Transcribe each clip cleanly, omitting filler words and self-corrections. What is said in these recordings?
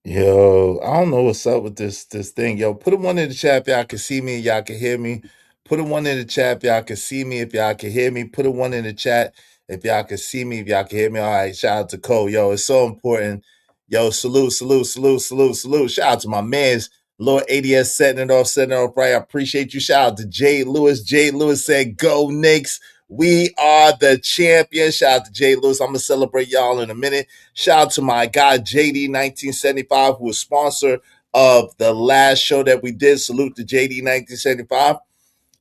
Yo, I don't know what's up with this thing. Yo, put a one in the chat if y'all can see me, y'all can hear me. Put a one in the chat if y'all can see me, if y'all can hear me. Put a one in the chat if y'all can see me, if y'all can hear me. All right, shout out to Cole. Yo, it's so important. Yo, salute, salute, salute, salute, salute. Shout out to my man's Lord ADS setting it off right. I appreciate you. Shout out to Jay Lewis. Jay Lewis said, "Go Knicks. We are the champion." Shout out to Jay Lewis. I'm gonna celebrate y'all in a minute. Shout out to my guy JD 1975, who was sponsor of the last show that we did. Salute to JD 1975.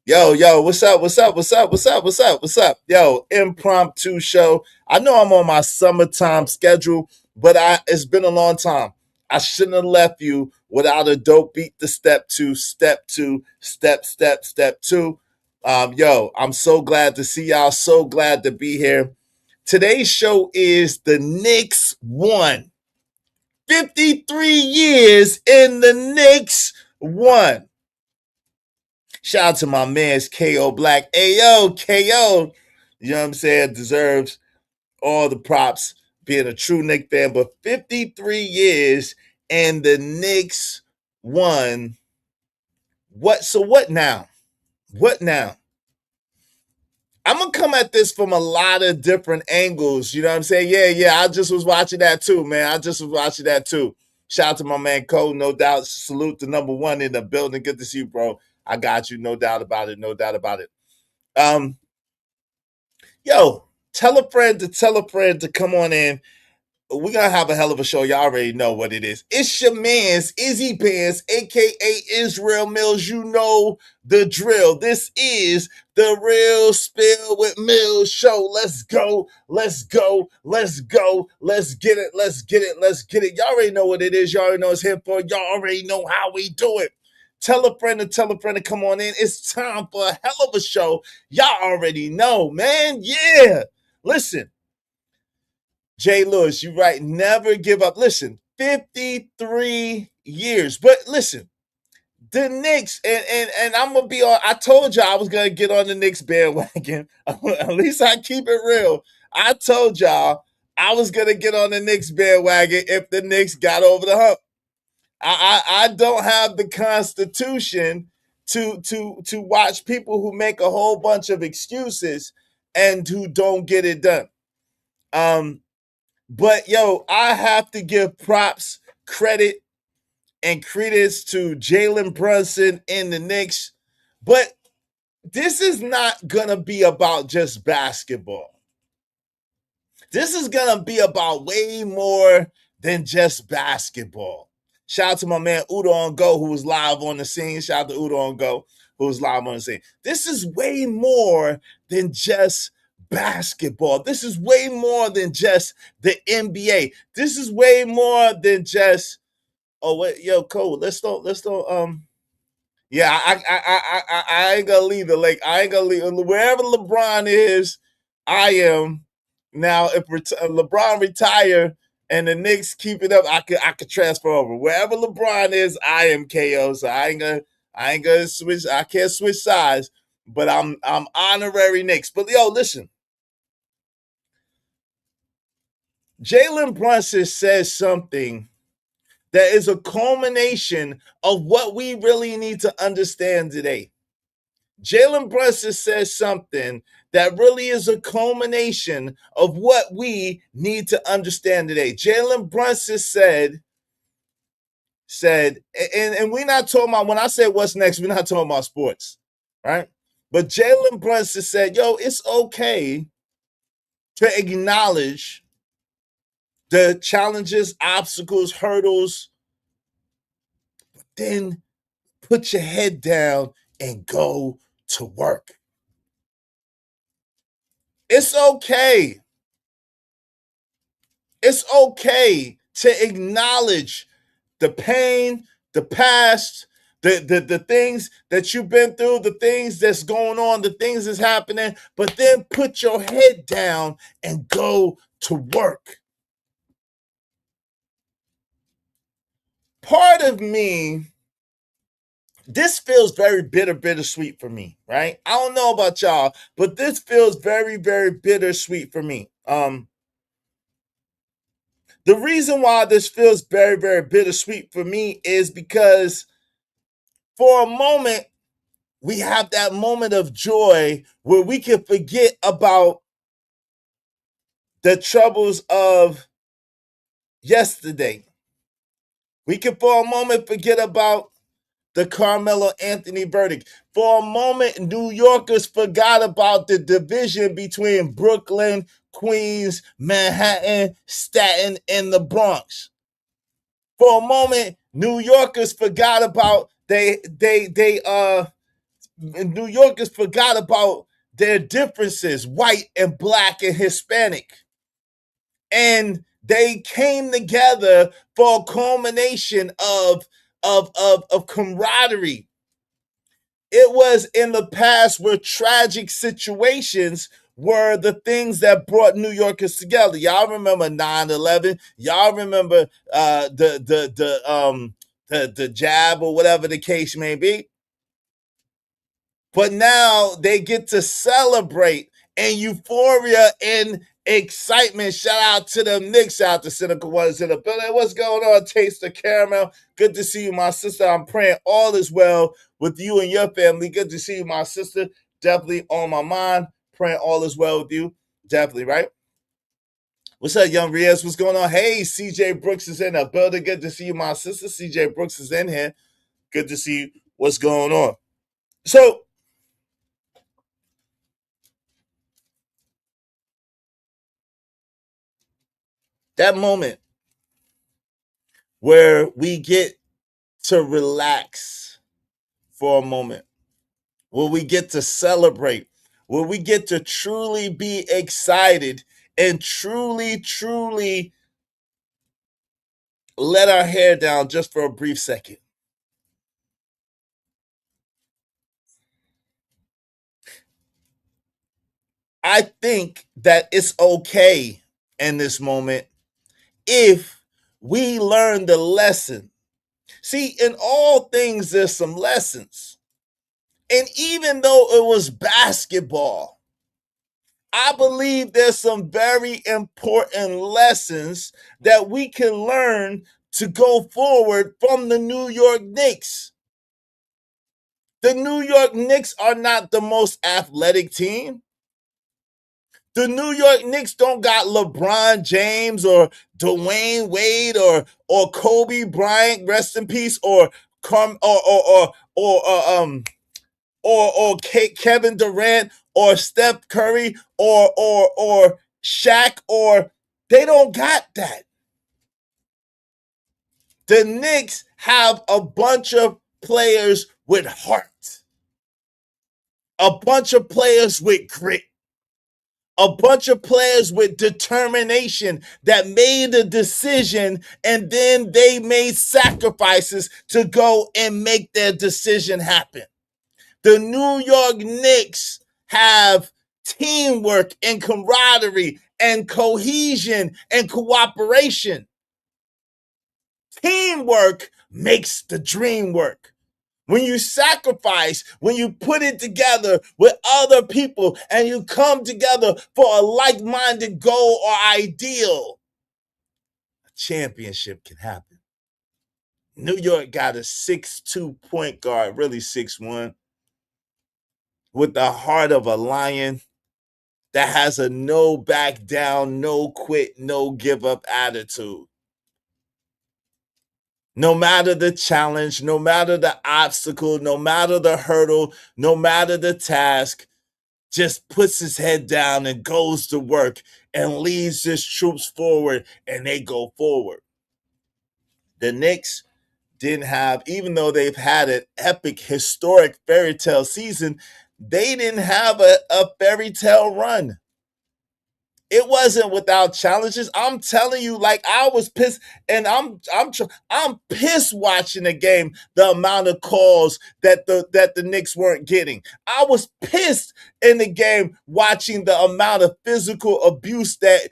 Yo, what's up? What's up? What's up? What's up? What's up? What's up? Yo, impromptu show. I know I'm on my summertime schedule, but it's been a long time. I shouldn't have left you without a dope beat to step two, step two. Yo, I'm so glad to see y'all. So glad to be here. Today's show is the Knicks won. 53 years in the Knicks won. Shout out to my man's KO Black. Ayo, KO. You know what I'm saying? Deserves all the props being a true Knicks fan. But 53 years and the Knicks won. What now? What now? I'm gonna come at this from a lot of different angles. You know what I'm saying? Yeah. I just was watching that too, man. I just was watching that too. Shout out to my man Cole, no doubt. Salute to number one in the building. Good to see you, bro. I got you, no doubt about it, no doubt about it. Um, yo, tell a friend to come on in. We're gonna have a hell of a show. Y'all already know what it is. It's your man's Izzy Pants, aka Israel Mills. You know the drill. This is the Real Spill with Mills show. Let's go, let's go, let's go, let's get it, let's get it, let's get it. Y'all already know what it is. Y'all already know it's here for. Y'all already know how we do it. Tell a friend to come on in. It's time for a hell of a show. Y'all already know, man. Yeah. Listen, Jay Lewis, you right. Never give up. Listen, 53 years. But listen, the Knicks, and I'm gonna be on. I told you I was gonna get on the Knicks bandwagon. At least I keep it real. I told y'all I was gonna get on the Knicks bandwagon if the Knicks got over the hump. I don't have the constitution to watch people who make a whole bunch of excuses and who don't get it done. Um, but yo, I have to give props, credit, and credence to Jalen Brunson and the Knicks. But this is not gonna be about just basketball. This is gonna be about way more than just basketball. Shout out to my man Udo on Go, who was live on the scene. Shout out to Udo on Go, who was live on the scene. This is way more than just basketball. This is way more than just the NBA. This is way more than just wait, yo, Cole, let's don't yeah, I ain't gonna leave the lake. I ain't gonna leave wherever LeBron is. I am now. If LeBron retire and the Knicks keep it up, I could transfer over wherever LeBron is. I am KO, so I ain't gonna switch. I can't switch sides, but I'm honorary Knicks. But yo, listen, Jalen Brunson says something that is a culmination of what we really need to understand today. Jalen Brunson says something that really is a culmination of what we need to understand today. Jalen Brunson said, and we're not talking about, when I say what's next, we're not talking about sports, right? But Jalen Brunson said, yo, it's okay to acknowledge the challenges, obstacles, hurdles, then put your head down and go to work. It's okay. It's okay to acknowledge the pain, the past, the things that you've been through, the things that's going on, the things that's happening, but then put your head down and go to work. Part of me, this feels very bittersweet for me, right? I don't know about y'all, but this feels very, very bittersweet for me. The reason why this feels very, very bittersweet for me is because for a moment, we have that moment of joy where we can forget about the troubles of yesterday. We can for a moment forget about the Carmelo Anthony verdict. For a moment, New Yorkers forgot about the division between Brooklyn, Queens, Manhattan, Staten, and the Bronx. For a moment, New Yorkers forgot about New Yorkers forgot about their differences, white and black and Hispanic. And they came together for a culmination of camaraderie. It was in the past where tragic situations were the things that brought New Yorkers together. Y'all remember 9/11? Y'all remember the jab or whatever the case may be? But now they get to celebrate and euphoria and excitement. Shout out to the Knicks, out to Cynical Ones in the building. What's going on, Taste of Caramel? Good to see you, my sister. I'm praying all is well with you and your family. Good to see you, my sister. Definitely on my mind. Praying all is well with you. Definitely, right? What's up, Young Riaz? What's going on? Hey, CJ Brooks is in the building. Good to see you, my sister. CJ Brooks is in here. Good to see you. What's going on? So, that moment where we get to relax for a moment, where we get to celebrate, where we get to truly be excited and truly, truly let our hair down just for a brief second. I think that it's okay in this moment if we learn the lesson. See, in all things, there's some lessons. And even though it was basketball, I believe there's some very important lessons that we can learn to go forward from the New York Knicks. The New York Knicks are not the most athletic team. The New York Knicks don't got LeBron James or Dwayne Wade or Kobe Bryant, rest in peace, or Carm or Kevin Durant or Steph Curry or Shaq, or they don't got that. The Knicks have a bunch of players with heart, a bunch of players with grit, a bunch of players with determination that made a decision and then they made sacrifices to go and make their decision happen. The New York Knicks have teamwork and camaraderie and cohesion and cooperation. Teamwork makes the dream work. When you sacrifice, when you put it together with other people and you come together for a like-minded goal or ideal, a championship can happen. New York got a 6'2" point guard, really 6'1", with the heart of a lion that has a no back down, no quit, no give up attitude. No matter the challenge, no matter the obstacle, no matter the hurdle, no matter the task, just puts his head down and goes to work and leads his troops forward, and they go forward. The Knicks didn't have, even though they've had an epic, historic fairy tale season, they didn't have a fairy tale run. It wasn't without challenges. I'm telling you, like, I was pissed, and I'm pissed watching the game. The amount of calls that the Knicks weren't getting. I was pissed in the game watching the amount of physical abuse that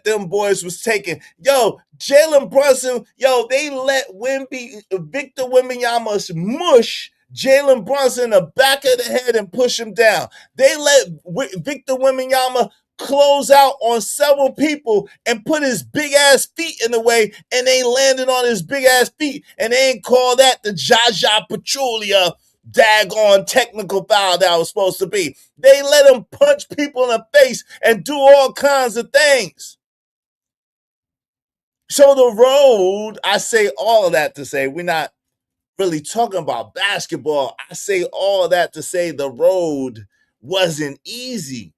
them boys was taking. Yo, Jalen Brunson, they let Victor Wembanyama mush Jalen Brunson in the back of the head and push him down. They let Victor Wembanyama close out on several people and put his big ass feet in the way, and they landed on his big ass feet, and they ain't call that the Jaja Pachulia daggone technical foul that was supposed to be. They let him punch people in the face and do all kinds of things. So the road, I say all of that to say, we're not really talking about basketball. I say all of that to say the road wasn't easy.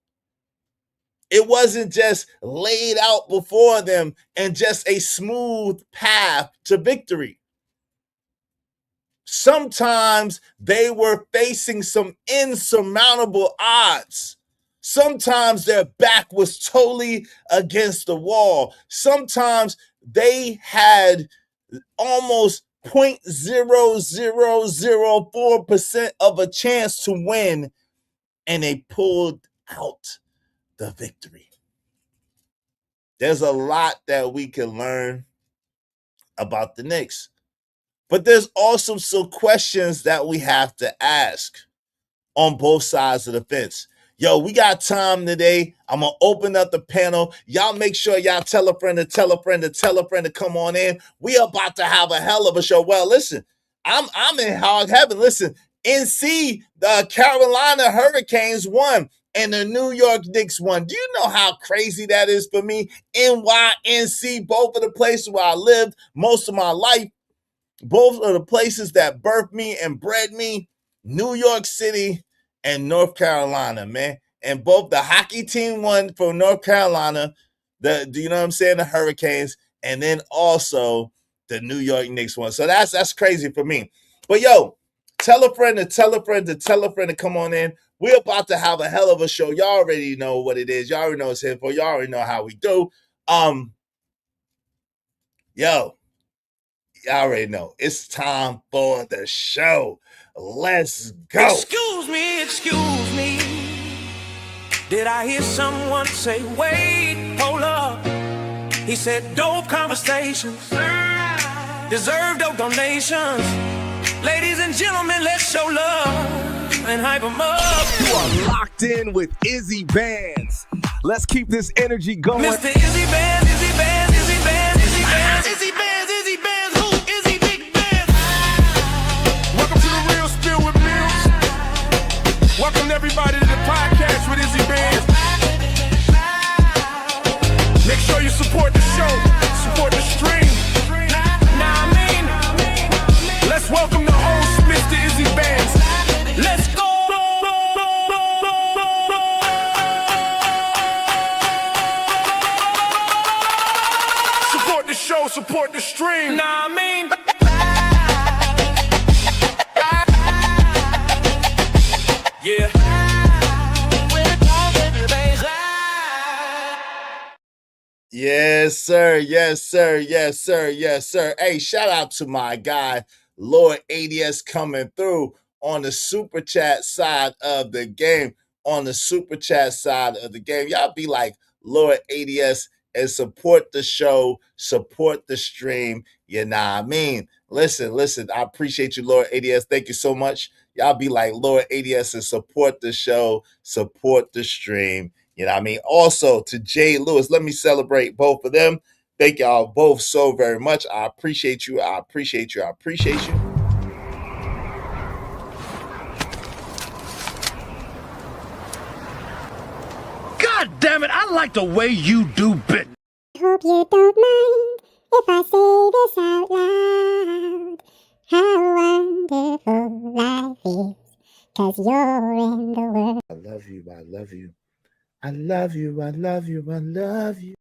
It wasn't just laid out before them and just a smooth path to victory. Sometimes they were facing some insurmountable odds. Sometimes their back was totally against the wall. Sometimes they had almost 0.0004% of a chance to win, and they pulled out the victory. There's a lot that we can learn about the Knicks, but there's also some questions that we have to ask on both sides of the fence. Yo, we got time today. I'm going to open up the panel. Y'all make sure y'all tell a friend to tell a friend to tell a friend to come on in. We about to have a hell of a show. Well, listen, I'm in hog heaven. Listen, NC, the Carolina Hurricanes won, and the New York Knicks won. Do you know how crazy that is for me? NYNC, both of the places where I lived most of my life, both of the places that birthed me and bred me, New York City and North Carolina, man. And both the hockey team won from North Carolina, do you know what I'm saying? The Hurricanes, and then also the New York Knicks won. So that's crazy for me. But yo, tell a friend to tell a friend to tell a friend to come on in. We're about to have a hell of a show. Y'all already know what it is. Y'all already know it's here for. Y'all already know how we do. Yo, y'all already know. It's time for the show. Let's go. Excuse me. Did I hear someone say, wait, hold up? He said, dope conversations deserve dope donations. Ladies and gentlemen, let's show love and hype them up. You are locked in with Izzy Bands. Let's keep this energy going. Mr. Izzy Bands, Izzy Bands, Izzy Bands, Izzy Bands, Izzy Bands, Izzy Bands, who? Izzy Big Bands. Welcome to the Real Spill with Mills. Welcome everybody to the podcast with Izzy Bands. Make sure you support the show, support the stream. Now I mean, Let's welcome the host, Mr. Izzy Bands. let's go. Support the show, support the stream. Now I mean, yeah. Yes, sir. Yes, sir. Yes, sir. Yes, sir. Hey, shout out to my guy, Lord ADS, coming through on the super chat side of the game. On the super chat side of the game. Y'all be like Lord ADS and support the show, support the stream. You know what I mean? Listen, I appreciate you, Lord ADS. Thank you so much. Y'all be like Lord ADS and support the show, support the stream. You know what I mean? Also to Jay Lewis, let me celebrate both of them. Thank y'all both so very much. I appreciate you. I appreciate you. I appreciate you. God damn it, I like the way you do bit. Hope you don't mind if I say this out loud. How wonderful life is, 'cause you're in the world. I love you. I love you. I love you. I love you. I love you.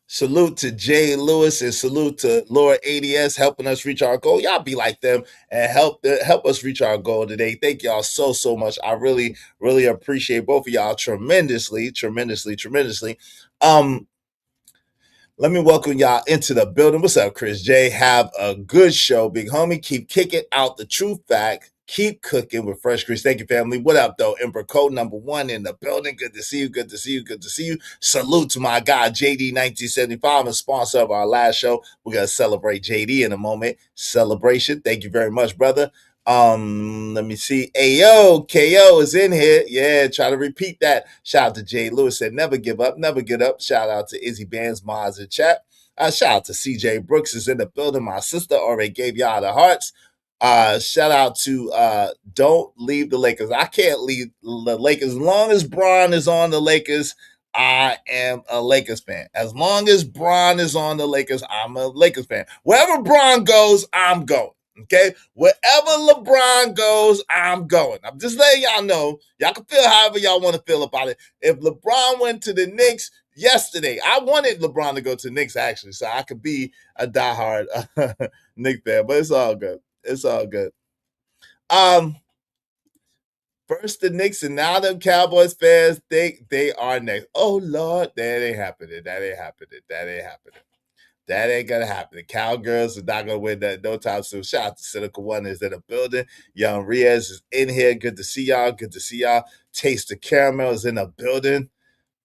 Salute to Jay Lewis and salute to Lord ADS helping us reach our goal. Y'all be like them and help us reach our goal today. Thank y'all so much. I really appreciate both of y'all tremendously. Let me welcome y'all into the building. What's up, Chris J? Have a good show, big homie. Keep kicking out the true fact. Keep cooking with Fresh Grease. Thank you, family. What up, though? Emperor Code #1 in the building. Good to see you. Good to see you. Good to see you. Salute to my guy, JD 1975, a sponsor of our last show. We're going to celebrate JD in a moment. Celebration. Thank you very much, brother. Let me see. Ayo, KO is in here. Yeah, try to repeat that. Shout out to Jay Lewis said, never give up, never get up. Shout out to Izzy Bands, Mars in chat. Shout out to CJ Brooks is in the building. My sister already gave y'all the hearts. Shout out to Don't Leave the Lakers. I can't leave the Lakers. As long as Bron is on the Lakers, I am a Lakers fan. As long as Bron is on the Lakers, I'm a Lakers fan. Wherever Bron goes, I'm going. Okay, wherever LeBron goes, I'm going. I'm just letting y'all know. Y'all can feel however y'all want to feel about it. If LeBron went to the Knicks yesterday, I wanted LeBron to go to the Knicks actually, so I could be a diehard Knicks fan. But it's all good. It's all good. First the Knicks and now them Cowboys fans think they are next. Oh Lord, that ain't happening. That ain't happening. That ain't happening. That ain't gonna happen. The Cowgirls are not gonna win that no time soon. Shout out to Cynical One is in the building. Young Riaz is in here. Good to see y'all. Good to see y'all. Taste the Caramel is in the building.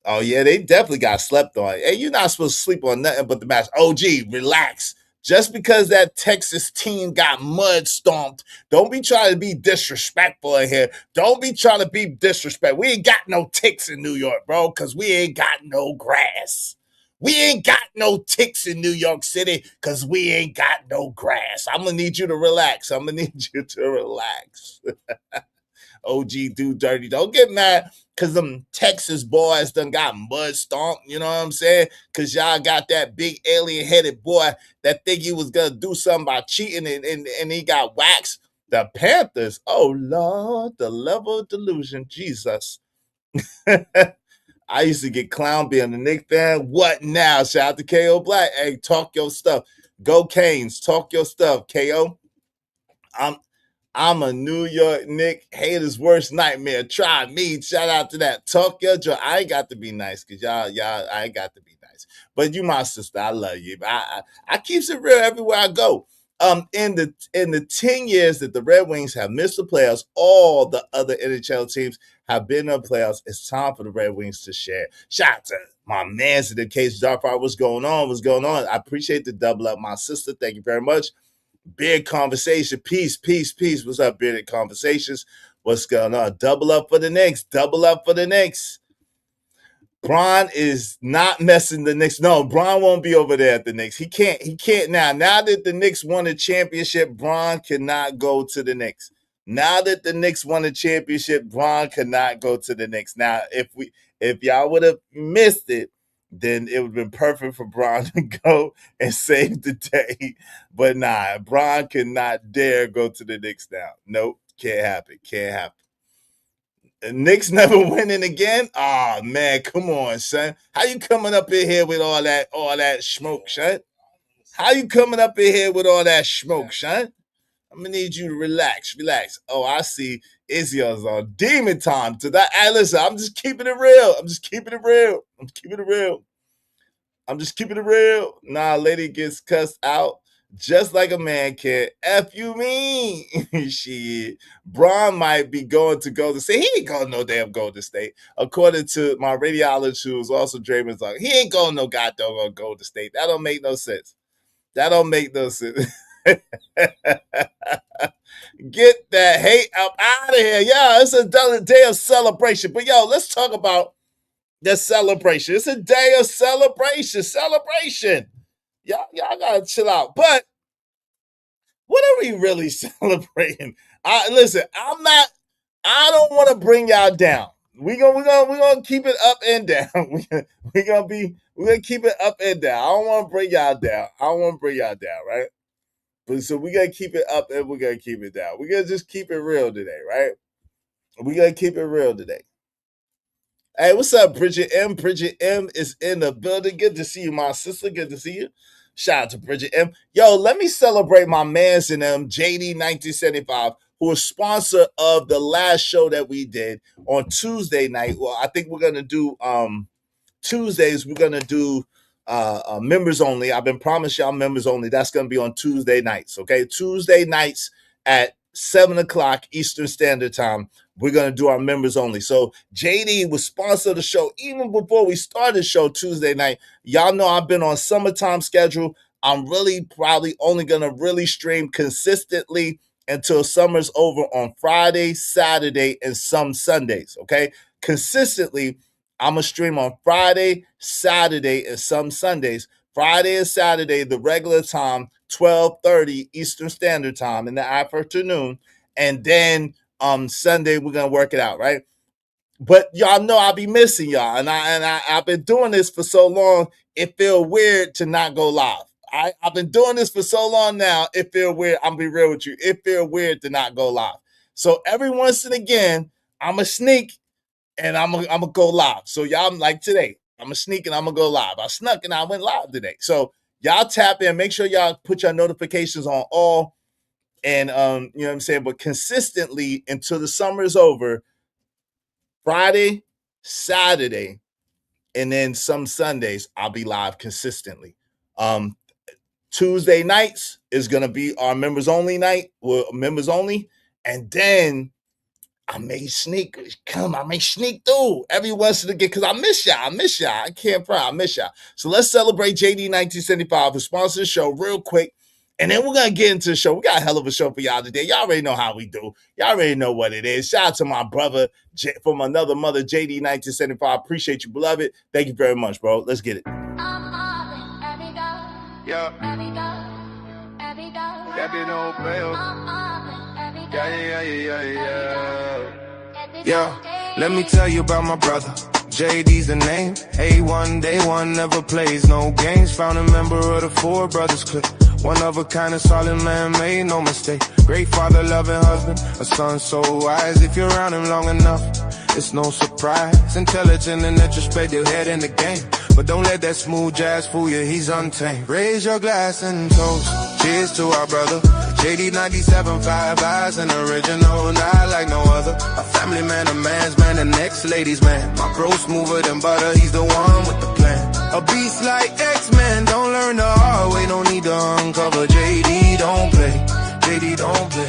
Oh yeah, they definitely got slept on. Hey, you're not supposed to sleep on nothing but the match. OG, relax. Just because that Texas team got mud stomped, don't be trying to be disrespectful in here. Don't be trying to be disrespectful. We ain't got no ticks in New York, bro, because we ain't got no grass. We ain't got no ticks in New York City because we ain't got no grass. I'm going to need you to relax. I'm going to need you to relax. OG do dirty. Don't get mad because them Texas boys done got mud stomped. You know what I'm saying? Because y'all got that big alien headed boy that think he was going to do something by cheating and he got waxed. The Panthers, oh Lord, the level of delusion. Jesus. I used to get clown being the Knicks fan. What now? Shout out to KO Black. Hey, talk your stuff. Go Canes. Talk your stuff, KO. I'm a New York Knicks hater's worst nightmare. Try me. Shout out to that. Talk your joy. I ain't got to be nice because y'all, I ain't got to be nice. But you, my sister, I love you. I keeps it real everywhere I go. In the 10 years that the Red Wings have missed the playoffs, all the other NHL teams have been in the playoffs. It's time for the Red Wings to share. Shout out to my man's in the case Darfar. What's going on? What's going on? I appreciate the double up, my sister. Thank you very much. Big conversation. Peace, peace, peace. What's up, Bearded Conversations? What's going on? Double up for the Knicks. Double up for the Knicks. Bron is not messing the Knicks. No, Bron won't be over there at the Knicks. He can't now. Now that the Knicks won a championship, Bron cannot go to the Knicks. Now that the Knicks won a championship, Bron cannot go to the Knicks. Now, if y'all would have missed it, then it would have been perfect for Bron to go and save the day. But nah, Bron cannot dare go to the Knicks now. Nope, can't happen. Can't happen. Knicks never winning again? Oh man, come on, son. How you coming up in here with all that smoke, son? How you coming up in here with all that smoke, son? I'm gonna need you to relax, relax. Oh, I see Izzy's on demon time to that. Hey, listen, I'm just keeping it real. I'm just keeping it real. I'm keeping it real. I'm just keeping it real. Nah, lady gets cussed out just like a man can. F you mean? Shit. Braun might be going to Golden State. He ain't going no damn Golden State. According to my radiologist, who was also Draymond's like, he ain't going no goddamn Golden State. That don't make no sense. That don't make no sense. Get that hate up out of here. Yeah, it's a day of celebration. But yo, let's talk about the celebration. It's a day of celebration. Celebration. Y'all gotta chill out. But what are we really celebrating? Listen, I don't want to bring y'all down. We're gonna keep it up and down. We're gonna keep it up and down. I don't want to bring y'all down. I don't want to bring y'all down, right? But so we gotta keep it up and we're gonna keep it down. We're gonna just keep it real today, right? We gotta keep it real today. Hey, what's up, Bridget M? Bridget M is in the building. Good to see you, my sister. Good to see you. Shout out to Bridget M. Yo, let me celebrate my mans in them, JD 1975, who was sponsor of the last show that we did on Tuesday night. Well, I think we're gonna do Tuesdays, we're gonna do members only. I've been promised y'all members only. That's gonna be on Tuesday nights. Okay, Tuesday nights at 7 o'clock Eastern Standard Time. We're gonna do our members only. So JD was sponsor of the show even before we started the show Tuesday night. Y'all know I've been on summertime schedule. I'm really probably only gonna really stream consistently until summer's over on Friday, Saturday, and some Sundays. Okay. Consistently, I'm going to stream on Friday, Saturday, and some Sundays. Friday and Saturday, the regular time, 12:30 Eastern Standard Time in the afternoon. And then Sunday, we're going to work it out, right? But y'all know I'll be missing y'all. And I've been doing this for so long, it feel weird to not go live. I've been doing this for so long now, it feel weird. I'm gonna be real with you. It feel weird to not go live. So every once and again, I'm a sneak and I'm gonna go live. So y'all, like today, I'm a sneak and I'm gonna go live. I snuck and I went live today. So y'all tap in, make sure y'all put your notifications on all, and you know what I'm saying. But consistently until the summer is over, Friday, Saturday, and then some Sundays, I'll be live consistently. Tuesday nights is gonna be our members only night, well, members only, and then I may sneak through every once in a while because I miss y'all. I can't front, I miss y'all. So let's celebrate JD 1975 who sponsors the show real quick. And then we're gonna get into the show. We got a hell of a show for y'all today. Y'all already know how we do. Y'all already know what it is. Shout out to my brother from another mother, JD 1975. Appreciate you, beloved. Thank you very much, bro. Let's get it. Yeah. That been old bell. Yeah. Let me tell you about my brother. JD's the name. A1, day one, never plays no games. Found a member of the Four Brothers clique. One of a kind of solid man, made no mistake. Great father, loving husband, a son so wise. If you're around him long enough, it's no surprise. Intelligent and introspective, head in the game. But don't let that smooth jazz fool you, he's untamed. Raise your glass and toast. Cheers to our brother. JD 97, 5 eyes, an original, not like no other. A family man, a man's man, the next lady's man. My bro smoother than butter, he's the one with the plan. A beast like X-Men, don't learn the hard way, no need to uncover. JD don't play, JD don't play,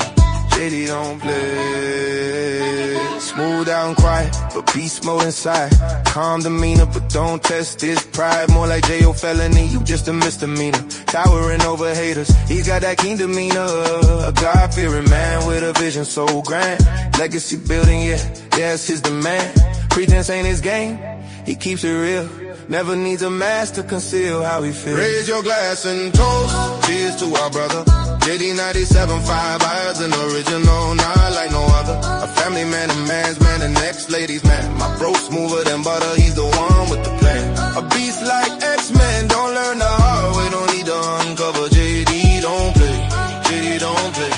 JD don't play. Smooth out and quiet, but beast mode inside. Calm demeanor, but don't test his pride. More like J.O. felony, you just a misdemeanor. Towering over haters, he's got that king demeanor. A God-fearing man with a vision so grand. Legacy building, yeah, it's his demand. Pretense ain't his game, he keeps it real. Never needs a mask to conceal how he feels. Raise your glass and toast. Cheers to our brother. JD 97, 5 eyes, an original, not like no other. A family man, a man's man, the next lady's man. My bro smoother than butter, he's the one with the plan. A beast like X-Men, don't learn the hard way, don't need to uncover. JD don't play, JD don't play,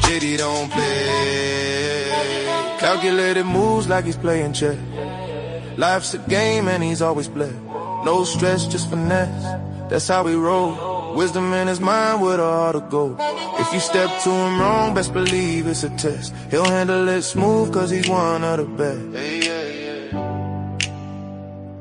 JD don't play. Calculated moves like he's playing chess. Life's a game and he's always blessed. No stress, just finesse, that's how we roll. Wisdom in his mind with a heart of gold. If you step to him wrong, best believe it's a test. He'll handle it smooth cause he's one of the best.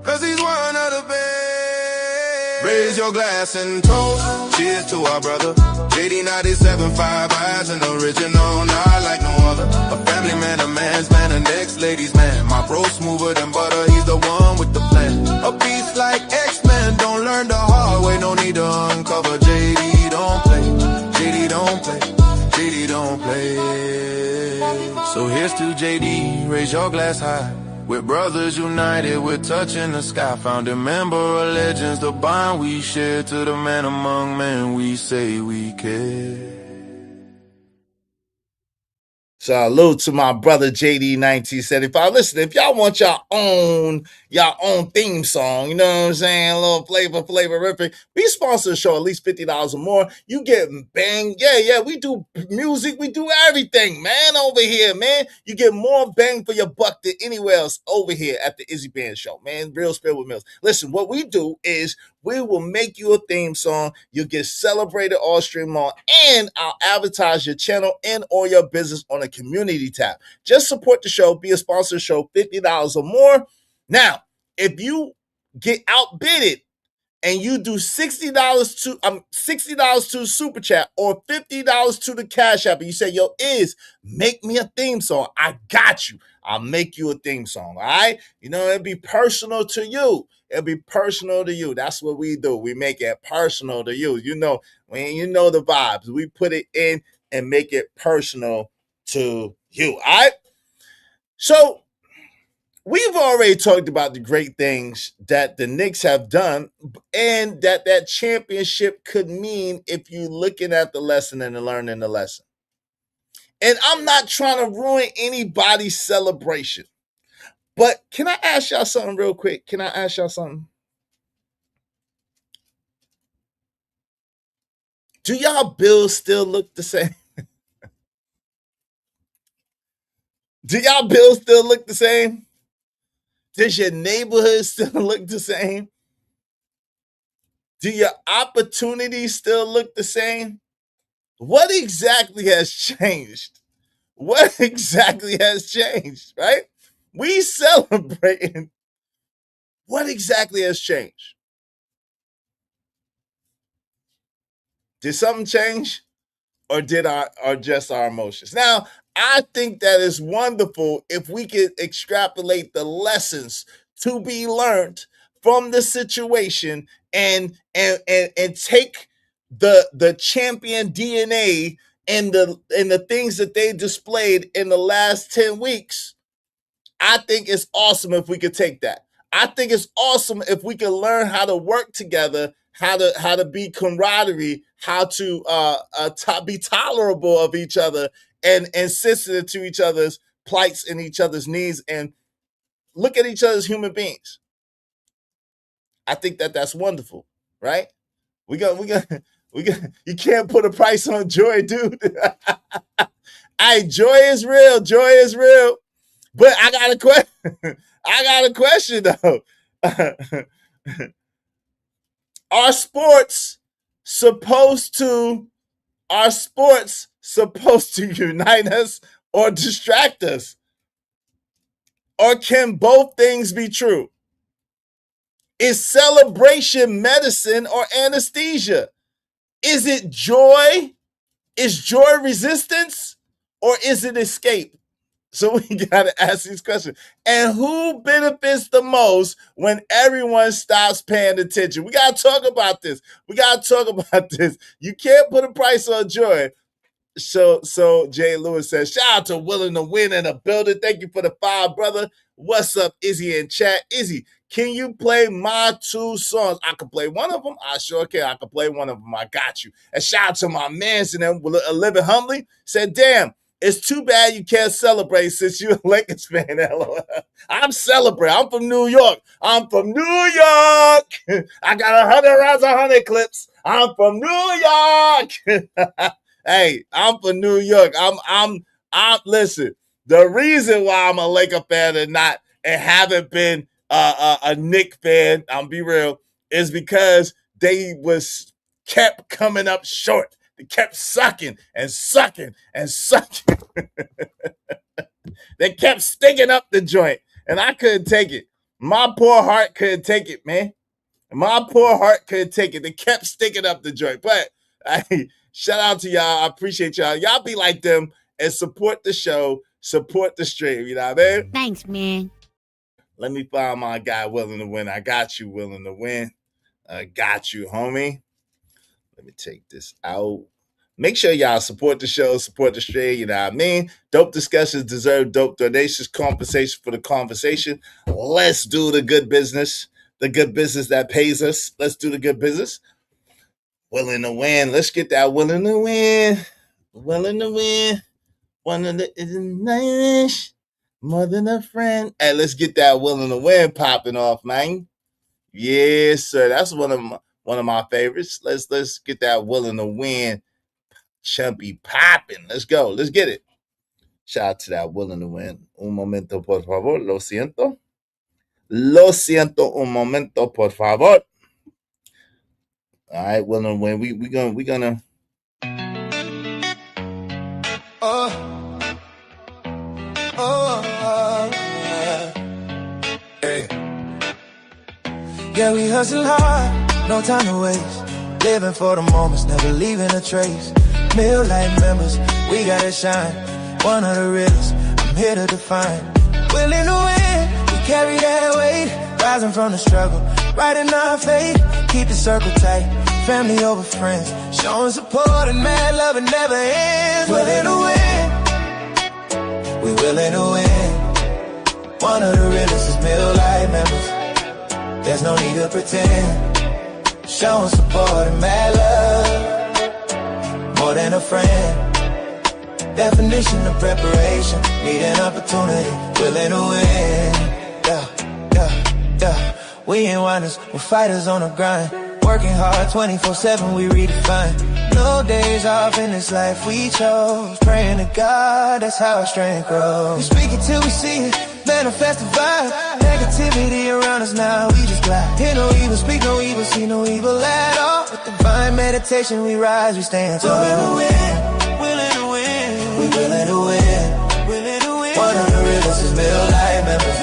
Cause he's one of the best. Raise your glass and toast. Cheers to our brother. JD 97, 5 eyes, an original, not like no other. A family man, a man's man, a next lady's man. My bro smoother than butter, he's the one with the plan. A beast like X-Men, don't learn the hard way, no need to uncover. JD don't play, JD don't play, JD don't play. So here's to JD, raise your glass high. We're brothers united, we're touching the sky. Found a member of legends, the bond we share. To the man among men, we say we care. Salute to my brother JD 1975. Listen, if y'all want your own theme song, you know what I'm saying? A little flavor ripping. We sponsor the show at least $50 or more. You get bang. Yeah, we do music, we do everything, man, over here, man. You get more bang for your buck than anywhere else over here at the Izzy Band Show, man. Real Spill with Mills. Listen, what we do is we will make you a theme song. You'll get celebrated all stream long, and I'll advertise your channel and or your business on a community tab. Just support the show, be a sponsor of the show, $50 or more. Now, if you get outbidded and you do $60 to Super Chat or $50 to the Cash App, and you say, yo, make me a theme song. I got you. I'll make you a theme song, all right? You know, it'll be personal to you. It'll be personal to you. That's what we do. We make it personal to you. You know the vibes. We put it in and make it personal to you. All right. So we've already talked about the great things that the Knicks have done and that championship could mean if you're looking at the lesson and learning the lesson. And I'm not trying to ruin anybody's celebration. But can I ask y'all something real quick? Can I ask y'all something? Do y'all bills still look the same? Do y'all bills still look the same? Does your neighborhood still look the same? Do your opportunities still look the same? What exactly has changed? What exactly has changed, right? We celebrating. What exactly has changed? Did something change? Or just our emotions? Now, I think that is wonderful if we could extrapolate the lessons to be learned from the situation and take the champion DNA and the things that they displayed in the last 10 weeks. I think it's awesome if we could take that. I think it's awesome if we can learn how to work together, how to be camaraderie, how to be tolerable of each other and sensitive to each other's plights and each other's needs and look at each other as human beings. I think that's wonderful, right? We got. You can't put a price on joy, dude. Hey, joy is real. Joy is real. But I got a question. I got a question though. Are sports supposed to unite us or distract us? Or can both things be true? Is celebration medicine or anesthesia? Is it joy? Is joy resistance? Or is it escape? So we got to ask these questions. And who benefits the most when everyone stops paying attention? We got to talk about this. You can't put a price on joy. So Jay Lewis says, shout out to Willing to Win in the building. Thank you for the 5, brother. What's up, Izzy in chat? Izzy, can you play my 2 songs? I can play one of them. I sure can. I can play one of them. I got you. And shout out to my mans and them living humbly. Said, damn, it's too bad you can't celebrate since you're a Lakers fan. LOL. I'm celebrating. I'm from New York. I got 100 rounds, 100 clips. I'm from New York. Hey, I'm from New York. I'm listen, the reason why I'm a Laker fan and haven't been a Knicks fan, I'm be real, is because they kept coming up short. They kept sucking and sucking and sucking. They kept sticking up the joint, and I couldn't take it. My poor heart couldn't take it, man. My poor heart couldn't take it. They kept sticking up the joint. But shout out to y'all. I appreciate y'all. Y'all be like them and support the show, support the stream. You know what I mean? Thanks, man. Let me find my guy Willing to Win. I got you, Willing to Win. I got you, homie. Let me take this out. Make sure y'all support the show, support the stream. You know what I mean? Dope discussions deserve dope donations, compensation for the conversation. Let's do the good business that pays us. Let's do the good business. Willing to Win. Let's get that Willing to Win. Willing to Win. One of the is nice. More than a friend. Hey, let's get that Willing to Win popping off, man. Yes, sir. That's one of my favorites. Let's get that Willing to Win chumpy popping. Let's go. Let's get it. Shout out to that Willing to Win. Un momento, por favor. Lo siento. Lo siento. Un momento, por favor. All right, Willing to Win. We gonna. Hey. Yeah, we hustle hard, no time to waste. Living for the moments, never leaving a trace. Mill life members, we gotta shine. One of the realest, I'm here to define. Willing to win, we carry that weight. Rising from the struggle, riding our fate. Keep the circle tight, family over friends. Showing support and mad love it never ends. Willing to win, we willing to win. One of the realest is middle life members. There's no need to pretend. Showing support and mad love, more than a friend. Definition of preparation, need an opportunity, willing to win. Yeah, yeah, yeah. We ain't whiners, we're fighters on the grind. Working hard 24/7, we redefine. No days off in this life we chose. Praying to God, that's how our strength grows. We speak it till we see it, manifest the vibe. Negativity around us now, we just glide. Hear no evil, speak no evil, see no evil at all. With divine meditation we rise, we stand tall. Willing to win, willing to win. We willing to win, willing to win. One of the realest is middle life members.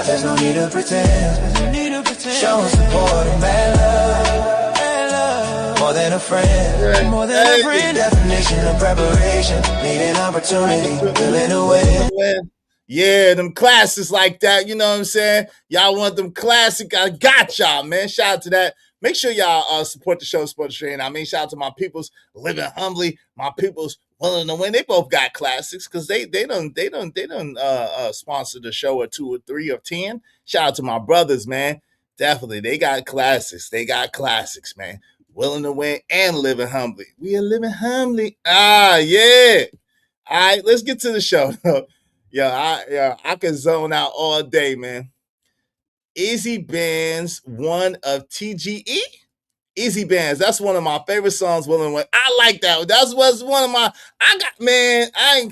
There's no need to pretend. Showing support and mad love, more than a friend, more than a friend. Definition of preparation, need an opportunity, willing to win. Yeah, them classics like that, you know what I'm saying? Y'all want them classic, I got y'all, man. Shout out to that. Make sure y'all support the show, support the stream. I mean, shout out to my peoples living humbly, my peoples willing to win. They both got classics because they don't sponsor the show or 2 or 3 or 10. Shout out to my brothers, man. Definitely, they got classics. They got classics, man. Willing to win and living humbly. We are living humbly. Ah, yeah. All right, let's get to the show. I can zone out all day, man. Easy Band's one of TGE. Easy Bands, that's one of my favorite songs. Willing Way, I like that. That's what's one of my. I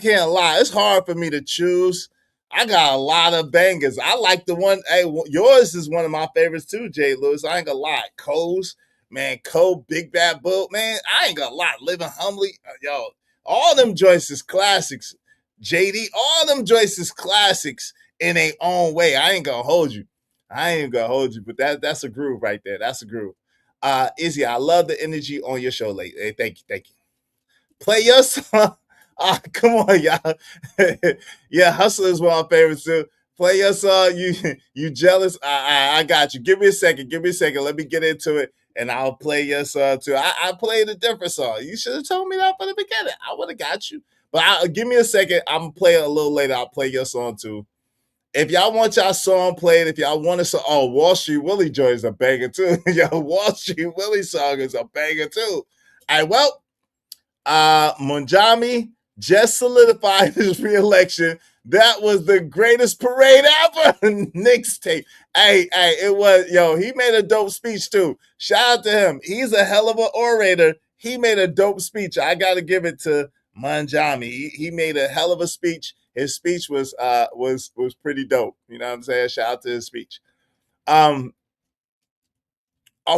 can't lie. It's hard for me to choose. I got a lot of bangers. I like the one. Hey, yours is one of my favorites too, Jay Lewis. I ain't gonna lie. Cole's, man, Cole, Big Bad Bull, man. I ain't gonna lie. Living Humbly, yo, all them joints is classics. JD, all them joints is classics in their own way. I ain't gonna hold you. But that's a groove right there. That's a groove. Izzy, I love the energy on your show lately. Hey, thank you. Play your song. Come on, y'all. Yeah, Hustler is one of my favorites too. Play your song. You jealous? I got you. Give me a second. Let me get into it, and I'll play your song too. I played a different song. You should have told me that from the beginning. I would have got you. But give me a second. I'm gonna play it a little later. I'll play your song too. If y'all want y'all song played, if y'all want to, Wall Street Willie joint is a banger too. Yo, Wall Street Willie song is a banger too. All right, well, Munjami just solidified his re-election. That was the greatest parade ever. Knicks tape. Hey, it was, he made a dope speech too. Shout out to him. He's a hell of an orator. He made a dope speech. I got to give it to Munjami. He made a hell of a speech. His speech was pretty dope. You know what I'm saying? Shout out to his speech. Are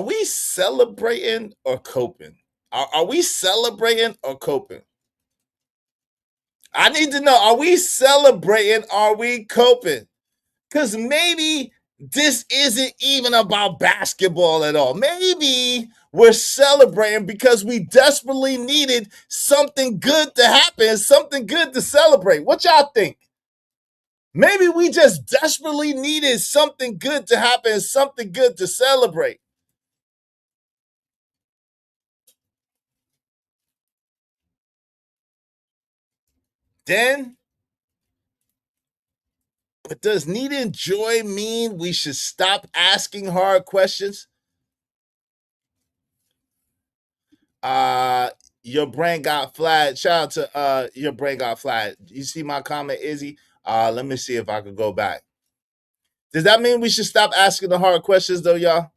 we celebrating or coping? Are we celebrating or coping? I need to know, are we celebrating? Are we coping? Because maybe this isn't even about basketball at all. Maybe we're celebrating because we desperately needed something good to happen, something good to celebrate. What y'all think? Maybe we just desperately needed something good to happen, something good to celebrate. Then, but does needing joy mean we should stop asking hard questions? Your brain got flat. Shout out to your brain got flat. You see my comment, Izzy? Let me see if I could go back. Does that mean we should stop asking the hard questions though, y'all?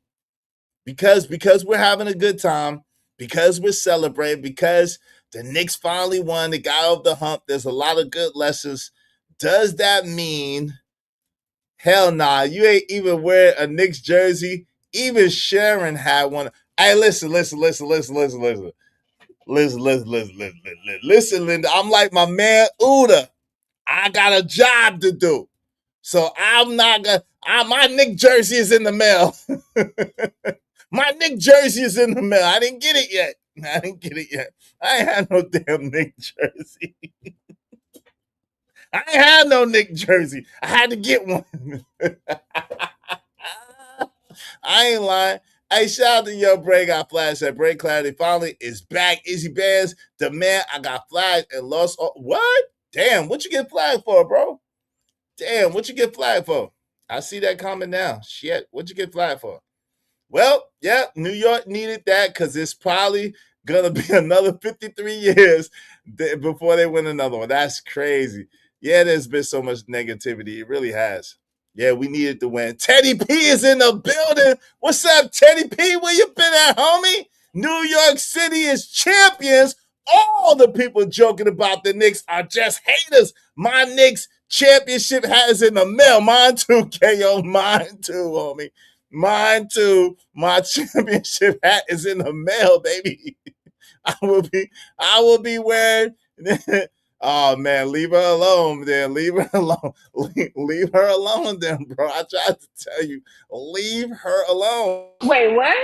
Because we're having a good time, because we're celebrating, because the Knicks finally won, they got off the hump. There's a lot of good lessons. Does that mean hell nah, you ain't even wear a Knicks jersey? Even Sharon had one. Hey, listen, Linda. I'm like my man Uda. I got a job to do. So I'm not gonna my Knick jersey is in the mail. My Knick jersey is in the mail. I didn't get it yet. I ain't had no damn Knick jersey. I ain't had no Knick jersey. I had to get one. I ain't lying. Hey, shout out to Yo Brain got flash. That Brain Clarity finally is back. Izzy Bands, the man I got flagged and lost. What? Damn, what you get flagged for, bro? Damn, what you get flagged for? I see that comment now. Shit, what you get flagged for? Well, yeah, New York needed that because it's probably gonna be another 53 years before they win another one. That's crazy. Yeah, there's been so much negativity. It really has. Yeah, we needed to win. Teddy P is in the building. What's up, Teddy P? Where you been at, homie? New York City is champions. All the people joking about the Knicks are just haters. My Knicks championship hat is in the mail. Mine too, KO. Mine too, homie. Mine too. My championship hat is in the mail, baby. I will be wearing. Oh man, leave her alone, then. Leave her alone. Leave her alone, then, bro. I tried to tell you, leave her alone. Wait, what?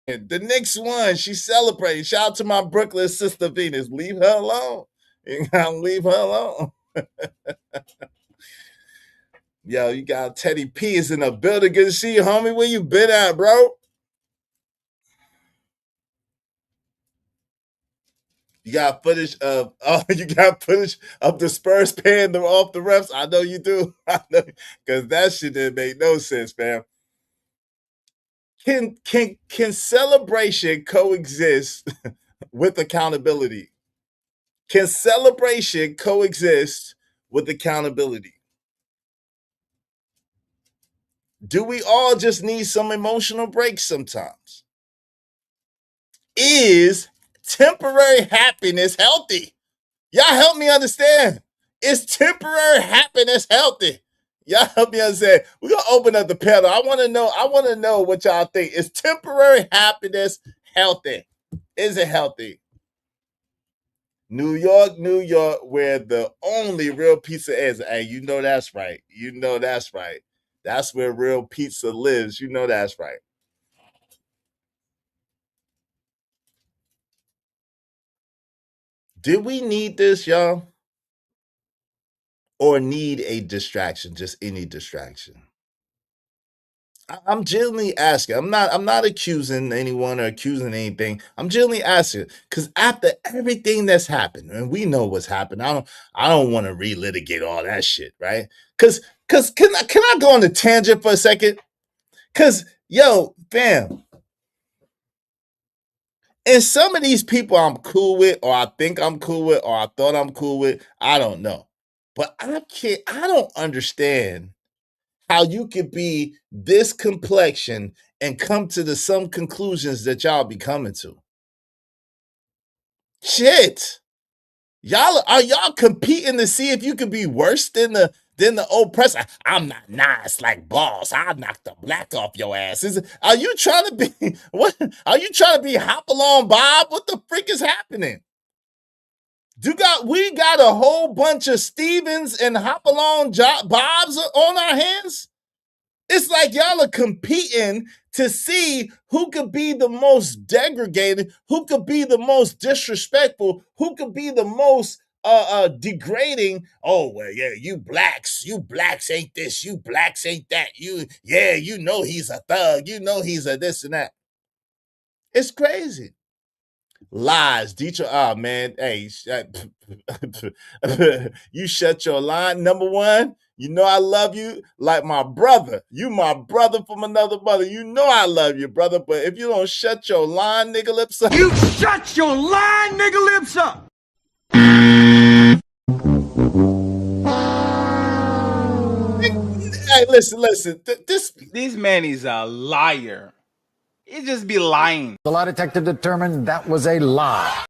The Knicks won. She's celebrating. Shout out to my Brooklyn sister Venus. Leave her alone. You gotta leave her alone. Yo, you got Teddy P is in the building. Good to see you, homie. Where you been at, bro? You got footage of the Spurs paying them off the refs. I know you do. I know, because that shit didn't make no sense, fam. Can celebration coexist with accountability? Can celebration coexist with accountability? Do we all just need some emotional breaks sometimes? Is temporary happiness healthy? Y'all help me understand. Is temporary happiness healthy? Y'all help me understand. We're gonna open up the panel. I want to know what y'all think. Is temporary happiness healthy? Is it healthy? New York, where the only real pizza is. Hey, you know that's right. You know that's right. That's where real pizza lives. You know that's right. Did we need this, y'all? Or need a distraction, just any distraction? I'm genuinely asking. I'm not accusing anyone or accusing anything. I'm genuinely asking because after everything that's happened, and we know what's happened, I don't want to relitigate all that shit, right? Because can I go on a tangent for a second? Because yo, fam, and some of these people I'm cool with, or I think I'm cool with, or I thought I'm cool with, I don't know. But I don't understand how you could be this complexion and come to some conclusions that y'all be coming to. Shit. Y'all competing to see if you could be worse than the old press. I'm not nice like boss. I'll knock the black off your ass. Are you trying to be what? Are you trying to be hop along Bob? What the freak is happening? We got a whole bunch of Stevens and hop along Bobs on our hands? It's like y'all are competing to see who could be the most degraded, who could be the most disrespectful, who could be the most degrading. Oh, well, yeah, you blacks ain't this, you blacks ain't that. You know he's a thug, you know he's a this and that. It's crazy. Lies. Dietrich, oh man, hey, you shut your line. Number one, you know I love you like my brother. You my brother from another mother. You know I love you, brother. But if you don't shut your line, nigga lips up. You shut your line, nigga lips up. Hey, listen. This man is a liar. He just be lying. The lie detector determined that was a lie.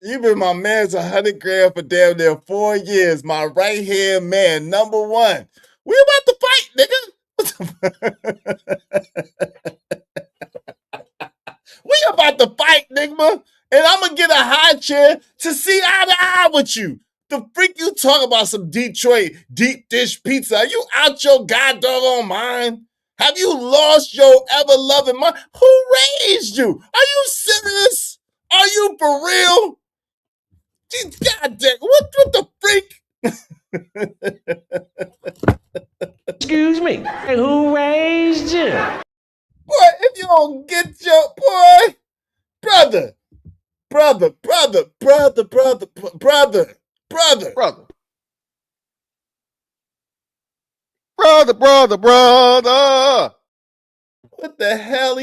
You been my man's 100 grand for damn near 4 years. My right hand man, number one. We about to fight, nigga. We about to fight, nigga. And I'm gonna get a high chair to see eye to eye with you. The freak you talk about some Detroit deep dish pizza? Are you out your god doggone mind? Have you lost your ever loving mind? Who raised you? Are you serious? Are you for real? God damn, what the freak? Excuse me, who raised you? Boy, if you don't get your boy, brother, brother, brother, brother, brother, brother, brother. Brother. What the hell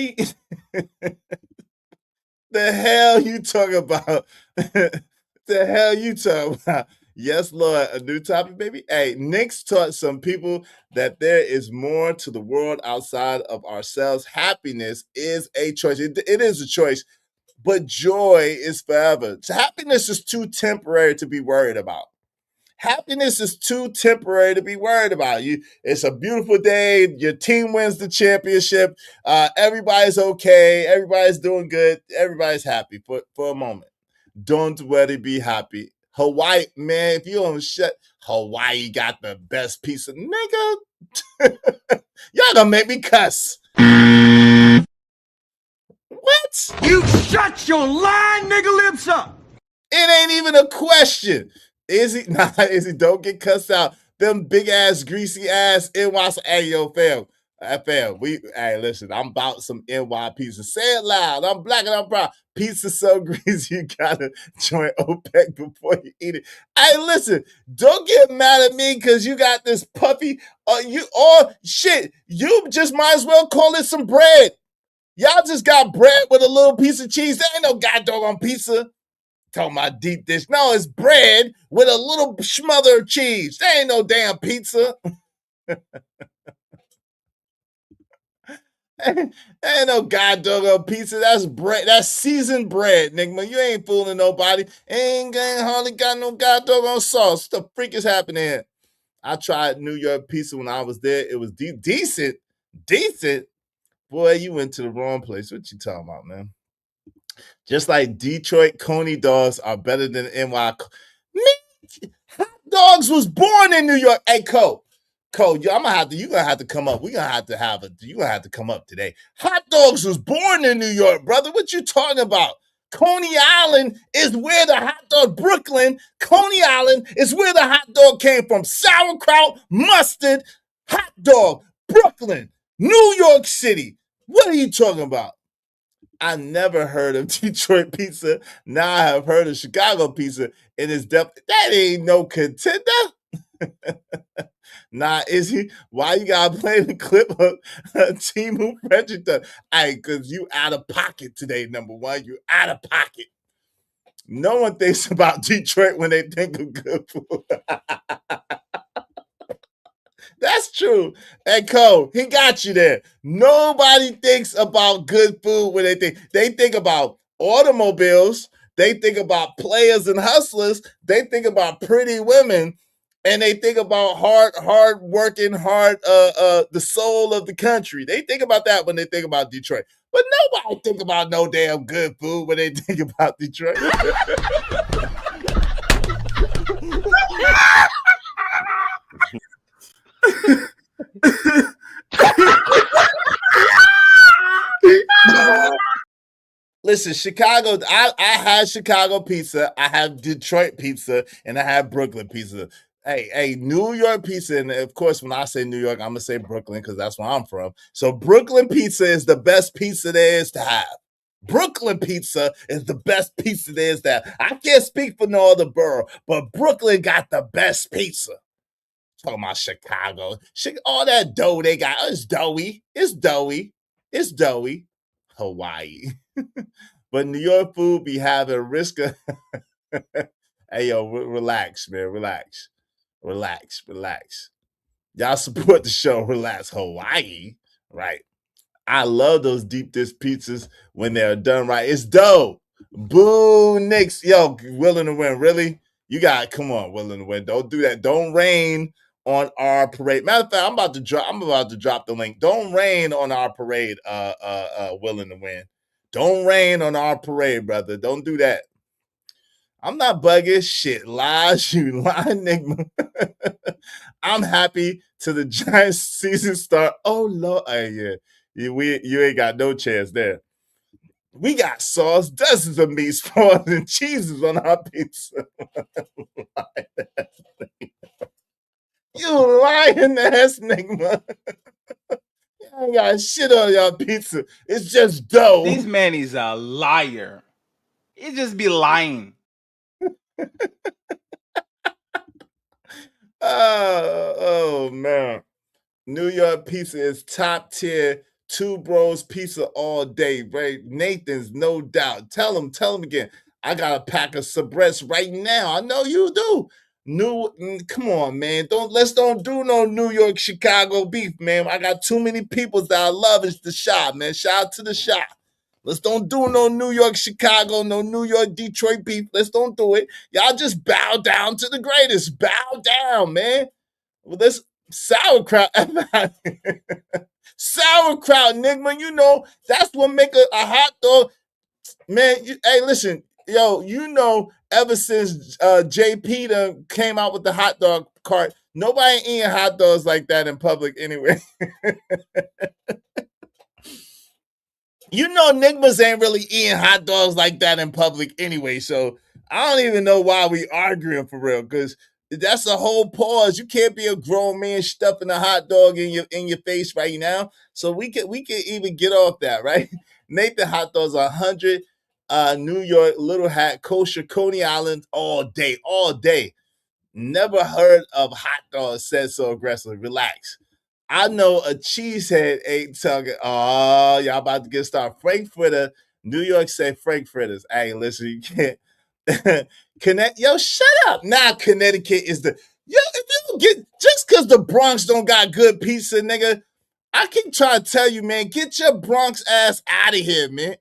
the hell you talking about? The hell you talking about? Yes, Lord, a new topic, baby. Hey, Knicks taught some people that there is more to the world outside of ourselves. Happiness is a choice. It is a choice, but joy is forever. So happiness is too temporary to be worried about. Happiness is too temporary to be worried about. It's a beautiful day. Your team wins the championship. Everybody's okay. Everybody's doing good. Everybody's happy for a moment. Don't worry, be happy. Hawaii, man, if you don't shut, Hawaii got the best pizza. Nigga, y'all gonna make me cuss. What? You shut your lying nigga lips up! It ain't even a question. Izzy, nah, Izzy, don't get cussed out. Them big ass, greasy ass NY. Hey, yo, fam. Fam, hey, listen, I'm about some NY pizza. Say it loud. I'm black and I'm proud. Pizza so greasy, you gotta join OPEC before you eat it. Hey, listen, don't get mad at me because you got this puffy. Shit, you just might as well call it some bread. Y'all just got bread with a little piece of cheese. There ain't no goddamn pizza. Talking about deep dish. No, it's bread with a little smother of cheese. There ain't no damn pizza. Ain't no goddamn pizza. That's bread. That's seasoned bread, nigga. You ain't fooling nobody. Ain't hardly got no goddamn sauce. What the freak is happening here? I tried New York pizza when I was there. It was decent. Decent. Boy, you went to the wrong place. What you talking about, man? Just like Detroit Coney dogs are better than NY. Hot dogs was born in New York. Hey, Cole, you gonna have to come up. You gonna have to come up today. Hot dogs was born in New York, brother. What you talking about? Coney Island is where the hot dog, Brooklyn, Coney Island is where the hot dog came from. Sauerkraut, mustard, hot dog, Brooklyn, New York City. What are you talking about? I never heard of Detroit pizza. Now I have heard of Chicago pizza, and it's that ain't no contender. Nah, Izzy, why you gotta play the clip of Timu Frederickson? Hey, because you out of pocket today, number one. You out of pocket. No one thinks about Detroit when they think of good food. That's true. And Cole, he got you there. Nobody thinks about good food when they think about automobiles, they think about players and hustlers, they think about pretty women, and they think about hard working, the soul of the country. They think about that when they think about Detroit. But nobody think about no damn good food when they think about Detroit. Listen, Chicago, I had Chicago pizza, I have Detroit pizza, and I have Brooklyn pizza. Hey, New York pizza, and of course, when I say New York, I'm gonna say Brooklyn because that's where I'm from. So Brooklyn pizza is the best pizza there is to have. Brooklyn pizza is the best pizza there is to have. I can't speak for no other borough, but Brooklyn got the best pizza. Talking about Chicago. All that dough they got, it's doughy. It's doughy. It's doughy. Hawaii. But New York food be having risk of. Hey, yo, relax, man. Relax. Y'all support the show. Relax. Hawaii. Right. I love those deep dish pizzas when they're done right. It's dope. Boo, Knicks. Yo, willing to win. Really? Come on, willing to win. Don't do that. Don't rain on our parade. Matter of fact, I'm about to drop the link. Don't rain on our parade, willing to win. Don't rain on our parade, brother. Don't do that. I'm not bugging. Shit, lies, you lie, Enigma. I'm happy to the Giants season start. Oh Lord, yeah. You ain't got no chance there. We got sauce, dozens of meat, sauce, and cheeses on our pizza. You lying ass Enigma. I ain't got shit on y'all pizza. It's just dough. This man is a liar. He just be lying. Oh man. New York pizza is top tier. Two bros pizza all day, right? Nathan's, no doubt. Tell him again. I got a pack of Sabres right now. I know you do. Come on, man. Let's don't do no New York Chicago beef, man. I got too many people that I love. It's the shop, man. Shout out to the shop. Let's don't do no New York Chicago, no New York Detroit beef. Let's don't do it. Y'all just bow down to the greatest. Bow down, man. Well, this sauerkraut, sauerkraut, Enigma. You know that's what make a hot dog, man. Hey, listen, yo. You know, ever since JP done came out with the hot dog cart, nobody eating hot dogs like that in public anyway. You know, Enigmas ain't really eating hot dogs like that in public anyway. So I don't even know why we arguing for real, because that's a whole pause. You can't be a grown man stuffing a hot dog in your face right now. So we can even get off that, right? Nathan hot dogs 100, New York, Little Hat, kosher, Coney Island, all day, all day. Never heard of hot dogs said so aggressively. Relax. I know a cheesehead ain't talking. Oh, y'all about to get started. Frankfurter, New York say Frankfurters. Hey, listen, you can't. Yo, shut up. Now Connecticut is the. Yo, if you don't get, just because the Bronx don't got good pizza, nigga, I keep trying to tell you, man, get your Bronx ass out of here, man.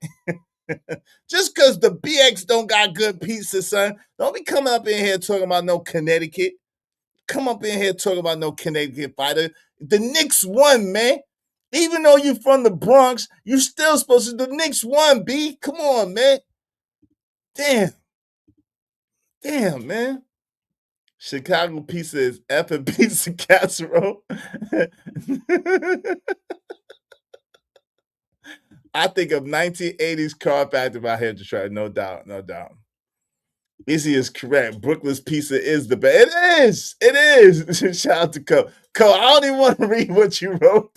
Just because the BX don't got good pizza, son, don't be coming up in here talking about no Connecticut. Come up in here talking about no Connecticut fighter. The Knicks won, man. Even though you from the Bronx, you still supposed to. The Knicks won, B. Come on, man. Damn, man. Chicago pizza is effing pizza casserole. I think of 1980s car factory out here to try. No doubt, no doubt. Izzy is correct. Brooklyn's pizza is the best. It is. It is. Shout out to Cole. Cole, I don't even want to read what you wrote.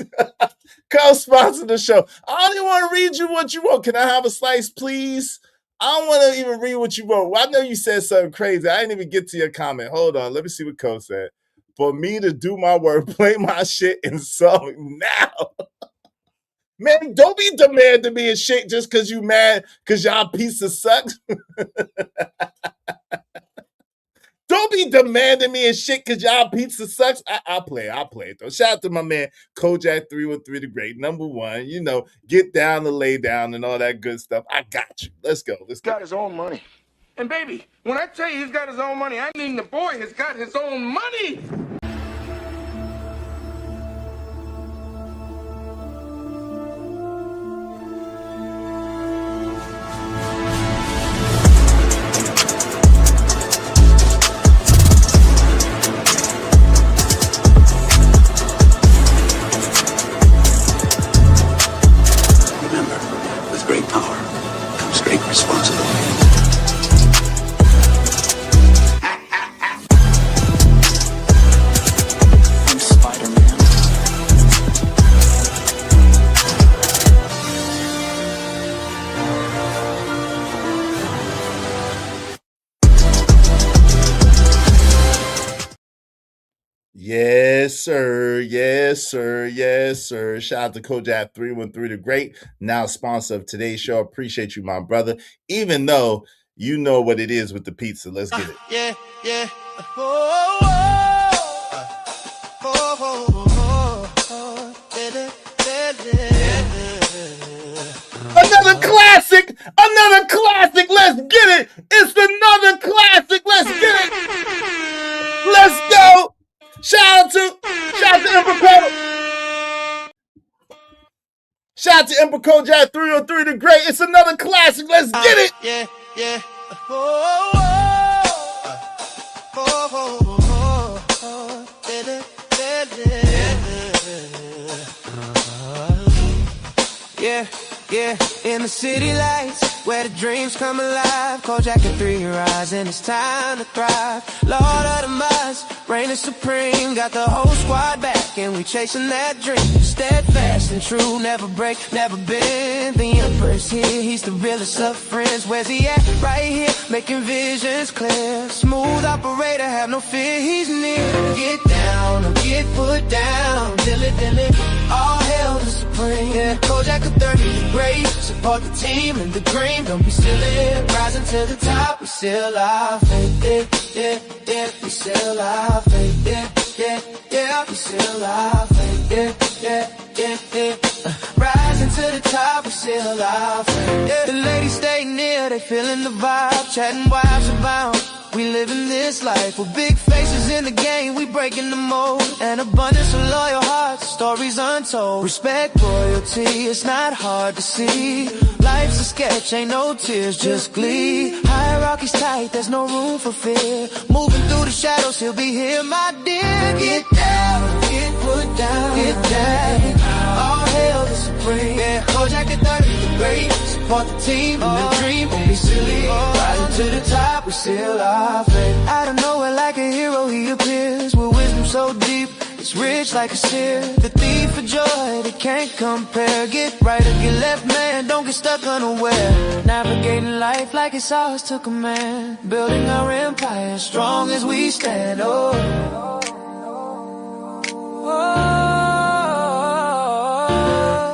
Cole sponsored the show. I don't even want to read you what you wrote. Can I have a slice, please? I don't want to even read what you wrote. Well, I know you said something crazy. I didn't even get to your comment. Hold on. Let me see what Cole said. For me to do my work, play my shit in song now. Man, don't be demanding me a shit just because you mad because y'all pizza sucks. Don't be demanding me and shit because y'all pizza sucks. I'll play it though. Shout out to my man Kojak 313 the Great, number one. You know, get down to lay down and all that good stuff. I got you. Let's go. He's got his own money. And baby, when I tell you he's got his own money, I mean the boy has got his own money. Yes, sir. Yes, sir. Yes, sir. Shout out to Kojak 313 the Great, now sponsor of today's show. Appreciate you, my brother. Even though you know what it is with the pizza. Let's get it. Yeah, yeah. Oh, oh, oh, oh, oh, Another classic. Another classic. Let's get it. It's another classic. Let's get it. Let's go. Shout out to Emperor Cole. Shout out to Emperor Kojak 303 the Great. It's another classic. Let's get it. Yeah, yeah. Oh, oh. Yeah, in the city lights, where the dreams come alive. Kojak and 3 rise, and it's time to thrive. Lord of the Must, reigning supreme. Got the whole squad back, and we chasing that dream. Steadfast and true, never break, never bend. The Emperor's here, he's the realest of friends. Where's he at? Right here, making visions clear. Smooth operator, have no fear, he's near. Get down or get put down. Dilly dilly, all hail the supreme. Yeah, Kojak of 30 great. Support the team and the green. Don't be silly, rising to the top. We still our faith. Yeah, yeah, yeah. We still our faith. Yeah, yeah, yeah. We still our faith. Yeah, yeah, yeah, yeah. Rising to the top. We still our faith. Yeah. The ladies stay near. They feeling the vibe. Chatting wives about. We living this life with big faces in the game. We breaking the mold. An abundance of loyal hearts, stories untold. Respect, royalty, it's not hard to see. Life's a sketch, ain't no tears, just glee. Hierarchy's tight, there's no room for fear. Moving through the shadows, he'll be here, my dear. Get down, get put down, get down. All hail the supreme. Yeah, Kojak at 30, the great. Support the team and the dream. Don't be silly. Rising to the top, we still our faith. Out of nowhere, like a hero, he appears with wisdom so deep. It's rich like a seer. The thief of joy, they can't compare. Get right or get left, man. Don't get stuck unaware. Navigating life like it's ours to command. Building our empire, strong as we stand. Oh.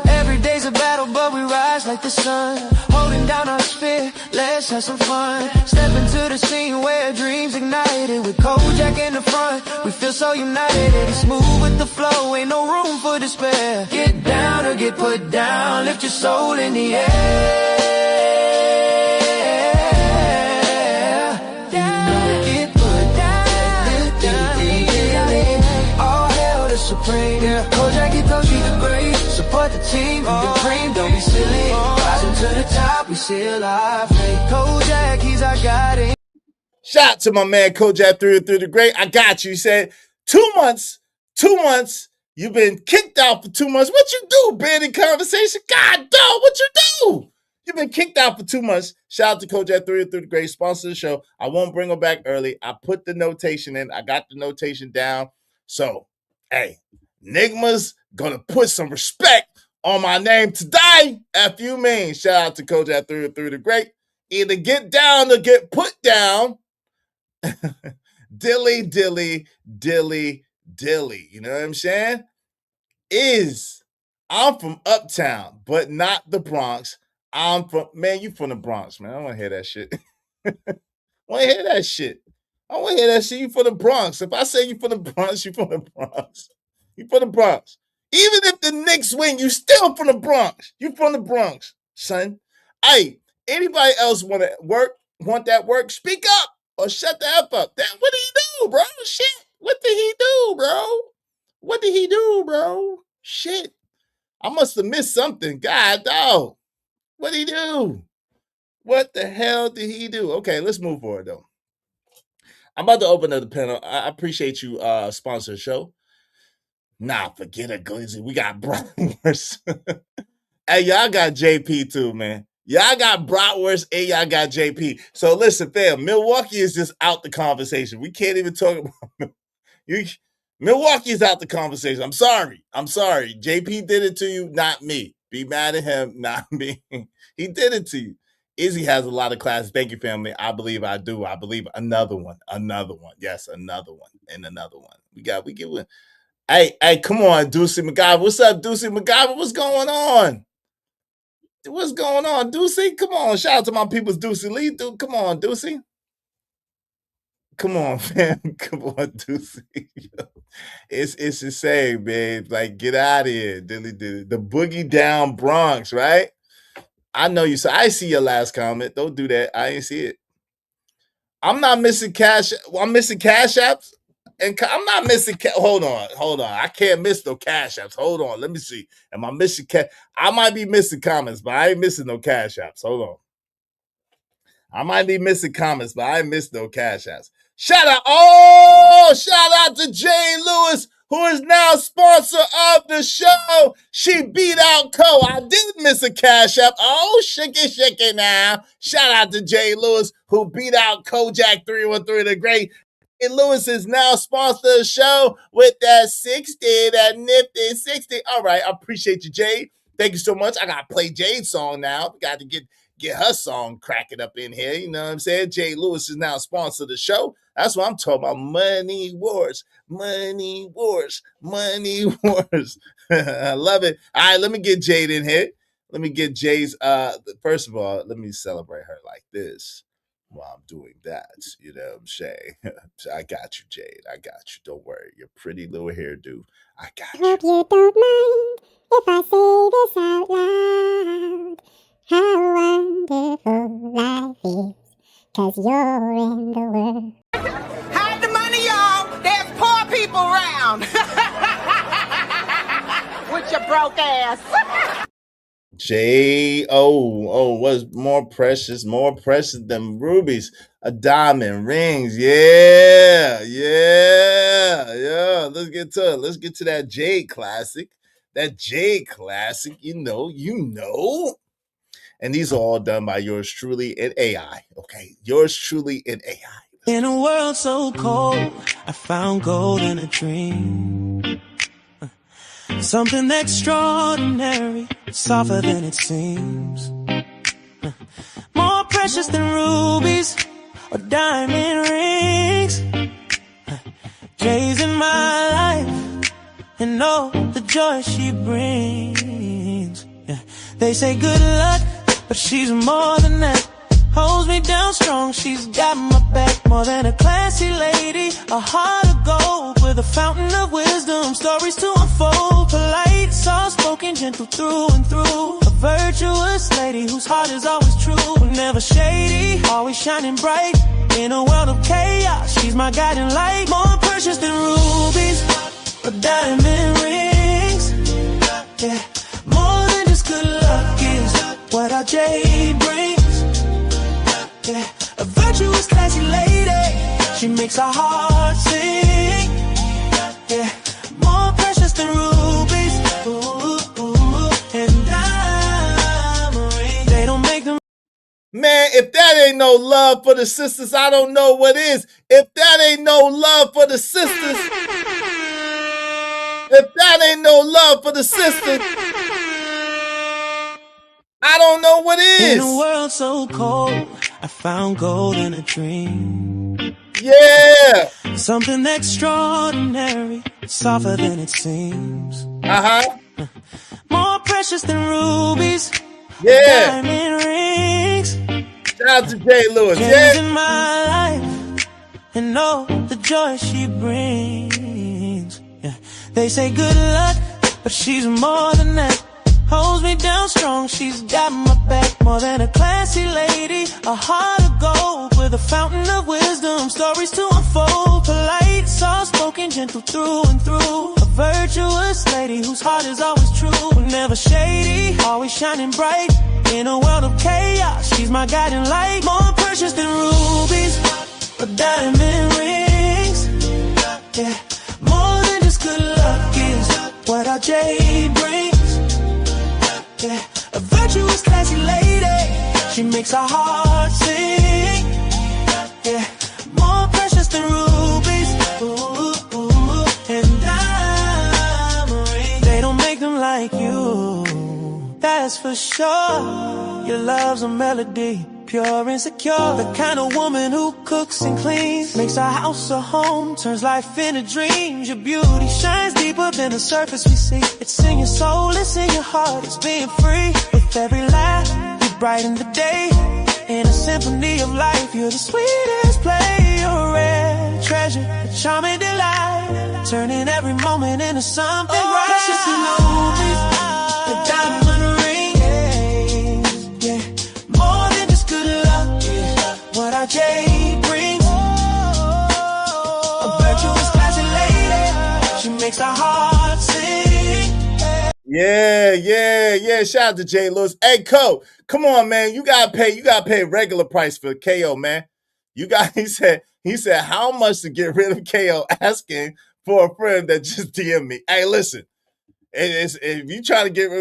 Every day's a battle, but we rise like the sun. Holding down our sphere, let's have some fun. Step into the scene where dreams ignited. With Kojak in the front, we feel so united. It's smooth with the flow, ain't no room for despair. Get down or get put down, lift your soul in the air. Get put down, all hail the supreme. Kojak, he told you the great. Support the team and the cream, don't be silly. Rising to the top, we still our faith. Kojak, he's our guiding. Shout out to my man Kojak through the great. I got you. He said 2 months. You've been kicked out for 2 months. What you do, Brandon Conversation? God, dog, what you do? You've been kicked out for 2 months. Shout out to Kojak through the great, sponsor of the show. I won't bring him back early. I put the notation in. I got the notation down. So, hey, Nigma's gonna put some respect on my name today. F you mean. Shout out to Kojak through the great. Either get down or get put down. dilly, dilly, dilly, dilly. You know what I'm saying? I'm from Uptown, but not the Bronx. You from the Bronx, man. I don't want to hear that shit. I want to hear that shit. You from the Bronx. If I say you from the Bronx, you from the Bronx. You from the Bronx. Even if the Knicks win, you still from the Bronx. You from the Bronx, son. Hey, anybody else want that work? Speak up or shut the F up. What did he do, bro? Shit. What did he do, bro? Shit. I must have missed something. God, dog. What did he do? What the hell did he do? Okay, let's move forward, though. I'm about to open up the panel. I appreciate you sponsor the show. Nah, forget it, Glizzy. We got bratwurst. Hey, y'all got JP too, man. Y'all got bratwurst and y'all got JP. So listen, fam, Milwaukee is just out the conversation. We can't even talk about Milwaukee is out the conversation. I'm sorry. JP did it to you, not me. Be mad at him, not me. He did it to you. Izzy has a lot of classes. Thank you, family. I believe I do. I believe another one. Yes, another one. And another one. We get one. Hey, come on, Deucey McGyver. What's up, Deucey McGyver? What's going on? Deucey? Come on. Shout out to my people's Deucey Lee. Dude, come on, Deucey. Come on, fam. Come on, Deucey. It's insane, man. Like, get out of here. The boogie down Bronx, right? I know you. So I see your last comment. Don't do that. I ain't see it. I'm not missing cash. I'm missing cash apps. And I'm not missing. Hold on. I can't miss no cash apps. Hold on. Let me see. Am I missing cash? I might be missing comments, but I ain't missing no cash apps. Hold on. I might be missing comments, but I ain't missing no cash apps. Shout out to Jane Lewis. who is now sponsor of the show. She beat out Cole. I did miss a cash app. Oh, shaky now. Shout out to Jay Lewis, who beat out Kojak 313 the Great. And Lewis is now sponsor of the show with that 60, that nifty 60. All right, I appreciate you, Jade. Thank you so much. I got to play Jade's song now. Got to get her song cracking up in here. You know what I'm saying? Jay Lewis is now sponsor of the show. That's what I'm talking about. Money wars. Money wars. Money wars. I love it. All right, let me get Jade in here. Let me get Jay's first of all, let me celebrate her like this while I'm doing that. You know what I'm saying? I got you, Jade. I got you. Don't worry. Your pretty little hairdo. I got you. Hope you don't mind if I say this out loud. How wonderful life is, 'cause you're in the world. Hide the money, y'all. There's poor people around. With your broke ass. What's more precious than rubies? A diamond, rings. Yeah. Let's get to it. Let's get to that Jade classic. That Jade classic, you know. And these are all done by yours truly in AI. Okay, yours truly in AI. In a world so cold, I found gold in a dream. Something extraordinary, softer than it seems. More precious than rubies or diamond rings. Jay's in my life and know the joy she brings. They say good luck, but she's more than that. Holds me down strong, she's got my back. More than a classy lady, a heart of gold with a fountain of wisdom, stories to unfold. Polite, soft-spoken, gentle through and through. A virtuous lady whose heart is always true. Never shady, always shining bright. In a world of chaos, she's my guiding light. More precious than rubies or diamond rings. Yeah, more than just good luck is what our Jade brings. Yeah, a virtuous, classy lady. She makes our heart sing. Yeah, more precious than rubies. And diamond rings. They don't make them. Man, if that ain't no love for the sisters, I don't know what is. If that ain't no love for the sisters. If that ain't no love for the sisters, I don't know what is. In a world so cold, I found gold in a dream. Yeah. Something extraordinary, softer than it seems. More precious than rubies. Yeah. Diamond rings. Shout out to Jay Lewis. Jay's in my life and know the joy she brings. Yeah. They say good luck, but she's more than that. Holds me down strong, she's got my back. More than a classy lady, a heart of gold with a fountain of wisdom, stories to unfold. Polite, soft-spoken, gentle through and through. A virtuous lady whose heart is always true. Never shady, always shining bright. In a world of chaos, she's my guiding light. More precious than rubies or diamond rings. Yeah, more than just good luck is what our Jade brings. Yeah, a virtuous, classy lady. She makes our heart sing. Yeah, more precious than rubies. And diamond rings. They don't make them like you, that's for sure. Your love's a melody, pure and secure. The kind of woman who cooks and cleans, makes our house a home, turns life into dreams. Your beauty shines deeper than the surface we see. It's in your soul, it's in your heart, it's being free. With every laugh, you brighten the day. In a symphony of life, you're the sweetest play. You're a rare treasure, a charming delight, turning every moment into something right. Precious in rubies, the diamond rings. Yeah, more than just good luck is what our Jade brings. A virtuous, classy lady. She makes our heart sing. Yeah. Shout out to Jay Lewis. Hey, Cole, come on, man. You gotta pay regular price for KO, man. He said how much to get rid of KO, asking for a friend that just DM me. Hey, listen. If you try to get,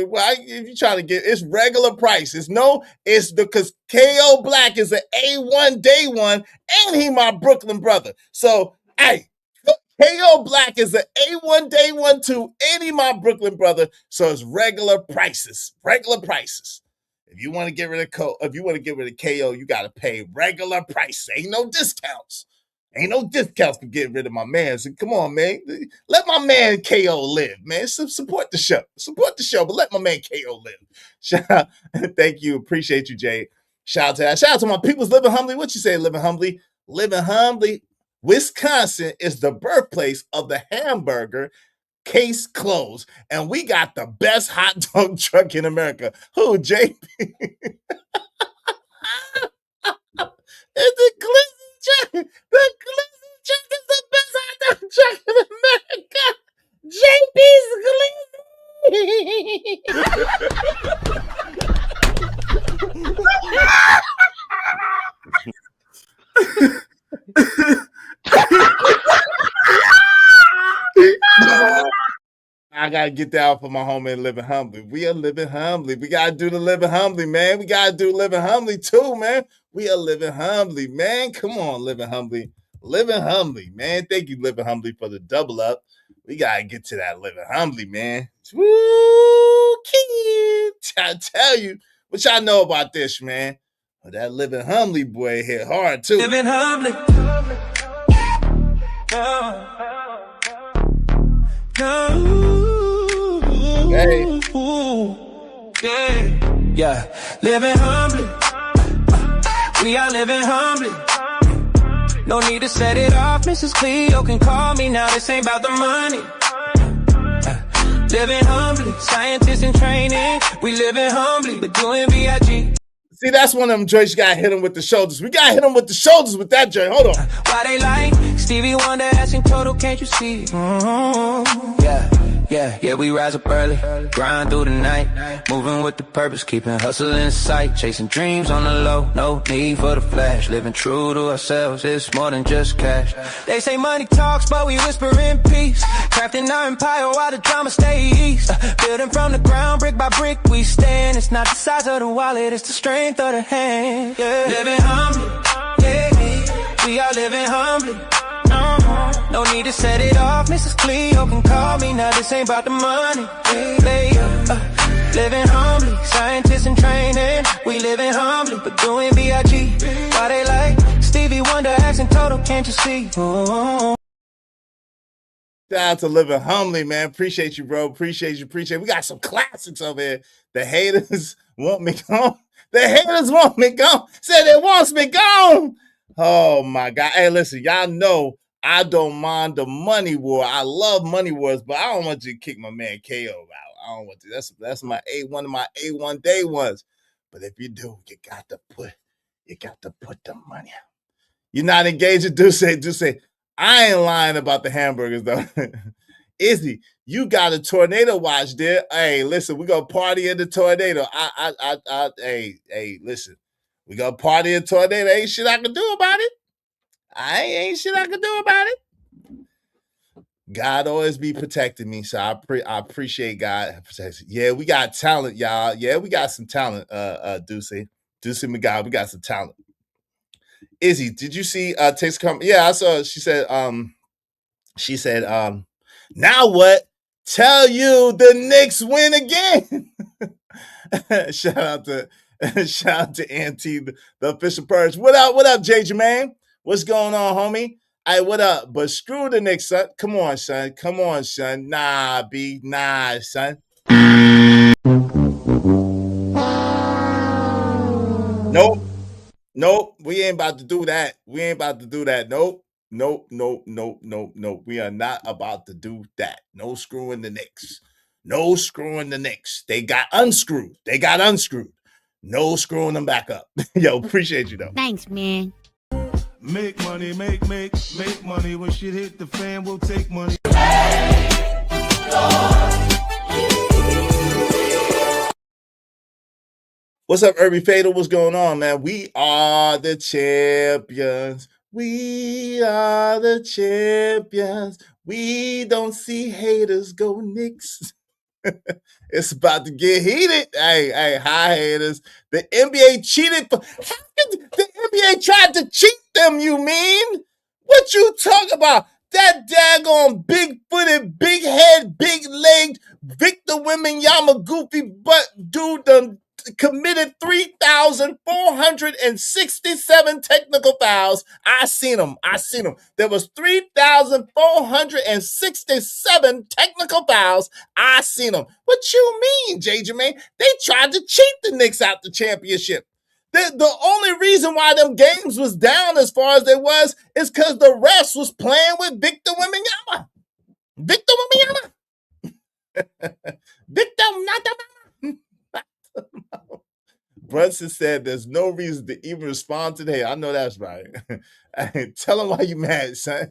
it's regular price. It's because KO Black is an A1 day one, and he my Brooklyn brother. So, hey, KO Black is an A1 day one too, and he my Brooklyn brother. So it's regular prices. Regular prices. If you want to get rid of KO, you got to pay regular price. Ain't no discounts. Ain't no discounts for getting rid of my man. So come on, man. Let my man KO live, man. Support the show. Support the show, but let my man KO live. Shout out. Thank you. Appreciate you, Jay. Shout out to that. Shout out to my peoples living humbly. What you say, living humbly? Living humbly. Wisconsin is the birthplace of the hamburger. Case closed. And we got the best hot dog truck in America. Who, Jay? It's the Glizzy truck. The Glizzy truck is the best hot dog truck in America. JB's I gotta get that out for my homie living humbly. We are living humbly. We gotta do the living humbly, man. We gotta do living humbly too, man. We are living humbly, man. Come on, living humbly. Living humbly, man. Thank you, living humbly, for the double up. We gotta get to that living humbly, man. Woo, kid. I tell you, what y'all know about this, man. Well, that living humbly boy hit hard too. Living humbly. Hey. Yeah, living humbly. We are living humbly. No need to set it off. Mrs. Cleo can call me now. This ain't about the money. Living humbly, scientists in training. We living humbly, but doing VIG. See, that's one of them joints you gotta hit him with the shoulders. We gotta hit him with the shoulders with that joint. Hold on. Why they like Stevie Wonder asking Toto, can't you see? Yeah, we rise up early, grind through the night, moving with the purpose, keeping hustle in sight, chasing dreams on the low, no need for the flash, living true to ourselves, it's more than just cash. They say money talks, but we whisper in peace, crafting our empire while the drama stay east, building from the ground, brick by brick we stand, it's not the size of the wallet, it's the strength of the hand, yeah. Living humbly, yeah, we are living humbly. No need to set it off, Mrs. Cleo can call me now, this ain't about the money. Living humbly, scientists in training. We living humbly, but doing B.I.G. Why they like Stevie Wonder asking Toto, can't you see? Shout out to living humbly, man. Appreciate you, bro. Appreciate you. We got some classics over here. The haters want me gone. The haters want me gone. Said it wants me gone. Oh my God. Hey, listen, y'all know I don't mind the money war. I love money wars, but I don't want you to kick my man KO out. I don't want to. That's my one of my A1 day ones. But if you do, you got to put the money out. You're not engaged, do say. I ain't lying about the hamburgers though. Izzy, you got a tornado watch there. Hey, listen, we gonna party in the tornado. Hey, listen. We gonna party in the tornado. Ain't shit I can do about it. Ain't shit I can do about it. God always be protecting me, so I appreciate God. Yeah, we got talent, y'all. Yeah, we got some talent. Deucey McGowan, we got some talent. Izzy, did you see text come? Yeah, I saw. She said, now what? Tell you the Knicks win again. Shout out to Auntie, the official purge. What up, J Jermaine? What's going on, homie? Hey, what up? But screw the Knicks, son. Come on, son. Nah, B. Nah, son. Nope. We ain't about to do that. Nope. We are not about to do that. No screwing the Knicks. They got unscrewed. No screwing them back up. Yo, appreciate you though. Thanks, man. Make money, make money. When shit hit the fan, we'll take money. What's up, Irby Fatal? What's going on, man? We are the champions. We are the champions. We don't see haters go Knicks. It's about to get heated. Hey, hi haters. The NBA cheated. How could the NBA tried to cheat them, you mean? What you talk about? That daggone big-footed, big-head, big-legged Victor Wembanyama goofy butt dude done committed 3,467 technical fouls. I seen them. There was 3,467 technical fouls. I seen them. What you mean, J. Jermaine? They tried to cheat the Knicks out the championship. The only reason why them games was down as far as they was is because the refs was playing with Victor Wembanyama. Victor Wembanyama. Victor, not the Brunson said there's no reason to even respond to the hate. I know that's right. Tell them why you mad, son.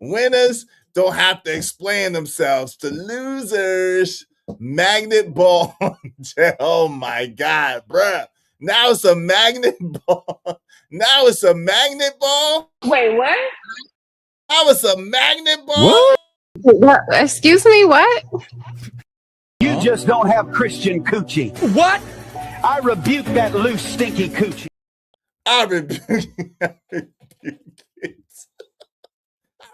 Winners don't have to explain themselves to losers. Magnet ball. Oh my God, bruh. Now it's a magnet ball. Now it's a magnet ball. Wait, what? Now it's a magnet ball. What? Excuse me, what? You just don't have Christian coochie. What? I rebuke that loose, stinky coochie. I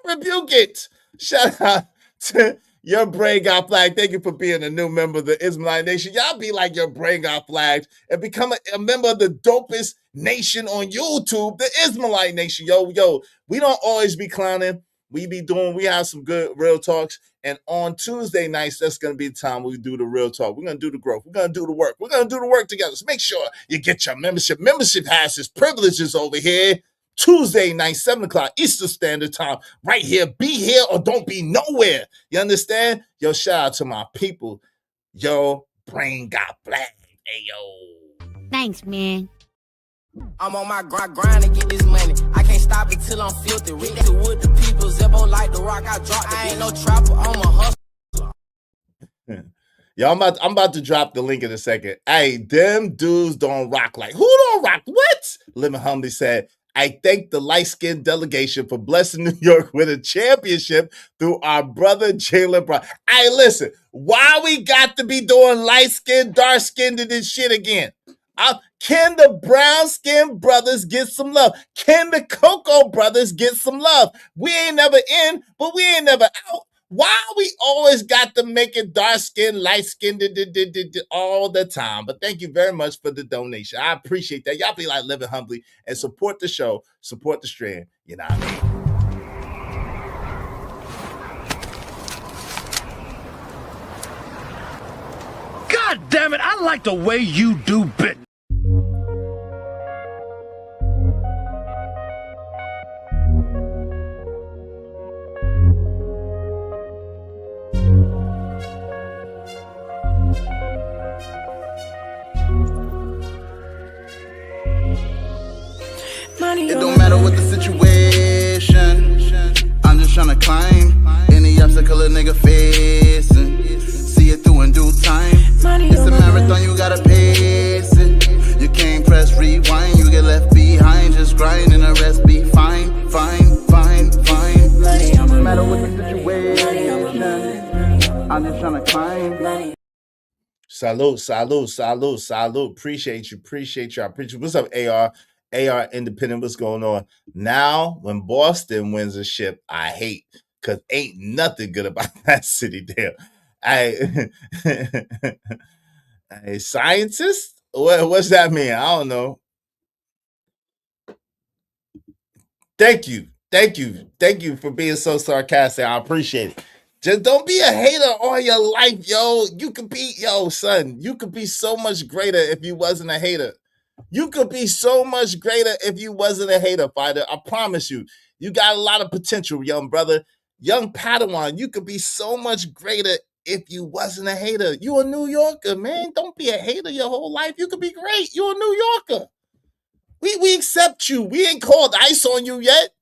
rebuke it. Shout out to Your Brain Got Flagged. Thank you for being a new member of the Israelite Nation. Y'all be like Your Brain Got Flagged and become a member of the dopest nation on YouTube, the Israelite Nation. Yo, we don't always be clowning. We have some good real talks. And on Tuesday nights, that's going to be the time we do the real talk. We're going to do the growth. We're going to do the work. We're going to do the work together. So make sure you get your membership. Membership has its privileges over here. Tuesday night, 7 o'clock Eastern Standard Time, right here. Be here or don't be nowhere. You understand? Yo, shout out to my people. Yo, brain got flagged. Hey, yo. Thanks, man. I'm on my grind to get this money. I can't stop it till I'm filthy. Rick to wood, the people, Zebo like the rock. I dropped it. I ain't no trapper, I'm a hustler. Yo, I'm about to drop the link in a second. Hey, them dudes don't rock like. Who don't rock? What? Living Humbly said, I thank the light-skinned delegation for blessing New York with a championship through our brother Jalen Brown. Hey, listen, why we got to be doing light-skinned, dark-skinned and this shit again? Can the brown-skinned brothers get some love? Can the Cocoa brothers get some love? We ain't never in, but we ain't never out. Why we always got to make it dark-skinned, light-skinned all the time? But thank you very much for the donation. I appreciate that. Y'all be like Living Humbly and support the show, support the stream. You know what I mean? God damn it, I like the way you do business. It don't matter what the situation, I'm just tryna climb any obstacle a nigga facing. See it through in due time. It's a marathon, you gotta pace it. You can't press rewind, you get left behind. Just grind and the rest be fine. It don't matter what the situation, I'm just tryna climb. Salute. Appreciate you. I appreciate you. What's up, AR? AR Independent, what's going on? Now, when Boston wins a ship, I hate, because ain't nothing good about that city there. A scientist? What's that mean? I don't know. Thank you for being so sarcastic. I appreciate it. Just don't be a hater all your life, yo. You could be so much greater if you wasn't a hater. You could be so much greater if you wasn't a hater, fighter. I promise you. You got a lot of potential, young brother. Young Padawan, you could be so much greater if you wasn't a hater. You a New Yorker, man. Don't be a hater your whole life. You could be great. You a New Yorker. We accept you. We ain't called ice on you yet.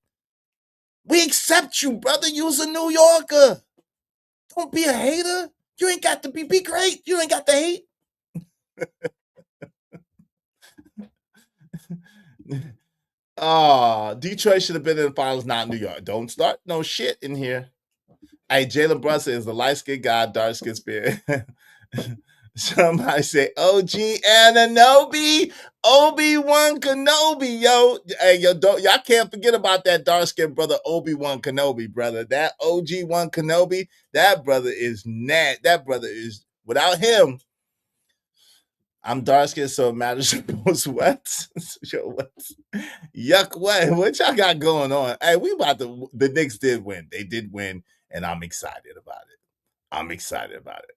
We accept you, brother. You's a New Yorker. Don't be a hater. You ain't got to be great. You ain't got to hate. Detroit should have been in the finals, not New York. Don't start no shit in here. Hey, Jalen Brunson is the light-skinned guy, dark-skinned spirit. Somebody say OG Ananobi, Obi-Wan Kenobi, yo. Hey, yo, y'all can't forget about that dark-skinned brother, Obi-Wan Kenobi, brother. That OG-1 Kenobi, that brother is that brother is, without him, I'm dark-skinned, so it matters most what? Yo, what? Yuck, what y'all got going on? Hey, the Knicks did win. They did win, and I'm excited about it. I'm excited about it.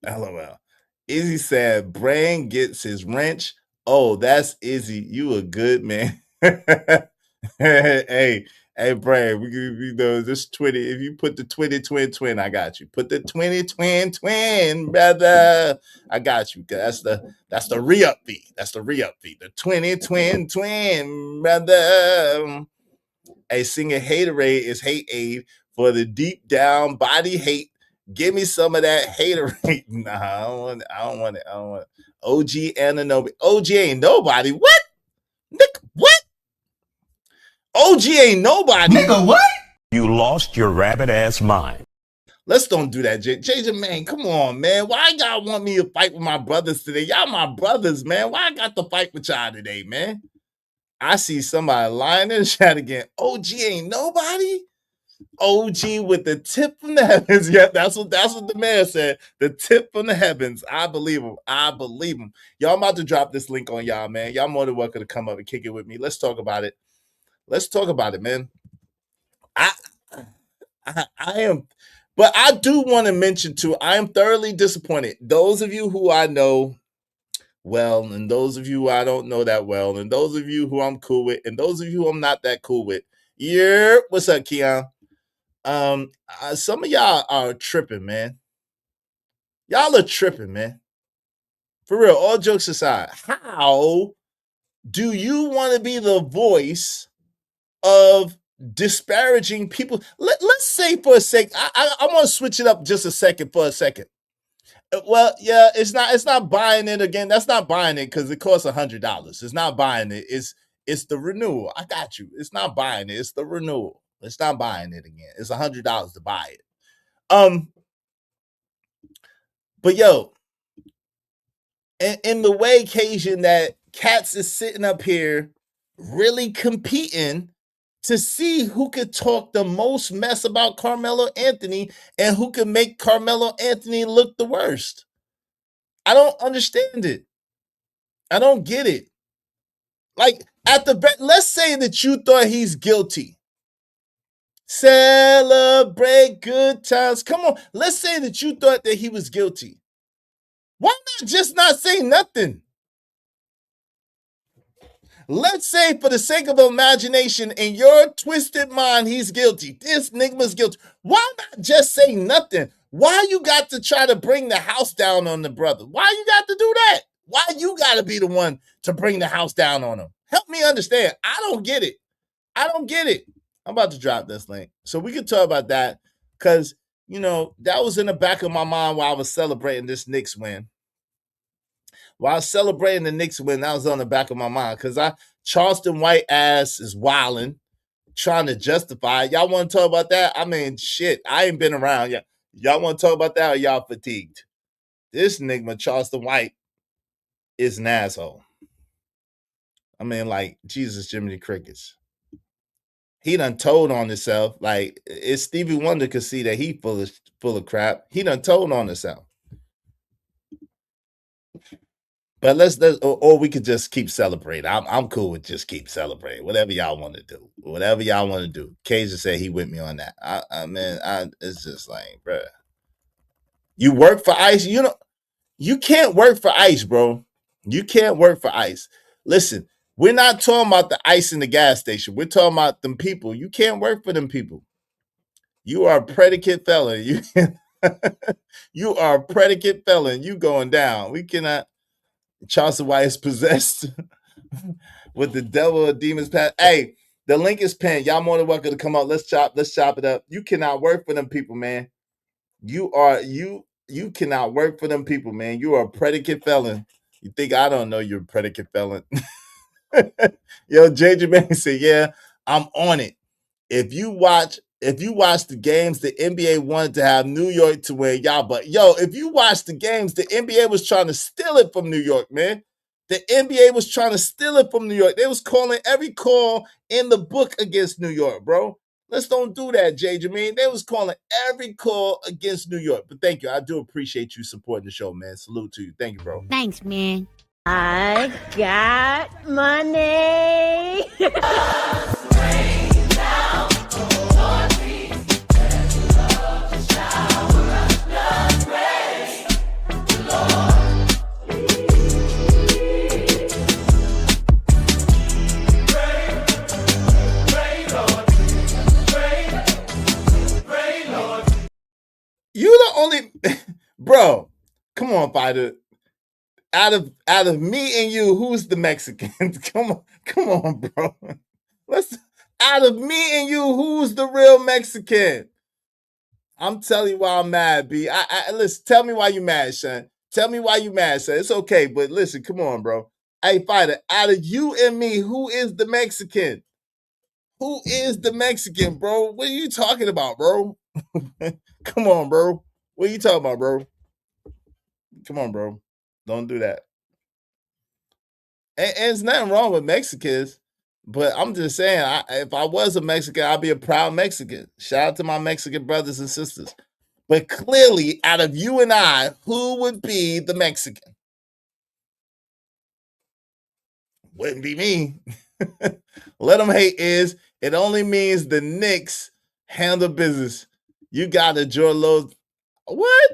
LOL. Izzy said, Brain gets his wrench. Oh, that's Izzy. You a good man. hey, Brain, we know this 20. If you put the 20 twin, I got you. Put the 20 twin, brother. I got you. That's the re-up fee. That's the re-up fee. The 20 twin, brother. A singer haterade is hate aid for the deep down body hate. Give me some of that haterade. Nah, I don't want it. OG Ananobi. OG ain't nobody. What? Nick, what? OG ain't nobody. Nigga, what? You lost your rabbit ass mind. Let's don't do that, JJ, man. Come on, man. Why y'all want me to fight with my brothers today? Y'all my brothers, man. Why I got to fight with y'all today, man? I see somebody lying in the chat again. OG ain't nobody. OG with the tip from the heavens. Yeah, that's what the man said. The tip from the heavens. I believe him. Y'all, I'm about to drop this link on y'all, man. Y'all more than welcome to come up and kick it with me. Let's talk about it. Man. I am, but I do want to mention too, I am thoroughly disappointed. Those of you who I know well, and those of you who I don't know that well, and those of you who I'm cool with, and those of you who I'm not that cool with. Yeah, what's up, Keon? Some of y'all are tripping, man. Y'all are tripping, man. For real, all jokes aside, how do you want to be the voice of disparaging people? Let's say for a sec, I want to switch it up just a second for a second. Well, yeah, it's not buying it again. That's not buying it because it costs $100. It's not buying it. It's the renewal. I got you. It's not buying it. It's the renewal. It's not buying it again. It's $100 to buy it. But yo, in the way occasion that Cats is sitting up here really competing to see who could talk the most mess about Carmelo Anthony and who could make Carmelo Anthony look the worst. I don't understand it. I don't get it. Like, let's say that you thought he's guilty. Celebrate good times. Come on. Let's say that you thought that he was guilty. Why not just not say nothing? Let's say, for the sake of imagination, in your twisted mind, he's guilty. This nigga's guilty. Why not just say nothing? Why you got to try to bring the house down on the brother? Why you got to do that? Why you got to be the one to bring the house down on him? Help me understand. I don't get it. I'm about to drop this link so we can talk about that because, that was in the back of my mind while I was celebrating this Knicks win. While celebrating the Knicks win, that was on the back of my mind because Charleston White ass is wilding, trying to justify it. Y'all want to talk about that? I mean, shit, I ain't been around yet. Y'all want to talk about that or y'all fatigued? This nigga, Charleston White, is an asshole. I mean, like, Jesus, Jiminy Crickets. He done told on himself. Like, if Stevie Wonder could see that he full of crap, he done told on himself. But or we could just keep celebrating. I'm cool with just keep celebrating. Whatever y'all want to do. Whatever y'all want to do. Cajun said he with me on that. It's just like, bro. You work for ICE. You can't work for ICE, bro. You can't work for ICE. Listen, we're not talking about the ICE in the gas station. We're talking about them people. You can't work for them people. You are a predicate felon. You are a predicate felon. You going down. We cannot. Charleston White is possessed with the devil of demons past. Hey, the link is pinned. Y'all more than welcome to come out. Let's chop it up. You cannot work for them people, man. You cannot work for them people, man. You are a predicate felon. You think I don't know you're a predicate felon? Yo, JJ Manning said, "Yeah, I'm on it. If you watch the games, the NBA wanted to have New York to win, y'all. But yo, if you watch the games, the NBA was trying to steal it from New York, man. The NBA was trying to steal it from New York. They was calling every call in the book against New York, bro. Let's don't do that, Jay Jermaine. They was calling every call against New York. But thank you. I do appreciate you supporting the show, man. Salute to you. Thank you, bro. Thanks, man. I got money. You the only bro. Come on, fighter. Out of me and you, who's the Mexican? come on, bro. Let's out of me and you, who's the real Mexican? I'm telling you why I'm mad, B. I listen. Tell me why you mad, son. Tell me why you mad, son. It's okay, but listen, come on, bro. Hey, fighter. Out of you and me, who is the Mexican? Who is the Mexican, bro? What are you talking about, bro? Come on, bro. What are you talking about, bro? Come on, bro. Don't do that. And there's nothing wrong with Mexicans, but I'm just saying, if I was a Mexican, I'd be a proud Mexican. Shout out to my Mexican brothers and sisters. But clearly, out of you and I, who would be the Mexican? Wouldn't be me. Let them hate is it only means the Knicks handle business. You got to draw low. What?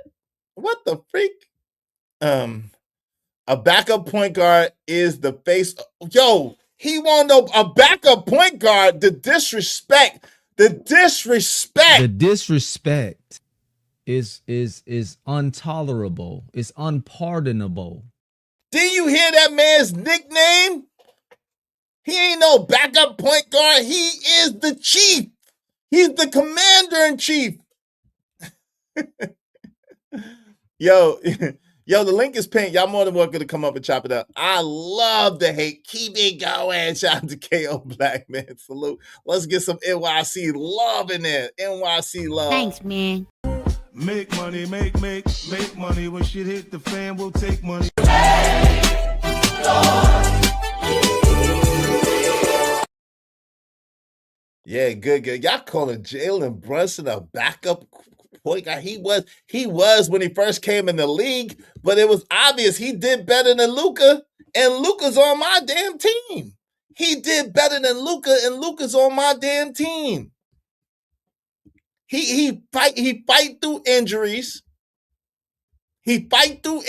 What the freak? A backup point guard is the face. Yo, he won't know a backup point guard. The disrespect. The disrespect is intolerable. It's unpardonable. Did you hear that man's nickname? He ain't no backup point guard. He is the chief. He's the commander in chief. Yo, the link is pinned. Y'all more than welcome to come up and chop it up. I love the hate. Keep it going. Shout out to KO Black, man. Salute. Let's get some NYC love in there. NYC love. Thanks, man. Make money, make money. When shit hit the fan, we'll take money. Yeah, good. Y'all calling Jalen Brunson a backup point guard? He was when he first came in the league, but it was obvious he did better than Luka, and Luka's on my damn team. He did better than Luka, and Luka's on my damn team. He fight through injuries. He fight through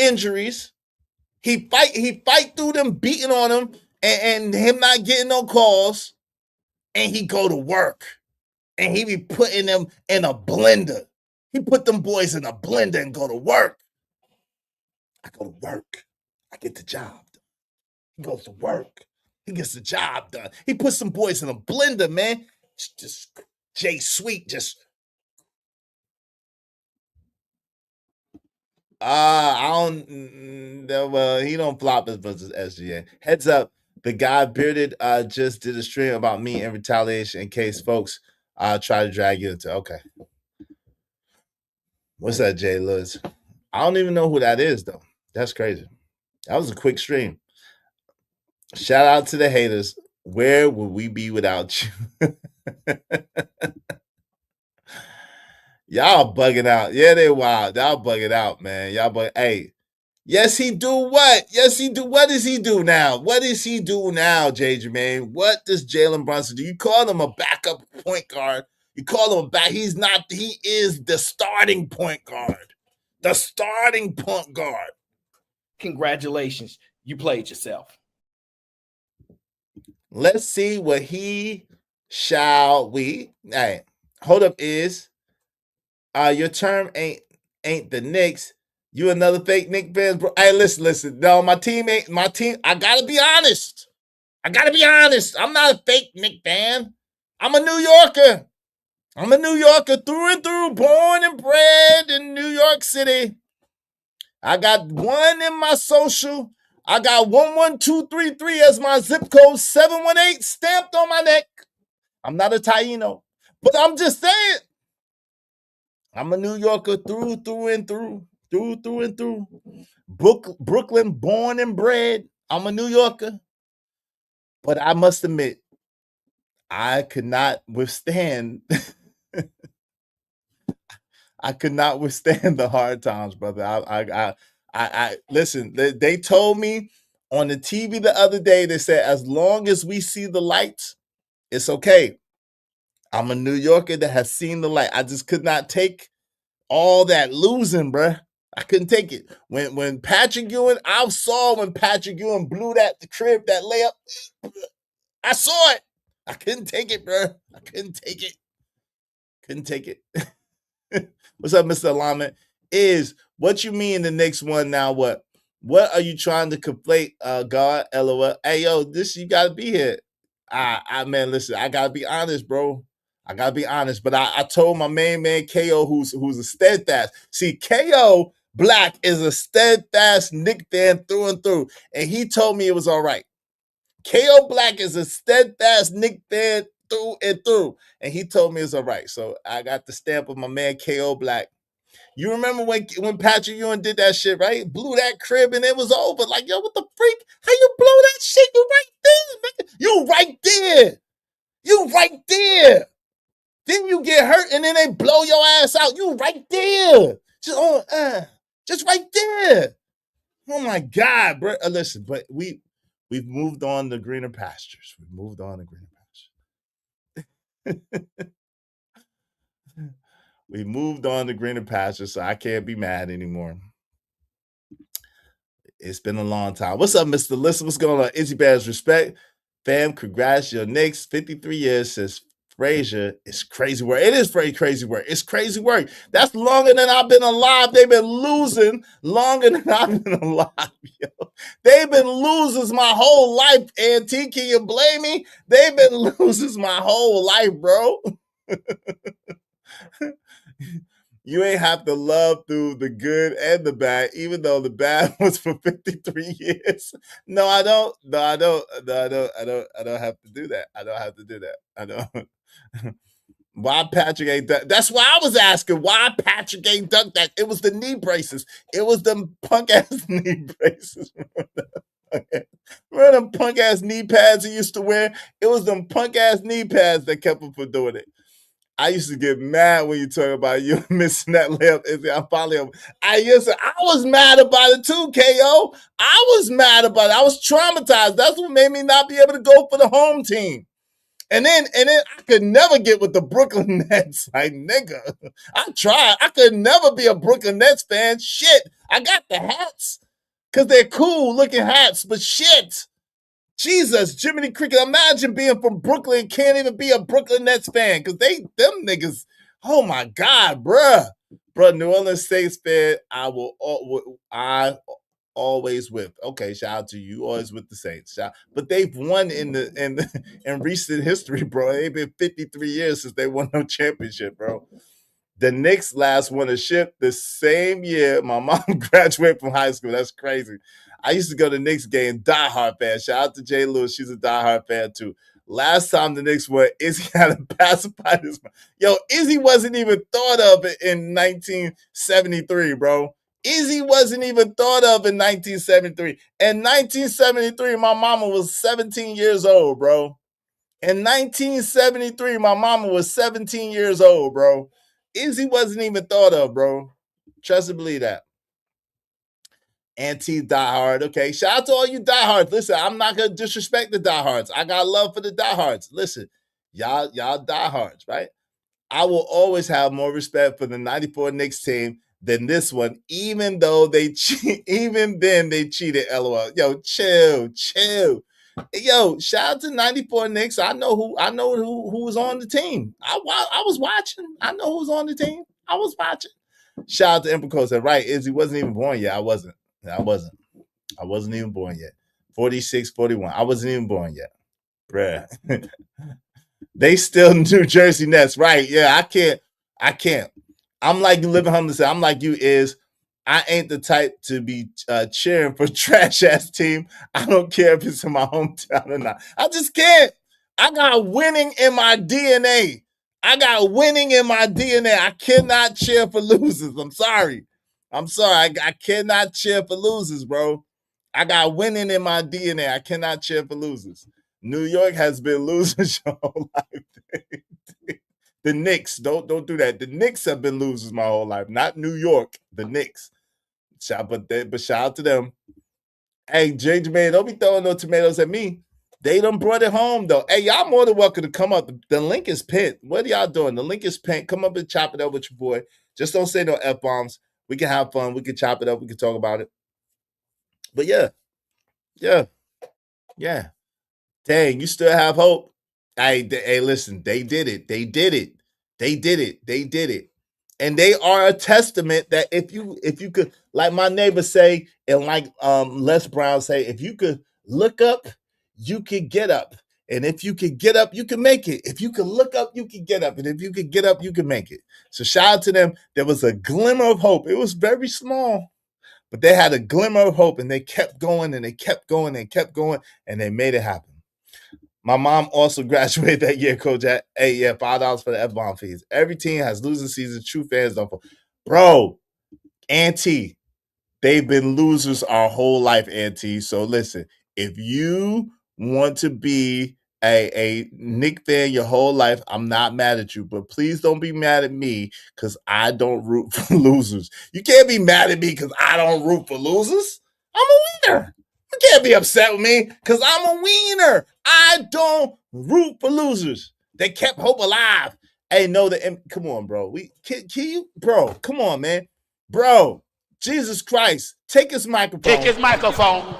them beating on him and him not getting no calls, and he go to work. And he be putting them in a blender. He put them boys in a blender and go to work. I go to work. I get the job done. He goes to work. He gets the job done. He puts some boys in a blender, man. Just Jay Sweet just. I don't. Well, he don't flop as much as SGA. Heads up, the guy bearded just did a stream about me in retaliation in case folks try to drag you into. Okay. What's that, Jay Lewis? I don't even know who that is, though. That's crazy. That was a quick stream. Shout out to the haters. Where would we be without you? Y'all bugging out. Yeah, they wild. Y'all bugging out, man. Y'all bug. Hey, yes, he do what? Yes, he do. What does he do now? What does he do now, Jay Jermaine? What does Jalen Brunson do? You call him a backup point guard. You call him a back. He's not. He is the starting point guard. The starting point guard. Congratulations. You played yourself. Let's see what he shall we. Hey, hold up is your term ain't the Knicks. You another fake Knicks fans, bro. Hey, listen. No, my team ain't my team. I gotta be honest. I'm not a fake Knicks fan. I'm a New Yorker. I'm a New Yorker through and through, born and bred in New York City. I got one in my social, I got 11233 as my zip code, 718 stamped on my neck. I'm not a Taino, but I'm just saying, I'm a New Yorker through and through. Brooklyn, born and bred. I'm a New Yorker. But I must admit, I could not withstand I could not withstand the hard times, brother. I listen. They told me on the TV the other day. They said as long as we see the lights, it's okay. I'm a New Yorker that has seen the light. I just could not take all that losing, bruh. I couldn't take it. When Patrick Ewing, I saw when Patrick Ewing blew that the crib, that layup. I saw it. I couldn't take it, bruh. I couldn't take it. Couldn't take it. What's up, Mr. Alignment? Is what you mean the Knicks won now? What? What are you trying to conflate? God, LOL. Hey, yo, this you gotta be here. Man, listen, I gotta be honest, bro. I gotta be honest. But I told my main man KO, who's a steadfast. See, KO Black is a steadfast Knick fan through and through, and he told me it was all right. KO Black is a steadfast Knick fan through and through, and he told me it's all right. So I got the stamp of my man KO Black. You remember when Patrick Ewing did that shit, right? Blew that crib and it was over. Like, yo, what the freak? How you blow that shit? You right there, nigga. You right there. You right there. Then you get hurt and then they blow your ass out. You right there. Just right there. Oh my God, bro. Listen, but we've moved on to greener pastures. We've moved on to greener pastures. We moved on to greener pastures, so I can't be mad anymore. It's been a long time. What's up, Mr. Listen? What's going on? Izzy Bears respect. Fam, congrats. Your Knicks, 53 years since Frazier. It's crazy work. It is very crazy work. It's crazy work. That's longer than I've been alive. They've been losing longer than I've been alive. Yo. They've been losers my whole life, Auntie. Can you blame me? They've been losers my whole life, bro. You ain't have to love through the good and the bad, even though the bad was for 53 years. No, I don't. No, I don't. No, I don't. I don't have to do that. I don't have to do that. I don't. Why Patrick ain't done? That's why I was asking why Patrick ain't done that. It was the knee braces. It was them punk ass knee braces. Remember them punk ass knee pads he used to wear? It was them punk ass knee pads that kept him from doing it. I used to get mad when you talk about you missing that layup. I'm finally over. I was mad about it too, KO. I was mad about it. I was traumatized. That's what made me not be able to go for the home team. And then I could never get with the Brooklyn Nets. Like, nigga, I tried. I could never be a Brooklyn Nets fan. Shit. I got the hats because they're cool looking hats, but shit. Jesus, Jiminy Cricket. Imagine being from Brooklyn, can't even be a Brooklyn Nets fan because them niggas, oh my God, bruh. Bruh, New Orleans Saints fan, I always with. Okay, shout out to you, always with the Saints. But they've won in recent history, bro. They've been 53 years since they won no championship, bro. The Knicks last won a ship the same year my mom graduated from high school. That's crazy. I used to go to Knicks game, diehard fan. Shout out to Jay Lewis. She's a diehard fan too. Last time the Knicks won, Izzy had to pacify this. Yo, Izzy wasn't even thought of in 1973, bro. Izzy wasn't even thought of in 1973. In 1973, my mama was 17 years old, bro. In 1973, my mama was 17 years old, bro. Izzy wasn't even thought of, bro. Trust and believe that. Anti diehard. Okay. Shout out to all you diehards. Listen, I'm not gonna disrespect the diehards. I got love for the diehards. Listen, y'all diehards, right? I will always have more respect for the 94 Knicks team than this one, even though even then they cheated. LOL. Yo, chill. Yo, shout out to 94 Knicks. I know who was on the team. I was watching. I know who was on the team. I was watching. Shout out to Emperor Cole. Said, right, Izzy wasn't even born yet. I wasn't even born yet. 46, 41. I wasn't even born yet. Bruh. They still New Jersey Nets. Right. Yeah, I can't. I'm like you living home to say, I'm like you is I ain't the type to be cheering for trash ass team. I don't care if it's in my hometown or not. I just can't. I got winning in my DNA. I got winning in my DNA. I cannot cheer for losers. I'm sorry. I cannot cheer for losers, bro. I got winning in my DNA. I cannot cheer for losers. New York has been losers your whole life. The Knicks, don't do that. The Knicks have been losers my whole life, not New York. The Knicks. But shout out to them. Hey, J. Man, don't be throwing no tomatoes at me. They done brought it home though. Hey, y'all more than welcome to come up. The link is pinned. What are y'all doing? The link is pinned. Come up and chop it up with your boy. Just don't say no F bombs. We can have fun. We can chop it up. We can talk about it. But yeah, yeah. Dang, you still have hope. Hey, listen, they did it. They did it. They did it. They did it. And they are a testament that if you could, like my neighbor say, and like Les Brown say, if you could look up, you could get up. And if you could get up, you can make it. If you could look up, you can get up. And if you could get up, you can make it. So shout out to them. There was a glimmer of hope. It was very small, but they had a glimmer of hope and they kept going and they kept going and kept going and they made it happen. My mom also graduated that year, Coach. Hey, yeah, $5 for the F-bomb fees. Every team has losing seasons. True fans don't. Bro, Auntie, they've been losers our whole life, Auntie. So listen, if you want to be a Knick fan your whole life, I'm not mad at you. But please don't be mad at me because I don't root for losers. You can't be mad at me because I don't root for losers. I'm a winner. You can't be upset with me because I'm a wiener. I don't root for losers. They kept hope alive. Hey, no, come on, bro. Can you, bro? Come on, man, bro. Jesus Christ, take his microphone. Take his microphone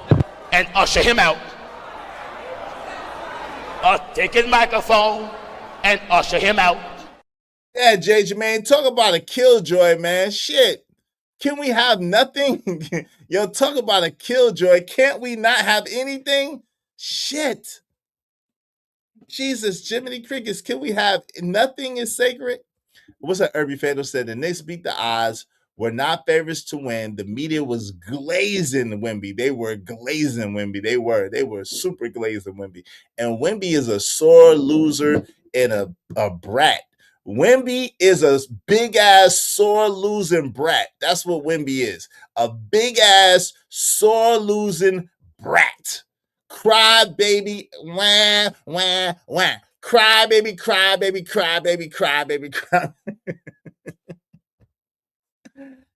and usher him out. Take his microphone and usher him out. Yeah, JJ, man, talk about a killjoy, man. Shit. Can we have nothing? Yo, talk about a killjoy. Can't we not have anything? Shit. Jesus, Jiminy Crickets, can we have nothing is sacred? What's that Irby Fatal said? The Knicks beat the odds. Were not favorites to win. The media was glazing Wemby. They were glazing Wemby. They were super glazing Wemby. And Wemby is a sore loser and a brat. Wemby is a big ass sore losing brat. That's what Wemby is. A big ass sore losing brat. Cry baby, wah, wah, wah. Cry baby, cry baby, cry baby, cry baby, cry.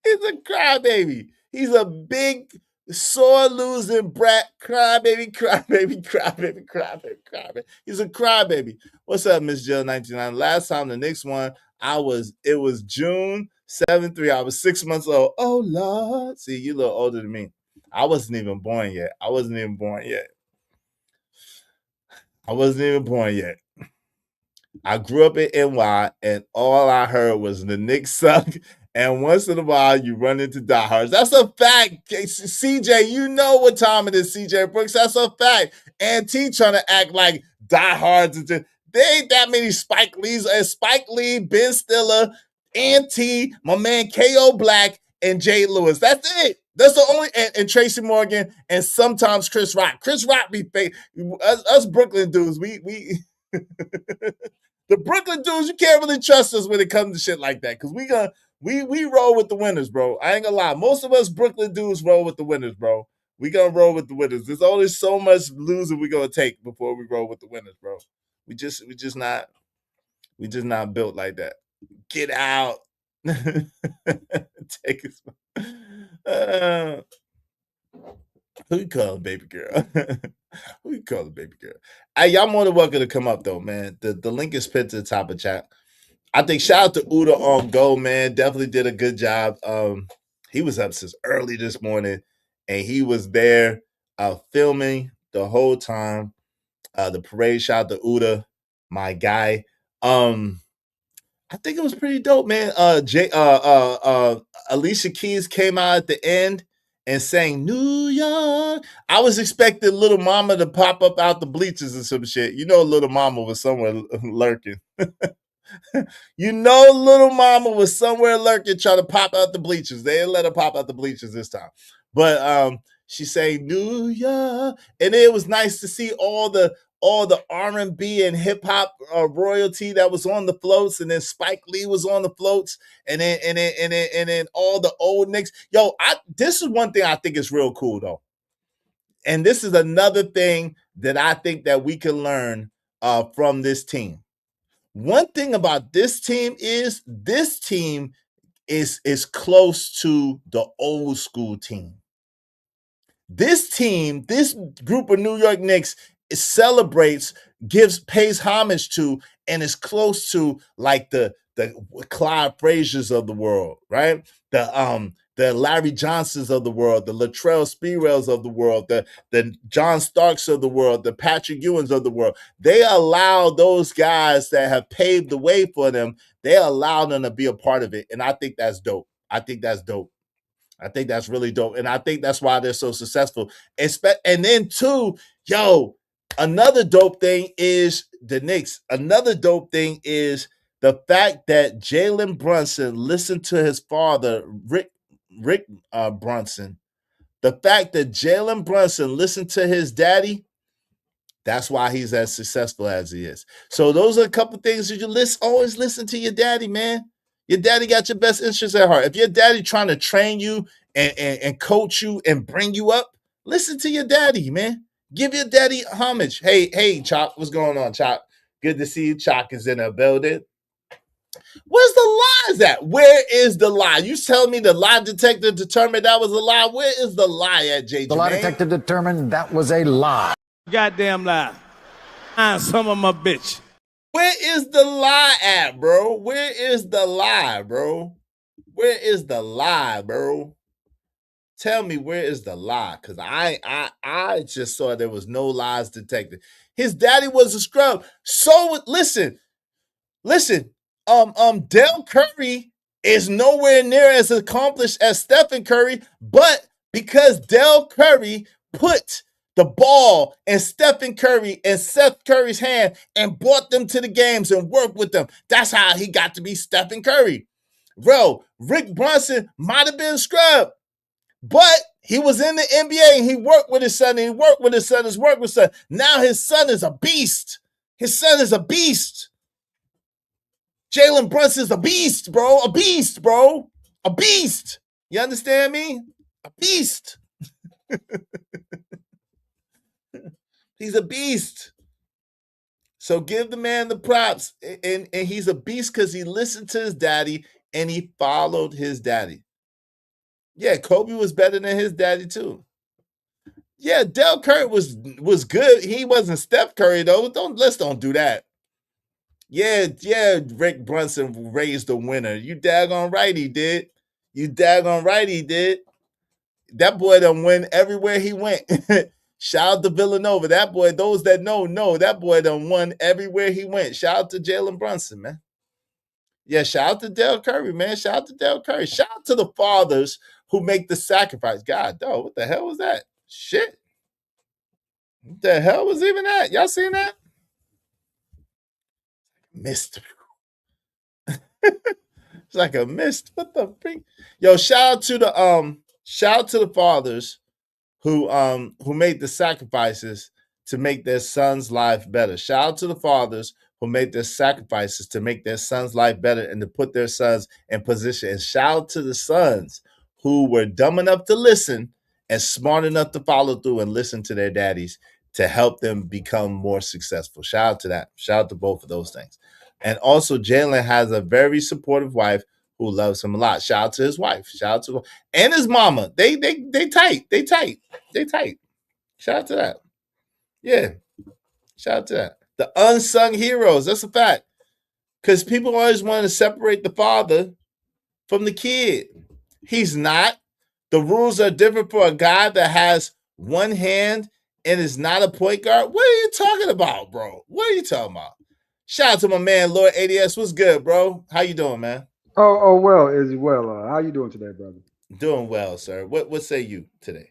He's a crybaby. He's a big, sore losing brat. Crybaby, crybaby, crybaby, crybaby, crybaby. He's a crybaby. What's up, Miss Jill 99? Last time the Knicks won, it was June 7-3. I was 6 months old. Oh Lord. See, you a little older than me. I wasn't even born yet. I wasn't even born yet. I grew up in NY, and all I heard was the Knicks suck. And once in a while, you run into diehards. That's a fact. CJ, you know what time it is, CJ Brooks. That's a fact. And T trying to act like diehards. There ain't that many Spike Lees. Spike Lee, Ben Stiller, T, my man K.O. Black, and Jay Lewis. That's it. That's the only, and Tracy Morgan, and sometimes Chris Rock. Chris Rock be fake. Us Brooklyn dudes, we the Brooklyn dudes, you can't really trust us when it comes to shit like that. Because we roll with the winners, bro. I ain't gonna lie. Most of us Brooklyn dudes roll with the winners, bro. We gonna roll with the winners. There's only so much losing we gonna take before we roll with the winners, bro. We just not built like that. Get out. Take his who you call a baby girl? Who you call a baby girl? Hey, y'all more than welcome to come up though, man. The link is pinned to the top of chat. I think shout out to Uda on Go, man. Definitely did a good job. He was up since early this morning, and he was there filming the whole time. The parade. Shout out to Uda, my guy. I think it was pretty dope, man. Alicia Keys came out at the end and sang New York. I was expecting Little Mama to pop up out the bleachers and some shit. You know, Little Mama was somewhere lurking. You know, little mama was somewhere lurking trying to pop out the bleachers. They didn't let her pop out the bleachers this time. But she sang New York. And it was nice to see all the R&B and hip hop royalty that was on the floats, and then Spike Lee was on the floats, and then all the old Knicks. Yo, this is one thing I think is real cool though, and this is another thing that I think that we can learn from this team. One thing about this team is close to the old school team. This team, this group of New York Knicks celebrates, pays homage to, and is close to like the Clyde Frazier's of the world, right? The Larry Johnsons of the world, the Latrell Sprewells of the world, the John Starks of the world, the Patrick Ewings of the world. They allow those guys that have paved the way for them, they allow them to be a part of it. And I think that's dope. I think that's dope. I think that's really dope. And I think that's why they're so successful. And then, too, another dope thing is the Knicks. Another dope thing is the fact that Jalen Brunson listened to his father, Rick Brunson. The fact that Jalen Brunson listened to his daddy, that's why he's as successful as he is. So those are a couple things that always listen to your daddy, man. Your daddy got your best interests at heart. If your daddy trying to train you and coach you and bring you up, listen to your daddy, man. Give your daddy homage. Hey, Chalk, what's going on, Chalk? Good to see you. Chalk is in the building. Where's the lies at? Where is the lie? You tell me the lie detector determined that was a lie. Where is the lie at, J. The lie detector determined that was a lie. Goddamn lie. I'm some of my bitch. Where is the lie at, bro? Where is the lie, bro? Where is the lie, bro? Tell me where is the lie, because I just saw there was no lies detected. His daddy was a scrub. So listen. Del Curry is nowhere near as accomplished as Stephen Curry, but because Del Curry put the ball in Stephen Curry and Seth Curry's hand and brought them to the games and worked with them, that's how he got to be Stephen Curry. Bro, Rick Brunson might have been scrubbed, but he was in the NBA and he worked with his son and he worked with his son, Now his son is a beast. Jalen Brunson's a beast, bro. A beast, bro. A beast. You understand me? A beast. He's a beast. So give the man the props. And he's a beast because he listened to his daddy and he followed his daddy. Yeah, Kobe was better than his daddy too. Yeah, Del Curry was good. He wasn't Steph Curry though. Let's don't do that. Yeah, Rick Brunson raised the winner. You daggone right he did. That boy done win everywhere he went. Shout out to Villanova. That boy, those that know, that boy done won everywhere he went. Shout out to Jalen Brunson, man. Yeah, shout out to Del Curry, man. Shout out to Del Curry. Shout out to the fathers who make the sacrifice. God, dog, what the hell was that? Shit. What the hell was even that? Y'all seen that? Mist. It's like a mist. What the freak? Yo, shout out to the fathers who made the sacrifices to make their son's life better. Shout out to the fathers who made their sacrifices to make their son's life better and to put their sons in position. And shout out to the sons who were dumb enough to listen and smart enough to follow through and listen to their daddies to help them become more successful. Shout out to that. Shout out to both of those things. And also, Jalen has a very supportive wife who loves him a lot. Shout out to his wife. Shout out to and his mama. They tight. They tight. Shout out to that. Yeah. Shout out to that. The unsung heroes. That's a fact. Because people always want to separate the father from the kid. He's not. The rules are different for a guy that has one hand and is not a point guard. What are you talking about, bro? What are you talking about? Shout out to my man, Lord ADS. What's good, bro? How you doing, man? Well, as well. How you doing today, brother? Doing well, sir. What say you today?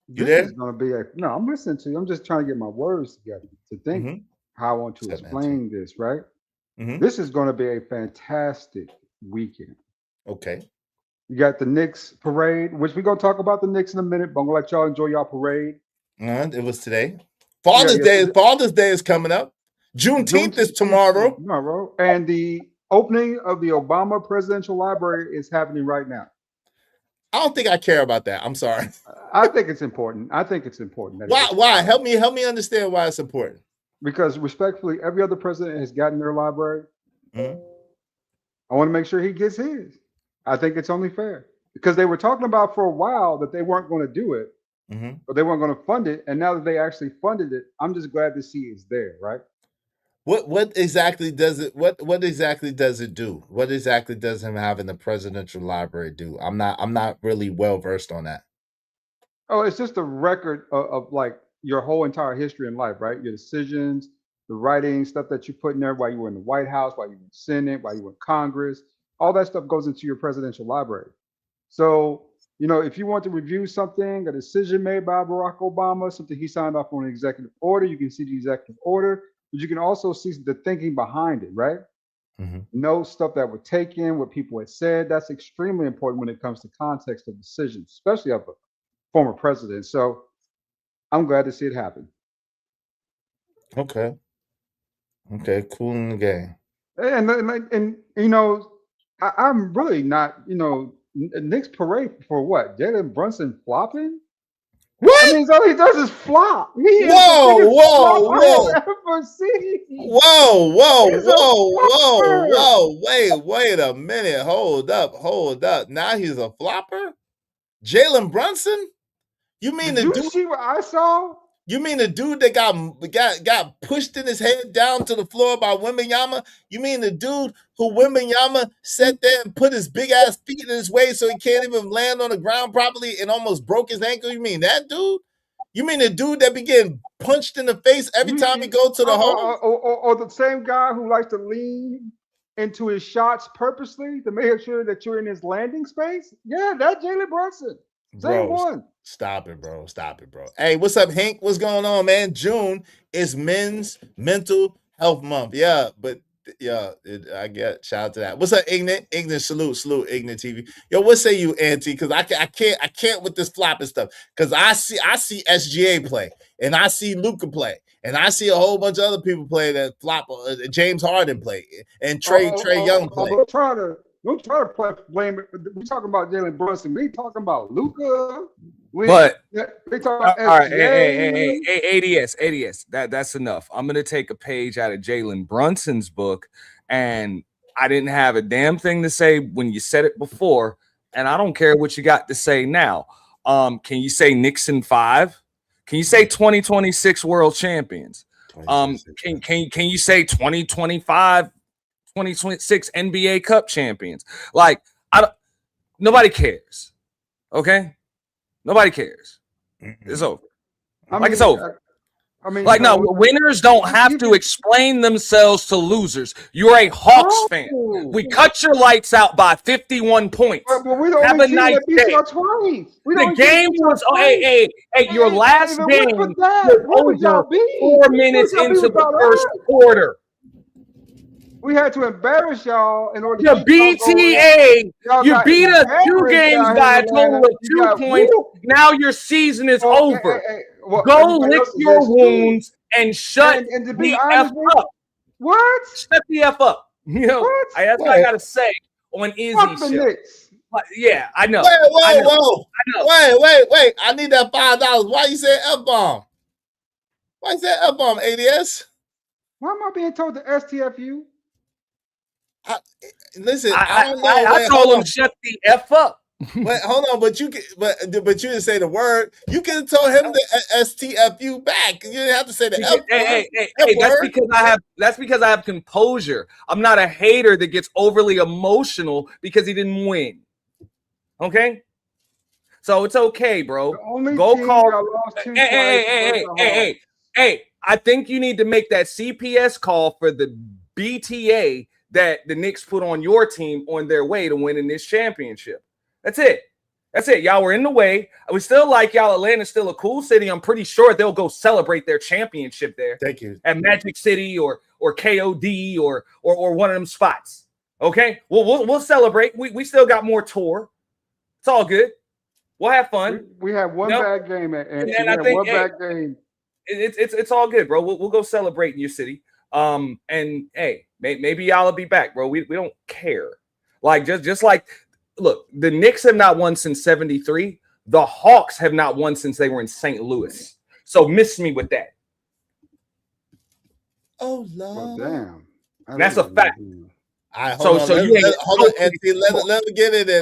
You This there? is going to be no. I'm listening to you. I'm just trying to get my words together to think. how I want to What's up, explain this, right? Mm-hmm. This is going to be a fantastic weekend. Okay. You got the Knicks parade, which we're going to talk about the Knicks in a minute, but I'm going to let y'all enjoy y'all parade. It was today. Yeah, Father's Day is coming up. Juneteenth is tomorrow. Tomorrow. And the opening of the Obama Presidential Library is happening right now. I don't think I care about that. I'm sorry. I think it's important. Why? Help me understand why it's important. Because respectfully, every other president has gotten their library. Mm-hmm. I want to make sure he gets his. I think it's only fair. Because they were talking about for a while that they weren't going to do it, but they weren't going to fund it. And now that they actually funded it, I'm just glad to see it's there, right? What exactly does it what exactly does it do? What exactly does him having the presidential library do? I'm not really well versed on that. Oh, it's just a record of like your whole entire history in life, right? Your decisions, the writing, stuff that you put in there while you were in the White House, while you were in the Senate, while you were in Congress. All that stuff goes into your presidential library. So, if you want to review something, a decision made by Barack Obama, something he signed off on an executive order, you can see the executive order, but you can also see the thinking behind it, right? Know stuff that were taken, what people had said. That's extremely important when it comes to context of decisions, especially of a former president. So I'm glad to see it happen. Okay, cool in the game. And I'm really not, Knicks parade for what? Jalen Brunson flopping? What? I mean, all he does is flop. He is whoa, the biggest whoa, flop whoa. I have ever seen. Whoa. Wait a minute. Hold up. Now he's a flopper? Jalen Brunson? You mean Did you see what I saw? You mean the dude that got pushed in his head down to the floor by Wembanyama? You mean the dude who Wembanyama sat there and put his big ass feet in his way so he can't even land on the ground properly and almost broke his ankle? You mean that dude? You mean the dude that be getting punched in the face every time he go to the hole? Or the same guy who likes to lean into his shots purposely to make sure that you're in his landing space? Yeah, that's Jalen Brunson. Same one. Stop it, bro. Hey, what's up, Hank? What's going on, man? June is Men's Mental Health Month. Yeah, but I get shout out to that. What's up, Ignorant? Ignorant, salute, Ignorant TV. Yo, what say you, Auntie? Because I can't with this flopping stuff. Because I see SGA play, and I see Luka play, and I see a whole bunch of other people play that flop. James Harden play, and Trey Young play. Don't try to blame it. We're talking about Jalen Brunson. We talking about Luka. We But talking about all right, SGA. ADS. That's enough. I'm gonna take a page out of Jalen Brunson's book, and I didn't have a damn thing to say when you said it before, and I don't care what you got to say now. Can you say Knicks in 5? Can you say 2026 world champions? Can you say 2025? 2026 NBA Cup champions? Like, nobody cares. Okay, nobody cares. It's over. It's over. No, winners don't have to explain themselves to losers. You're a Hawks fan. We cut your lights out by 51 points. But we don't have a nice day. The game was your last game was over 4 minutes into the first quarter. We had to embarrass y'all in order to BTA. You beat us 2 games by a total of 2 points. Now your season is over. Go lick your wounds and shut the F up. What? Shut the F up. That's what I gotta say on Izzy's show. Yeah, I know. Wait. I need that $5. Why you say F-bomb? Why you say F-bomb, ADS? Why am I being told to STFU? Listen, I don't know. I told him shut the F up. Wait, hold on, but you didn't say the word. You could have told him to STFU back. You didn't have to say the F word. That's because I have composure. I'm not a hater that gets overly emotional because he didn't win. Okay, so it's okay, bro. Go call. Hey. I think you need to make that CPS call for the BTA that the Knicks put on your team on their way to winning this championship. That's it. That's it. Y'all were in the way. We still like y'all. Atlanta's still a cool city. I'm pretty sure they'll go celebrate their championship there. Thank you. At Magic City or KOD or one of them spots. Okay, we'll celebrate. We still got more tour. It's all good. We'll have fun. We had one bad game, and I we think, had one bad game. It's all good, bro. We'll go celebrate in your city. And hey, maybe y'all will be back, bro. We don't care. Like just like, look, the Knicks have not won since '73. The Hawks have not won since they were in St. Louis. So miss me with that. Oh Lord, damn. That's a fact. All right, hold on, Anthony, let him get in there.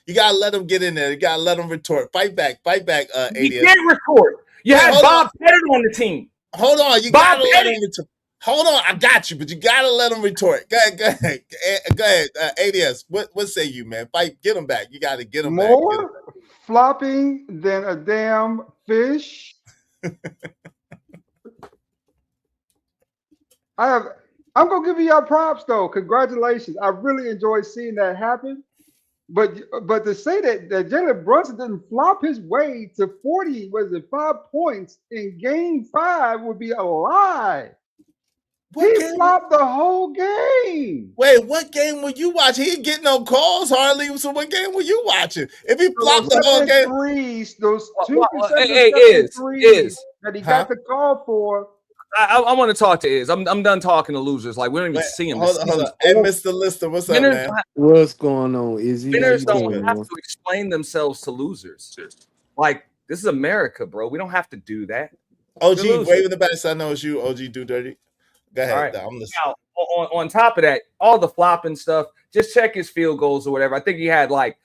You gotta let him get in there. You gotta let him retort. Fight back, ADS. You can't retort. You had Bob Pettit on the team. Hold on, you gotta let him retort. Hold on, I got you, but you gotta let him retort. Go ahead, ADS. What say you, man? Fight, get him back. You gotta get him back. More flopping than a damn fish. I'm gonna give you your props though. Congratulations. I really enjoyed seeing that happen. But to say that Jalen Brunson didn't flop his way to 5 points in game 5 would be a lie. He flopped the whole game. Wait, what game were you watching? He didn't get no calls hardly. So what game were you watching? If he flopped the whole game, those two consecutive threes that he got the call for. I want to talk to Iz. I'm done talking to losers. Like, we don't even see him. Hold on. Hey, Mr. Lister, what's up, man? What's going on, Izzy? Winners don't have to explain themselves to losers. Like, this is America, bro. We don't have to do that. OG, waving the back, so I know it's you. OG, do dirty. Go ahead. All right. I'm listening. Now, on top of that, all the flopping stuff, just check his field goals or whatever. I think he had like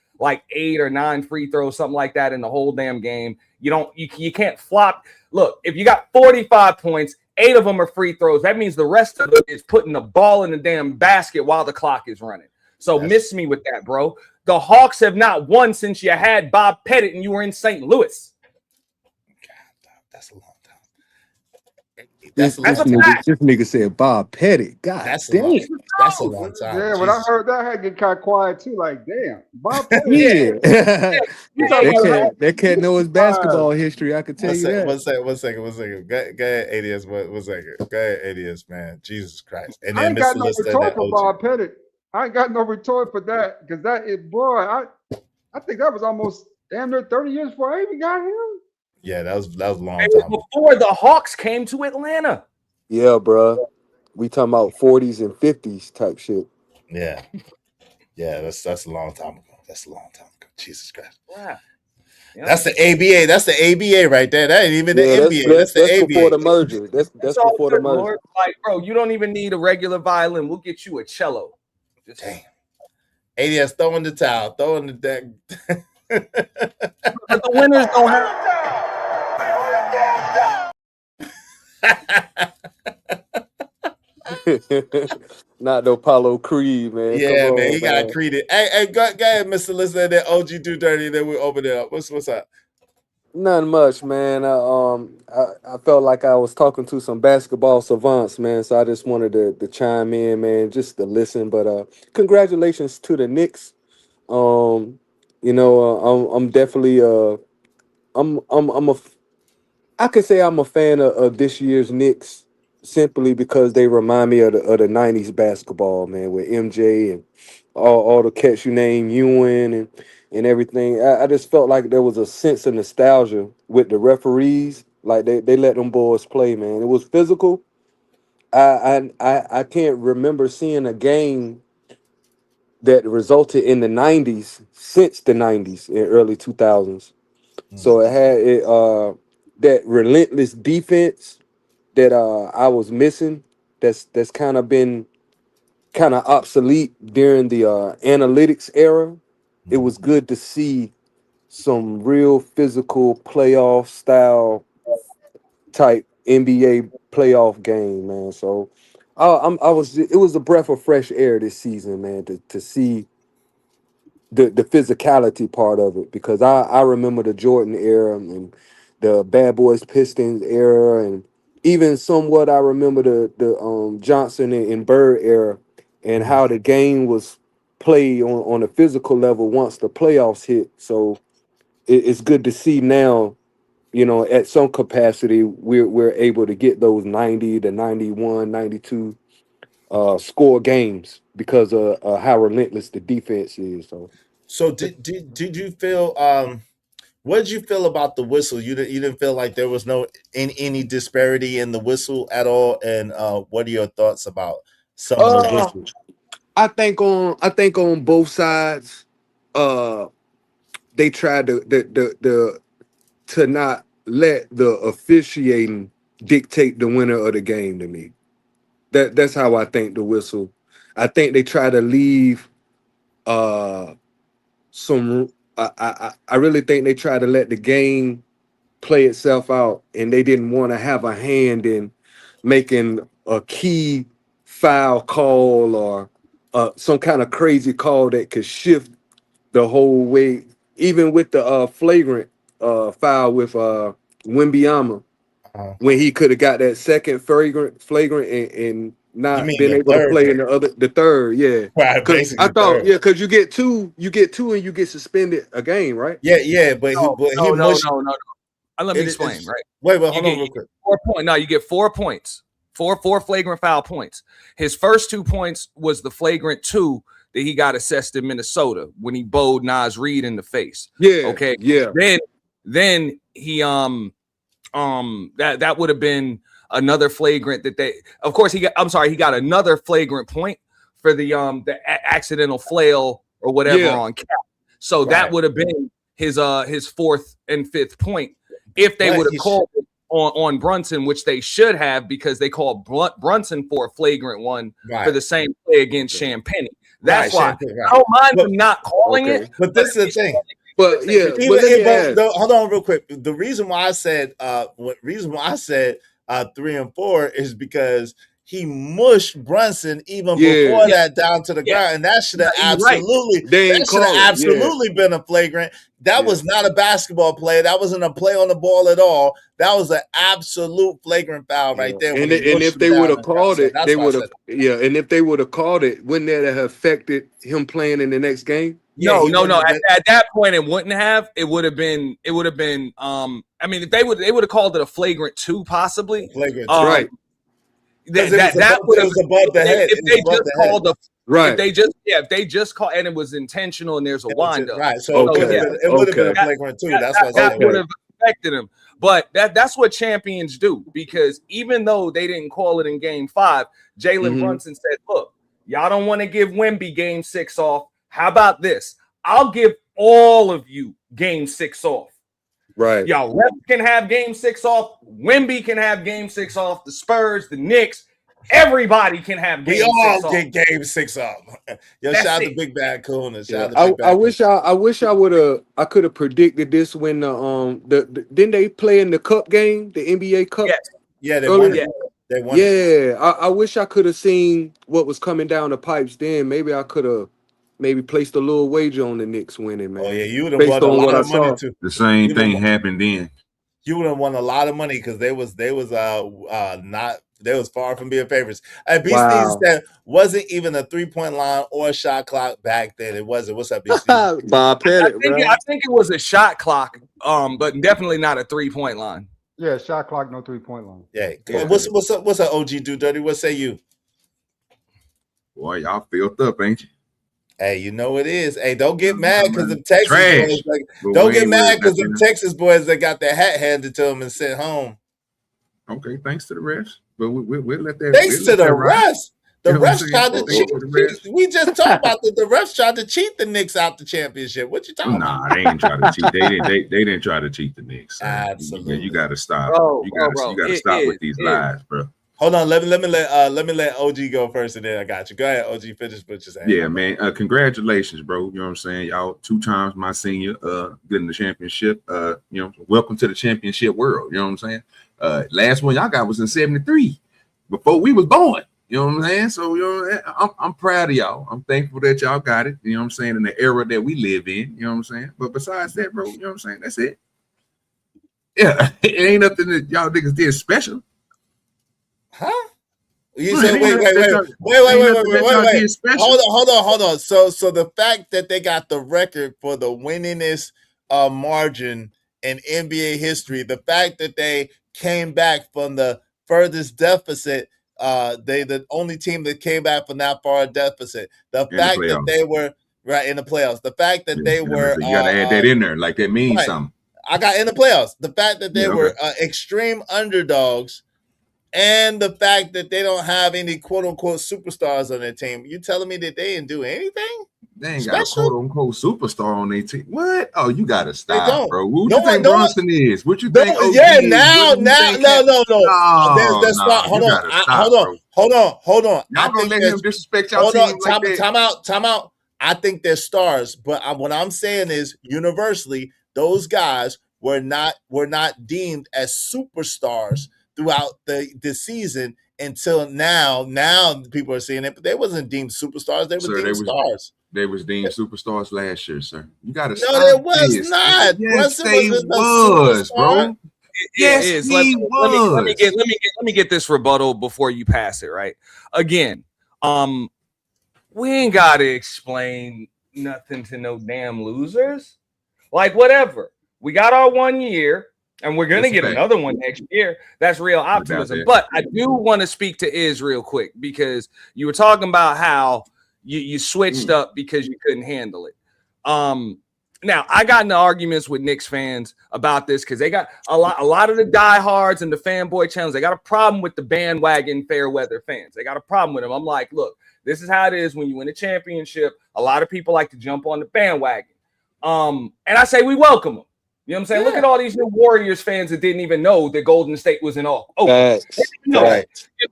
8 or 9 free throws, something like that in the whole damn game. You can't flop. Look, if you got 45 points, 8 of them are free throws. That means the rest of it is putting the ball in the damn basket while the clock is running. So miss me with that, bro. The Hawks have not won since you had Bob Pettit and you were in St. Louis. God, that's a long time. This nigga said Bob Pettit. God damn. That's a long time. Yeah, when I heard that, I had to get kind of quiet too. Like, damn, Bob Pettit. That cat know his basketball history. I could tell you that. One second. Go ahead, ADS. One second. Go ahead, ADS, man. Jesus Christ. And then I ain't got Mr. no Lister, retort for Bob Pettit. I ain't got no retort for that because that is, boy, I think that was almost damn near 30 years before I even got him. Yeah, that was a long It time. was before the Hawks came to Atlanta. Yeah, bro. We talking about 40s and 50s type shit. Yeah, that's a long time ago. That's a long time ago. Jesus Christ. Yeah. That's the ABA. That's the ABA right there. That ain't even the NBA. That's the ABA. Before the merger. That's before the merger. Lord. Like, bro, you don't even need a regular violin. We'll get you a cello. Damn. ADS, throw in the towel. Throw in the deck. But the winners don't have. Not no Apollo Creed, man. Yeah, man, he got Creed. Hey, go ahead, Mr. Listener. That OG do dirty. Then we open it up. What's up? Nothing much, man. I felt like I was talking to some basketball savants, man. So I just wanted to chime in, man, just to listen. But congratulations to the Knicks. I'm definitely I could say I'm a fan of this year's Knicks simply because they remind me of the 90s basketball, man, with MJ and all the cats you name, Ewan and everything. I just felt like there was a sense of nostalgia with the referees. Like they let them boys play, man. It was physical. I can't remember seeing a game that resulted in the 90s since the 90s and early 2000s. So it had that relentless defense that I was missing. That's kind of been kind of obsolete during the analytics era. It was good to see some real physical playoff style type NBA playoff game, man. So it was a breath of fresh air this season, man, to see the physicality part of it, because I remember the Jordan era and the Bad Boys Pistons era, and even somewhat I remember the Johnson and Bird era, and how the game was play on a physical level once the playoffs hit. So it's good to see now, you know, at some capacity, we're able to get those 90 to 91, 92 score games because of how relentless the defense is. So did you feel what did you feel about the whistle? You didn't feel like there was no any disparity in the whistle at all? And what are your thoughts about some of the uh, whistles? I think on both sides, uh, they tried to not let the officiating dictate the winner of the game to me. That's how I think the whistle. I think they try to leave some. I really think they try to let the game play itself out, and they didn't want to have a hand in making a key foul call or some kind of crazy call that could shift the whole way. Even with the flagrant foul with Wimbyama, Uh, when he could have got that second flagrant and you not mean been the able to third? play in the third, yeah. Right, Because I basically thought, third. yeah, because you get two and you get suspended a game, right? Yeah, but No, he no, no, mushed no, no, no. Let me it. explain, right? Wait, You hold get, on real you quick. get 4 points. No, you get 4 points. Four flagrant foul points. His first 2 points was the flagrant 2 that he got assessed in Minnesota when he bowled Nas Reed in the face. Yeah, Okay. yeah. Then he that would have been another flagrant that they, of course, he got another flagrant point for the accidental flail or whatever Yeah. on Cap. So Right. that would have been his 4th and 5th point if they But would have he called it on Brunson, which they should have, because they called Brunson for a flagrant one for Right. the same play against Champagne. That's Right, why Champagne, right. I don't mind But them not calling it. but this is the thing. But yeah, Even but let me ask. hold on real quick. The reason why I said 3 and 4 is because he mushed Brunson even before Yeah, that down to the Yeah. ground, and that should have You're right. they ain't call it. Yeah, been a flagrant. That yeah. was not a basketball play. That wasn't a play on the ball at all. That was an absolute flagrant foul right there when he And mushed if him they would down have the ground. called So it, that's they why I would said have. Yeah, and if they would have called it, wouldn't that have affected him playing in the next game? yeah, he No. wouldn't have been At that point, it wouldn't have. It would have been. I mean, if they would have called it a flagrant 2, possibly. flagrant Right, because it Would have, was above the head. if It was they above just the head. called the right. if they just called and it was intentional and there's a wind up. Right, so Okay, it would have been a okay, flagrant 2. That's what I said. That would have affected him. But that's what champions do, because even though they didn't call it in game 5, Jalen Brunson said, look, y'all don't want to give Wemby game 6 off. How about this? I'll give all of you game 6 off. right. Y'all Rep can have game 6 off. Wemby can have game 6 off. The Spurs, the Knicks, everybody can have game We all 6 off. get game 6 off. Yo, That's shout out to it. Big Bad Coolness. Yeah. Shout out to Big Bad Coolness. I wish I could have predicted this when the didn't they play in the cup game, the NBA Cup? Yes. Yeah, they earlier? won it. They won it. Yeah, I wish I could have seen what was coming down the pipes then. Maybe I could have placed a little wager on the Knicks winning, man. Oh yeah, you would have based won a on what lot I of money saw. too. The same You thing would've- happened then. You would have won a lot of money because they was not they was far from being favorites. And B Steve Wow. said wasn't even a 3-point line or a shot clock back then. It wasn't. What's up, B Steve? Bob Pettit, bro. I think it was a shot clock, but definitely not a 3-point line. Yeah, shot clock, no 3-point line. Yeah. What's up, OG Do Dirty? What say you? Boy, y'all filled up, ain't you? Hey, you know it is. Hey, don't get mad because the Texas Trash. boys. But Don't we get ain't mad worried because about the that. Texas boys that got their hat handed to them and sent home. Okay, thanks to the refs. But we'll let that. Thanks we'll to let the that ride. refs. The You know what I'm refs saying? tried to Thanks to the refs. cheat. We just talked about that. The refs tried to cheat the Knicks out the championship. What you talking about? Nah, they ain't try to cheat. They didn't try to cheat the Knicks. Absolutely. You got to stop. Bro, you got to stop with these lies, bro. Hold on, let me let OG go first, and then I got you. Go ahead, OG. Finish what you're saying. Yeah, man. Congratulations, bro. You know what I'm saying? Y'all 2 times my senior, getting the championship. Welcome to the championship world. You know what I'm saying? Last one y'all got was in '73, before we was born. You know what I'm saying? So I'm proud of y'all. I'm thankful that y'all got it. You know what I'm saying? In the era that we live in. You know what I'm saying? But besides that, bro, you know what I'm saying? That's it. Yeah, it ain't nothing that y'all niggas did special. Huh? You said wait. Hold on. So the fact that they got the record for the winningest margin in NBA history, the fact that they came back from the furthest deficit, they the only team that came back from that far deficit. The fact that they were right in the playoffs, the fact that they were you gotta add that in there, like that means right. something. I got in the playoffs. The fact that they were extreme underdogs, and the fact that they don't have any quote unquote superstars on their team. You telling me that they didn't do anything? They ain't got a quote unquote superstar on their team. What? Oh, you gotta They stop, don't. bro. Who you think Brunson is? What you think? OG Yeah, is? now, No. That's not. Hold on. Hold on. Y'all gonna let him disrespect y'all team like that? Time out. I think they're stars, but what I'm saying is universally, those guys were not deemed as superstars throughout the season until now. Now people are seeing it, but they wasn't deemed superstars. They were deemed stars. They was deemed superstars last year, sir. You gotta stop. No, it was not. Yes, they was, bro. Yes, it is. Let me get this rebuttal before you pass it. Right? Again, we ain't gotta explain nothing to no damn losers. Like whatever. We got our 1 year. And we're gonna get another one next year. That's real optimism. But I do want to speak to Iz real quick because you were talking about how you switched up because you couldn't handle it. Now I got into arguments with Knicks fans about this because they got a lot of the diehards and the fanboy channels. They got a problem with the bandwagon fair weather fans. They got a problem with them. I'm like, look, this is how it is when you win a championship. A lot of people like to jump on the bandwagon. And I say we welcome them. You know what I'm saying? Yeah. Look at all these new Warriors fans that didn't even know that Golden State was in all. Oh, right. Man,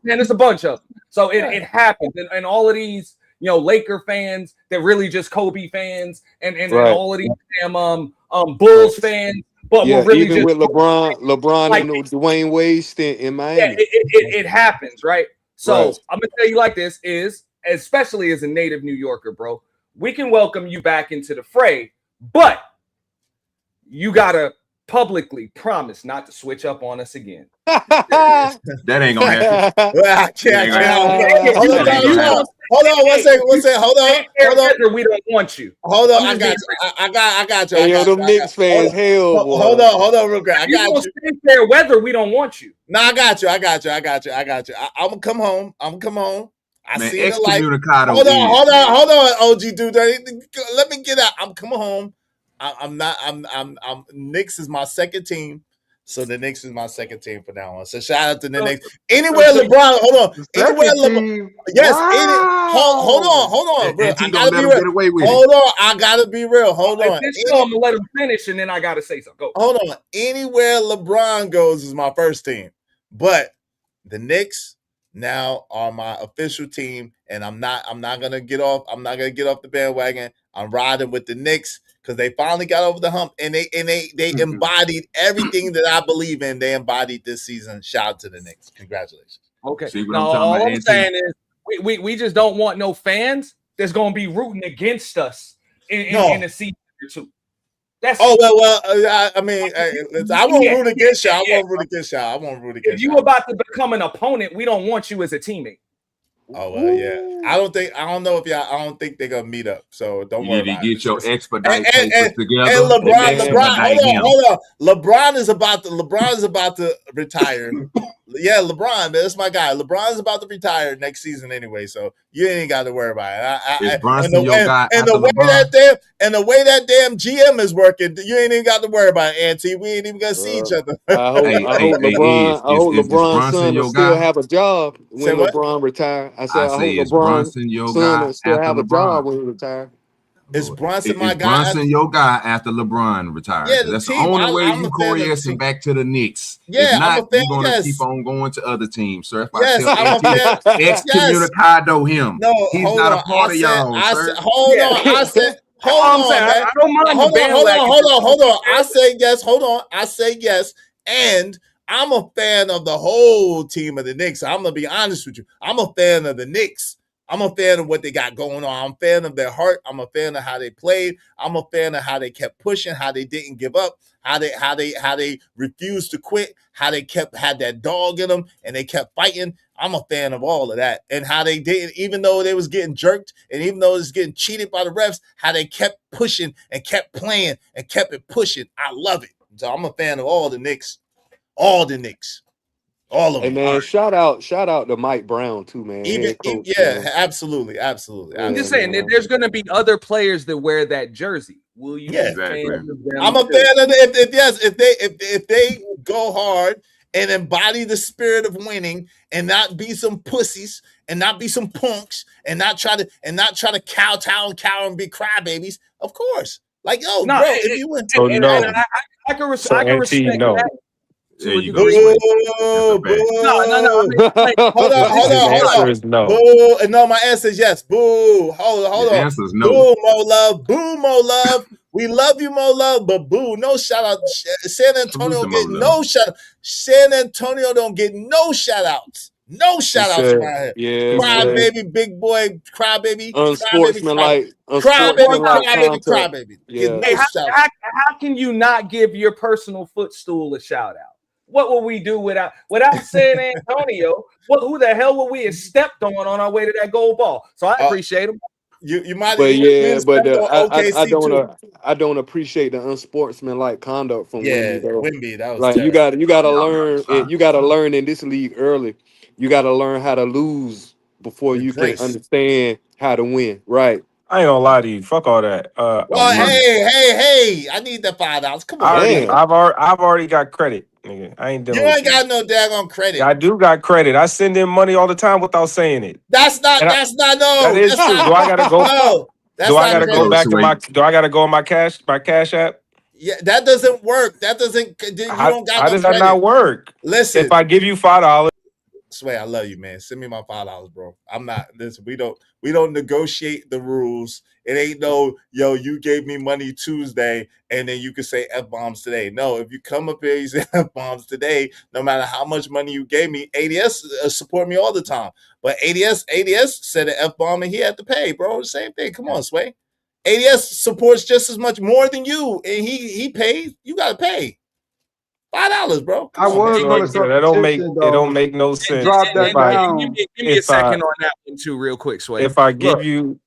there's a bunch of them. So it happens. And all of these, Laker fans that really just Kobe fans and all of these damn Bulls fans. But we're really even just with LeBron like, and Dwayne Wade stint in Miami. Yeah, it happens, right? So I'm gonna tell you like this is, especially as a native New Yorker, bro, we can welcome you back into the fray, but you gotta publicly promise not to switch up on us again. That ain't gonna happen. Hold on. One second. Hold on. We don't want you. Hold on. I got you. Hey, them Knicks fans, hell, boy. Hold on, real quick. I got you. Fair weather, we don't want you. No, I got you. I'm gonna come home. I see the light. Hold on, OG dude. Let me get out. I'm coming home. I'm Knicks is my second team. So the Knicks is my second team for now on. So shout out to the Knicks. Anywhere LeBron, hold on. Anywhere LeBron. Yes. Wow. Hold on, bro. I gotta be real. Hold on. I gotta be real. Hold on. I'm gonna let him finish and then I gotta say something. Go. Hold on. Anywhere LeBron goes is my first team. But the Knicks now are my official team, and I'm not gonna get off. I'm not gonna get off the bandwagon. I'm riding with the Knicks because they finally got over the hump, and they embodied everything that I believe in. They embodied this season. Shout out to the Knicks. Congratulations. Okay. All I'm saying is we just don't want no fans that's gonna be rooting against us in a season or two. That's I won't root against y'all. I won't root against y'all. If you about to become an opponent, we don't want you as a teammate. Oh well, yeah. I don't think they're gonna meet up. So don't worry about it. You need to get your expedite papers together. And LeBron, hold on. LeBron is about to retire. Yeah, LeBron, that's my guy. LeBron's about to retire next season anyway, so you ain't got to worry about it. Is Brunson your guy? And the way that damn GM is working, you ain't even got to worry about it, Auntie. We ain't even gonna see each other. I hope LeBron's son will still have a job when LeBron retire. I hope LeBron's son will still have a job when he retire. Is Brunson my guy? Brunson your guy after LeBron retires? Yeah, that's the only way you coalescing back to the Knicks. Yeah, if not, you're going to keep on going to other teams, sir. If I tell excommunicado him, no, he's not a part of y'all, sir. Hold on. I don't mind. Hold on. I say yes. Hold on. I say yes, and I'm a fan of the whole team of the Knicks. I'm gonna be honest with you. I'm a fan of the Knicks. I'm a fan of what they got going on. I'm a fan of their heart. I'm a fan of how they played. I'm a fan of how they kept pushing, how they didn't give up, how they refused to quit, how they had that dog in them and they kept fighting. I'm a fan of all of that. And how they did, even though they was getting jerked and even though it was getting cheated by the refs, how they kept pushing and kept playing and kept it pushing. I love it. So I'm a fan of all the Knicks. All the Knicks. All of Hey them. man, shout out to Mike Brown too, man. Head coach, Yeah, man. absolutely. I'm just saying that there's going to be other players that wear that jersey. Will you be fans of them? I'm a fan of if they go hard and embody the spirit of winning and not be some pussies and not be some punks and not try to kowtow and be crybabies. Of course, like bro, if you win, I can respect that. There you go. No. Hold on. answer is no. Boo. And no, my answer is yes. Boo. Hold on. The answer is no. Boo, Mo Love. Boo, Mo Love. We love you, Mo Love, but boo, no shout out. San Antonio get no shout out. San Antonio don't get no shout outs. No shout outs around here. Cry baby, big boy, cry baby. Unsportsmanlike Cry baby. Yeah. No how can you not give your personal footstool a shout out? What will we do without San Antonio? Who the hell will we have stepped on our way to that gold ball? So I appreciate them. You might, but I don't appreciate the unsportsmanlike conduct from Wemby. Though. Wemby, that was like terrible. you gotta learn it. You gotta learn in this league early. You gotta learn how to lose before you can understand how to win. Right. I ain't gonna lie to you. Fuck all that. Hey! I need that $5. Come on, I've already got credit, nigga. I ain't dealing. You ain't got no daggone credit. I do got credit. I send in money all the time without saying it. That's not. That is true. Do I gotta go? No, do I gotta go back to my? Do I gotta go on my cash app? Yeah, that doesn't work. That doesn't. You don't got. How does that not work? Listen, if I give you $5. Sway, I love you, man. Send me my $5, bro. I'm not. Listen, we don't negotiate the rules. It ain't no, you gave me money Tuesday and then you can say F-bombs today. No, if you come up here and you say F-bombs today, no matter how much money you gave me, ADS support me all the time. But ADS said an F-bomb and he had to pay, bro. The same thing. Come on, Sway. ADS supports just as much more than you, and he pays. You gotta pay $5, bro. I was going to say that don't make no sense. Drop that down. Give me a second on that one too, real quick, Sway. If I give you,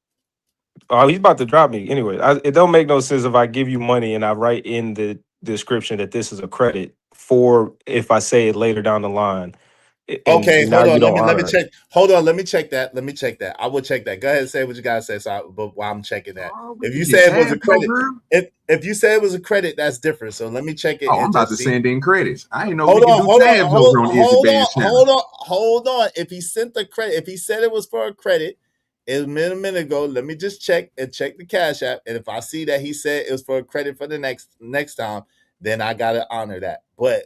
he's about to drop me anyway. It don't make no sense if I give you money and I write in the description that this is a credit for if I say it later down the line. Okay, hold on. Let me check. Hold on, let me check that. I will check that. Go ahead and say what you guys say. But while I'm checking that, if you say it was a credit, if you say it was a credit, that's different. So let me check it. I'm about to send in credits. I ain't know. Hold on. If he sent the credit, if he said it was for a credit, a minute ago. Let me just check the Cash App, and if I see that he said it was for a credit for the next time, then I gotta honor that. But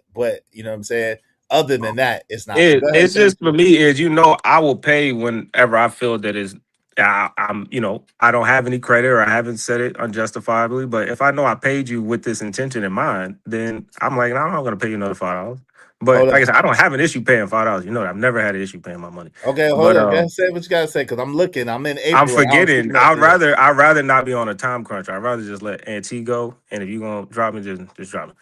you know what I'm saying. Other than that, it's not. It's just for me is I will pay whenever I feel that is I'm I don't have any credit or I haven't said it unjustifiably. But if I know I paid you with this intention in mind, then I'm like, no, I'm not gonna pay you another $5. But like I said, I don't have an issue paying $5. I've never had an issue paying my money. Okay, hold on. Say what you gotta say because I'm looking. I'm in April. I'm forgetting. I'd rather not be on a time crunch. I'd rather just let Auntie go. And if you're gonna drop me, just drop me.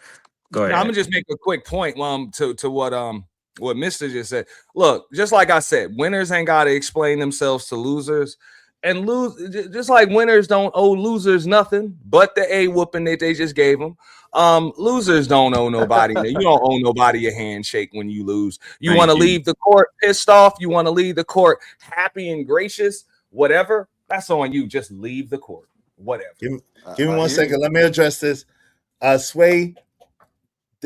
Go ahead. I'm gonna just make a quick point to what Mr. just said. Look, just like I said, winners ain't gotta explain themselves to losers. And just like winners don't owe losers nothing but the A whooping that they just gave them. Losers don't owe nobody. You don't owe nobody a handshake when you lose. You want to leave the court pissed off. You want to leave the court happy and gracious. Whatever. That's on you. Just leave the court. Whatever. Give me 1 second. Let me address this. Sway.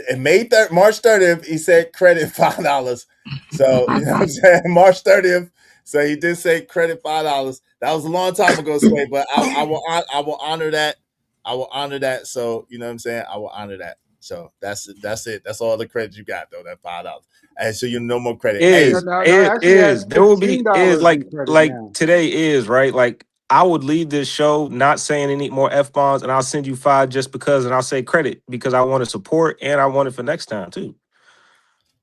And March 30th, he said credit $5. So you know what I'm saying? March 30th. So he did say credit $5. That was a long time ago, Sway, but I will honor that. I will honor that. So you know what I'm saying? I will honor that. So that's it. That's all the credit you got though. That $5. And so no more credit. There will be like today is right. Like I would leave this show not saying any more F-bombs, and I'll send you 5 just because, and I'll say credit because I want to support and I want it for next time too.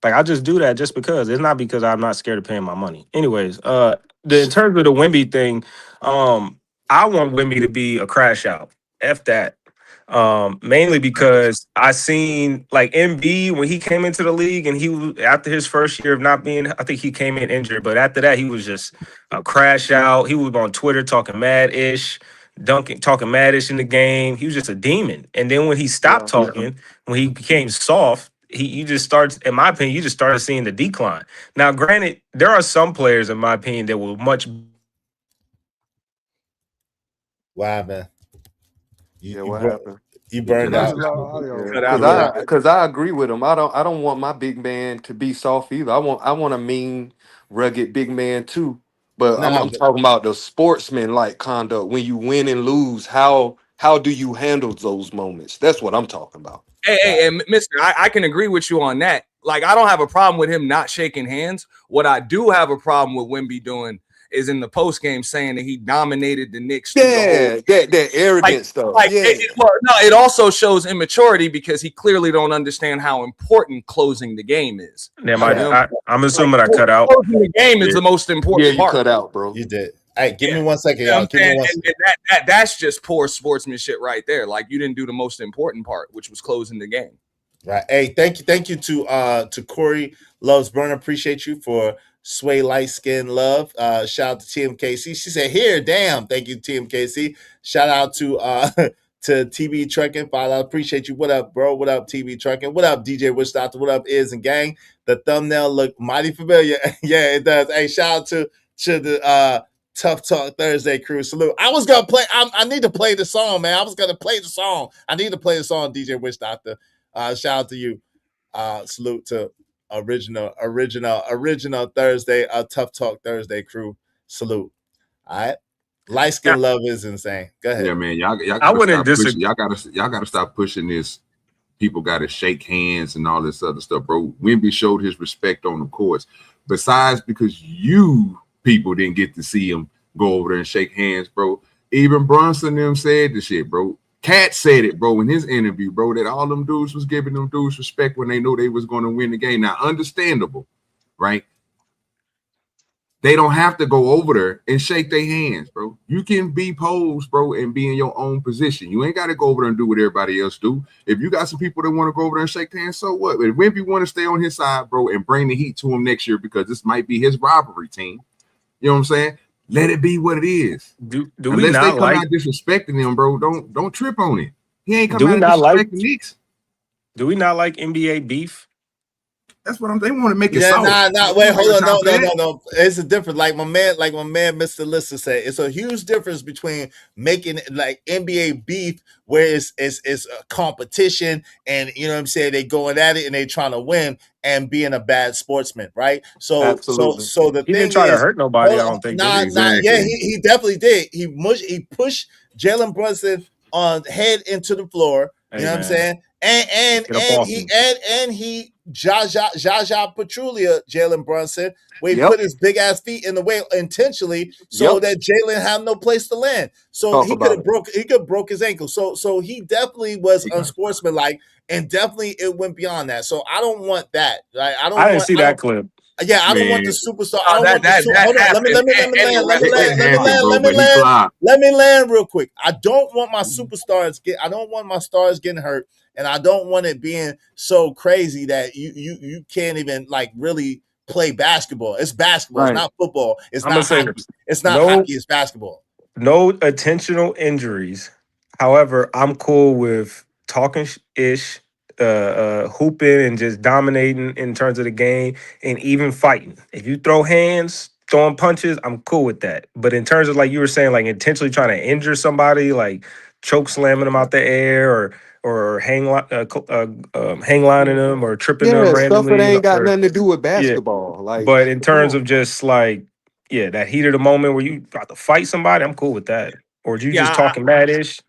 Like I just do that just because. It's not because I'm not scared of paying my money. Anyways, in terms of the Wemby thing, I want Wemby to be a crash out. F that. Mainly because I seen like MB when he came into the league, and after his first year of not being, I think he came in injured, but after that he was just a crash out. He was on Twitter talking mad ish, talking mad ish in the game. He was just a demon. And then when he stopped talking, when he became soft, you just starts, in my opinion, you just started seeing the decline. Now, granted, there are some players, in my opinion, that will much. Wow, man. Yeah, what happened? You burned There's a out. lot of audio. Because I agree with him. I don't want my big man to be soft either. I want a mean, rugged big man too. But I'm Nah, I'm talking about the sportsman like conduct when you win and lose. How do you handle those moments? That's what I'm talking about. Hey, and Mister, I can agree with you on that. Like, I don't have a problem with him not shaking hands. What I do have a problem with Wemby doing is in the post game saying that he dominated the Knicks through the whole. That arrogant stuff. It also shows immaturity because he clearly don't understand how important closing the game is. Damn, I'm assuming I cut out. Closing the game is the most important part. Cut out, bro. You did. Hey, give me 1 second, You know y'all. what Give me I'm one saying? second. And that's just poor sportsmanship right there. Like, you didn't do the most important part, which was closing the game. Right. Hey, thank you to Corey Loves Burner. Appreciate you for Sway Light Skin Love. Shout out to TMKC. She said, here, damn. Thank you, TMKC. Shout out to to TB Trucking. Father, appreciate you. What up, bro? What up, TB Trucking? What up, DJ Witch Doctor? What up, Is and Gang? The thumbnail look mighty familiar. Yeah, it does. Hey, shout out to the Tough Talk Thursday crew. Salute. I was gonna play. I need to play the song, man. I was gonna play the song. I need to play the song, DJ Witch Doctor. Shout out to you. Salute to original Thursday, Tough Talk Thursday crew. Salute. All right. Light skin love is insane. Go ahead. Yeah, man. Y'all gotta stop pushing. Y'all gotta stop pushing this. People gotta shake hands and all this other stuff, bro. Wemby showed his respect on the courts. Besides, because you people didn't get to see him go over there and shake hands, bro. Even Brunson them said the shit, bro. Cat said it, bro, in his interview, bro, that all them dudes was giving them dudes respect when they knew they was going to win the game. Now, understandable, right? They don't have to go over there and shake their hands, bro. You can be posed, bro, and be in your own position. You ain't got to go over there and do what everybody else do. If you got some people that want to go over there and shake hands, so what? If Wemby want to stay on his side, bro, and bring the heat to him next year because this might be his rivalry team, you know what I'm saying? Let it be what it is. Do Unless we not they come like out disrespecting him, bro? Don't trip on it. He ain't coming out disrespecting Knicks. Do we not like NBA beef? That's what they want to make it Yeah, soft. nah. Wait, hold on. No. It's a difference. Like my man, Mr. Lister said, it's a huge difference between making like NBA beef where it's a competition and you know what I'm saying, they going at it and they trying to win and being a bad sportsman, right? So Absolutely. so the He thing didn't try is, to hurt nobody, I don't think. Yeah, he definitely did. He pushed Jalen Brunson on head into the floor. You know what I'm saying? And he Jaja Petrulia, Jalen Brunson, where he put his big ass feet in the way intentionally so that Jalen had no place to land. So he could have broke his ankle. So he definitely was unsportsmanlike, and definitely it went beyond that. So I don't want that. Right? I didn't see that clip. Yeah, I don't want the superstar. I don't want the hold on. Let me land real quick. I don't want my superstars I don't want my stars getting hurt, and I don't want it being so crazy that you can't even like really play basketball. It's basketball. Right. It's not football. It's not hockey. It's not hockey. It's basketball. No intentional injuries. However, I'm cool with talking ish, hooping and just dominating in terms of the game and even fighting. If you throw hands, throwing punches, I'm cool with that. But in terms of like you were saying, like intentionally trying to injure somebody, like choke slamming them out the air or hang lining them or tripping them randomly. Stuff that ain't got nothing to do with basketball. Yeah. Like, but in terms of just like, that heat of the moment where you about to fight somebody, I'm cool with that. Or you just talking mad-ish?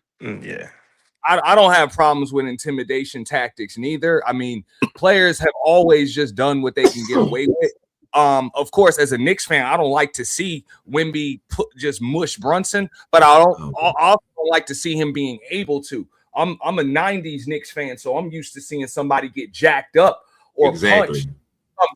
I don't have problems with intimidation tactics neither. I mean, players have always just done what they can get away with. Of course, as a Knicks fan, I don't like to see Wemby just mush Brunson, but I also don't like to see him being able to. I'm a 90s Knicks fan, so I'm used to seeing somebody get jacked up or punched.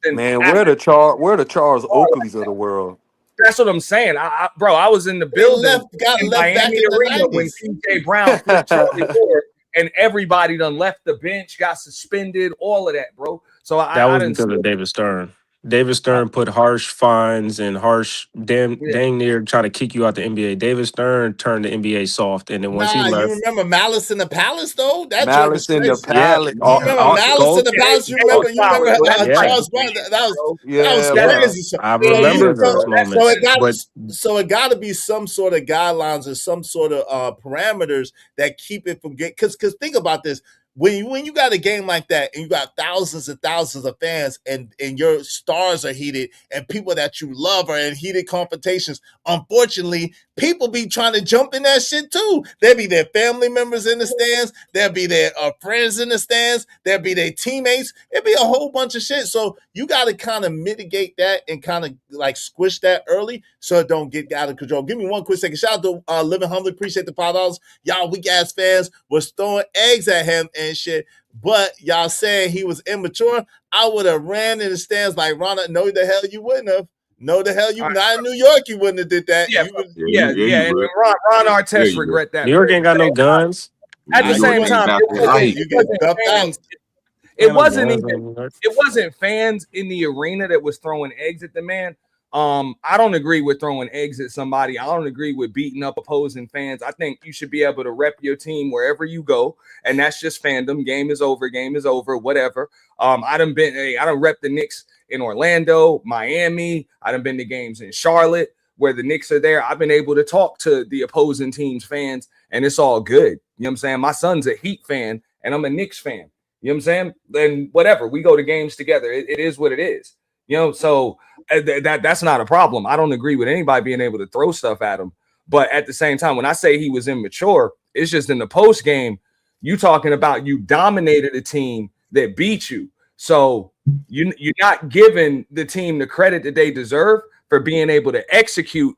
Man, we're the Charles Oakleys of the world. That's what I'm saying. I was in the building got in left Miami back in the Arena 90s. when TJ Brown flipped Charlie Ford and everybody done left the bench, got suspended, all of that, bro. So That I was didn't because see of it. David Stern. David Stern put harsh fines and harsh Yeah. dang near trying to kick you out the NBA. David Stern turned the NBA soft, and then once he Nah, you left, remember Malice in the Palace though? That joint was Malice in the crazy. yeah, Palace. You remember Malice in the Yeah, Palace? You they was remember? You remember solid, bro. That's yeah, Charles undefeated, Barkley? bro. That was Yeah, That bro. crazy. So, I so remember you those so moments. it got But so it got to be some sort of guidelines or some sort of parameters that keep it from getting. Because think about this. When you got a game like that and you got thousands and thousands of fans and your stars are heated and people that you love are in heated confrontations, unfortunately, people be trying to jump in that shit too. There be their family members in the stands, there be their friends in the stands, there be their teammates. It be a whole bunch of shit. So you got to kind of mitigate that and kind of like squish that early so it don't get out of control. Give me one quick second. Shout out to Living Humbly. Appreciate the $5. Y'all weak ass fans was throwing eggs at him and shit. But y'all saying he was immature, I would have ran in the stands like Ronald. No, the hell you wouldn't have. No, the hell you not in New York. You wouldn't have did that. Yeah, You would. yeah. And would. Ron Yeah, Artest you would. regret that. New But York at ain't the got no same time, guns. at Nah, the New York same ain't time, about it that wasn't, life. you it get wasn't dumped out. fans. It Ain't no wasn't guns even. in New York. It wasn't fans in the arena that was throwing eggs at the man. I don't agree with throwing eggs at somebody. I don't agree with beating up opposing fans. I think you should be able to rep your team wherever you go, and that's just fandom. Game is over, whatever. I done rep the Knicks in Orlando, Miami. I done been to games in Charlotte where the Knicks are there. I've been able to talk to the opposing team's fans, and it's all good. You know what I'm saying? My son's a Heat fan, and I'm a Knicks fan. You know what I'm saying? Then whatever, we go to games together. It is what it is. You know, so that's not a problem. I don't agree with anybody being able to throw stuff at him. But at the same time, when I say he was immature, it's just in the post game, you talking about you dominated a team that beat you. So you're not giving the team the credit that they deserve for being able to execute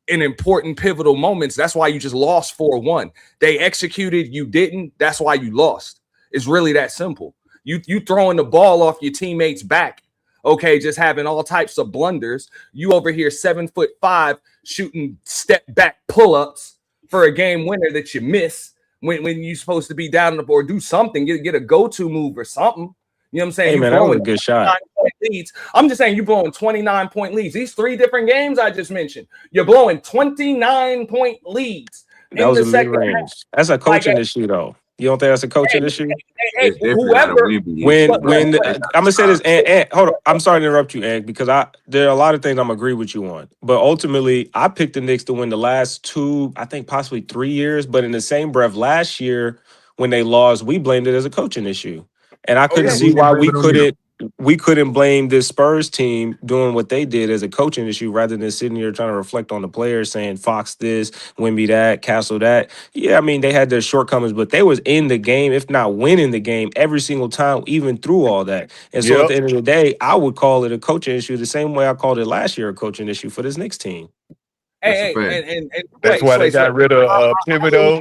in important pivotal moments. That's why you just lost 4-1. They executed, you didn't. That's why you lost. It's really that simple. You throwing the ball off your teammates' back. Okay, just having all types of blunders. You over here 7'5" shooting step back pull-ups for a game winner that you miss when you're supposed to be down the board. Do something, get a go-to move or something. You know what I'm saying? Hey You man, that was a blowing good shot. 29-point leads. I'm just saying you blowing 29-point leads. These 3 different games I just mentioned, you're blowing 29-point leads That in was the a mid second half. range. That's a Like, coaching issue though. You don't think that's a coaching issue? hey, It's definitely not a whoever. Wemby issue, When bro. I'm gonna say this, and hold on, I'm sorry to interrupt you, Egg, because there are a lot of things I'm agree with you on. But ultimately, I picked the Knicks to win the last 2, I think possibly 3 years. But in the same breath, last year when they lost, we blamed it as a coaching issue, and I Oh couldn't yeah, see We didn't why blame it on them. we couldn't blame this Spurs team doing what they did as a coaching issue rather than sitting here trying to reflect on the players saying Fox this, Wemby that, Castle that. Yeah, I mean, they had their shortcomings, but they was in the game, if not winning the game every single time, even through all that. And so at Yep. the end of the day, I would call it a coaching issue the same way I called it last year a coaching issue for this Knicks team. That's a Hey, fact. and That's Sway, why they Sway, Sway. got rid of Thibodeau,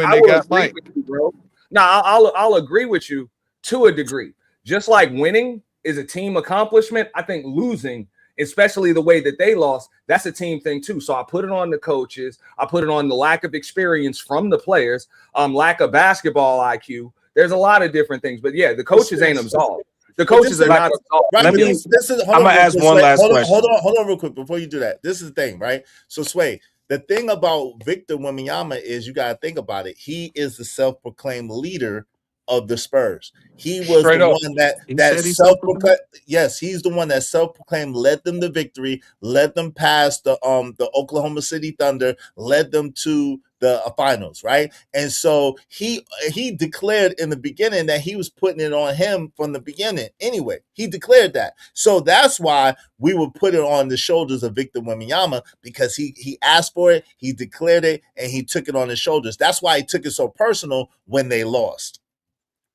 and I they will got agree Mike. with you, bro. Now, I'll agree with you to a degree. Just like winning is a team accomplishment, I think losing, especially the way that they lost, that's a team thing too. So I put it on the coaches. I put it on the lack of experience from the players, lack of basketball IQ. There's a lot of different things, but yeah, the coaches ain't absolved. The coaches are not absolved. Right, Let but me. this is hold I'm on gonna real ask quick, one Sway. last question. Hold on real quick before you do that. This is the thing, right? So Sway, the thing about Victor Wembanyama is you gotta think about it. He is the self-proclaimed leader of the Spurs. He was the Straight up. one that He that said he's self-proclaimed. self-proclaimed. Yes, he's the one that self-proclaimed led them to victory, led them past the Oklahoma City Thunder, led them to the finals, right? And so he declared in the beginning that he was putting it on him from the beginning. Anyway, he declared that. So that's why we would put it on the shoulders of Victor Wembanyama because he asked for it, he declared it, and he took it on his shoulders. That's why he took it so personal when they lost.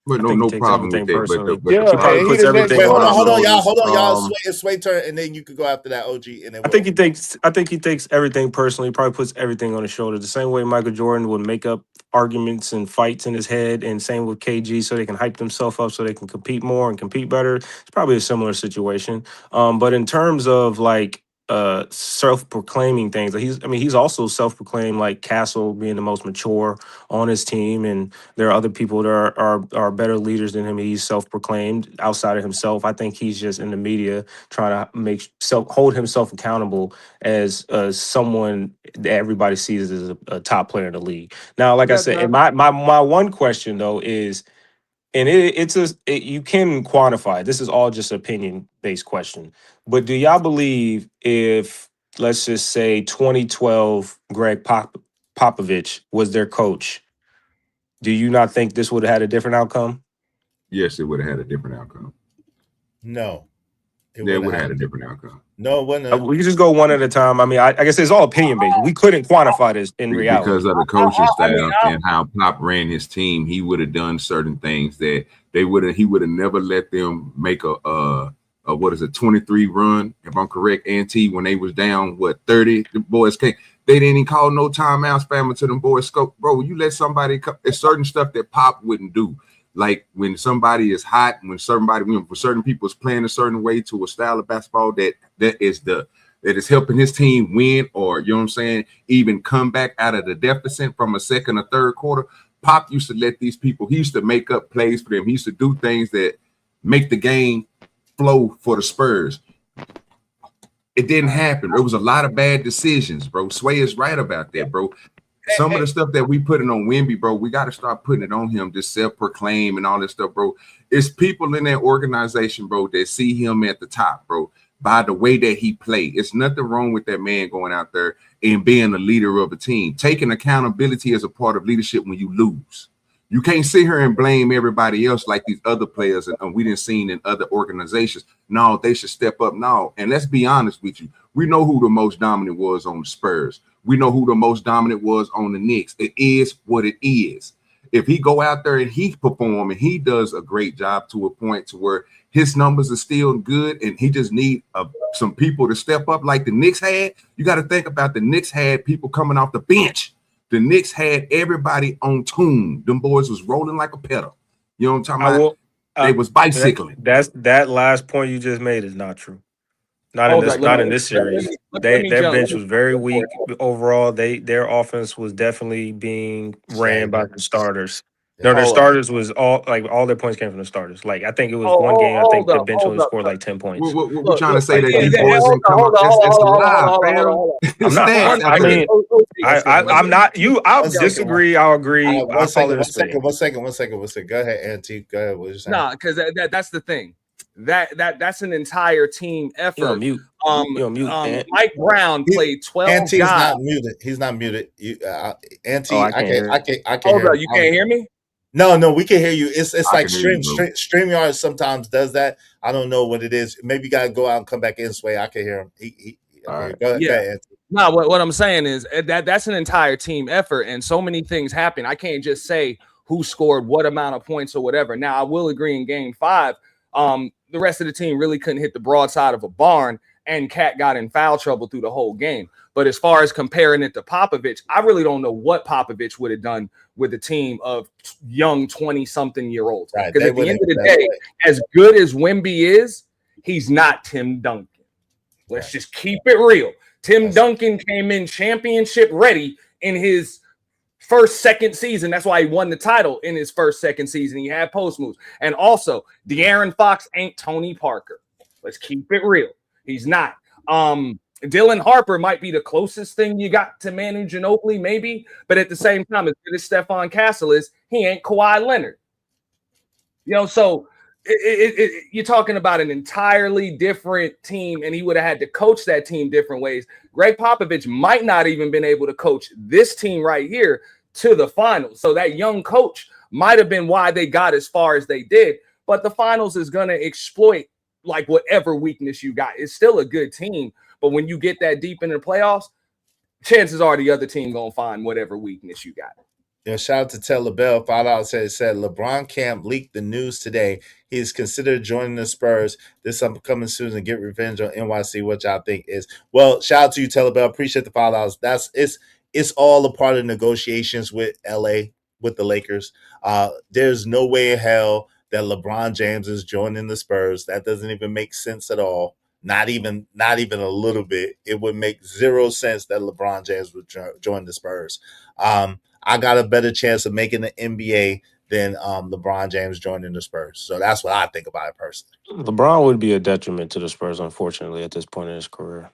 But I no, think he no takes problem with everything that. personally. But the Yeah, He probably and he problem puts the next everything Wait, on his hold on, Rondo. y'all, shoulders. hold on, y'all. It's sway turn, and then you could go after that, OG, and then I we'll. think he takes. I think he takes everything personally. Probably puts everything on his shoulders. The same way Michael Jordan would make up arguments and fights in his head, and same with KG, so they can hype themselves up, so they can compete more and compete better. It's probably a similar situation. But in terms of like self-proclaiming things. Like he's also self-proclaimed like Castle being the most mature on his team, and there are other people that are better leaders than him. He's self-proclaimed outside of himself. I think he's just in the media trying to hold himself accountable as someone that everybody sees as a top player in the league. Now, like I said, and my one question though is, and you can quantify. This is all just opinion based question. But do y'all believe if, let's just say, 2012 Popovich was their coach, do you not think this would have had a different outcome? Yes, it would have had a different outcome. No, it would have had a different outcome. No, it wouldn't. We can just go one at a time. I mean, I guess it's all opinion based. We couldn't quantify this in reality because of the coaching staff and how Pop ran his team. He would have done certain things that he would have never let them make a 23 run, if I'm correct, Ante, when they was down 30. The boys they didn't even call no timeouts, spamming to them boys. Scope, bro. You let somebody it's certain stuff that Pop wouldn't do. Like when somebody is hot, when certain people is playing a certain way to a style of basketball that is helping his team win, or you know what I'm saying, even come back out of the deficit from a second or third quarter. Pop used to let these people, he used to make up plays for them. He used to do things that make the game flow for the Spurs. It didn't happen. There was a lot of bad decisions, bro. Sway is right about that, bro. Some of the stuff that we putting on Wemby, bro, we got to start putting it on him, just self-proclaim and all this stuff, bro. It's people in that organization, bro, that see him at the top, bro, by the way that he played. It's nothing wrong with that man going out there and being the leader of a team. Taking accountability as a part of leadership when you lose. You can't sit here and blame everybody else like these other players and we didn't see in other organizations. No, they should step up now. And let's be honest with you. We know who the most dominant was on the Spurs. We know who the most dominant was on the Knicks. It is what it is. If he go out there and he perform and he does a great job to a point to where his numbers are still good and he just need some people to step up like the Knicks had, you got to think about the Knicks had people coming off the bench. The Knicks had everybody on tune. Them boys was rolling like a pedal. You know what I'm talking about? They was bicycling. That last point you just made is not true. Not in this series. Their bench was very weak overall. Their offense was definitely being ran by the starters. No, their starters was all their points came from the starters. Like I think it was one game. I think the bench only scored like 10 points. We're trying to say that these boys didn't come up. That's a lie, fam. I'm not. I'll disagree. I'll agree. One second. Go ahead, Auntie. Go ahead. What you saying? Nah, because that's the thing. That's an entire team effort. Mike Brown played 12 Auntie's guys. not muted. He's not muted. Auntie, I can't Hold hear up, you can't hear me? No, we can hear you. It's like StreamYard sometimes does that. I don't know what it is. Maybe you gotta go out and come back in, Sway. I can hear him. Go ahead, Auntie. No, what I'm saying is that's an entire team effort, and so many things happen. I can't just say who scored what amount of points or whatever. Now, I will agree in Game 5, the rest of the team really couldn't hit the broadside of a barn, and Cat got in foul trouble through the whole game. But as far as comparing it to Popovich, I really don't know what Popovich would have done with a team of young 20-something-year-olds. Because at the end of the day, as good as Wemby is, he's not Tim Duncan. Let's just keep it real. Tim Duncan came in championship ready in his second season. That's why he won the title in his second season. He had post moves. And also, De'Aaron Fox ain't Tony Parker. Let's keep it real. He's not. Dylan Harper might be the closest thing you got to Manu Ginobili, maybe. But at the same time, as good as Stephon Castle is, he ain't Kawhi Leonard. So you're talking about an entirely different team, and he would have had to coach that team different ways. Greg Popovich might not even been able to coach this team right here to the finals. So that young coach might have been why they got as far as they did. But the finals is going to exploit like whatever weakness you got. It's still a good team. But when you get that deep in the playoffs, chances are the other team going to find whatever weakness you got. Shout out to Taylor Bell. $5 said LeBron Camp leaked the news today. He is considered joining the Spurs this upcoming season and get revenge on NYC, which I think is. Well, shout out to you, Taylor Bell. Appreciate the $5. It's all a part of negotiations with LA, with the Lakers. There's no way in hell that LeBron James is joining the Spurs. That doesn't even make sense at all. Not even a little bit. It would make zero sense that LeBron James would join the Spurs. I got a better chance of making the NBA than LeBron James joining the Spurs. So that's what I think about it personally. LeBron would be a detriment to the Spurs, unfortunately, at this point in his career.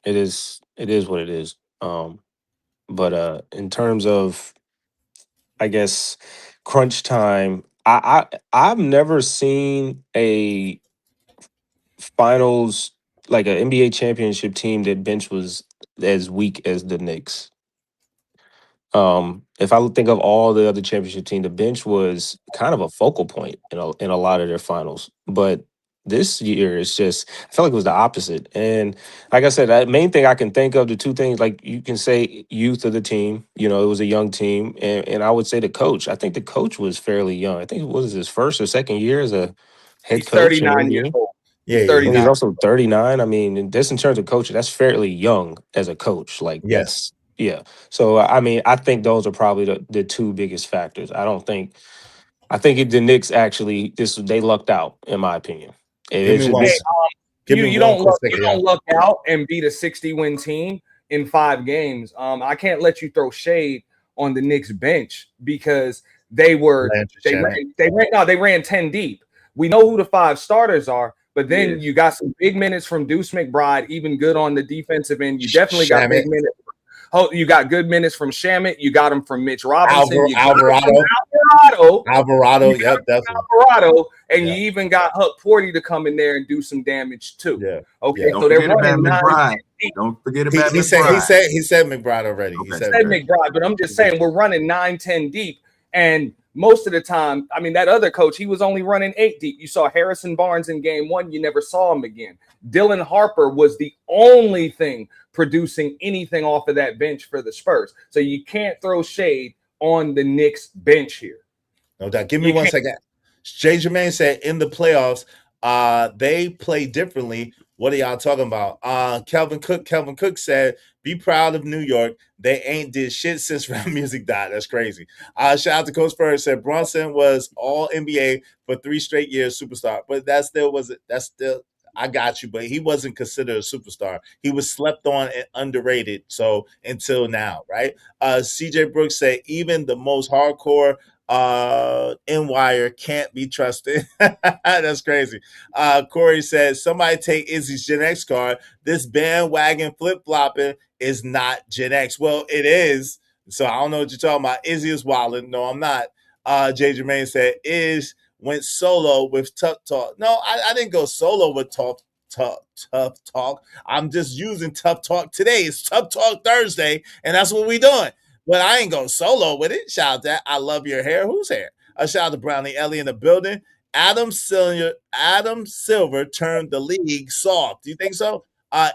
It is what it is. But in terms of, I guess, crunch time, I've never seen a finals, like an NBA championship team that bench was as weak as the Knicks. If I think of all the other championship team, the bench was kind of a focal point in a lot of their finals. But this year, it's just, I felt like it was the opposite. And like I said, the main thing I can think of, the two things, like you can say youth of the team, it was a young team. And I would say the coach. I think the coach was fairly young. I think it was his first or second year as a head He's coach in the 39 years NBA. old. Yeah, He's And 39. he's also 39. I mean, and this in terms of coaching, that's fairly young as a coach. Like Yes. yeah. So I mean, I think those are probably the two biggest factors. I think the Knicks actually they lucked out, in my opinion. Give me one. Give me You one quick you second. don't luck out and beat a 60-win team in 5 games. I can't let you throw shade on the Knicks bench because they ran 10 deep. We know who the 5 starters are, but then you got some big minutes from Deuce McBride, even good on the defensive end. You definitely got big minutes. You got good minutes from Shamit. You got them from Mitch Robinson. Alvarado. Yep, definitely. Alvarado, and you even got Huck Porty to come in there and do some damage too. Yeah. Okay. Yeah. So they're running McBride. Don't forget about McBride. He said McBride already. He said McBride, but I'm just saying we're running 9-10 deep, and most of the time, I mean, that other coach, he was only running 8 deep. You saw Harrison Barnes in game 1. You never saw him again. Dylan Harper was the only thing producing anything off of that bench for the Spurs. So you can't throw shade on the Knicks bench here. No doubt. Give me 1 second. Jay Jermaine said in the playoffs, they play differently. What are y'all talking about? Kelvin Cook said, be proud of New York. They ain't did shit since rap music died. That's crazy. Shout out to Coach Spurs, said Brunson was all NBA for 3 straight years, superstar. But I got you, but he wasn't considered a superstar. He was slept on and underrated. So until now, right? CJ Brooks said even the most hardcore N-Wire can't be trusted. That's crazy. Corey says somebody take Izzy's Gen X card. This bandwagon flip-flopping is not Gen X. Well, it is. So I don't know what you're talking about. Izzy is wilding. No, I'm not. Jay Jermaine said went solo with Tough Talk. No, I didn't go solo with Tough Talk. I'm just using Tough Talk today. It's Tough Talk Thursday, and that's what we doing. But I ain't going solo with it. Shout out to that. I love your hair. Whose hair? Shout out to Brownie Ellie in the building. Adam Silver turned the league soft. Do you think so?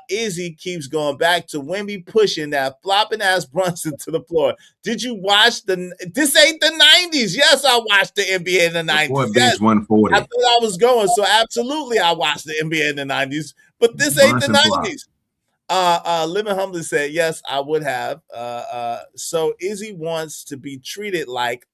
Izzy keeps going back to Wemby pushing that flopping ass Brunson to the floor. Did you watch this ain't the 90s? Yes, I watched the NBA in the 90s. Boy, yes, 140. I thought I was going, so absolutely I watched the NBA in the 90s, but this ain't the 90s. Living Humbly said, yes, I would have. So Izzy wants to be treated like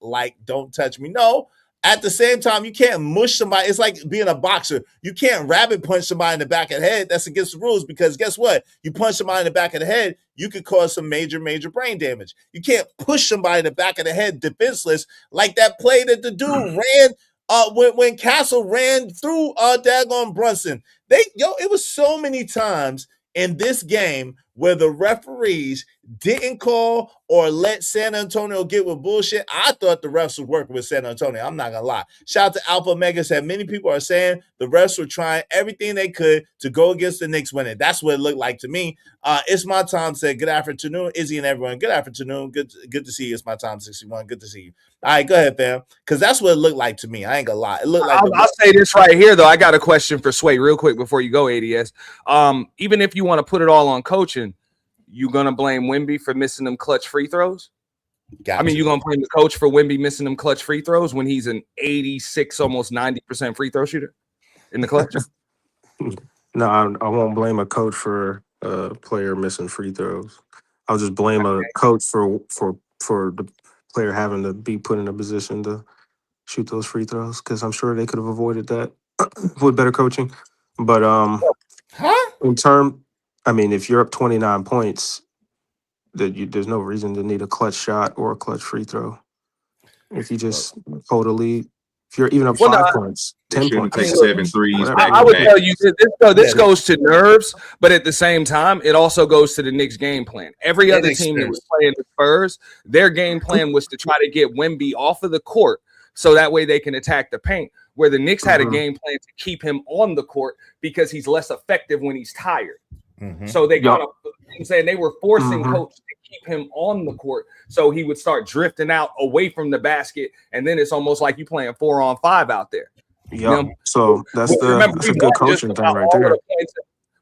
don't touch me. No, at the same time, you can't mush somebody. It's like being a boxer. You can't rabbit punch somebody in the back of the head. That's against the rules because guess what? You punch somebody in the back of the head, you could cause some major brain damage. You can't push somebody in the back of the head defenseless like that play that the dude ran when Castle ran through daggone Brunson. It was so many times in this game where the referees didn't call or let San Antonio get with bullshit. I thought the refs were working with San Antonio. I'm not going to lie. Shout out to Alpha Omega said many people are saying the refs were trying everything they could to go against the Knicks winning. That's what it looked like to me. It's my time said good afternoon, Izzy and everyone. Good afternoon. Good to see you. It's my time 61. Good to see you. All right, go ahead, fam. Because that's what it looked like to me. I ain't going to lie. It looked like I'll say this right here, though. I got a question for Sway real quick before you go, ADS. Even if you want to put it all on coaching, you going to blame Wemby for missing them clutch free throws? I mean, you're going to blame the coach for Wemby missing them clutch free throws when he's an 86, almost 90% free throw shooter in the clutch? No, I won't blame a coach for a player missing free throws. I'll just blame a coach for the player having to be put in a position to shoot those free throws because I'm sure they could have avoided that with better coaching. But Huh? I mean, if you're up 29 points, there's no reason to need a clutch shot or a clutch free throw. If you just hold a lead, if you're even up 5 points, They 10 shouldn't points, take 7 threes whatever. back I to would back. tell you this goes to nerves, but at the same time, it also goes to the Knicks' game plan. Every other team that was playing the Spurs, their game plan was to try to get Wemby off of the court so that way they can attack the paint. Where the Knicks had a game plan to keep him on the court because he's less effective when he's tired. So they kind of, I'm saying they were forcing coach to keep him on the court so he would start drifting out away from the basket, and then it's almost like you playing 4-on-5 out there. Yeah. So that's a good coaching thing right there.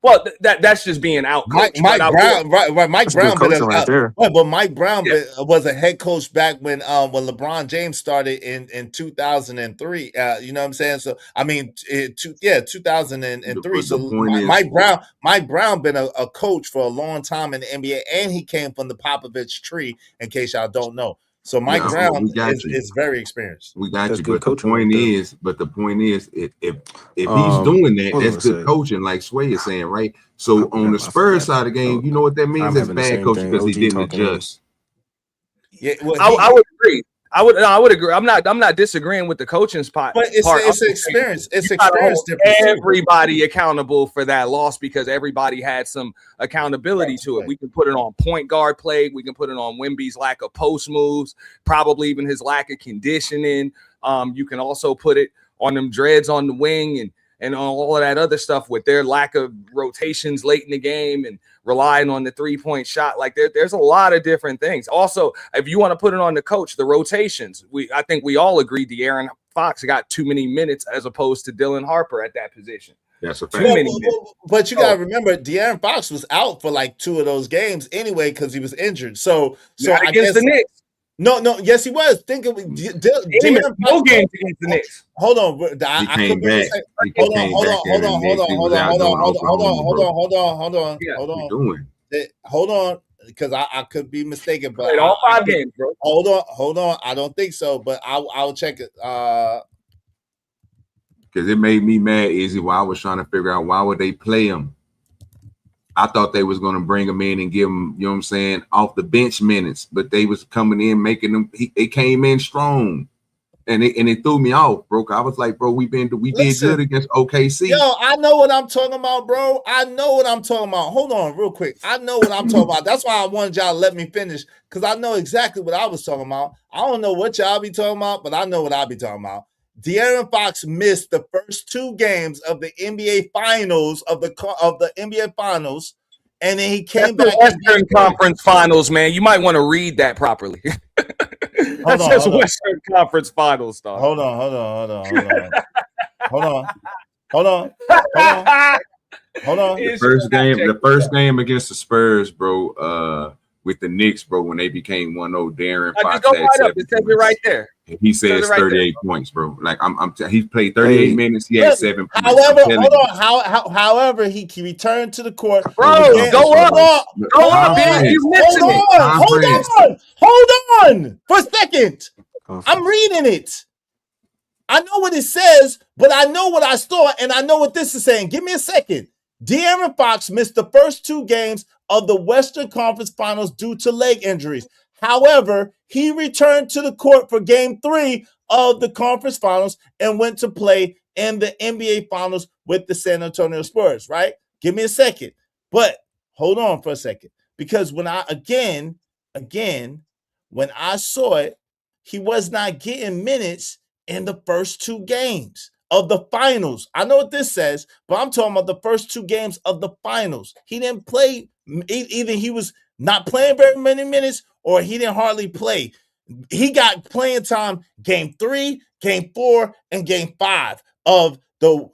Well, that's just being out coached. Mike Brown, right? Mike Brown, right there. But Mike Brown was a head coach back when LeBron James started in 2003. You know what I'm saying? So I mean, 2003. So Mike Brown been a coach for a long time in the NBA, and he came from the Popovich tree. In case y'all don't know, so Mike Brown is very experienced. We got you, but the point is, if he's doing that, that's good coaching, like Sway is saying, right? So on the Spurs side of the game, you know what that means? That's bad coaching because he didn't adjust. Yeah, I would agree. I would agree. I'm not disagreeing with the coaching part. But it's experience. It's experience. Everybody accountable for that loss because everybody had some accountability to it. We can put it on point guard play. We can put it on Wemby's lack of post moves, probably even his lack of conditioning. You can also put it on them dreads on the wing and on all of that other stuff with their lack of rotations late in the game and relying on the 3-point shot. Like there's a lot of different things. Also, if you want to put it on the coach, the rotations, I think we all agree De'Aaron Fox got too many minutes as opposed to Dylan Harper at that position. That's a fact. Too many minutes. But you gotta remember, De'Aaron Fox was out for like 2 of those games anyway because he was injured. So not against the Knicks. No, yes, he was. Think of De'Aaron no games against the Knicks. Hold on, He came back. Hold on, because I could be mistaken, but played all 5 games, bro. Hold on. I don't think so, but I'll check it. Because it made me mad, Izzy, while I was trying to figure out why would they play him. I thought they was going to bring him in and give him, you know what I'm saying, off the bench minutes, but they was coming in making them. They came in strong, and it threw me off, bro. I was like, bro, we did good against OKC. Yo, I know what I'm talking about, bro. I know what I'm talking about. Hold on, real quick. I know what I'm talking about. That's why I wanted y'all to let me finish because I know exactly what I was talking about. I don't know what y'all be talking about, but I know what I be talking about. De'Aaron Fox missed the first 2 games of the NBA Finals of the NBA Finals, and then he came back. Western Conference Finals, man. You might want to read that properly. That's just Western Conference Finals, dog. Hold on. The first game against the Spurs, bro. With the Knicks, bro, when they became 1-0, De'Aaron Fox had 7 points. It right there. He says 38 points, bro. Like he played 38 minutes. He had 7 points. However, he returned to the court. Bro, go up, man. You missing it. Hold on for a second. I'm reading it. I know what it says, but I know what I saw, and I know what this is saying. Give me a second. De'Aaron Fox missed the first 2 games of the Western Conference Finals due to leg injuries. However, he returned to the court for Game 3 of the Conference Finals and went to play in the NBA Finals with the San Antonio Spurs, right? Give me a second. But hold on for a second. Because when I, when I saw it, he was not getting minutes in the first 2 games of the finals. I know what this says, but I'm talking about the first 2 games of the finals. He didn't play, either he was not playing very many minutes or he didn't hardly play. He got playing time Game 3, Game 4, and Game 5 of the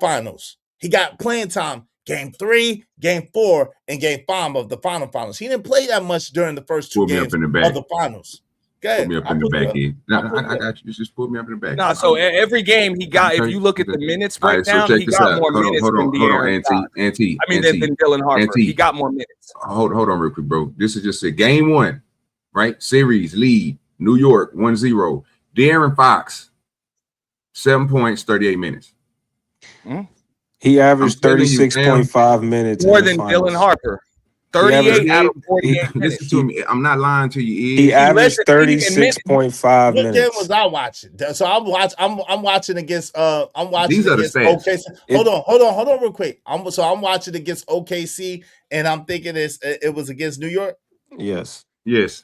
finals. He got playing time Game 3, Game 4, and Game 5 of the finals. He didn't play that much during the first 2 games of the finals. Put me up in the back end. I got you. Just put me up in the back. No, so every game he got, if you look at the minutes breakdown, he got more minutes than De'Aaron Fox. Than Dylan Harper. He got more minutes. Hold on real quick, bro. This is just a Game 1, right? Series lead, New York 1-0. De'Aaron Fox, 7 points, 38 minutes. He averaged telling you, fam, 36.5 minutes in More the than Dylan finals. Harper. He averaged 38 out of 48 listen minutes. to me. I'm not lying to you. he Is averaged in minutes. 36.5 What game minutes. was I watching? So I'm watching against these are the stats. OKC. Hold on real quick. I'm watching against OKC and I'm thinking it was against New York. Yes. Yes.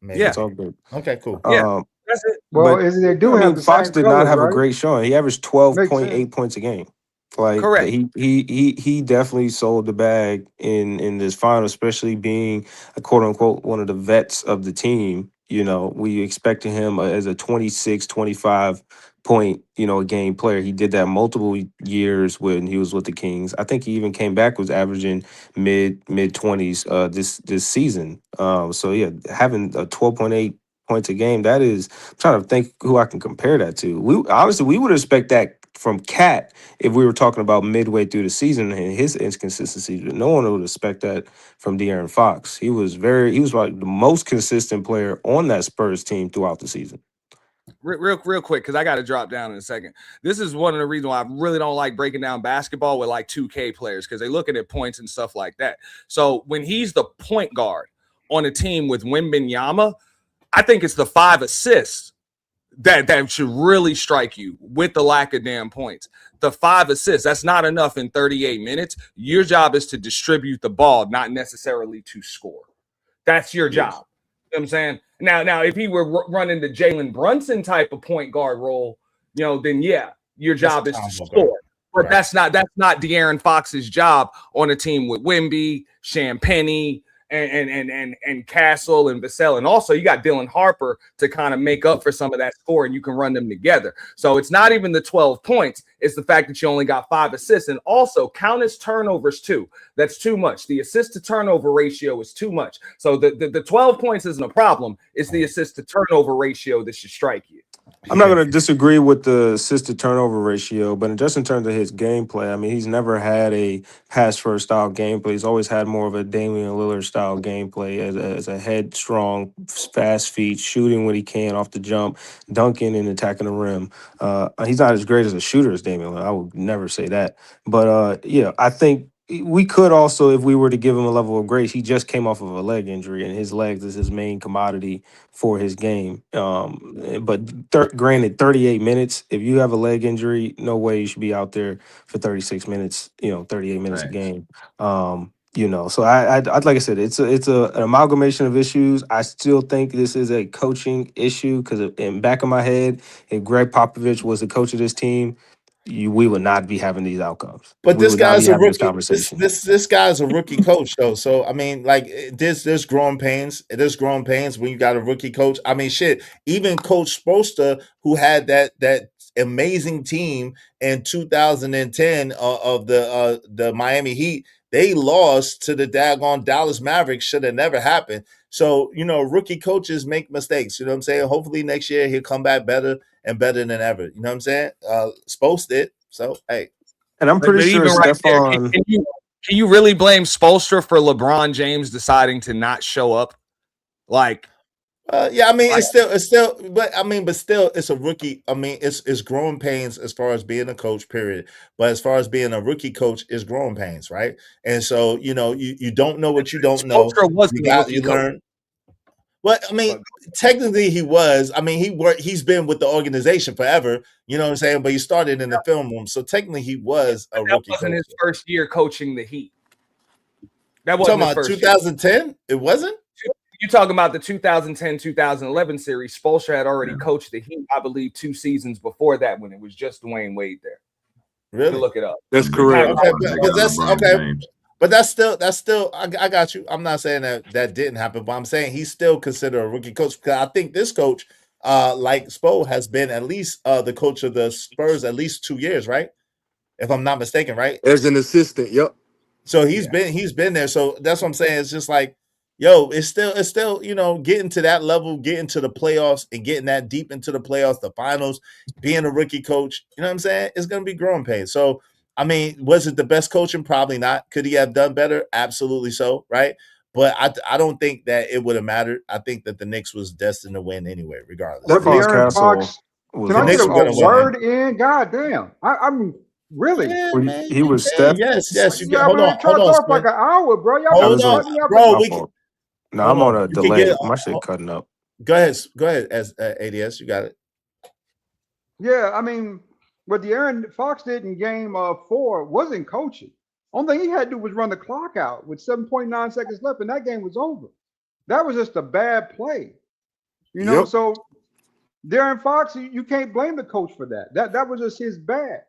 Maybe. It's all good. Okay, cool. That's it. Well, But they do I have mean, the Fox same did not colors, have a right? great showing. He averaged Makes sense. 12.8 points a game. Like Correct. he definitely sold the bag in this final, especially being a quote unquote one of the vets of the team. You know, we expected him as a 26, 25 point, a game player. He did that multiple years when he was with the Kings. I think he even came back, was averaging mid 20s this season. So yeah, having a 12.8 points a game, that is, I'm trying to think who I can compare that to. We would expect that from Cat if we were talking about midway through the season and his inconsistency. No one would expect that from De'Aaron Fox. He was like the most consistent player on that Spurs team throughout the season. Real quick, because I got to drop down in a second. This is one of the reasons why I really don't like breaking down basketball with like 2K players, because they looking at points and stuff like that. So when he's the point guard on a team with Wembanyama, I think it's the 5 assists that should really strike you with the lack of damn points. The 5 assists, that's not enough in 38 minutes. Your job is to distribute the ball, not necessarily to score. That's your job. You know what I'm saying? Now, if he were running the Jalen Brunson type of point guard role, then yeah, your job is to score. But that's not De'Aaron Fox's job on a team with Wemby, Champagnie, and Castle and Vassell. And also you got Dylan Harper to kind of make up for some of that score, and you can run them together. So it's not even the 12 points. It's the fact that you only got 5 assists. And also count as turnovers too. That's too much. The assist to turnover ratio is too much. So the 12 points isn't a problem. It's the assist to turnover ratio that should strike you. I'm not going to disagree with the assist to turnover ratio, but just in terms of his gameplay, I mean, he's never had a pass first style gameplay. He's always had more of a Damian Lillard style gameplay as a headstrong, fast feet, shooting when he can off the jump, dunking and attacking the rim. He's not as great as a shooter as Damian Lillard. I would never say that. But I think we could also, if we were to give him a level of grace, he just came off of a leg injury, and his legs is his main commodity for his game. But granted, 38 minutes, if you have a leg injury, no way you should be out there for 36 minutes, 38 minutes a game. So I'd like I said, it's an amalgamation of issues. I still think this is a coaching issue because in back of my head, if Greg Popovich was the coach of this team, we would not be having these outcomes. But We this would not guy's be a having this rookie. conversation. This guy's a rookie coach, though. So I mean, like there's growing pains. There's growing pains when you got a rookie coach. I mean, shit. Even Coach Spoelstra, who had that amazing team in 2010 of the Miami Heat, they lost to the daggone Dallas Mavericks. Should have never happened. So rookie coaches make mistakes. You know what I'm saying? Hopefully next year he'll come back better and better than ever. You know what I'm saying? Spoelstra did. So hey. And I'm pretty sure even right there, Stephon. Can you really blame Spoelstra for LeBron James deciding to not show up? Like, yeah, I mean, it's still, but still, it's a rookie. I mean, it's growing pains as far as being a coach, period. But as far as being a rookie coach, it's growing pains, right? And so, you don't know what you don't know. Spoelstra wasn't a rookie You coach. learn. Well, I mean, technically he was. I mean, he's been with the organization forever. You know what I'm saying? But he started in the film room, so technically he was a rookie. That wasn't his first year coaching the Heat. That wasn't his first 2010. Year. It wasn't. You're talking about the 2010-2011 series. Spoelstra had already coached the Heat, I believe, 2 seasons before that when it was just Dwayne Wade there. Really? You look it up. That's correct. Okay, but that's okay. But that's still. I got you. I'm not saying that didn't happen, but I'm saying he's still considered a rookie coach because I think this coach, like Spo, has been at least the coach of the Spurs at least 2 years, right? If I'm not mistaken, right? As an assistant, yep. So he's been there. So that's what I'm saying. It's just like, yo, it's still, getting to that level, getting to the playoffs and getting that deep into the playoffs, the finals, being a rookie coach, you know what I'm saying? It's going to be growing pains. So, I mean, was it the best coaching? Probably not. Could he have done better? Absolutely so, right? But I don't think that it would have mattered. I think that the Knicks was destined to win anyway, regardless. De'Aaron Fox. Can I get a word in? God damn. I mean, Really? Yeah, Well, man, he you was can. Steph. Yes, you can. Yeah, but it Hold cut on, off like Squid. an hour, bro. Y'all That been Hold was on, me. cutting me up. bro. My We can fault. No, hold I'm on on. a You can get. delay. My shit cutting up. Go ahead. Go ahead. As ADS, you got it. Yeah, I mean, what the Aaron Fox did in game 4 wasn't coaching. Only thing he had to do was run the clock out with 7.9 seconds left, and that game was over. That was just a bad play. You know, Yep. so Darren Fox, you can't blame the coach for that. That was just his bad.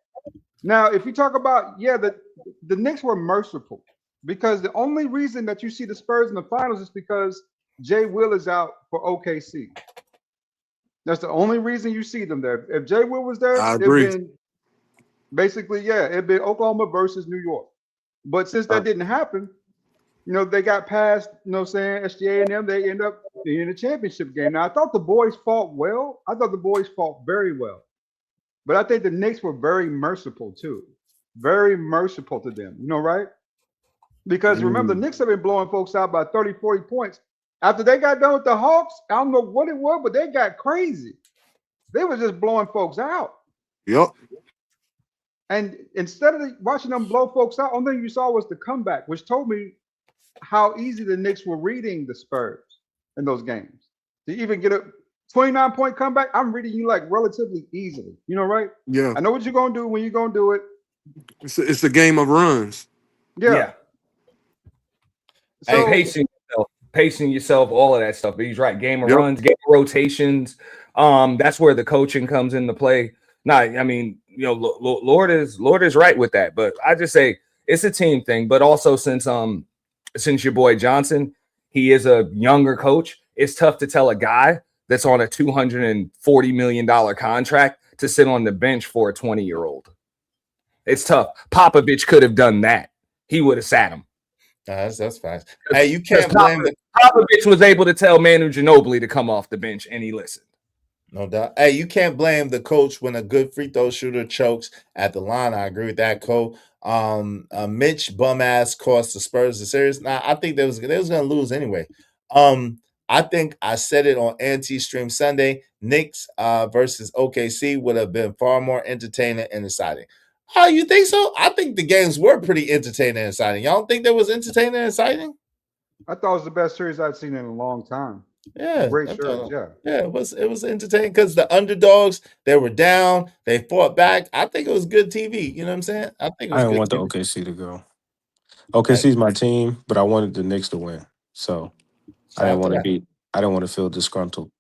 Now, if you talk about, yeah, the Knicks were merciful because the only reason that you see the Spurs in the finals is because Jay Will is out for OKC. That's the only reason you see them there. If Jay Will was there, I it'd agree. been basically, yeah, it'd been Oklahoma versus New York. But since that didn't happen, they got past, saying SGA and them, they end up in a championship game. Now, I thought the boys fought well. I thought the boys fought very well. But I think the Knicks were very merciful too. Very merciful to them, right? Because remember, the Knicks have been blowing folks out by 30, 40 points. After they got done with the Hawks, I don't know what it was, but they got crazy. They were just blowing folks out. Yep. And instead of watching them blow folks out, only thing you saw was the comeback, which told me how easy the Knicks were reading the Spurs in those games. To even get a 29-point comeback, I'm reading you like relatively easily. Right? Yeah. I know what you're going to do when you're going to do it. It's a game of runs. Yeah. Hey, So, pacing yourself, all of that stuff. But he's right. Game of runs, game of rotations. That's where the coaching comes into play. Nah, I mean, Lord is right with that. But I just say it's a team thing. But also since your boy Johnson, he is a younger coach, it's tough to tell a guy that's on a $240 million contract to sit on the bench for a 20-year-old. It's tough. Popovich could have done that. He would have sat him. That's fine. Hey, you can't blame the Popovich was able to tell Manu Ginobili to come off the bench, and he listened. No doubt. Hey, you can't blame the coach when a good free throw shooter chokes at the line. I agree with that, Cole. Mitch bum ass cost the Spurs the series. Now, I think they was going to lose anyway. I think I said it on Anti Stream Sunday. Knicks versus OKC would have been far more entertaining and exciting. Oh, you think so? I think the games were pretty entertaining and exciting. Y'all don't think that was entertaining and exciting? I thought it was the best series I'd seen in a long time. Yeah, Great series, yeah. Yeah, it was entertaining because the underdogs, they were down, they fought back. I think it was good TV. You know what I'm saying? I think it I was didn't good want the TV. OKC to go. OKC's my team, but I wanted the Knicks to win. So I Shout didn't out to want to that. be. I didn't want to feel disgruntled.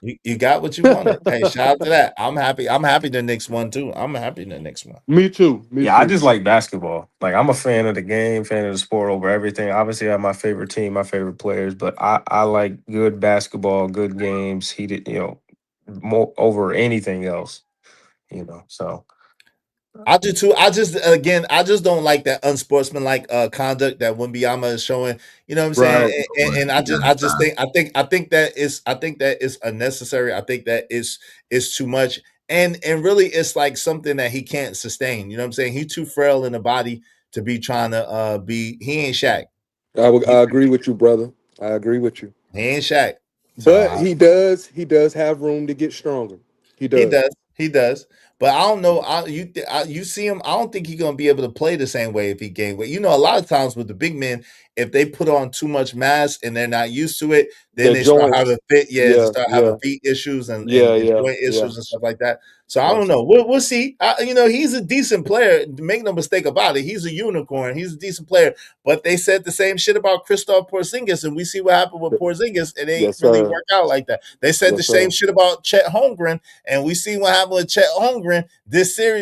You got what you wanted. Hey, shout out to that. I'm happy. I'm happy the Knicks won too. I'm happy the Knicks won. Me too. Yeah, I just like basketball. Like I'm a fan of the game, fan of the sport over everything. Obviously, I have my favorite team, my favorite players, but I like good basketball, good games, heated, more over anything else. So I do too. I just don't like that unsportsmanlike conduct that Wembanyama is showing. You know what I'm saying? Right. And I think that is unnecessary. I think that is too much. And really it's like something that he can't sustain. You know what I'm saying? He's too frail in the body to be trying to he ain't Shaq. I agree with you, brother. I agree with you. He ain't Shaq. So But he does have room to get stronger. He he does. does. He does. But I don't know. You see him. I don't think he's gonna be able to play the same way if he gain weight. A lot of times with the big men, if they put on too much mass and they're not used to it, then The they start joints. having fit. Yeah, they Yeah, start having yeah. feet issues and, Yeah, and yeah, joint yeah. issues and stuff like that. So I don't Yes. know. We'll see. He's a decent player. Make no mistake about it. He's a unicorn. He's a decent player. But they said the same shit about Kristaps Porzingis, and we see what happened with Porzingis. It ain't Yes, really sir. work out like that. They said the Yes, same sir. shit about Chet Holmgren, and we see what happened with Chet Holmgren.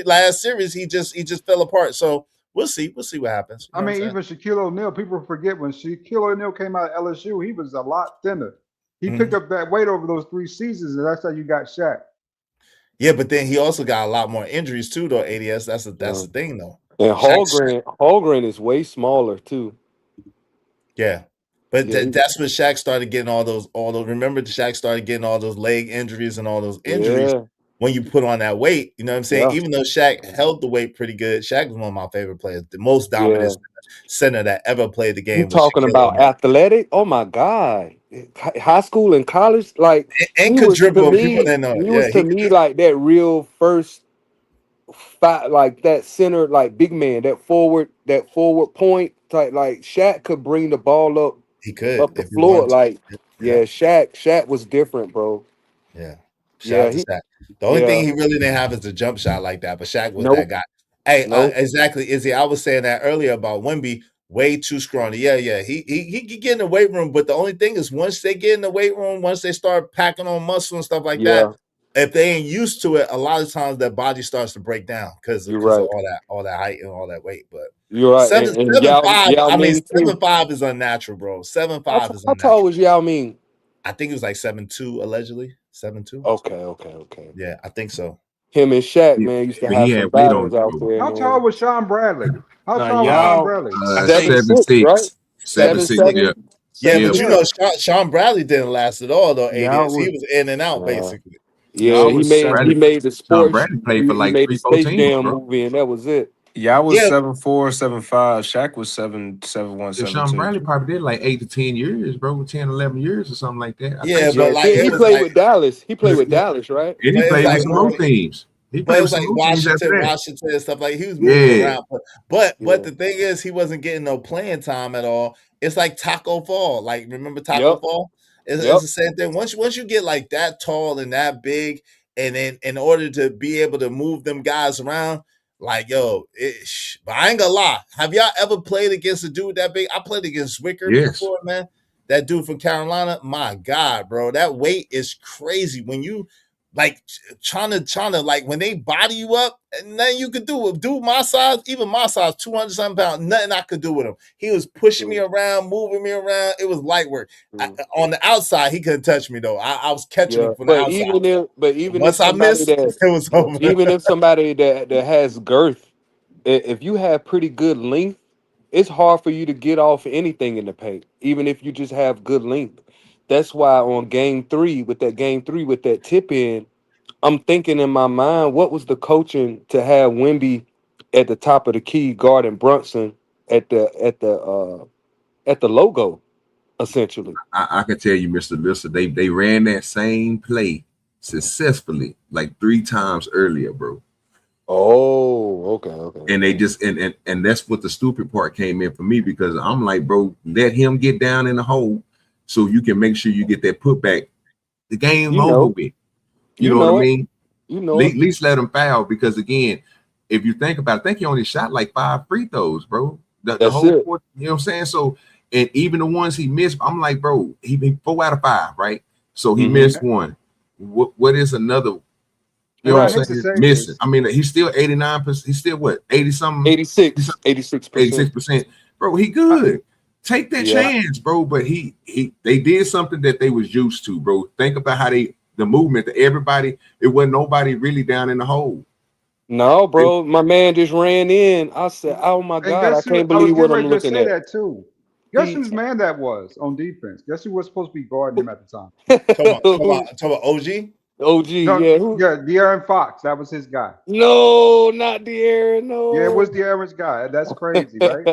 Last series, he just fell apart. So we'll see. We'll see what happens. You I know what I'm mean, saying? even Shaquille O'Neal, people forget when Shaquille O'Neal came out of LSU, he was a lot thinner. He picked up that weight over those 3 seasons, and that's how you got Shaq. Yeah, but then he also got a lot more injuries too, though. ADS. That's Yeah. the thing, though. And Shaq, Holgren is way smaller too. yeah. But Yeah, that's when Shaq started getting all those. Remember, Shaq started getting all those leg injuries and all those injuries yeah, when you put on that weight. You know what I'm saying? yeah, Even though Shaq held the weight pretty good, Shaq was one of my favorite players, the most yeah. dominant center that ever played the You game was talking Shaquille about O'Neal. athletic? Oh my God. High school and college, like And he could was to dribble. People me, didn't know it. he was Yeah, to he me like that real first like that center, like big man, that forward point type. Like Shaq could bring the ball He could up the if he floor. wanted to. Like, yeah, Yep. Shaq was different, bro. Yeah. Shout Yeah, out to Shaq. The only yeah. thing he really didn't have is a jump shot like that, but Shaq was that Nope. guy. Hey, Nope. exactly, Izzy. I was saying that earlier about Wemby, way too scrawny. Yeah. He could get in the weight room, but the only thing is once they get in the weight room, once they start packing on muscle and stuff like that, Yeah, if they ain't used to it, a lot of times their body starts to break down because you're of right. all that height and all that weight. But You're right. seven And seven Yao five, I mean Ming too. 7'5" is unnatural, bro. 7'5" is How tall unnatural. was Yao Ming? I think it was like 7'2", allegedly. 7'2". Okay. Yeah, I think so. Him and Shaq, Yeah, man, used to but he have some had weight on battles out him, bro. there, How tall man. was Sean Bradley? How Now, tall was Sean y'all, Bradley? I think 7'6", right? 7'6", 7'7", yeah. Yeah, Yeah, but you bro. know, Sean Bradley didn't last at all, though. y'all ADS, he was was in and out Uh, basically. yeah, y'all he was made seven. he made the Sean sports. Bradley played for He like made the 3-4 Space teams, Jam bro. movie, and that was it. Y'all was Yeah, 7'4", 7'5". Shaq was 7'1", Yeah, Sean 7'2". Bradley probably did like 8 to 10 years, bro. 10, 11 years or something like that. I think yeah, so. but Yeah, like then it he was played like, with Dallas. He played but with Dallas, right? And he it was played with like some more teams. He but played it with was some like more teams after that. Washington and stuff like he was moving Yeah. around. But Yeah. the thing is, he wasn't getting no playing time at all. It's like Taco Fall. Like remember Taco Yep. Fall? It's Yep. the same thing. Once you get like that tall and that big, and then in order to be able to move them guys around, like yo, but I ain't gonna lie. Have y'all ever played against a dude that big? I played against Wicker Yes. before, man. That dude from Carolina. My God, bro, that weight is crazy. When you like trying to like when they body you up, nothing you could do with dude my size, even my size, 200 something pounds, nothing I could do with him. He was pushing me around, moving me around. It was light work. On the outside, he couldn't touch me though. I was catching Yeah. him from the outside. Even if Once I somebody missed, that it was over. even if somebody that has girth, if you have pretty good length, it's hard for you to get off anything in the paint, even if you just have good length. That's why on game three with that tip in, I'm thinking in my mind, what was the coaching to have Wemby at the top of the key guarding Brunson at the logo, essentially. I can tell you, Mr. Lister, they ran that same play successfully like 3 times earlier, bro. Oh, okay. And they just and that's what the stupid part came in for me, because I'm like, bro, let him get down in the hole so you can make sure you get that putback. The game You over know, with. You you know what I know it. mean? You know At it. least let him foul, because again, if you think about it, I think he only shot like 5 free throws, bro. The That's whole it. court, you know what I'm saying? So, and even the ones he missed, I'm like, bro, he been 4 out of 5, right? So he missed one. What is another? You And know what I I'm hate saying? to say Missing. this. I mean, he's still 89%. He's still what, 80 something? 86%. 86%. Bro, he good. Take that Yeah. chance, bro. But they did something that they was used to, bro. Think about how the movement to everybody, it wasn't nobody really down in the hole. No, bro, my man just ran in. I said, "Oh my And God, I guess who? can't I was believe what getting I'm ready to looking say at." that too. Guess He whose man that was on defense? Guess who was supposed to be guarding him at the time? Talking about OG. OG, No, yeah, who? yeah, De'Aaron Fox. That was his guy. No, not De'Aaron. Yeah, it No. was De'Aaron's guy. That's crazy, right?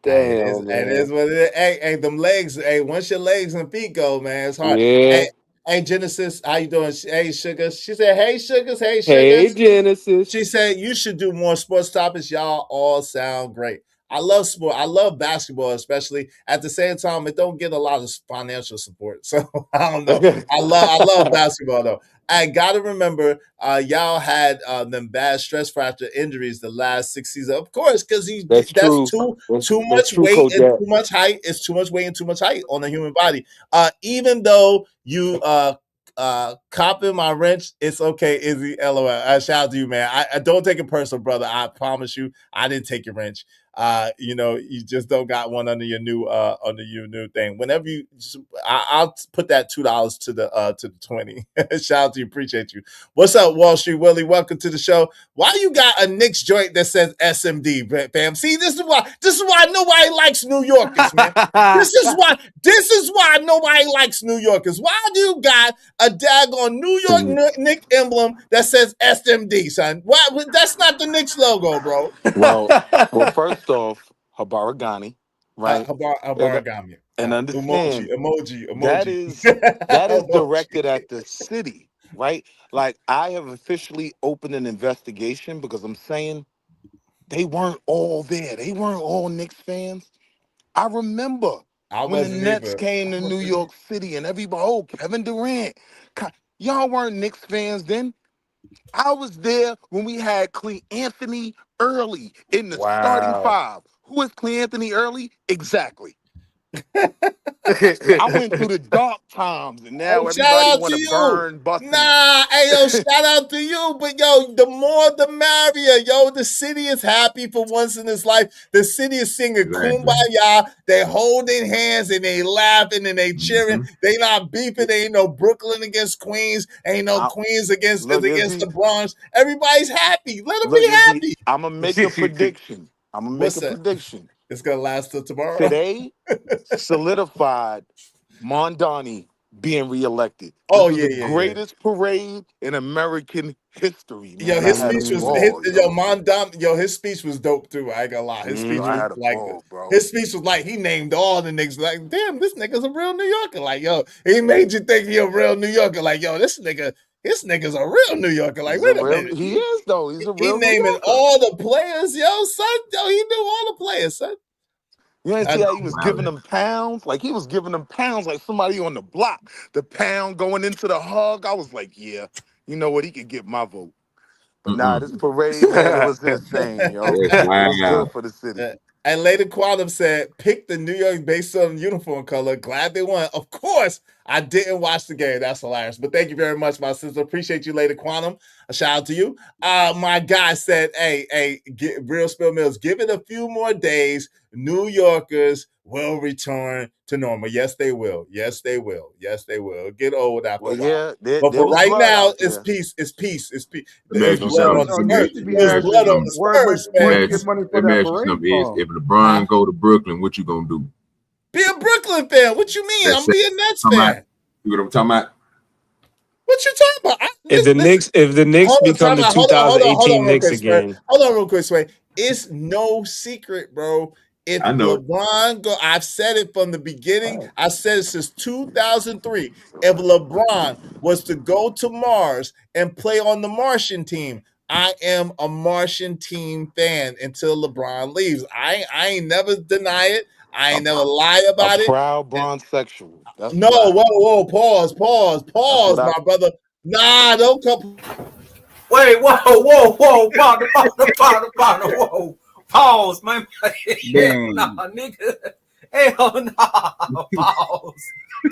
Hey, Damn, it man. is what it is. Hey, them legs. Hey, once your legs and feet go, man, it's hard. Yeah. Hey, Genesis, how you doing? Hey, Sugars. She said, "Hey, Sugars. Hey, Hey, Sugars." Genesis. She said, "You should do more sports topics. Y'all all sound great. I love sport. I love basketball, especially. At the same time, it don't get a lot of financial support. So I don't know. I love basketball though. I gotta remember, y'all had them bad stress fracture injuries the last 6 seasons, of course, because That's that's true. too That's much true, weight and Kojak. too much height. It's too much weight and too much height on the human body. Even though you copping my wrench, it's okay, Izzy. LOL. Shout out to you, man. I don't take it personal, brother. I promise you, I didn't take your wrench. You just don't got one under your new thing. Whenever I'll put that $2 to the 20. Shout out to you, appreciate you. What's up, Wall Street Willie? Welcome to the show. Why you got a Knicks joint that says SMD, fam? See, this is why nobody likes New Yorkers, man. This is why nobody likes New Yorkers. Why do you got a daggone New York Knicks emblem that says SMD, son? Why? That's not the Knicks logo, bro. Well, first off, Habaragani, right? Habaragami. And understand that Emoji. is directed at the city. right? Like I have officially opened an investigation because I'm saying they weren't all there. They weren't all Knicks fans. I remember I when the wasn't Nets either. came to New York City and everybody, oh, Kevin Durant. Y'all weren't Knicks fans then. I was there when we had Cle Anthony Early in the starting Wow. five. Who is Cle Anthony Early? Exactly. I went through the dark times, and Hey, now shout everybody out want to to you. burn buses. Nah, hey yo, shout out to you. But yo, the more the merrier. Yo, the city is happy for once in its life. The city is singing Exactly. kumbaya. They holding hands and they laughing and they cheering. They not beefing. There ain't no Brooklyn against Queens. Ain't no Queens against Look, against the Bronx. Everybody's happy. Let them be Look, Izzy, happy. I'm gonna make a prediction. What's that? It's gonna last till tomorrow. Today solidified Mondani being reelected. This Oh was yeah, the yeah, yeah. greatest parade in American history, Yo, man. I his had a speech was ball, yo. his speech was dope too. I ain't gonna lie. His Yo, speech I was had a like ball, bro. his speech was like he named all the niggas. Like, damn, this nigga's a real New Yorker. Like, yo, he made you think he a real New Yorker. Like, yo, this nigga's a real New Yorker. Like, He's a wait a real. minute. He is though. He's a He real New naming Yorker. all the players, yo, son. Yo, he knew all the players, son. You didn't see That's how he was giving them pounds? Like he was giving them pounds like somebody on the block. The pound going into the hug. I was like, yeah, you know what? He could get my vote. But nah, this parade, man, it was insane, yo. That's It was good wild. for the city. And later Quantum said, pick the New York based on uniform color. Glad they won. Of course, I didn't watch the game. That's hilarious. But thank you very much, my sister. Appreciate you, later Quantum. A shout out to you. My guy said, hey, Real Spill Mills, give it a few more days. New Yorkers will return to normal. Yes, they will. Yes, they will. Yes, they will. It'll get old after Well, a while. yeah, But there for was right blood now, out it's there. peace. It's peace. It's peace. Let me There's ask you blood on something. the Let me Spurs. ask Used to you, be let me There's ask you blood asking on the something. Spurs, Let me where'd man. you ask get you, money for let me that ask you parade something. Is from? if LeBron go to Brooklyn, what you gonna do? Be a Brooklyn fan. What you mean? That's I'm it. being Nets Talking about, fan. you know what I'm talking about? What you talking about? Listen, If the Knicks hold on, become time the out. Hold on, 2018 real Knicks quick, Sway. again, Hold on, real quick, Sway. It's no secret, bro. If I know. LeBron go, I've said it from the beginning. I said it since 2003. If LeBron was to go to Mars and play on the Martian team, I am a Martian team fan until LeBron leaves. I ain't never deny it. I A, ain't never lie a about it. proud bronzexual. That's No, what I am. whoa, That's what pause, I. my brother. Nah, don't come. Wait, whoa, partner, whoa. Pause, man. Hell nah, Damn. nigga. Hell nah.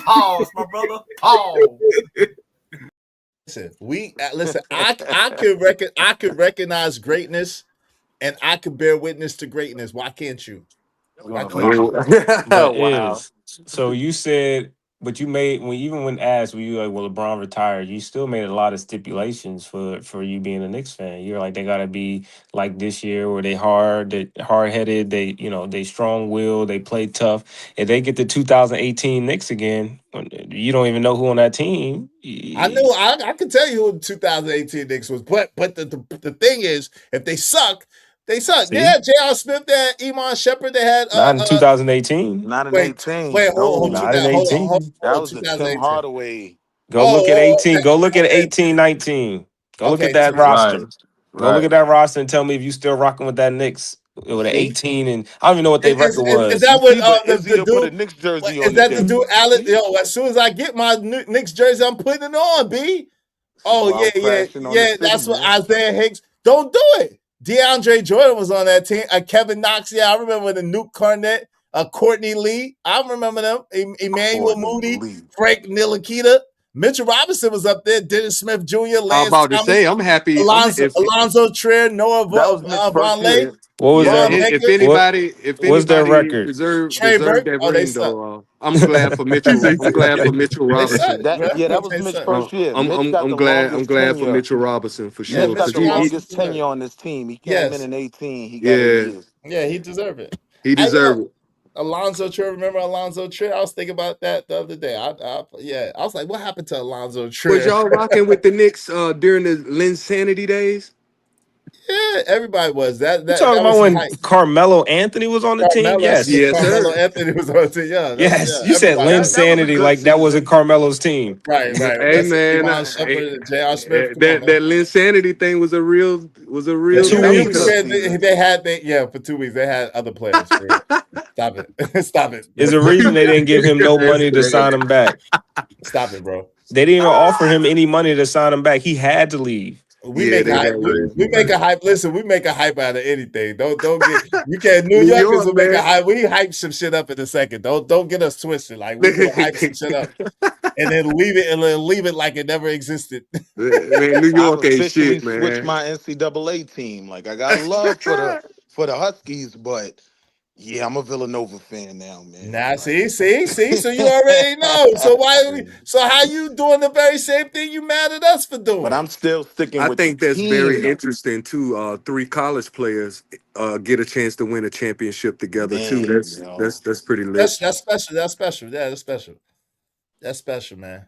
Pause, my brother. Pause. Listen. I could recognize greatness, and I could bear witness to greatness. Why can't you? Why can't you? but Wow. is so you said, but you made when asked, were you like, well, LeBron retired? You still made a lot of stipulations for you being a Knicks fan. You're like, they got to be like this year, where they hard headed, they strong will, they play tough. If they get the 2018 Knicks again, you don't even know who on that team. I can tell you who the 2018 Knicks was, but the thing is, if they suck, they suck. They See, had J.R. Smith, they had Iman Shepherd, they had not in 2018. Not in wait, 18. hold No, Not in 18. that on, was the Tim 2018. Hardaway. Go look at Oh, 18. Go look at okay, 18, 19. Go look at okay. that Right, roster. Go look right. at that roster and tell me if you still rocking with that Knicks with an See, 18, and I don't even know what their record is was. You that what see, but Izzy the will put a dude? Knicks jersey Is on that the today. dude? You Allen? see? Yo, as soon as I get my Knicks jersey, I'm putting it on. B. See, Oh boy, I'm yeah, crashing on the city, That's what man. Isaiah Hicks. Don't do it. DeAndre Jordan was on that team. Kevin Knox. Yeah, I remember the Nuke Cornett, Courtney Lee. I remember them. Emmanuel Courtney Moody, Lee. Frank Ntilikina. Mitchell Robinson was up there. Dennis Smith Jr., I was Lance about to Thomas, say, I'm happy. Alonzo, Alonzo Trier, Noah That was Mitch's first Vonleh, year. Yeah, What was yeah. that? Vaughn If Baker, What's their anybody record? Trey deserved Burke. that Oh, they ring, suck. though, I'm glad for He Mitchell. say I'm suck. glad for Mitchell They suck, Robinson. bro. That was They Mitch's suck. first year. Mitch got the I'm longest glad for tenure. Mitchell Robinson for Yeah, Mitch sure got because the Mitchell he Robinson longest deserved tenure it. on this team. He came in Yes. 18. He got 8 yeah years. Yeah, he deserved it. he I deserved it. Alonzo Trier. Remember Alonzo Trier? I was thinking about that the other day. I was like, what happened to Alonzo Was Trier? y'all rocking with the Knicks during the Lynn Sanity days? Yeah, everybody was. That You talking was about the when hype. Carmelo Anthony was on the team? Yes. Carmelo Anthony was on the team. Yeah, Yes. You said everybody Lynn was. That was a Sanity good like that wasn't season. Carmelo's team. Right. Hey That's man, Iman Shumpert and J.R. Smith. Come on, man. that Linsanity thing was a real For For 2 2 weeks, weeks. for 2 weeks they had other players. Stop it, stop it. Is the reason they didn't give him no That's money to crazy. sign him back. Stop it, bro. They didn't even offer him any money to sign him back. He had to leave. We make a hype. We make a hype. Listen, we make a hype out of anything. Don't get you can't. New New Yorkers York, will make a man. hype. We hype some shit up in a second. Don't get us twisted. Like we will hype some shit up and then leave it like it never existed. Man, New I've York ain't officially shit, switched man. my NCAA team. Like I got love for the Huskies, but yeah, I'm a Villanova fan now, man. Nah, see. So you already know. So why? So how you doing the very same thing you mad at us for But doing? I'm still sticking I with the think that's team, very though. interesting too. 3 college players get a chance to win a championship together too. Man, yo. That's pretty lit. That's special. That's special. Yeah, that's special. That's special, man.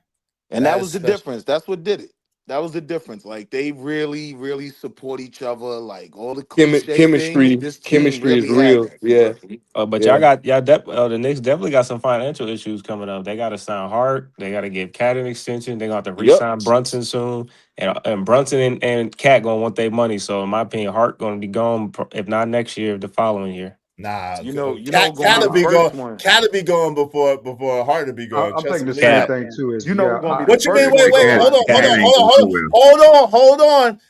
And That that is was the special. difference. That's what did it. That was the difference. Like they really, really support each other. Like all the cliche things. This team Chemistry is really had real. that. Yeah, But yeah. the Knicks definitely got some financial issues coming up. They got to sign Hart. They got to give Cat an extension. They got to Yep. re-sign Brunson soon, and Brunson and Cat gonna want their money. So in my opinion, Hart gonna be gone if not next year, the following year. Nah, You know, gonna be Cat'll the be first going. one. Cat'll be going before Hard to be going. I'm Trust thinking and the believe same me. Cat. thing too. Is You know who's gonna be the What you mean? first one Wait, going? hold on.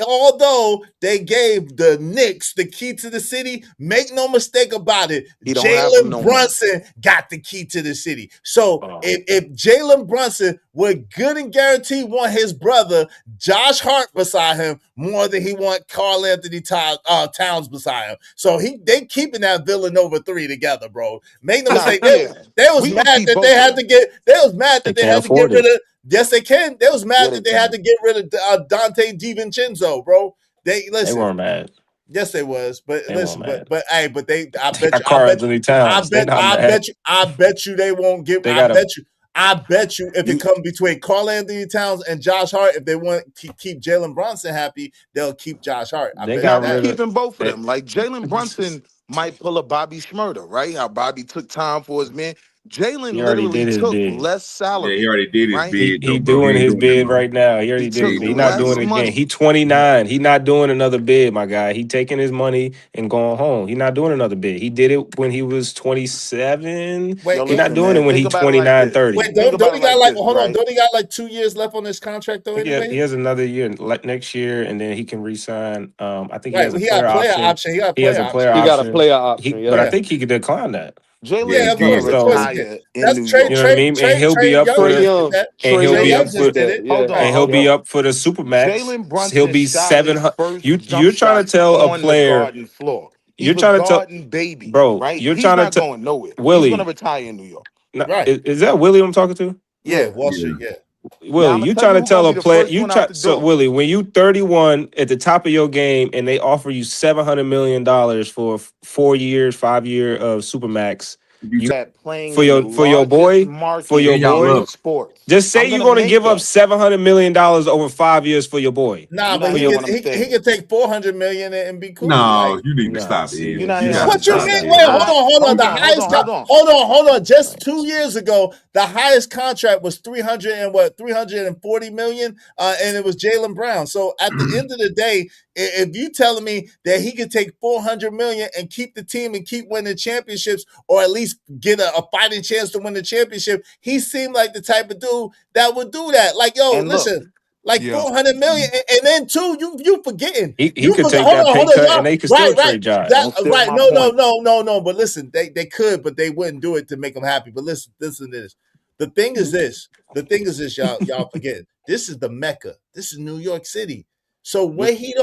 Although they gave the Knicks the key to the city, make no mistake about it, He don't have them Jalen no more. Brunson got the key to the city. So Oh. if Jalen Brunson would good and guarantee want his brother Josh Hart beside him more than he want Karl Anthony Towns beside him. So they keeping that Villanova 3 together, bro. Make no mistake. They was We mad gonna keep that both they of had them. to get. They was mad They that they can't had to get afford rid it. of. Yes, they can. They was mad Yeah, that they had to get rid of Dante DiVincenzo, bro. They They listen. weren't mad. Yes, they was. But They weren't listen, mad. but they. I They bet got you. Karl Anthony Towns. They not mad. I bet you they won't get. They got him. I bet you if it comes between Karl Anthony Towns and Josh Hart, if they want to keep Jalen Brunson happy, they'll keep Josh Hart. I They bet got you Now we that. rid of. keeping both of They, them. Like Jalen Brunson might pull a Bobby Schmurder, right? How Bobby took time for his man. he Jalen already literally did his took bid. less Yeah, he salary, already did his right? bid He though, bro. He doing ain't his doing that bid no more. right now. He He already did took his bid. He He not ain't less doing doing it that. again. money. He 29. He not doing another bid, my guy. He taking his money and going home. He not doing another bid. He did it when he was 27. Yo, Wait, He not listen, doing it man. when Think he about it like 29, this. 30. wait, Think don't about he it got like like this, hold on? right? Don't he got like 2 years left on his contract though? I think he Anyway, has another year like next year, and then he can re-sign. I think he right? has a He got player a player option. option. He got a He has player a player option. He got a option. player option. But Yep. I Yeah, think he could decline that. Jalen yeah. is Of gonna course, So retire in That's New Trey. you know York. what I Trey. mean? And Trey. he'll be Trey up Young for Trey the just did Young. that. and Trey he'll Trey be Young Young up just for just did did that. it. Hold Yeah. on, and he'll hold be on. up for the Supermax. Jalen He'll Brunson be shot his 700. first You're jump trying to shot tell a on the player. garden floor. He You're was trying to tell, guarding baby, bro. right? You're He's trying to not tell going nowhere. He's gonna Willie. retire in New York. No, Right. is that Willie I'm talking to? Yeah. Yeah. Wall Street. Yeah. Yeah. Now Willie, I'm gonna you tell trying you to who's gonna tell be a the player first one out the so door. Willie, when you 31 at the top of your game and they offer you $700 million for 4 years, 5 year of Supermax, you That playing for in the your largest boy, for market your And y'all in boy. love. sports. Just say I'm you're gonna gonna make give up that. $700 million over 5 years for your boy. Nah, You're but not For he hearing your could what I'm he saying. could take 400 million and be cool. No, Like you need to nah, stop, see, You're Ed. not You nah, hearing got what to I'm what you stop, saying. mean? stop. Wait, Ed. hold on. Hold The on, hold highest on, hold on. hold on. Just 2 years ago, the highest contract was 340 million, and it was Jalen Brown. So at the end of the day, if you telling me that he could take 400 million and keep the team and keep winning championships, or at least get a fighting chance to win the championship, he seemed like the type of dude that would do that. Like, yo, And look, listen, like Yeah. 400 million, and then two, you forgetting. He You could forget. take that pay Hold on, cut and y'all. they could Right, still right. trade Josh. That don't steal right. my No. point. But listen, they could, but they wouldn't do it to make them happy. But listen to this. The thing is this. Y'all forgetting. This is the Mecca. This is New York City. So what he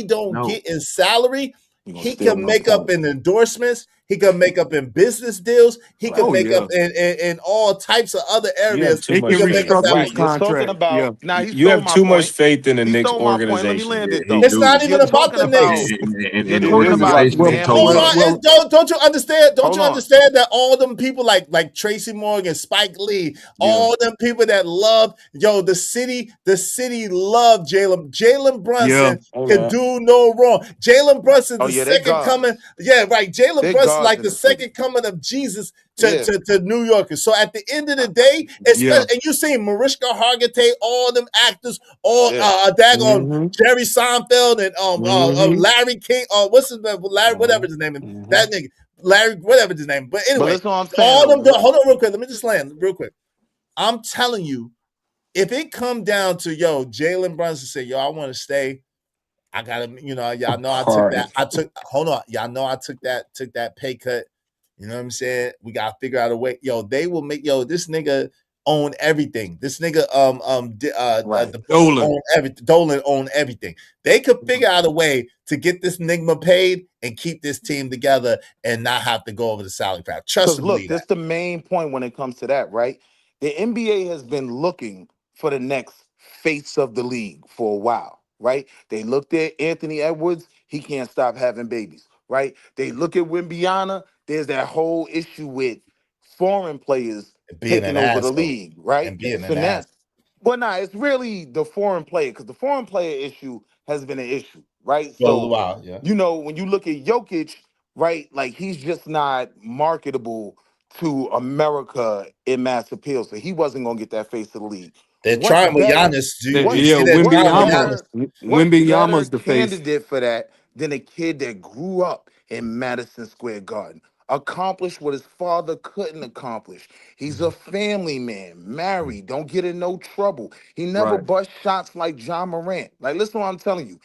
don't No. get in salary, You're gonna he steal can my make up point. in endorsements. He can make up in business deals. He can Oh make up yeah. in all types of other You have areas. too He He much can can make faith. up that. restructure his Right. You're talking contract. Yeah. about now. He You stole have my too much point. faith in the He Knicks stole my point. Let me organization. land Yeah, this he though. It's do. not even You're about talking the about. Knicks. You're And the It talking is about about organization well, ain't damn Hold talking. well, on, near. well. and don't you understand? Don't Hold you on. understand that all them people like Tracy Morgan, Spike Lee, Yeah. all them people that love the city love Jalen. Jalen Yeah. Brunson Hey can man, do no wrong. Jalen Brunson, Oh the yeah, they second coming. gods. Yeah, right. Jalen They Brunson, gods like in the the city. second coming of Jesus Yeah. to New Yorkers. So at the end of the day, Yeah. and you see Mariska Hargitay, all them actors, all Yeah. daggone Mm-hmm. Jerry Seinfeld and Mm-hmm. Larry King, what's his name? Larry, whatever his name is. Mm-hmm. That nigga. Larry, whatever his name. But But anyway, listen, what I'm saying all though. them. Hold on, real quick. Let me just land real quick. I'm telling you, if it come down to Jalen Brunson say, I want to stay. I gotta, y'all know I took that. Hard. Hold on, y'all know I took that pay cut. You know what I'm saying? We gotta figure out a way. They will make this nigga own everything. This nigga Right. the Bucks Dolan. own everything. Dolan own everything. They could figure out a way to get this nigga paid and keep this team together and not have to go over the salary cap. Trust Because and look, believe this that. the main point when it comes to that, right? The NBA has been looking for the next face of the league for a while, right? They looked at Anthony Edwards, he can't stop having babies, right? They look at Wimbiana, there's that whole issue with foreign players Being taking an over the asshole league, right? and being So an now, ass. well, nah, it's really the foreign player because the foreign player issue has been an issue, right? For a little So, while, yeah. when you look at Jokic, right, like he's just not marketable to America in mass appeal. So he wasn't gonna get that face of the league. They're What trying with better, Giannis. Do you what Yeah, see they're what trying with Giannis? better, what better Wimby the face. candidate for that than a kid that grew up in Madison Square Garden? Accomplished what his father couldn't accomplish. He's a family man, married, don't get in no trouble. He never Right. bust shots like John Morant. Like, listen what I'm telling you.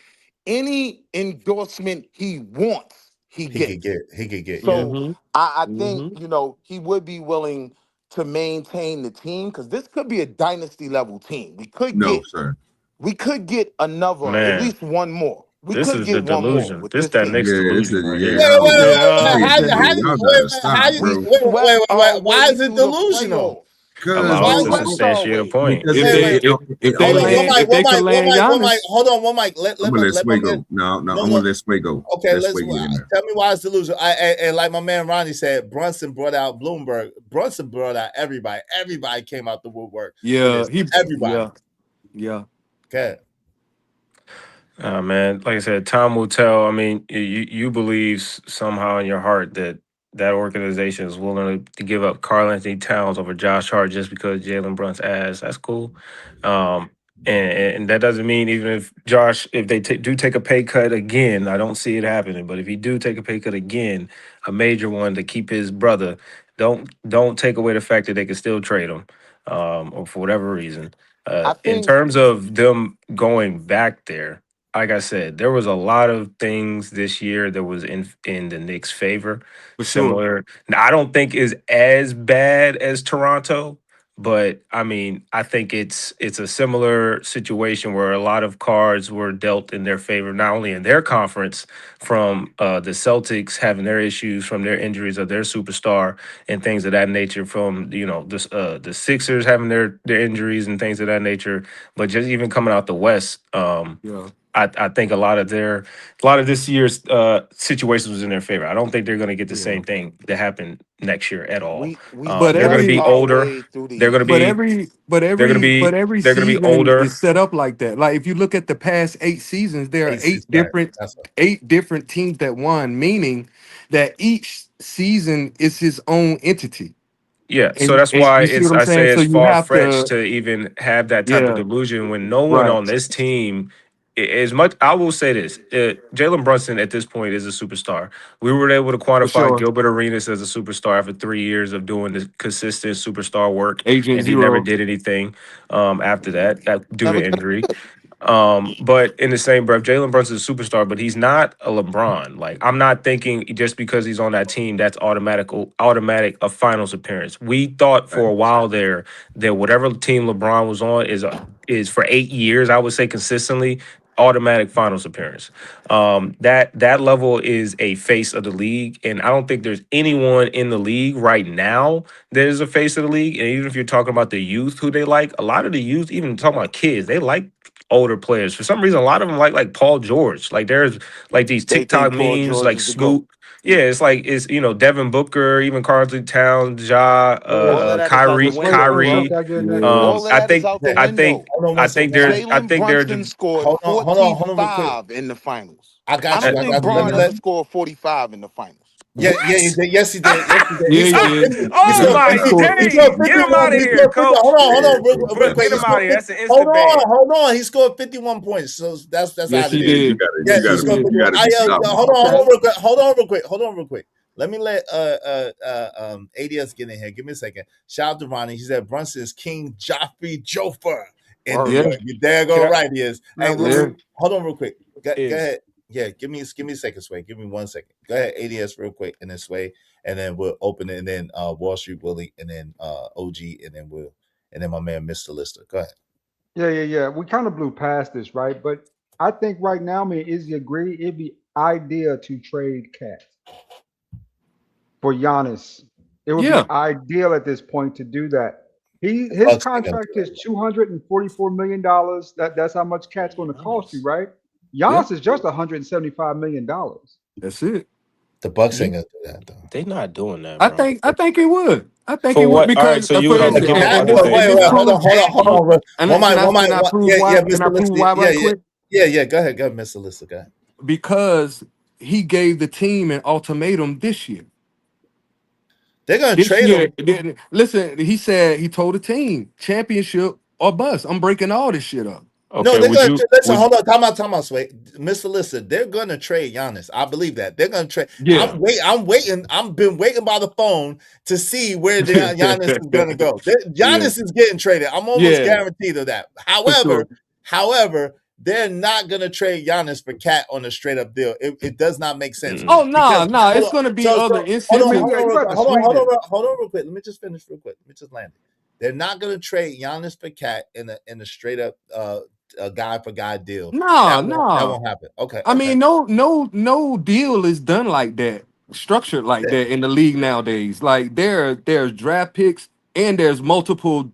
Any endorsement he wants, he He could gets. get. He could get. Yeah. So Mm-hmm. I think, Mm-hmm. he would be willing to maintain the team because this could be a dynasty level team. No, sir. We could get another, at Man, least one more. We this could is the get one more delusion. with This this that team. Knicks Yeah, this delusion is right Wait, here. I wait, don't. Yeah. wait. Hey, bro, y'all gotta How stop, you We bro. swept our why way is it through the delusional? playoffs. We Cause, Allow Why us is to it? swept our substantiate a way. point. because Wait, wait. If they Hold on, land, if they can land one mic. Giannis, Hold on, one mic. I'm gonna let Let my Sway man. go. No, No, I'm no. gonna let Sway go. Okay, Let Sway get in there. tell me why it's delusional. And like my man Ronnie said, Brunson brought out Bloomberg. Brunson brought out everybody. Everybody came out the woodwork for yeah, this. Everybody. yeah. Okay. Man, like I said, time will tell. I mean, you believe somehow in your heart that that organization is willing to give up Karl Anthony Towns over Josh Hart just because Jalen Brunson's ass. That's cool. Um, and that doesn't mean even if they do take a pay cut again, I don't see it happening. But if he do take a pay cut again, a major one to keep his brother, don't take away the fact that they can still trade him, or for whatever reason. I In think terms of them going back there, like I said, there was a lot of things this year that was in the Knicks' favor. For sure. Similar, now, I don't think is as bad as Toronto, but I mean, I think it's a similar situation where a lot of cards were dealt in their favor, not only in their conference from the Celtics having their issues from their injuries of their superstar and things of that nature, from the Sixers having their injuries and things of that nature, but just even coming out the West. Yeah. I think a lot of this year's situations was in their favor. I don't think they're going to get the Yeah. same thing that happened next year at all. we But They're going to swept be every our older. way through the They're going to but East. be every but they're going to every be but every they're going to be season older. is set up like that. Like if you look at the past 8 seasons, there are AC right. That's what, eight different teams that won, meaning that each season is his own entity. Yeah, so And, that's why you see what I'm I saying? say So it's you far have fetched to, to even have that type of yeah, delusion when no one right, on this team as much. I will say this: Jalen Brunson at this point is a superstar. We were able to for quantify sure. Gilbert Arenas as a superstar after 3 years of doing this consistent superstar work, Agent and he never Zero. did anything after that due Never to get injury. But in the same breath, Jalen Brunson's a superstar, but he's not a LeBron. Like I'm not thinking just because he's on that team that's automatic a finals appearance. We thought Right. for a while there that whatever team LeBron was on is for 8 years, I would say consistently, automatic finals appearance. That level is a face of the league, and I don't think there's anyone in the league right now that is a face of the league. And even if you're talking about the youth who they like, a lot of the youth, even talking about kids, they like older players. For some reason, a lot of them like Paul George. Like there's like these They TikTok think Paul memes, George like is the GOAT. Smoot. Yeah, it's like it's Devin Booker, even Carlton Towns, Ja, All of that is out the window, Chef, bro. can I get in there? All of I that is think out the I think window. Hold on one I second. think there's I Jalen think there. Brunson scored Hold on real quick. 45 in the finals. I I got you. don't I think got you. Braun ever scored 45 in the finals. Yeah, yeah, he What? did. Yes, he did. Yes, he did. Yeah, he did. He Oh scored my 50. He scored days! Get him 51. out of He here, scored 50. coach. Hold on, real quick. Get He him out scored of here. 50. That's an instant ban. Hold on. He scored 51 points. So that's Yes, out of he there. Yeah, did. Yeah, Yes, he he scored did. you 51. gotta get something. Okay. Hold on real quick. Let me let ADS get in here. Give me a second. Shout out to Ronnie. He said Brunson is King Joffrey Jofer in New Word. York. You dare Can go I right, he is. Hey, Man, listen. we, is Hold on real quick. Go is ahead. Yeah, give me a second, Sway. Give me 1 second. Go ahead, ADS real quick, and then Sway, and then we'll open it, and then Wall Street Willie, and then OG, and then my man Mr. Lister. Go ahead. yeah. We kind of blew past this, right? But I think right now, me and Izzy agree it'd be ideal to trade Cat for Giannis. It would be yeah. ideal at this point to do that. The His Bucks ain't gonna do contract that. is $244 million. That's how much Cat's going to cost you, right? Yeah. Giannis is just $175 million. That's it. The Bucks ain't You gonna do that though. they not doing that, I bro. think I think it would. I think it For would what? All right, because so you for would have to instance, give up and other this Wait, things. and this hold proves on, hold on. and can I prove why? Yeah, Can I Mr. prove Lister. why right quick? Yeah. Go ahead, Mr. Lister. Go ahead. Because he gave the team an ultimatum this year. They're gonna This trade year, him. listen, he told the team, championship or bust. I'm breaking all this shit up. No, Okay, they're would gonna you listen. would Hold on, time out, Sway. Mr. Lister. They're gonna trade Giannis. I believe that they're gonna trade. Yeah. I'm waiting. I've been waiting by the phone to see where Giannis is gonna go. Yeah. Giannis is getting traded. I'm almost Yeah, guaranteed of that. for sure. However, they're not gonna trade Giannis for Cat on a straight up deal. It does not make sense Oh mm. because no, hold it's on. gonna be So other I mean, incentives. you got to sweeten it. hold on real quick. Let me just finish real quick. Let me just land it. They're not gonna trade Giannis for Cat in a straight up a guy for guy deal. No, That no. won't happen. Okay, I mean, no deal is done like that, structured like that in the league nowadays. Like there's draft picks and there's multiple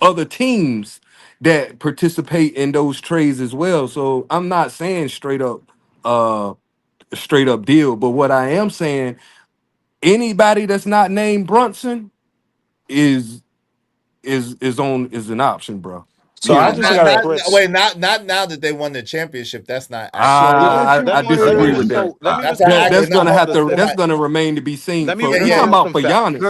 other teams that participate in those trades as well. So I'm not saying uh straight up deal, but what I am saying, anybody that's not named Brunson is is an option, bro. So You I Nah, know, just not gotta Fritz. wait, not now that they won the championship. That's not accurate. Well, let, Unless you I let me let me disagree with just that. throw let me That's just not throw That's accurate. Now gonna hold have on. to So that's gonna remain to be seen. let me For let you me talking throw about some for facts. Giannis.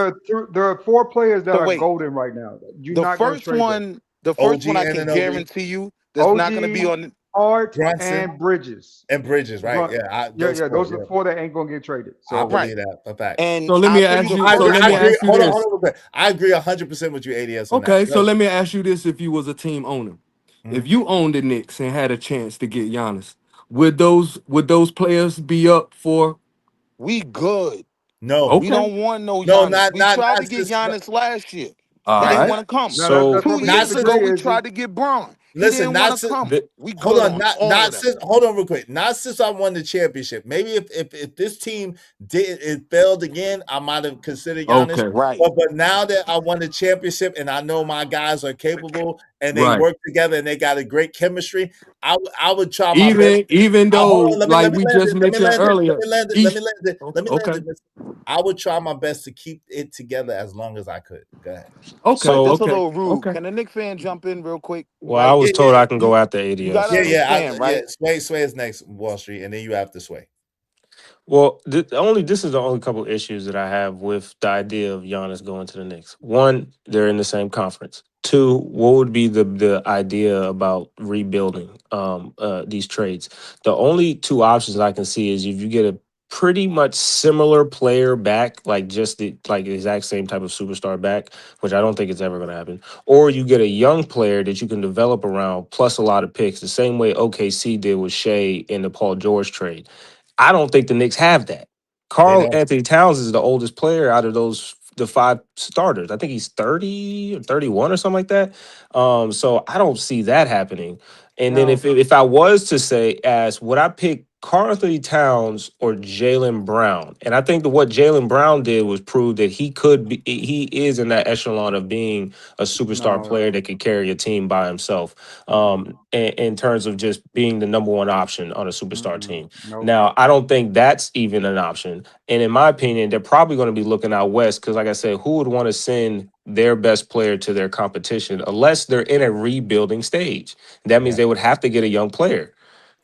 there are four players that So are wait, golden right now. You're not going to trade them. the first OG one I and can an OG guarantee you that's not going to be OG, on. Art, Brunson and Bridges. and Bridges, right? Bron- Yeah, yeah. those four. Those are Yeah, the four that ain't going to get traded. I So Right. believe that for facts. And So let I'll me tell you ask the you. So first let me one. ask you Hold on, this. real quick. I agree 100% with you, ADS, on that. Okay, so Go let me ask you this: if you was a team owner, if ahead. you owned the Knicks and had a chance to get Giannis, would those players be up for? We good. No, We Okay, don't want no no, Giannis. We tried to not get since. Giannis last year. all He didn't right. want to come. now so that's where 2 we Not years since. ago, disagree, we Izzy. tried to get Braun. He Listen, didn't want not to since. come. the, We Hold good on, on all not of that. since. Hold on, real quick. Not since I won the championship. Maybe if this team did it failed again, I might have considered Giannis. Okay, Right. But now that I won the championship and I know my guys are capable and they right. work together and they got a great chemistry, I would try my best. Even Hold though, on, like let me we land just it. Let me mentioned land it. Let earlier, me land it. Let me he's land it. Let me land okay. it. I would try my best to keep it together as long as I could. Go ahead. But so this a Okay, little rude. okay. Can a Knicks fan jump in real quick? well, I Right? was Yeah, told yeah, I can go after You got to ADS. understand, right? Sway is next, Wall Street, and then you have to Sway. Well, this is the only couple issues that I have with the idea of Giannis going to the Knicks. One, they're in the same conference. Two, what would be the idea about rebuilding these trades? The only two options I can see is if you get a pretty much similar player back, like just the exact same type of superstar back, which I don't think it's ever going to happen, or you get a young player that you can develop around plus a lot of picks, the same way OKC did with Shea in the Paul George trade. I don't think the Knicks have that. They Carl don't. Anthony Towns is the oldest player out of those five starters. I think he's 30 or 31 or something like that. So I don't see that happening. And then Now, if I was to say, ask, would I pick Karl Anthony Towns or Jalen Brown? And I think that what Jalen Brown did was prove that he is in that echelon of being a superstar no, player that can carry a team by himself. no, In terms of just being the number one option on a superstar team. nope. Now, I don't think that's even an option. And in my opinion, they're probably going to be looking out west because, like I said, who would want to send their best player to their competition unless they're in a rebuilding stage? That means Yeah. they would have to get a young player.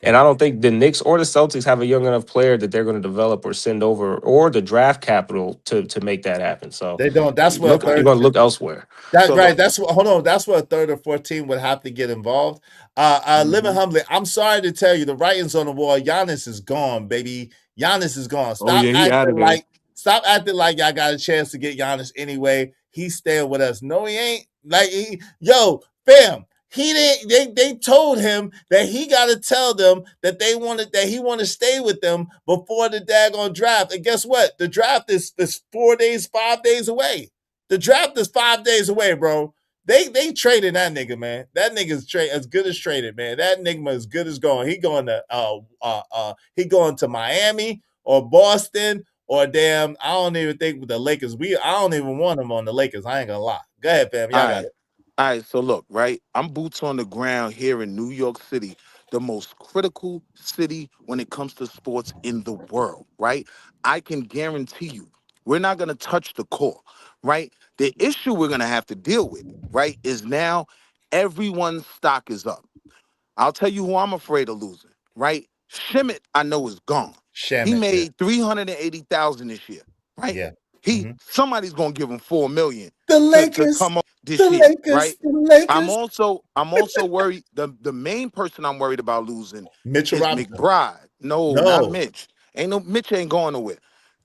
And Yeah. I don't think the Knicks or the Celtics have a young enough player that they're going to develop or send over or the draft capital to make that happen. So They don't. That's what a you're third. going to look elsewhere. That So right. look, That's what. Hold on. That's what a third or 14 would have to get involved. Living humbly. I'm sorry to tell you, the writing's on the wall. Giannis is gone, baby. Giannis is gone. Oh yeah, he out of there. Stop acting like y'all got a chance to get Giannis anyway. He's staying with us. No, he ain't. Yo, fam. He didn't. They told him that he got to tell them that he wanted to stay with them before the daggone draft. And guess what? The draft is 4 days, 5 days away. The draft is 5 days away, bro. They traded that nigga, man. That nigga's as good as traded, man. That nigga is good as going. He going to Miami or Boston or damn. I don't even think with the Lakers. I don't even want him on the Lakers. I ain't gonna lie. Go ahead, fam. Y'all all got right. it. All right, so look, right? I'm boots on the ground here in New York City, the most critical city when it comes to sports in the world, right? I can guarantee you, we're not going to touch the core, right? The issue we're going to have to deal with, right, is now everyone's stock is up. I'll tell you who I'm afraid of losing, right? Shimmitt, I know is gone. He Shaman. Yeah. made 380,000 this year, right? Yeah. Somebody's gonna give him 4 million The to Lakers. come up this The year, Lakers. right? The I'm Lakers. also worried. The main person I'm worried about losing Mitchell is Robinson. McBride. No, not No. Mitch. Mitch ain't going nowhere.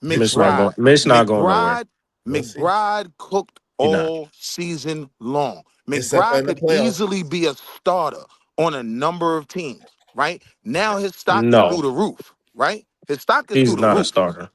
Mitch Robinson. Mitch not going nowhere. McBride, We'll see. McBride cooked He not. all season long. Except for McBride in the could playoffs. easily be a starter on a number of teams, right? Now his stock is through No, the roof, right? His stock is he's through the not a roof. starter.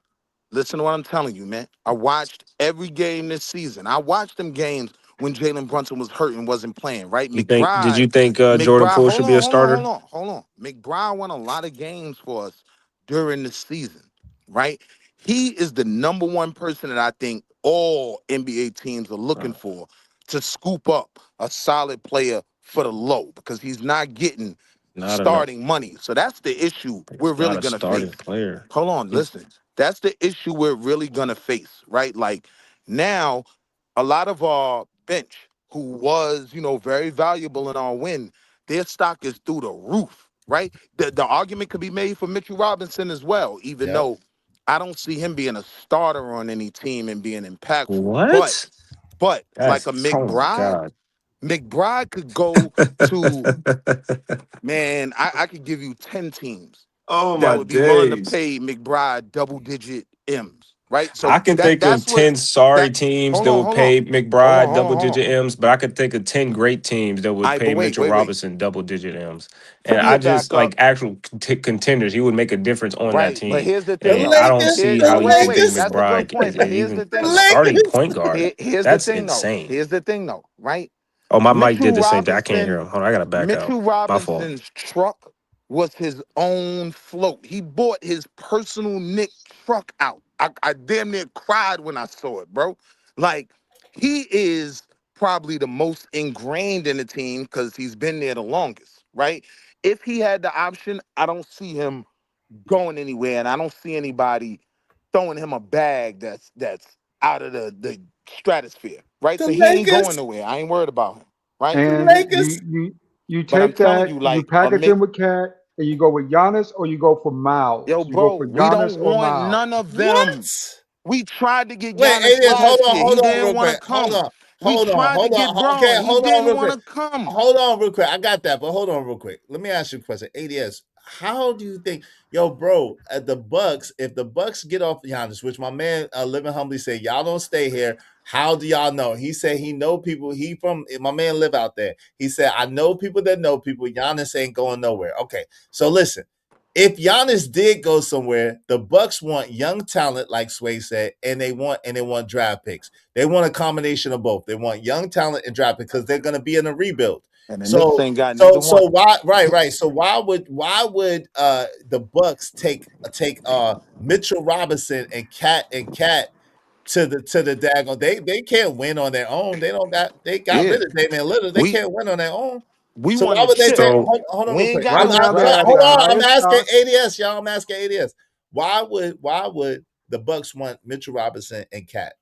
Listen to what I'm telling you, man. I watched every game this season. I watched them games when Jalen Brunson was hurt and wasn't playing, right? Did you think Jordan McBride, Poole should be a starter? hold on. McBride won a lot of games for us during the season, right? He is the number one person that I think all NBA teams are looking for to scoop up a solid player for the low because he's not getting Not enough. starting money. So that's the issue we're Not really a gonna face. starting player. Hold on, listen. That's the issue we're really gonna face, right? Like now, a lot of our bench, who was, very valuable in our win, their stock is through the roof, right? The argument could be made for Mitchell Robinson as well, even Yep. though I don't see him being a starter on any team and being impactful. But What? like a Oh my McBride, god. McBride could go to, man, I could give you 10 teams Oh that my would be willing to days. pay McBride double-digit M's, right? I So can think of that's what 10 sorry that. teams Hold that on, would hold on, pay hold on, McBride hold on, double hold on. digit M's, but I could think of 10 great teams that All would right, but pay wait, Mitchell wait, wait. Robinson double digit M's. To And be I a just backup, like actual contenders. He would make a difference on that right? But team. here's the The thing, And though. I don't Lakers. see Here, how The you wait, can wait. think Lakers. That's a good McBride point. But is here's even the The thing, a though. starting Lakers. point guard. Here's the That's thing, though. insane. Here's the thing, though. Right? Oh, my mic did Mitchell the same thing. I can't hear Robinson, him. Hold on, I gotta back out. Mitchell My fault. Robinson's truck was his own float. He bought his personal Nick truck out. I damn near cried when I saw it, bro. Like, he is probably the most ingrained in the team because he's been there the longest, right? If he had the option, I don't see him going anywhere, and I don't see anybody throwing him a bag that's out of the stratosphere, right? The So he ain't going Lakers. nowhere. I ain't worried about him, right? The And Lakers. you But I'm take telling that, you, you like package him with Cat, and you go with Giannis, or you go for yo, Miles. You go bro, for we Giannis don't or want Miles. none of them. What? We tried to get Wait, Giannis alias, last year. He hold on, didn't real want to quick. come. We tried to Hold get on. Okay, Braun. He hold on, didn't real want quick. to come. Hold on, real quick. I got that, but hold on, real quick. Let me ask you a question. ADS, how do you think, yo, bro, at the Bucks, if the Bucks get off Giannis, which my man Living Humbly said, y'all don't stay here. How do y'all know? He said he know people. My man live out there. He said, I know people that know people. Giannis ain't going nowhere. Okay, so listen. if Giannis did go somewhere, the Bucks want young talent, like Sway said, and they want draft picks. They want a combination of both. They want young talent and draft picks because they're going to be in a rebuild. And the Knicks So ain't got neither one. why right. So why would the Bucks take Mitchell Robinson and Cat to the daggone, they can't win on their own. They got Yeah. rid of Damian Lillard. They We can't win on their own. we So won why the would they take? chip. So Hold on We real ain't quick. got Right no now they're at Hold the on. I'm highest asking stock. ADS, y'all. I'm asking ADS. Why would the Bucks want Mitchell Robinson and Cat?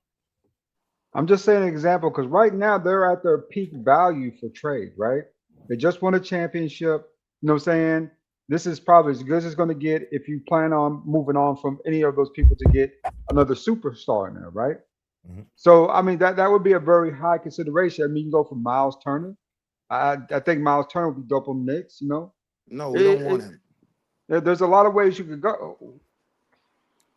I'm just saying an example because right now they're at their peak value for trade, right? They just won a championship. You know what I'm saying? This is probably as good as it's going to get if you plan on moving on from any of those people to get another superstar in there, right? Mhm. So I mean that would be a very high consideration. I mean, you can go for Miles Turner. I think Miles Turner would be dope on the Knicks. You know, No, we don't want it, him. there's a lot of ways you could go.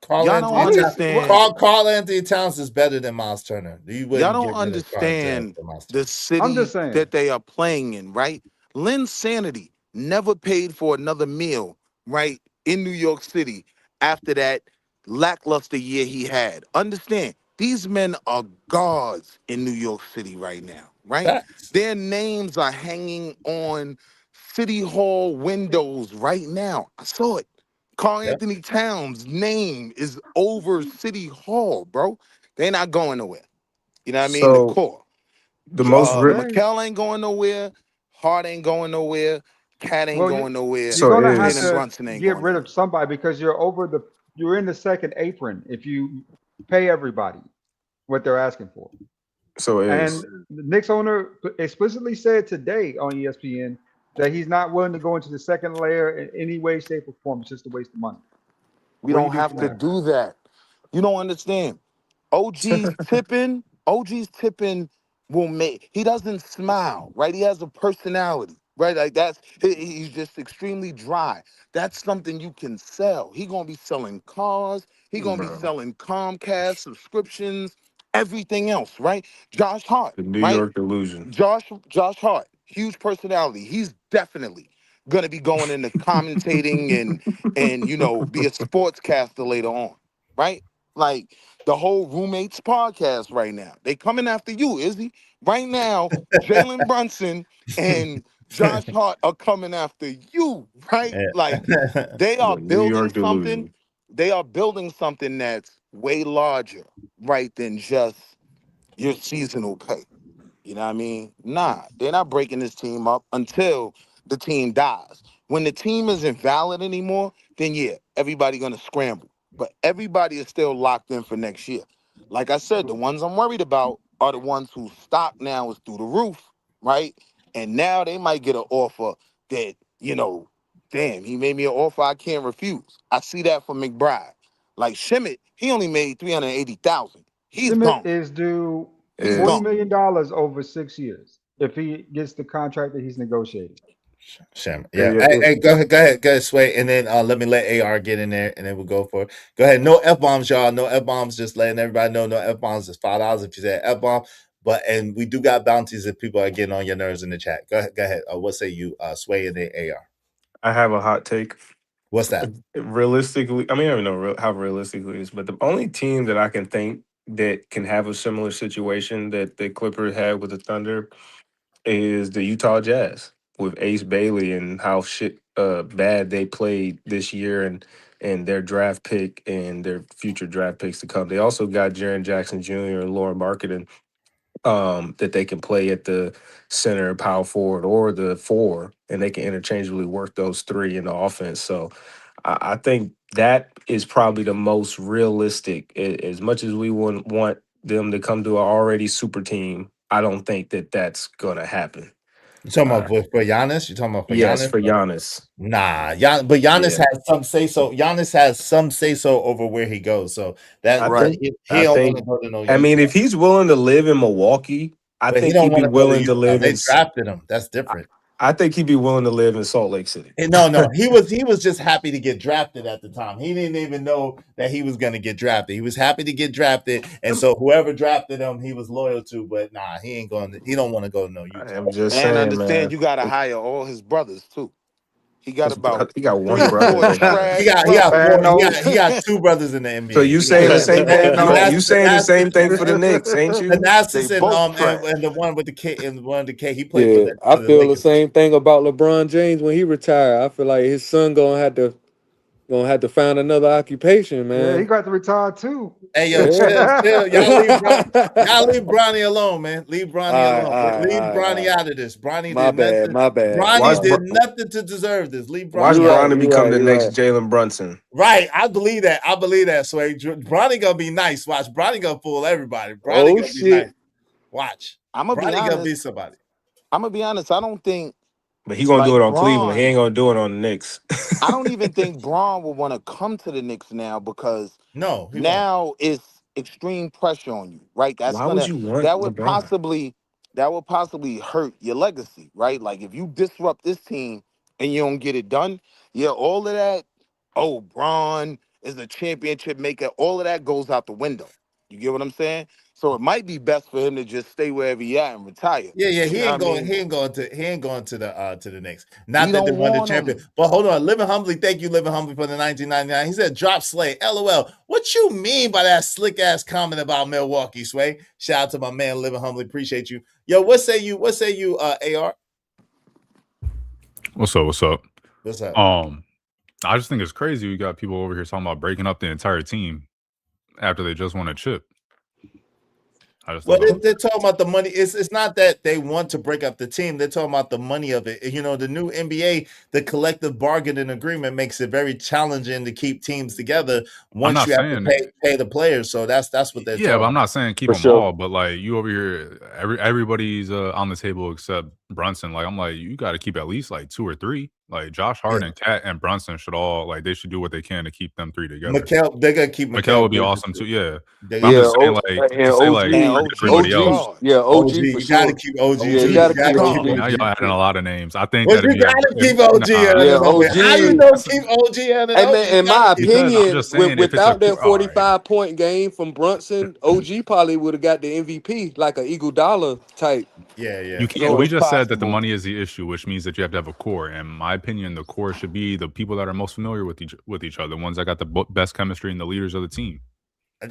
Carl Y'all don't Anthony Towns. understand. Carl Anthony Towns is better than Miles Turner. You Y'all wouldn't don't get rid of Carl Anthony Towns understand for Miles the Turner. I'm just city saying. that they are playing in, right? Lynn Sanity never paid for another meal, right, in New York City after that lackluster year he had. Understand, these men are gods in New York City right now, right? Facts. Their names are hanging on City Hall windows right now. I saw it. Carl Yep. Anthony Towns' name is over City Hall, bro. They're not going nowhere. You know what I mean? The so core. the most Okay. Mikel ain't going nowhere. Hart ain't going nowhere. Cat ain't Well, going nowhere. you're so gonna have Jalen is to Brunson ain't get going rid nowhere. of somebody because you're in the second apron if you pay everybody what they're asking for. so And is the Knicks owner explicitly said today on ESPN that he's not willing to go into the second layer in any way, shape, or form. It's just a waste of money. We What do you don't do have from to there? do that. You don't understand. OG's tipping will make, he doesn't smile, right? He has a personality, right? Like he's just extremely dry. That's something you can sell. He gonna be selling cars, he gonna be bro, selling Comcast subscriptions, everything else, right? Josh Hart, the New right? York delusion. Josh Hart, huge personality. He's definitely gonna be going into commentating and be a sportscaster later on, right? Like the whole roommates podcast right now. They coming after you, Izzy. Right now, Jalen Brunson and Josh Hart are coming after you, right? Like Yeah. they are The New building York something. delusion. They are building something that's way larger, right, than just your seasonal pay. You know what I mean? Nah, they're not breaking this team up until the team dies. When the team isn't valid anymore, then yeah, everybody gonna scramble. But everybody is still locked in for next year. Like I said, the ones I'm worried about are the ones whose stock now is through the roof, right? And now they might get an offer that, damn, he made me an offer I can't refuse. I see that for McBride. Like Shimmitt, he only made 380,000. He's Schmidt gone. is due He's $40 Is gone. million over 6 years if he gets the contract that he's negotiating. Shem. Yeah. yeah, Hey, go ahead, Sway, and then let me let AR get in there, and then we'll go for it. Go ahead. No F bombs, y'all. No F bombs. Just letting everybody know. No F bombs is $5 if you say F bomb. And we do got bounties if people are getting on your nerves in the chat. Go ahead. Go ahead. What say you, Sway, and then AR? I have a hot take. What's that? Realistically, I mean, I don't know how realistically it is, but the only team that I can think that can have a similar situation that the Clippers had with the Thunder is the Utah Jazz with Ace Bailey and how bad they played this year and their draft pick and their future draft picks to come. They also got Jaren Jackson Jr. and Lauren Marketing that they can play at the center, power forward, or the four, and they can interchangeably work those three in the offense. So I think that is probably the most realistic. As much as we wouldn't want them to come to an already super team, I don't think that that's gonna happen. You talking Uh, about for Giannis? You talking about for yes, Giannis? for Giannis. Nah, but Giannis Yeah, has some say so. Giannis has some say so over where he goes. So I that Right. think. he I don't want think. to go to no I mean, Utah, if he's willing to live in Milwaukee, I but he think don't he'd be want to go to willing to Utah. live They in. drafted him. That's I different. I think he'd be willing to live in Salt Lake City. No, he was just happy to get drafted at the time. He didn't even know that he was going to get drafted. He was happy to get drafted, and so whoever drafted him, he was loyal to. But nah, he don't want to go to no I Utah. am just And saying, understand man. you gotta hire all his brothers too. He got about He got three one or four brother. He trash got brothers. more. Thanos. He got two brothers in the So NBA. you He got saying the Yeah, same thing? No, Thanos. you saying the same thing for the Thanasis, Knicks, ain't you? They Thanasis both and trash. the one with the K and one of the K. He played Yeah, I for the feel the Lakers. same thing about LeBron James when he retired. I feel like his son gonna have to find another occupation, Yeah, he man. got to retire too. Hey yo, Yeah. chill. Y'all leave Bronny alone, man. Leave All Bronny right, alone. all right, Leave all right, Bronny all right. out of this. Bronny My did bad, nothing. my bad, my Bronny did bad. nothing to deserve this. Leave Watch Bronny You alone. right, Bronny you become right, the you next right. Jalen Brunson. Right, I believe that. I believe that. Sway. Bronny gonna be nice. Watch. Bronny gonna fool everybody. Bronny Oh gonna be nice. shit. Watch. I'm gonna be Bronny gonna honest. be somebody. I'm gonna be honest. I don't think But he gonna do like it on Cleveland. He Braun. ain't gonna do it on the Knicks. I don't even think Braun will want to come to the Knicks now because No, he won't. now it's extreme pressure on you, right? Why would you want That would LeBron? possibly hurt your legacy, right? Like if you disrupt this team and you don't get it done, yeah, all of that. Oh, Braun is a championship maker. All of that goes out the window. You get what I'm saying? So it might be best for him to just stay wherever he at and retire. Yeah, You he know what I ain't going. mean? He ain't going to the Knicks. We Not that they don't won the want champion. him. But hold on, Living Humbly. Thank you, Living Humbly, for the 1999. He said, "Drop Slay." LOL. What you mean by that slick ass comment about Milwaukee, Sway? Shout out to my man, Living Humbly. Appreciate you. Yo, what say you? What say you? Ar. What's up? What's up? What's up? I just think it's crazy. We got people over here talking about breaking up the entire team after they just won a chip. I just Well, thought that was they're talking about the money. It's not that they want to break up the team. They're talking about the money of it. You know, the new NBA, the collective bargaining agreement makes it very challenging to keep teams together I'm once not you have to saying pay the players. So that's what they're yeah, but talking I'm about. not saying keep For them sure. all. But like you over here, everybody's on the table except Brunson. Like I'm like, you got to keep at least like 2 or 3. Like Josh Hart Yeah. and Cat and Brunson should all like they should do what they can to keep them 3 together. They're gonna keep Mikal Mikal would be Bridges awesome too. too. Yeah, They're but I'm gonna Yeah, just keep saying like and to say like And OG, OG everybody is OG, else. God. yeah, OG. OG for You got to sure. keep OG Yeah, too. you OG got to is You got keep to OG. keep God. Now y'all OG. adding a lot of names. I think But that'd you be a got to if, keep OG Yeah, in over. How you OG. don't keep OG in Hey over? man, You in got to my keep because OG. I'm opinion, just saying if it's a without that all right. 45-point game from Brunson, OG probably would have got the MVP, like a Eagle Dollar type Yeah, yeah. You You can't. know, We it's just said that the possible. money is the issue, which means that you have to have a core. In my opinion, the core should be the people that are most familiar with each other, the ones that got the best chemistry and the leaders of the team.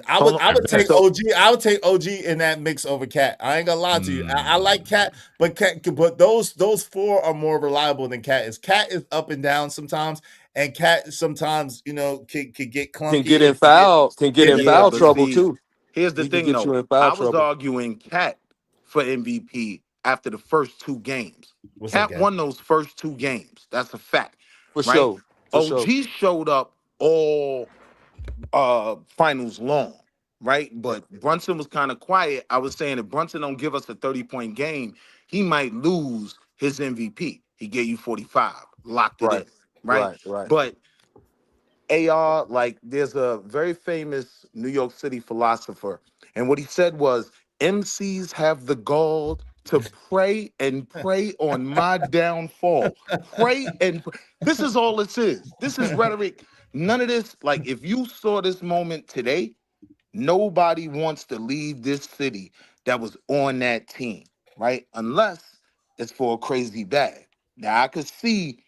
I would So, I At would take best, so OG. I would take OG in that mix over Cat. I ain't gonna lie to you. I like Cat, but those four are more reliable than Cat is. Cat is up and down sometimes, and Cat sometimes could get can clunky get and in foul, can get in yeah, foul but trouble see, too. here's the He can thing get you though. in foul I was trouble arguing Cat for MVP after the first 2 games. What's up, Cat Cat? won those first 2 games. That's a fact, for right? sure, for sure. OG showed up all finals long, right? But Brunson was kind of quiet. I was saying if Brunson don't give us a 30-point game, he might lose his MVP. He gave you 45, locked it Right, in, right? right, right. But AR, like there's a very famous New York City philosopher, and what he said was MCs have the gall to pray and pray on my downfall. Pray and this is all this is. This is rhetoric. None of this, like if you saw this moment today, nobody wants to leave this city that was on that team, right? Unless it's for a crazy bag. Now I could see,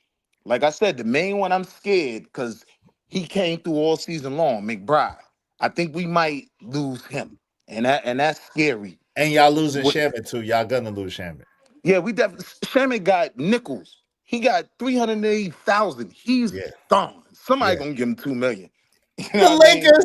like I said, the main one I'm scared because he came through all season long, McBride. I think we might lose him. And that's scary. And y'all losing What Shamit too. Y'all gonna lose Shamit. yeah, we definitely Sherman got nickels. He got 380,000. He's Yeah, gone. Somebody yeah. gonna give him 2 million. You know The what I mean? Lakers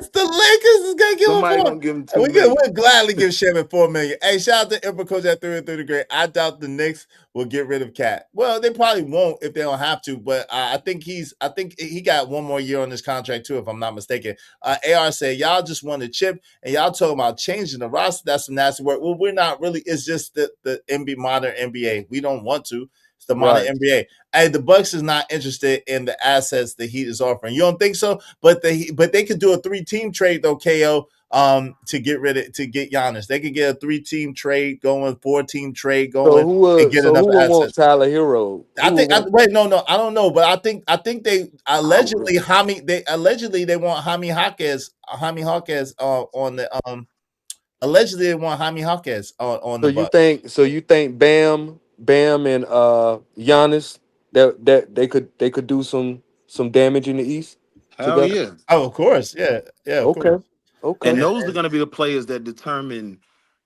is gonna give him Somebody 4. gonna give him And two million. we'll gladly give Sherman 4 million. Hey, shout out to Emperor Coach at 3 and 3 degree. I doubt the Knicks will get rid of Cat. Well, they probably won't if they don't have to, but I think he got one more year on this contract too, if I'm not mistaken. AR said, y'all just won the chip and y'all talking about changing the roster. That's some nasty work. Well, we're not really, it's just the NBA modern NBA. We don't want to. It's the modern Right. NBA. Hey, the Bucks is not interested in the assets the Heat is offering. You don't think so? But they could do a 3-team trade though, KO. To get Giannis, they could get a 3-team trade going, 4-team trade So going, who and would get so enough who would want assets. Tyler Hero? I Who would think. want? Wait, no, I don't know, but I think they I would. allegedly they want Jaime Hawkes on the allegedly they want Jaime Hawkes on So the you Bucks. think? So you think Bam and Giannis that they could do some damage in the East Hell together? yeah. Oh, of course. Yeah. Yeah, of Okay. course. Okay. And those are going to be the players that determine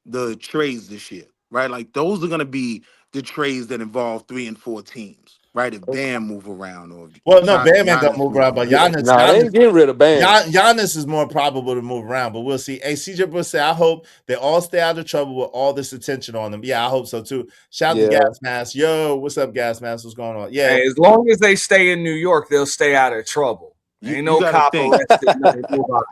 the trades this year, right? Like those are going to be the trades that involve 3 and 4 teams, right? If Bam move around or Well, if no, Bam ain't gonna Giannis move move around, but around. Nah, they ain't getting rid of Bam. Giannis is more probable to move around, but we'll see. Hey, CJ Brooks said, I hope they all stay out of trouble with all this attention on them. Yeah, I hope so too. Shout out to Yeah. Gas Mask. Yo, what's up, Gas Mask? What's going on? Yeah. Hey, as long as they stay in New York, they'll stay out of trouble. Ain't You no got to cop think. arrested nobody.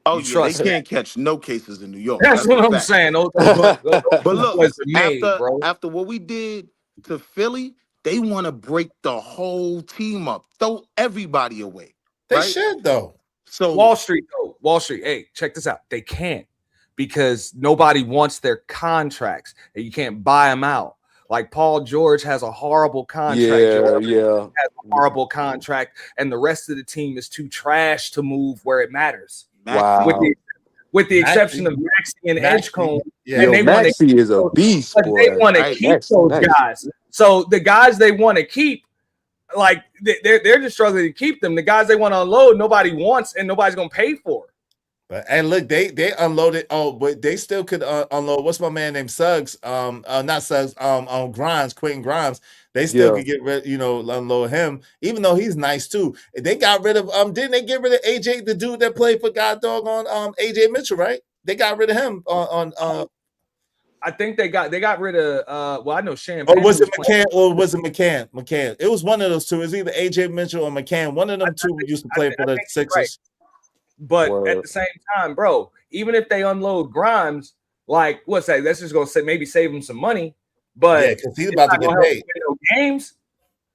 Oh You yeah, they trust me. can't catch no cases in New York. That's That's a what I'm fact. saying. Those But look, boys are made, bro. after what we did to Philly, they want to break the whole team up, throw everybody away. They right? should though. So Wall Street, though. Wall Street. Hey, check this out. They can't because nobody wants their contracts and you can't buy them out. Like Paul George has a horrible contract. Yeah, Joel has a horrible contract, and the rest of the team is too trash to move where it matters. Wow. With the exception of Maxey and Edgecombe, yeah. Yo, and they Maxey is a beast, but boy. they want to Right. keep Maxey, those nice. guys. So the guys they want to keep, like they're just struggling to keep them. The guys they want to unload, nobody wants, and nobody's gonna pay for. But and look, they unloaded. Oh, but they still could unload. What's my man named Suggs? Not Suggs. Grimes, Quentin Grimes. They still could get rid. Unload him, even though he's nice too. They got rid of. Didn't they get rid of AJ, the dude that played for God dog on AJ Mitchell, right? They got rid of him on. I think they got rid of. Well, I know Champagne. Or was it McCann? Or was it McCann? McCann. It was one of those two. It's either AJ Mitchell or McCann. One of them two used to play for the Sixers. Right. But at the same time, bro, even if they unload Grimes, like what's that? That's just gonna say maybe save them some money. But yeah, because he's about to get paid. No games.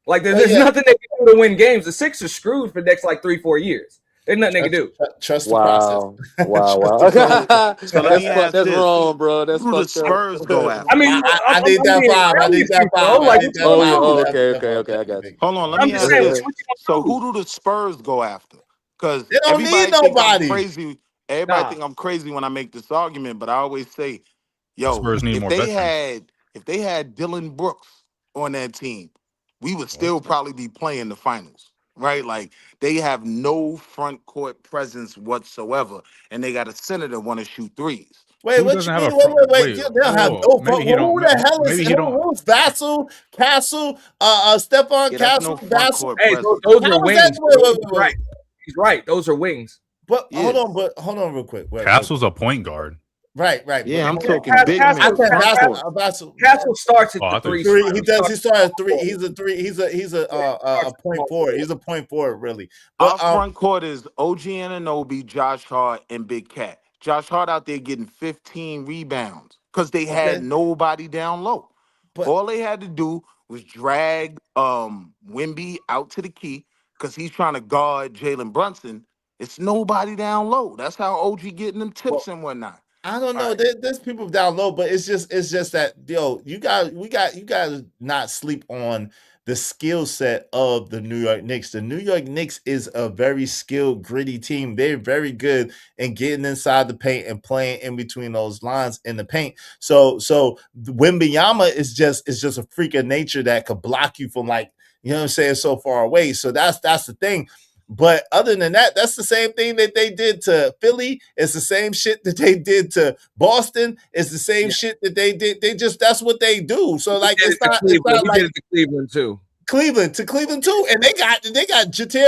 Like there's nothing they can do to win games. The Sixers screwed for the next like 3-4 years. There's nothing they can do. Trust the process. Wow. So let me ask That's this. wrong, bro. That's Who the fucked up. Spurs go after? I mean, I need that five. I need that five. I need that Oh, five. okay. I got you. Hold on, let me ask this. So who do the Spurs go after? Because They don't everybody need think I'm nobody. crazy. Everybody think I'm crazy when I make this argument, but I always say, yo, Spurs need if more they had Dylan Brooks on that team, we would still probably be playing the finals, right? Like they have no front court presence whatsoever, and they got a center that want to shoot threes. Wait, Who what doesn't you have mean? a front? Wait. They don't have no front. Maybe he don't. Who the hell is Maybe he don't. who's Vassell, Castle, Stephon Yeah, that's Castle, no front Vassell? court Hey, presence. those How are is wings. that? He's right. He's right. Those are wings. But Yeah. hold on, real quick. Castle's a point guard. Right. Yeah, I'm But- talking big I man. said front Vassell. court. Vassell. Castle starts at Oh, I the thought you three. said He does. He started at three. He's a three. He's a point forward. He's a point forward, really. Our But front court is OG Anunoby, Josh Hart, and Big Cat. Josh Hart out there getting 15 rebounds because they had Okay. nobody down low. But- all they had to do was drag Wemby out to the key because he's trying to guard Jalen Brunson. It's nobody down low. That's how OG getting them tips and whatnot. I don't know. There's people down low, but it's just that you got to not sleep on the skill set of the New York Knicks. The New York Knicks is a very skilled, gritty team. They're very good in getting inside the paint and playing in between those lines in the paint. So Wembanyama is just a freak of nature that could block you from so far away. So that's the thing. But other than that, that's the same thing that they did to Philly. It's the same shit that they did to Boston. It's the same shit that they did. That's what they do. So it's not we like did it to Cleveland too. Cleveland too, and they got Jatir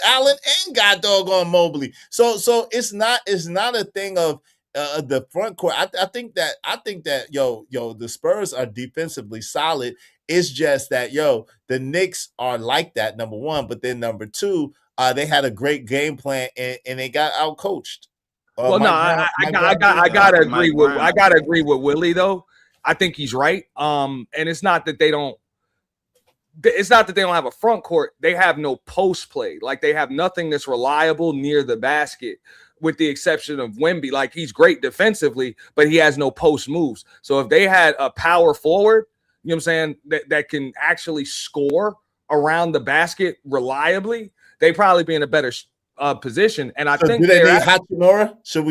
Allen and got doggone Mobley. So it's not a thing of the front court. I think that the Spurs are defensively solid. It's just that the Knicks are like that, number one, but then number two, they had a great game plan and they got out coached. Well, no, I gotta agree with Willie though. I think he's right. And it's not that they don't. It's not that they don't have a front court. They have no post play. Like they have nothing that's reliable near the basket, with the exception of Wemby. Like he's great defensively, but he has no post moves. So if they had a power forward, you know what I'm saying, that can actually score around the basket reliably, they'd probably be in a better position. And I So think do they need Hachimura? Should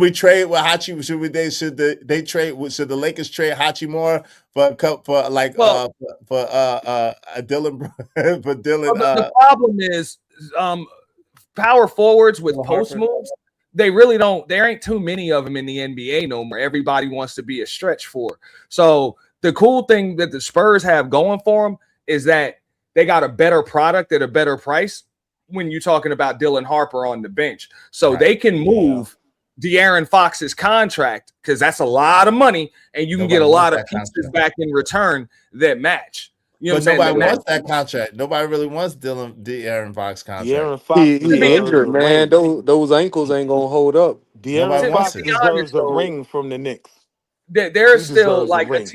we trade with Hachi? Should they trade? Should the Lakers trade Hachimura for Dylan for Dylan? The problem is power forwards with post moves. They really don't. There ain't too many of them in the NBA no more. Everybody wants to be a stretch four. So the cool thing that the Spurs have going for them is that they got a better product at a better price when you're talking about Dylan Harper on the bench. So they can move De'Aaron Fox's contract because that's a lot of money, and you can get a lot of pieces back in return that match. You know but nobody wants that contract. Nobody really wants De'Aaron Fox contract. De'Aaron Fox He injured, man. Those ankles ain't gonna hold up. De'Aaron Fox deserves a ring from the Knicks. There's still like a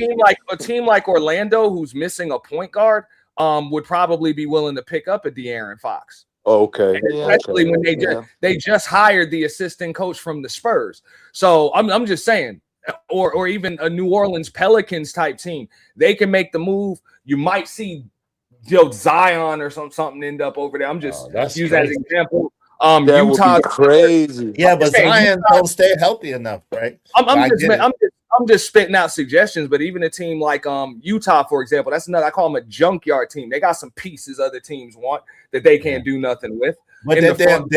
team like Orlando who's missing a point guard would probably be willing to pick up a De'Aaron Fox. Okay, especially when they just hired the assistant coach from the Spurs. So I'm just saying, or even a New Orleans Pelicans type team, they can make the move. You might see Zion or something end up over there. I'm just use that as an example. That Utah would be crazy. Yeah, but Zion don't stay healthy enough, right? I'm just spitting out suggestions, but even a team like Utah, for example, that's another. I call them a junkyard team. They got some pieces other teams want that they can't do nothing with. But that damn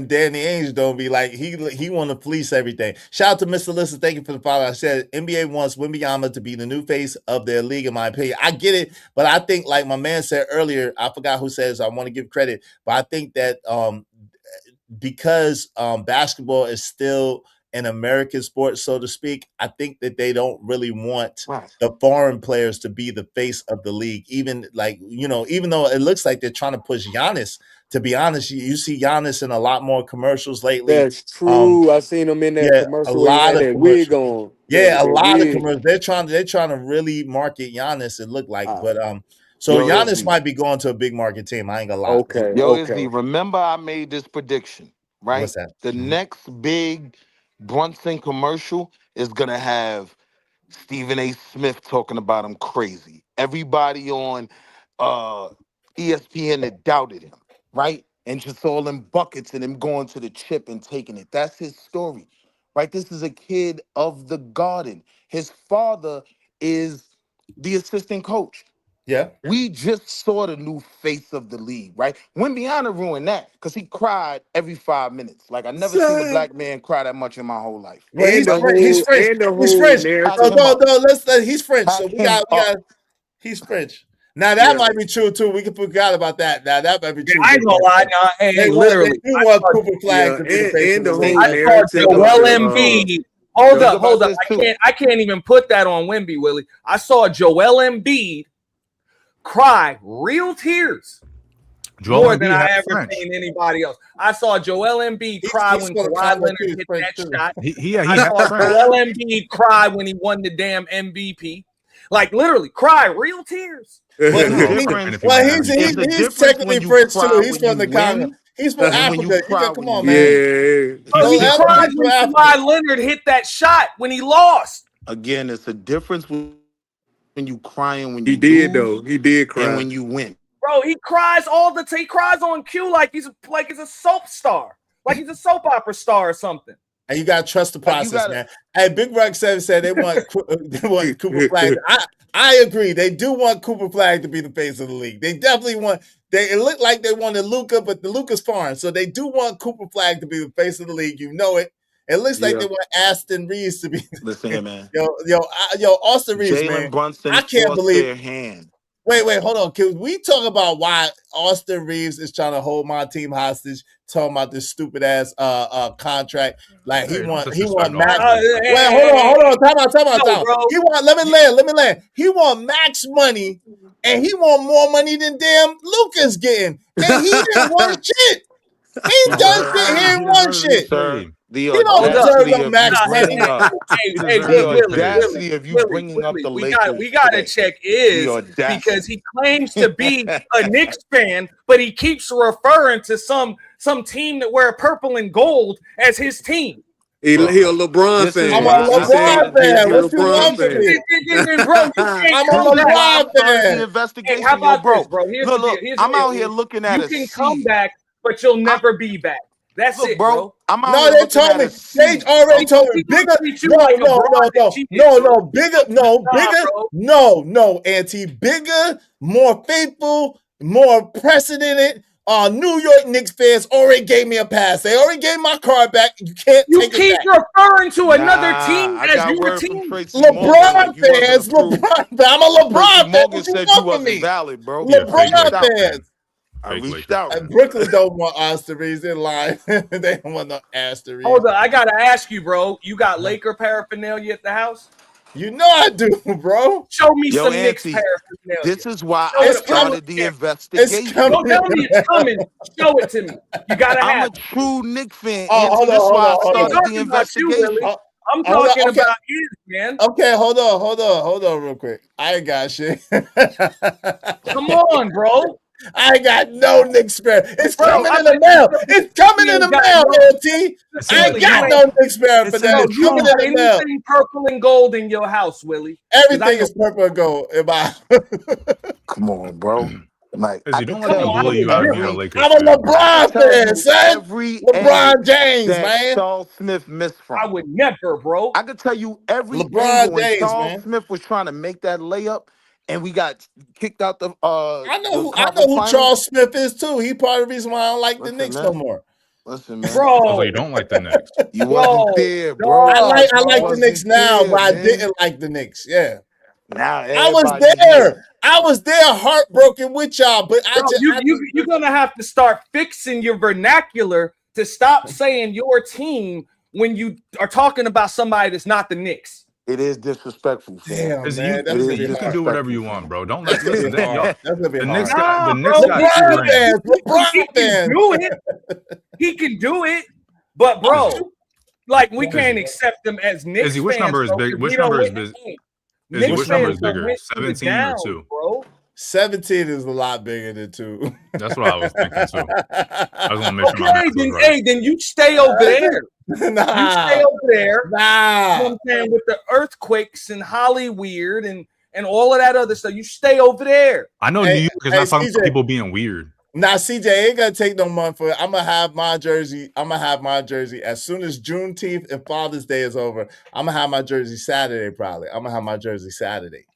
Danny Ainge don't be like he want to fleece everything. Shout out to Mr. Listen, thank you for the follow. I said NBA wants Wembanyama to be the new face of their league, in my opinion. I get it, but I think like my man said earlier, I forgot who says I want to give credit, but I think that because basketball is still an American sport, so to speak, I think that they don't really want the foreign players to be the face of the league. Even like, even though it looks like they're trying to push Giannis, to be honest, you see Giannis in a lot more commercials lately. That's true. I seen him in that commercial. A lot of that wig on. Yeah, a lot of commercials. They're trying to really market Giannis, it looked like. But so Giannis might be going to a big market team. I ain't gonna lie. Okay. Izzy, remember I made this prediction, right? What's that? The next big Brunson commercial is gonna have Stephen A. Smith talking about him crazy. Everybody on ESPN that doubted him, right? And just all them buckets and him going to the chip and taking it. That's his story, right? This is a kid of the Garden. His father is the assistant coach. Yeah. We just saw the new face of the league, right? Wembanyama ruined that because he cried every 5 minutes. Like I never seen a black man cry that much in my whole life. Well, he's French. He's French. He's French. So we got. He's French. Now that might be true too. We can forget about that. Now that might be true. I ain't gonna lie. Now, hey, literally, they do want Cooper Flag to be the face of the league. I saw Joel Embiid. Hold up. I can't even put that on Wemby, Willie. I saw Joel Embiid cry real tears more than I ever seen anybody else. I saw Joel Embiid cry when Kawhi Leonard hit that shot. I saw Joel Embiid cry when he won the damn MVP. Like literally cry real tears. He's technically French too. He's from the Congo. He's from Africa. Come on, man. He cried when Kawhi Leonard hit that shot when he lost. Again, it's a difference when you crying when you He did cry. and when you win. Bro, he cries all the time. He cries on cue like he's a soap star, like he's a soap opera star or something. And you gotta trust the process, man. Hey, Big Rock 7 said they want Cooper Flag. I agree. They do want Cooper Flag to be the face of the league. They definitely want. It looked like they wanted Luka, but the Luka's foreign, so they do want Cooper Flag to be the face of the league. You know it. It looks like they want Aston Reeves to be. Listen here, man. Yo, Austin Reeves, man. Brunson I can't believe their hand. Wait, hold on. Can we talk about why Austin Reeves is trying to hold my team hostage? Talking about this stupid ass contract. Like he want max. Wait, hold on. Time out. He want. Let me land. He want max money, and he want more money than damn Luka's getting, and he didn't want shit. He done shit. He didn't want shit. Sir, he don't deserve no max money. Audacity of you bringing up the Lakers. We gotta check because he claims to be a Knicks fan, but he keeps referring to some team that wear purple and gold as his team. He a LeBron fan. I'm a LeBron fan. What you want from me? I'm a LeBron fan. Investigation, how about bro? Look, I'm out here looking at you can come back. but you'll never be back. That's Look, it, bro. I'm out No, here they looking told at me. a They C. already told me. He gonna Bigger. treat you No, like a no, broad no, that no, cheated, no, bro. no. Bigger. No, Nah, bigger. bro. No, Auntie. Bigger, more faithful, more precedented. New York Knicks fans already gave me a pass. They already gave my card back. You can't You take it keep back. referring to another Nah, team I as got your word from team. Tracy Morgan LeBron like you wasn't fans. approved. I'm a Tracy LeBron fan. Morgan What you said you want from wasn't me? valid, bro. He a I fake reached LeBron Laker out. fan. fans. I Fake reached Laker out. fan. Brooklyn don't want us to read. They're lying. They don't want no asterisk. Hold on, I gotta ask you, bro. You got Laker paraphernalia at the house? You know I do, bro. Show me Yo, some Knicks Auntie, paraphernalia. this is why Show I it It's up. I want started to the see it. It's investigation. coming. Don't tell me it's coming. Show it to me. You gotta I'm a have it. true Knicks fan, Oh, Auntie. hold on, This is hold why I on, hold I ain't started on. the talking about you, Willie. investigation. I'm Hold on. talking Okay. about his, man. Okay, hold on, real quick. I ain't got shit. Come on, bro. I ain't got no Knicks spare. It's Bro, coming I in bet the mail. you It's coming you in ain't the got mail, no. LT. It's in I the ain't Willie, you got trunk. ain't. no Knicks spare for It's in that. Bro, the It's you coming trunk. in got the mail. anything purple and gold in your house, Willie? Because I Everything know. is purple and gold in my Come on, bro. Like I Izzy, could don't let Come tell them on, I bully you would you out of being never. a every Lakers I'm a fan, bro. I could LeBron tell fan, you son. every LeBron angle James, that man. Charles Smith missed I from. would never, bro. I could tell you every LeBron angle when James, Charles man. Smith was trying to make that layup and we got kicked out I know the I know conference who finals. Charles Smith is too. He part of the reason why I don't like the Listen, Knicks no man. more. Listen, man. Also, you Bro, don't like the Knicks. You wasn't bro, there, bro. dog, I You like the bro. Knicks wasn't now, there, but I man. didn't like the Knicks. Yeah. Now I was everybody here. there. I was there heartbroken with y'all, but Bro, you're gonna have to start fixing your vernacular to stop saying your team when you are talking about somebody that's not the Knicks. It is disrespectful, fam. damn, Izzy, man. It That's Izzy, gonna is be you can hard. do whatever disrespectful, you want, fam. bro. Don't That's let gonna be listen. hard. Y'all, That's gonna be the hard. Knicks got Nah, the Knicks bro, got two LeBron rings. fans, he LeBron can fans. do it. He can do it. But Izzy, bro, like we Izzy, can't accept them as Knicks Izzy. Which fans, number is bro, big? because we Which don't number is win. big? Hey, Izzy, Knicks which Which number number? is fans don't bigger, win through the 17 or downs, 2? bro. 17 is a lot bigger than 2. That's what I was thinking too. I just want to make sure my math Okay, was then right. hey, then you stay over there. You stay Nah. over there. You know what Nah. I'm saying? With the earthquakes and Hollyweird and all of that other stuff. You stay over there. I know New Hey, York is hey, not talking about CJ. people being weird. Now, CJ ain't gonna take no month for it. I'm gonna have my jersey. I'm gonna have my jersey as soon as Juneteenth and Father's Day is over. I'm gonna have my jersey Saturday. Probably. I'm gonna have my jersey Saturday.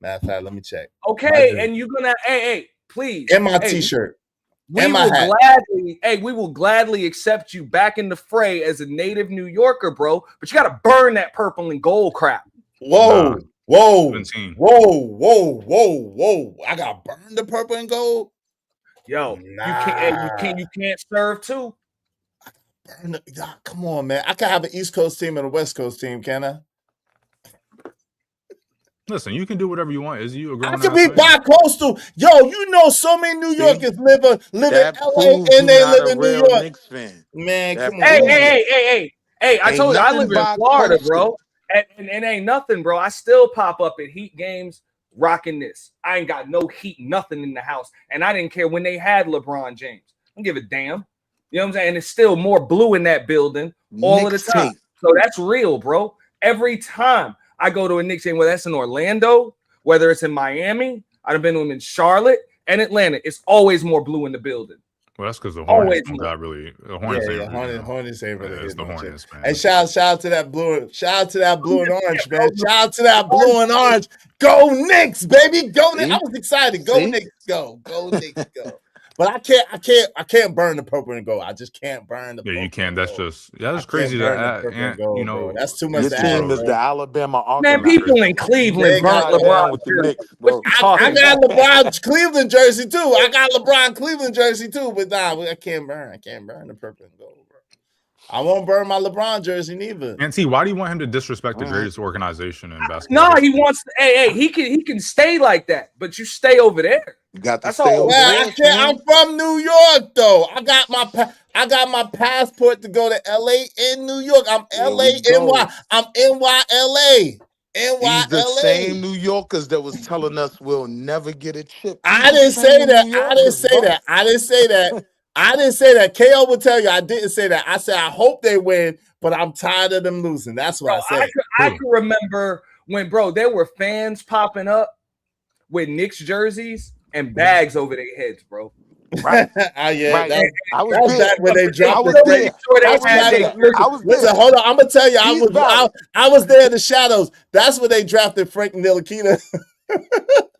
Matter of fact, let me check. My Okay, jersey. and you're gonna hey, please. And my Hey, T-shirt. we And my will hat. gladly accept you back in the fray as a native New Yorker, bro. But you gotta burn that purple and gold crap. Whoa, Nah, whoa, 17. whoa. I got burned the purple and gold. Yo, Nah. you can't serve too. Come on, man. I can have an East Coast team and a West Coast team, can I? Listen, you can do whatever you want. Is you a I grown could ass be man? bi-coastal. Yo, you know so many New See, Yorkers live in that LA proves and you they not live a in New real York. Knicks fan. Man, That come on. proves it. Hey, I Ain't told you I live nothing in by Florida, coastal. bro. And it ain't nothing, bro. I still pop up at Heat games rocking this. I ain't got no Heat, nothing in the house. And I didn't care when they had LeBron James. I don't give a damn. You know what I'm saying? And it's still more blue in that building all of the Knicks time. tape. So that's real, bro. Every time I go to a Knicks game, whether that's in Orlando, whether it's in Miami, I've been to them in Charlotte and Atlanta. It's always more blue in the building. Well, that's because the Hornets Always don't more. got really. The Hornets ain't. Hornets ain't really It's hitting the no shit. Hornets, man. Hey, shout out to that blue and orange, man. Shout out to that blue and orange. Go Knicks, baby. Go Knicks. I was excited. Go See? Knicks, go. Go Knicks, go. But I can't burn the purple and gold. I just can't burn the Yeah, purple you can. and That's gold. just that's I can't crazy to burn the add. purple and And you gold, bro. know, That's too much Your to listen, ask, team bro. is bro. the Alabama Man, Argonauts. people in They Cleveland ain't burnt got Tie down LeBron with the jersey. Knicks, What bro. you I talking got about? LeBron Cleveland jersey too. I got LeBron Cleveland jersey too, but nah, I can't burn. I can't burn the purple and gold, bro. I won't burn my LeBron jersey neither. And T, why do you want him to disrespect the All right. greatest organization in basketball? No, he history? wants to, he can stay like that, but you stay over there. You got to That's stay all. over Well, I there, can't. I'm fam. from New York, though. I got my passport to go to LA in New York. I'm There LA we go. NY. I'm NY These the LA. same New Yorkers that was telling us we'll never get a chip. These I the didn't say same New that. I didn't Yorkers, say bro. that. I didn't say that. I didn't say that. KO would tell you I didn't say that. I said I hope they win, but I'm tired of them losing. That's what Bro, I said. I can remember when, bro, there were fans popping up with Knicks jerseys and bags over their heads, bro. Right. Yeah, Right. I was that's there. back when they dropped I was the there. I remember that. I was Listen, there. hold on. I'm gonna tell you, He's valid. I was there in the shadows. That's when they drafted Frank Ntilikina.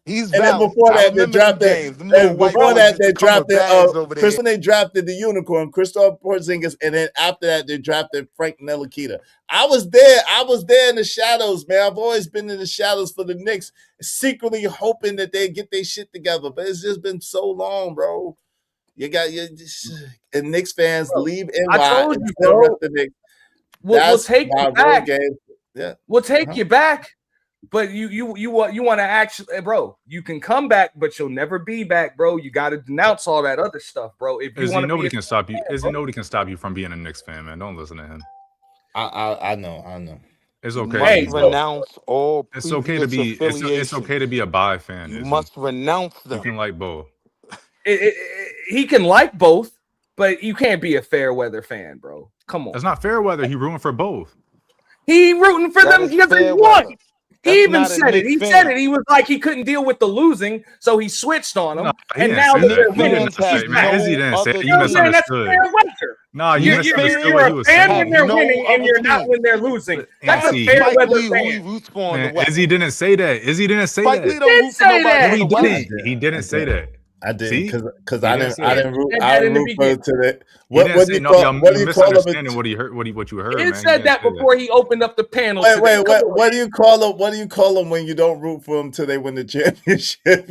He's And then valid. before I that, they remember them drafted. games. Them little And white before boys that, used to they come with drafted. bags over their Chris, head. when they drafted the unicorn, Christoph Porzingis, and then after that, they drafted Frank Ntilikina. I was there. I was there in the shadows, man. I've always been in the shadows for the Knicks, secretly hoping that they get their shit together. But it's just been so long, bro. You got and Knicks fans leave NY I told and you, still bro. rep the Knicks. We'll That's take my you road back. game. Yeah, We'll take you back. But you want to actually, bro. You can come back, but you'll never be back, bro. You got to denounce all that other stuff, bro. If you want to Nobody be, can stop you. Nobody can stop you from being a Knicks fan, man. Don't listen to him. I know. It's You okay. must renounce all It's okay previous to be. It's okay to be a bi fan. You must renounce them. You can like both. He can like both, but you can't be a fair weather fan, bro. Come on. That's not fair weather. He rooting for both. He rooting for them because he won. He even not a said it. Knicks He fan. said it. He was like he couldn't deal with the losing, so he switched on them. And now Knicks they're winning. fans have no Izzy didn't say it. You No, man, that's misunderstood. fair weather. Nah, you misunderstood what he was You're a fan saying. when they're no winning, and other you're not team. when they're losing. That's Antsy. a fair Spike weather Lee, who he fan. roots for on the Man, West. Izzy didn't say that. Izzy didn't say Spike that. Lee don't root for say nobody that. on the No, West. he didn't say that. I did See? because He I didn't didn't say I that. didn't root Said I that in didn't the root for beginning. to that. He didn't What say do you no. call Y'all, what do you you call them? misunderstanding what he heard. What you heard, He man. said that before he opened up the panel. Wait, today. Come on. what do you call them? What do you call them when you don't root for them till they win the championship?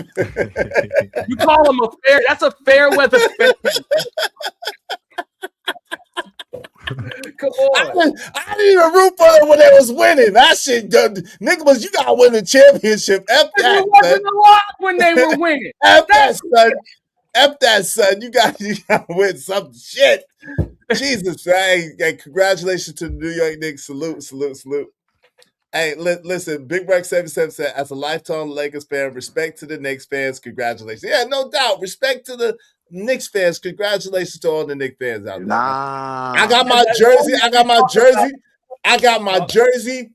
You call him a fair? That's a fair weather fan. Come on. I didn't even root for them when they was winning. That shit, Nicholas, you gotta win the championship. F that, It wasn't a lot when they were winning. F that, son. F that, son. You gotta win some shit. Jesus, hey, congratulations to the New York Knicks. Salute. Hey, listen, Big Rex 77 said, as a lifetime Lakers fan, respect to the Knicks fans. Congratulations. Yeah, no doubt. Respect to the Knicks fans. Congratulations to all the Knicks fans out there. Nah. I got my jersey.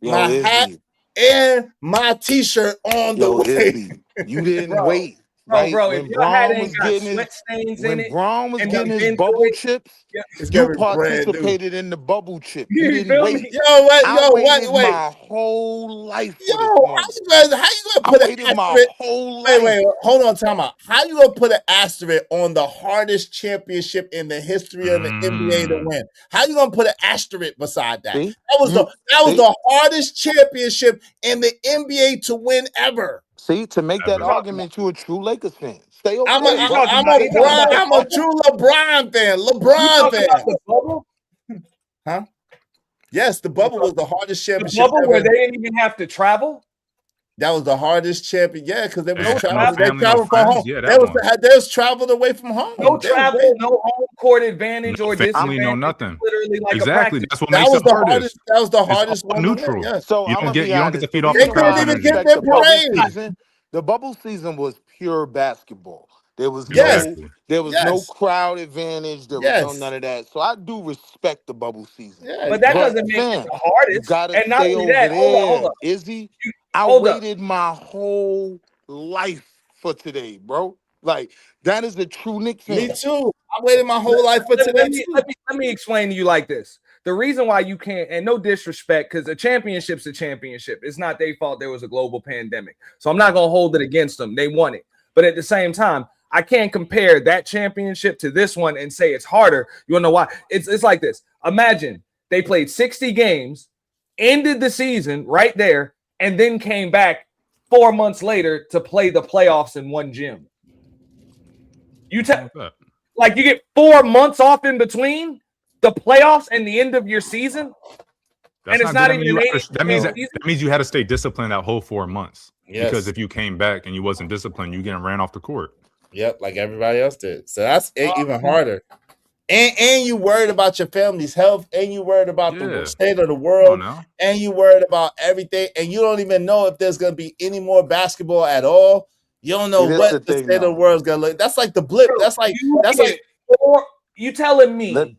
Yo, my hat, Izzy. and my T-shirt on the way. Izzy, you didn't wait. Right? Bro, if When your hat Braun ain't was got getting sweat stains when in it, Braun was and getting done his been bubble through it, chips, It's you gonna be brand new. participated in the bubble chip. You You didn't feel wait. me? I waited my whole life for this moment. How you gonna put an waited my asterisk? whole life. Wait, hold on, time out. How you gonna put an asterisk on the hardest championship in the history of the NBA to win? How you gonna put an asterisk beside that? See? That was the hardest championship in the NBA to win ever. See, to make that argument, you a true Lakers fan. Stay over I'm there. a true LeBron fan. LeBron fan. The bubble? Huh? Yes, the bubble was the hardest The championship bubble ever. where they didn't even have to travel? That was the hardest champion. Yeah, because they was No traveling. They family, no traveled from friends? home. Yeah, they that was one. they was traveled away from home. No travel, no home court advantage No or family, disadvantage. no nothing. Literally like Exactly. a practice. That's what That makes was it the hardest. hardest. That was the It's hardest all one to win. neutral. Yeah. So You I'm don't gonna get be you don't get honest. to feed The off They the reason crowd couldn't I even energy. get respect their the bubble parade. season, the bubble season was pure basketball. There was Yes. no crowd advantage. There was no none of that. So I do respect the bubble season. Yeah. But that But doesn't make it fam, the hardest. you gotta And not stay only over that, there, hold up. Izzy. I Hold up. waited my whole life for today, bro. Like that is a true Knicks fan. Me too. I waited my whole life for today too. Let me explain to you like this. The reason why you can't, and no disrespect, because a championship's a championship. It's not their fault there was a global pandemic. So I'm not going to hold it against them. They won it. But at the same time, I can't compare that championship to this one and say it's harder. You want to know why? It's like this. Imagine they played 60 games, ended the season right there, and then came back 4 months later to play the playoffs in one gym. You get 4 months off in between the playoffs and the end of your season. That's and it's not even an 80 that means you had to stay disciplined that whole 4 months. Yes. Because if you came back and you wasn't disciplined, you getting ran off the court. Yep, like everybody else did. So that's even harder. And you worried about your family's health, and you worried about the state of the world, and you worried about everything, and you don't even know if there's gonna be any more basketball at all. You don't know what the state of the world is gonna look. That's like the blip. That's like you telling me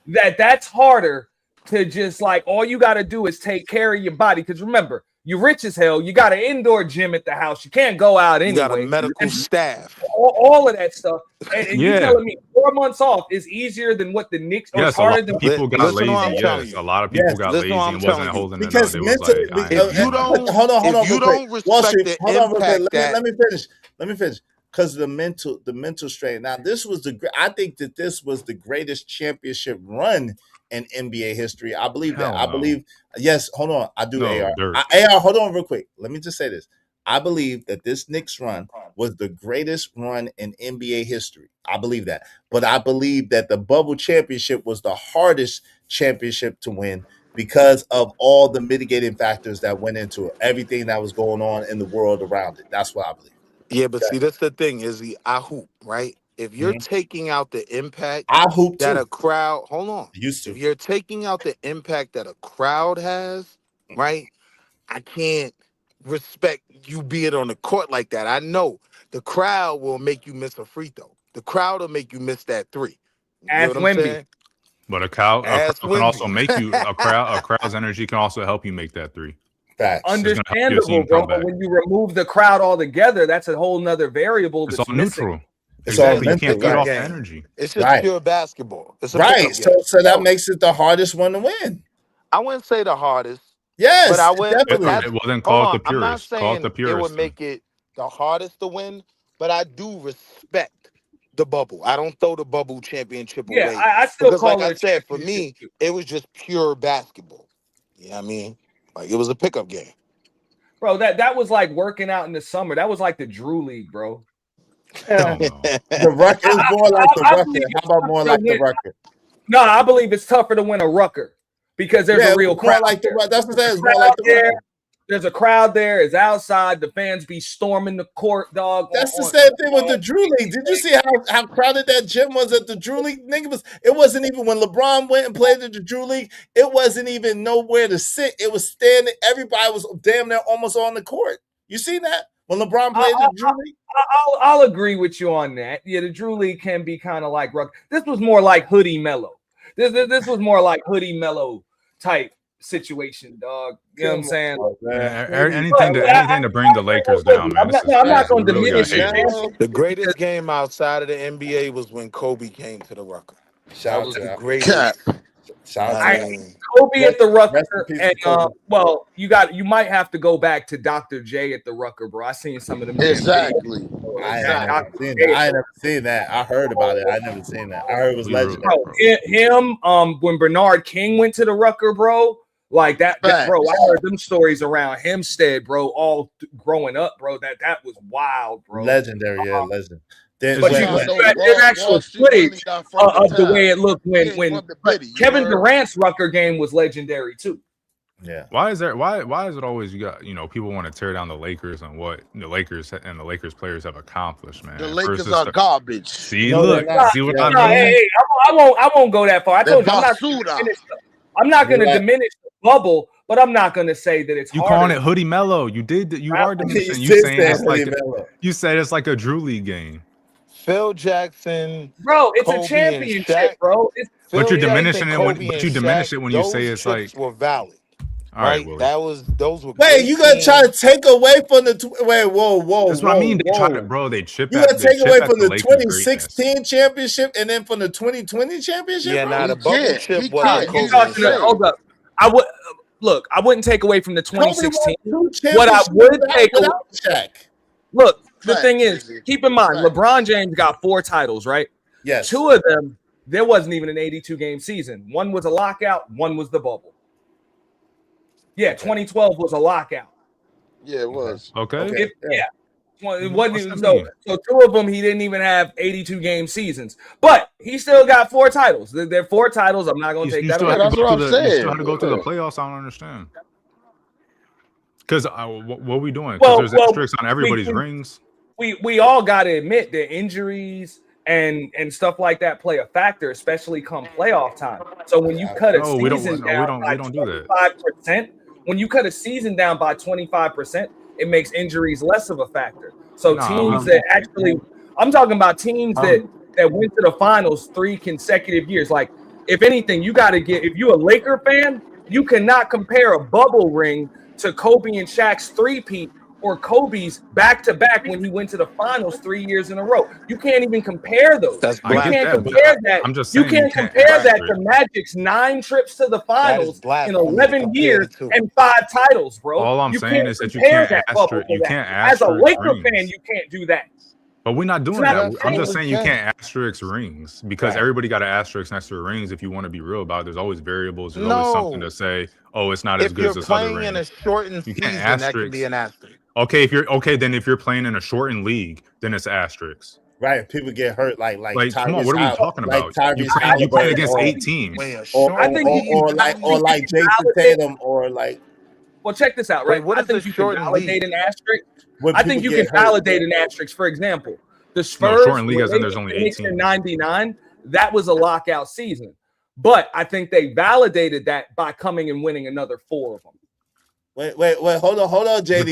that's harder to just like all you got to do is take care of your body. Because remember, You rich as hell. You got an indoor gym at the house. You can't go out anyway. You got a medical staff. All of that stuff. And you Yeah. telling me 4 months off is easier than what the Knicks or Yes, a harder lot than of people got Listen to what lazy. I'm telling Yes, you. a lot of people got Listen to lazy what I'm and wasn't telling you. holding it up. Because They was mentally, like, I ain't If you doing that. don't, hold on, if real you quick. don't Wall respect Street, the hold on, real quick. impact Let me finish. Let me finish. Because the mental strain. Now, this was I think that this was the greatest championship run in NBA history. I believe that. Hell I no. believe. Yes, hold on. I do. No, AR. dirt. AR. Hold on, real quick. Let me just say this. I believe that this Knicks run was the greatest run in NBA history. I believe that. But I believe that the bubble championship was the hardest championship to win because of all the mitigating factors that went into it, everything that was going on in the world around it. That's what I believe. Yeah, but see, that's the thing is I hoop, right? If you're Mhm. taking out the impact I hoop that too. a crowd, hold on. Used to. If you're taking out the impact that a crowd has, right? I can't respect you being on the court like that. I know the crowd will make you miss a free throw. The crowd will make you miss that three. You get Ask what I'm Wemby. saying? But a crowd Ask can also Wemby. make you a crowd's energy can also help you make that three. Facts. It's gonna help your Understandable, team bro. come But back. when you remove the crowd altogether, that's a whole nother variable It's that's all missing. neutral. It's all Exactly. You mental, can't feed Pickup off the game. energy. It's just Right. pure basketball. It's a Right. pickup game. So that makes it the hardest one to win. I wouldn't say the hardest, but Yes, I it wouldn't. But definitely. that's Well, then hold call it on. the I'm not purist. Call it the saying it would purist. Then. make it the hardest to win, but I do respect the bubble. I don't throw the bubble championship Yeah, away I still because, like call I it a said, for championship. me, it was just pure basketball. You know what I mean? Like it was a pickup game. Bro, that was like working out in the summer. That was like the Drew League, bro. Hell no. The Rucker is more like the I Rucker. believe How it's about tougher more to like the win. Rucker? No, I believe it's tougher to win a Rucker because there's Yeah, a it real was more crowd like the there. Rucker. That's what I'm saying. It's Crowd more like the there. Rucker. There's a crowd there. It's outside. The fans be storming the court, dog. That's the same thing with the Drew League. Did you see how crowded that gym was at the Drew League? Nigga, it wasn't even when LeBron went and played at the Drew League, it wasn't even nowhere to sit. It was standing, everybody was damn near almost on the court. You see that? When LeBron played at the Drew League? I'll agree with you on that. Yeah, the Drew League can be kind of like Rucker. This was more like Hoodie Mellow. This was more like Hoodie Mellow type situation, dog. You know what I'm saying? Anything to bring the Lakers down, man. I'm not going to We really diminish got your haters. championship. The greatest game outside of the NBA was when Kobe came to the Rucker. That was the greatest. Shout out I to mean, Kobe at the Rucker, rest in peace and to Kobe. well, you might have to go back to Dr. J at the Rucker, bro. I seen some of them. Exactly. I ain't never seen that. I ain't never seen that. I heard about it. I never seen that. I heard it was legendary. Bro, him, when Bernard King went to the Rucker, bro, like that bro, I heard them stories around Hempstead, bro, all growing up, bro. That was wild, bro. Legendary, yeah, legend. Then But when, there's actual footage of the way it looked when Kevin Durant's Rucker game was legendary too. Yeah. Why is it always you got people want to tear down the Lakers and what the Lakers and the Lakers players have accomplished, man? The Lakers are garbage. See, No, look, they're not. see what Yeah, I mean? Hey, I won't go that far. I told you I'm not going to diminish the bubble, but I'm not going to say that it's You harder. calling it Hoodie Mellow? You are diminishing. You saying it's like you said it's like a Drew League game. Phil Jackson, bro, it's Kobe a championship, and Shaq, bro. But you're Phil diminishing Jackson, it when Kobe and you diminish Shaq, it when you say those it's like trips were valid. all right, Willie. Those were wait, great you gonna try to teams. take away from the wait, whoa. That's what I mean. They try to, bro. They chip You at. gonna They take chip away at from the the Lakers' greatness. 2016 championship and then from the 2020 championship? Yeah, bro? nah, the bubble chip He wasn't can't. Kobe. Hold up. I wouldn't take away from the 2016. Kobe won 2 What I championships would take away. without Shaq. Look, the thing is, keep in mind, LeBron James got 4 titles, right? Yes. 2 of them, there wasn't even an 82 game season. One was a lockout, one was the bubble. Yeah, 2012 was a lockout. Yeah, it was. Okay. Yeah. It wasn't even, so 2 of them he didn't even have 82 game seasons, but he still got 4 titles. They're 4 titles. I'm not going to take that away. That's what I'm saying. You still have to go through the playoffs. I don't understand. Because what are we doing? Because Well, there's asterisks on everybody's rings. We all got to admit that injuries and stuff like that play a factor, especially come playoff time. So when you cut a season down by 25%, when you cut a season down by 25%, it makes injuries less of a factor. So teams that actually, I'm talking about teams that went to the finals 3 consecutive years. Like, if anything, you got to get, if you're a Laker fan, you cannot compare a bubble ring to Kobe and Shaq's three-peat or Kobe's back-to-back when he went to the finals 3 years in a row. You can't even compare those. That's You can't blasphemy. compare that. I'm just You saying you can't can't compare that asterisk. to Magic's 9 trips to the That is finals in blasphemy to 11 compare years the two. and 5 titles, bro. All I'm You saying can't is that you compare can't that bubble asterisk. to You that. can't As a asterisk Laker fan, rings. you can't do that. But we're not doing not that. the I'm same. just saying you can. can't asterisk rings because Right. everybody got an asterisk next to the rings. If you want to be real about it, there's always variables. There's always something to No. say. Oh, it's not as If good as you're this other playing in ring. a shortened You can't season, that can be asterisk. an asterisk. Okay, then if you're playing in a shortened league, then it's asterisk. Right, people get hurt like Come on, Tyrese what are we talking about? You Tyrese playing Halliburton against or 8 teams. Wait, a or shortened league? like Jason Tatum or like. Well, check this out, Wait, right? what I is the think you can shortened validate league? an asterisk. When I think people you can get hurt. validate an asterisk. For example, the No, Spurs, shortened league when as they in there's beat only the 8 Knicks in teams. '99, that was a lockout season. But I think they validated that by coming and winning another 4 of them. Wait, hold on, JD.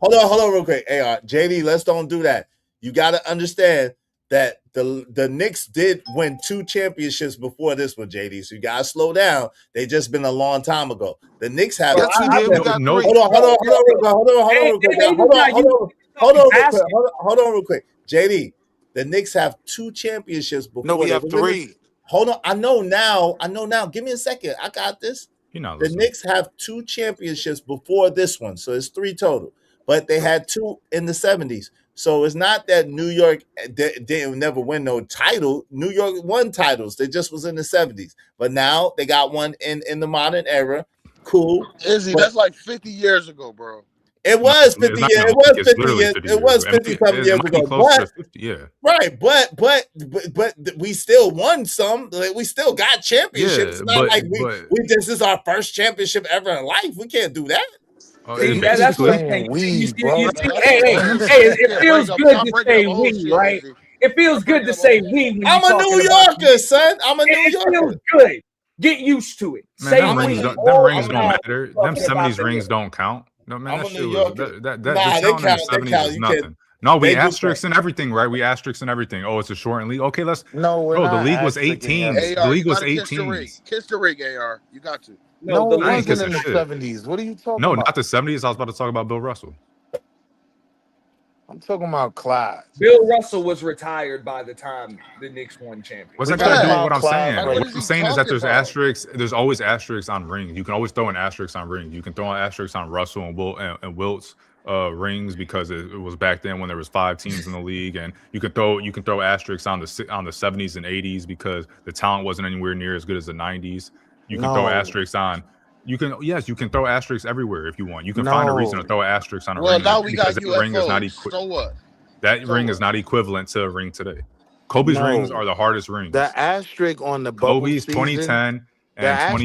Hold on, real quick. Hey, JD, let's don't do that. You got to understand that the Knicks did win 2 championships before this one, JD. So you got to slow down. They just been a long time ago. The Knicks have. Yes, we did. We got 3. Hold on, real quick. JD, the Knicks have 2 championships before. No, we have 3. Hold on. I know now. Give me a second. I got this. You're not The listening. Knicks have 2 championships before this one, so it's 3 total. But they had 2 in the 70s. So it's not that New York didn't never win no title. New York won titles. They just was in the 70s. But now they got one in the modern era. Cool. Izzy, that's like 50 years ago, bro. It was 50 It's not years. even It was 50, it's 50 literally years. 50 It was years. 50-something It years might be ago. closer But to 50, yeah. right, but we still won some. Like, we still got championships. Yeah, It's not like we this is our first championship ever in life. We can't do that. See, that's what I'm saying. You see, it feels good to say we, right? It feels good to say we. When I'm a New Yorker, son. I'm a New Yorker. It feels good. Get used to it. Man, Say them we. rings don't matter. Them 70s rings don't count. No, man, that shit was that the talent in the 70s was nothing. No, we asterisks and everything, right? We asterisks and everything. Oh, it's a shortened league. Okay, let's the league was 8 teams. The league was 8 teams. Kiss the ring, AR. You got to. No, it wasn't in the 70s. What are you talking about? No, not the 70s. I was about to talk about Bill Russell. I'm talking about Clyde. Bill Russell was retired by the time the Knicks won championship. What's that got to do with what I'm saying? What I'm saying is that there's asterisks. There's always asterisks on rings. You can always throw an asterisk on rings. You can throw an asterisk on Russell and Wilt's rings because it was back then when there was 5 teams in the league, and you can throw asterisks on the 70s and 80s because the talent wasn't anywhere near as good as the 90s. You can throw asterisks on. You can throw asterisks everywhere if you want. You can find a reason to throw asterisks on a ring. Now we got that ring is not so what? That ring is not equivalent to a ring today. Kobe's rings are the hardest rings. The asterisk on the bubble Kobe's season, 2010 and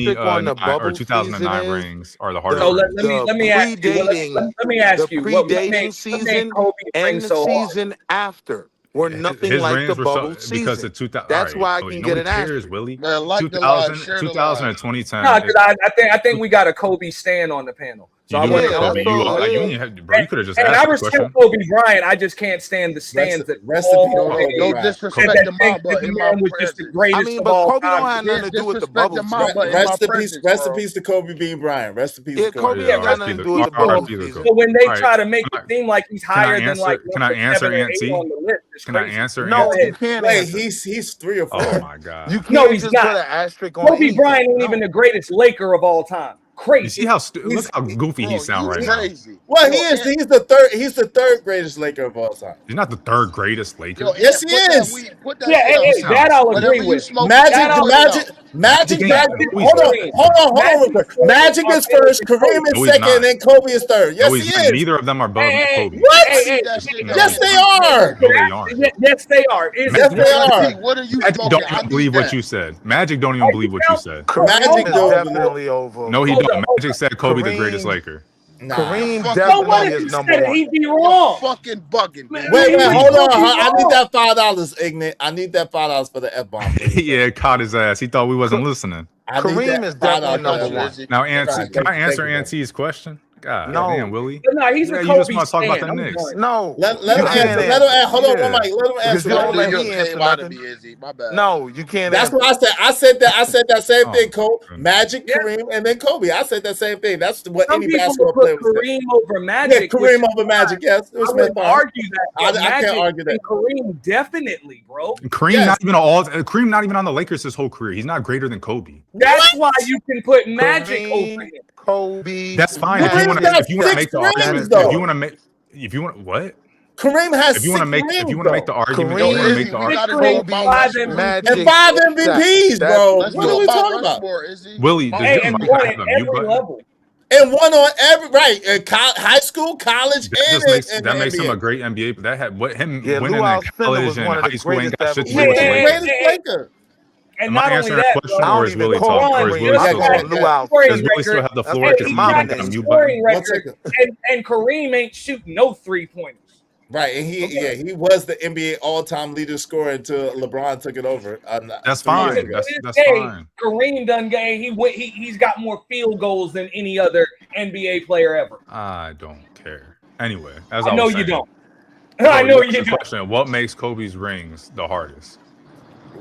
2009 rings are the hardest. So rings. let me ask you. What made season Kobe and the so season after were nothing His like rings the were bubble so, because season. of 2000. That's why I can get an asterisk, asterisk. Willie. Man, like 2000 and 2010. No, because I think we got a Kobe stand on the panel. So I want to. Bro, you could have just and asked I the respect question. Kobe Bryant. I just can't stand the stands that No disrespect to Mamba in my was just the greatest. I mean, but Kobe don't have nothing to do with the bubble. Rest in peace to Kobe Bean Bryant. Rest in peace to Kobe. Ain't got nothing to do with the bubble season. So when they try to make it seem like he's higher than like can I answer number 7 or 8 Aunt T? on the list, it's Can I crazy. answer? No, Aunt T? you can't Wait, answer. he's 3 or 4. Oh my god. You can't No, he's just not. put an asterisk on Kobe anything. Bryant ain't even the greatest Laker of all time. Crazy. You see how look how goofy he sound right now. Well, he's the third. He's the 3rd greatest Laker of all time. He's not the 3rd greatest Laker. Yes, he is. That I'll agree with. Magic. Hold on, real quick. Magic is first, Kareem is second, and then Kobe is third. Yes, he is. Neither of them are above Kobe. What? Yes, they are. No, they aren't. Yes, they are. Yes, they are. What are you Magic smoking? don't even believe what you said. Magic don't even believe what you said. Magic is definitely over. No, he don't. Magic said Kobe the greatest Laker. Kareem So what definitely if is you number said it? 1. He'd be wrong. Fucking bugging. Man. Wait, hold on. I need that $5, ignorant. I need that $5 for the F-bomb. Yeah, caught his ass. He thought we wasn't listening. Kareem is definitely number 1. Now, can I answer Aunt T's question? God No. damn, Willie. But no, he's a you just Kobe want to talk about the stan. I'm Knicks. done. No. Let You him can't answer. Let him hold on, one mic. Let him Because answer. you Let don't him let answer. me Came answer out of nothing. me, Izzy. My bad. No, you can't That's answer. what I said. I said that same thing, Cole. goodness. Magic, Kareem, and then Kobe. I said that same thing. That's what Some any people basketball would player put would say. Kareem over Yeah, Magic. which Kareem is over Magic. fine. Yes, it was I wouldn't fine. argue that, but I can't Magic argue that. and Kareem definitely, bro. Kareem Yes. not even all. Kareem not even on the Lakers his whole career. He's not greater than Kobe. That's why you can put Magic over Kareem, him. Kobe. That's fine Kareem got if you want to 6 make the rings, argument. though. If you want what? Kareem has If you want to 6 make rings, the argument, Yo, if you want to Izzy, make the we argument. got to Kareem, do a Mount 5 Rushmore. MVPs. and Magic. 5 MVPs, bro. Let's What do are a we Mount talking about? Rushmore, Izzy. Willie, does Hey, your and mic won have at a mute every button? level. And one on every high school, college, That and just makes in that the makes him NBA. a great NBA. But that had what him Yeah, winning Lou in Alcindor college was and one of the high school ain't greatest to got ever shit to He do play with was the the the game. Lakers. greatest Laker. And Am I not only answering a that, question bro. I or don't is even Willie call talking? LeBron Or is Kareem. Willie just I still? call got him Lou a Alcindor. scoring Does Willie still record. have the That's floor? like Hey, Because his he he mama got ain't got a a name. mute button. scoring 1 record, second. and Kareem ain't shooting no 3-pointers. Right, and he was the NBA all-time leader scorer until LeBron took it over That's 3 years fine. ago. To this That's day, fine. Kareem done game. He's got more field goals than any other NBA player ever. I don't care. Anyway, as I I know was you saying, don't. bro, I know you asked you the don't. question: what makes Kobe's rings the hardest?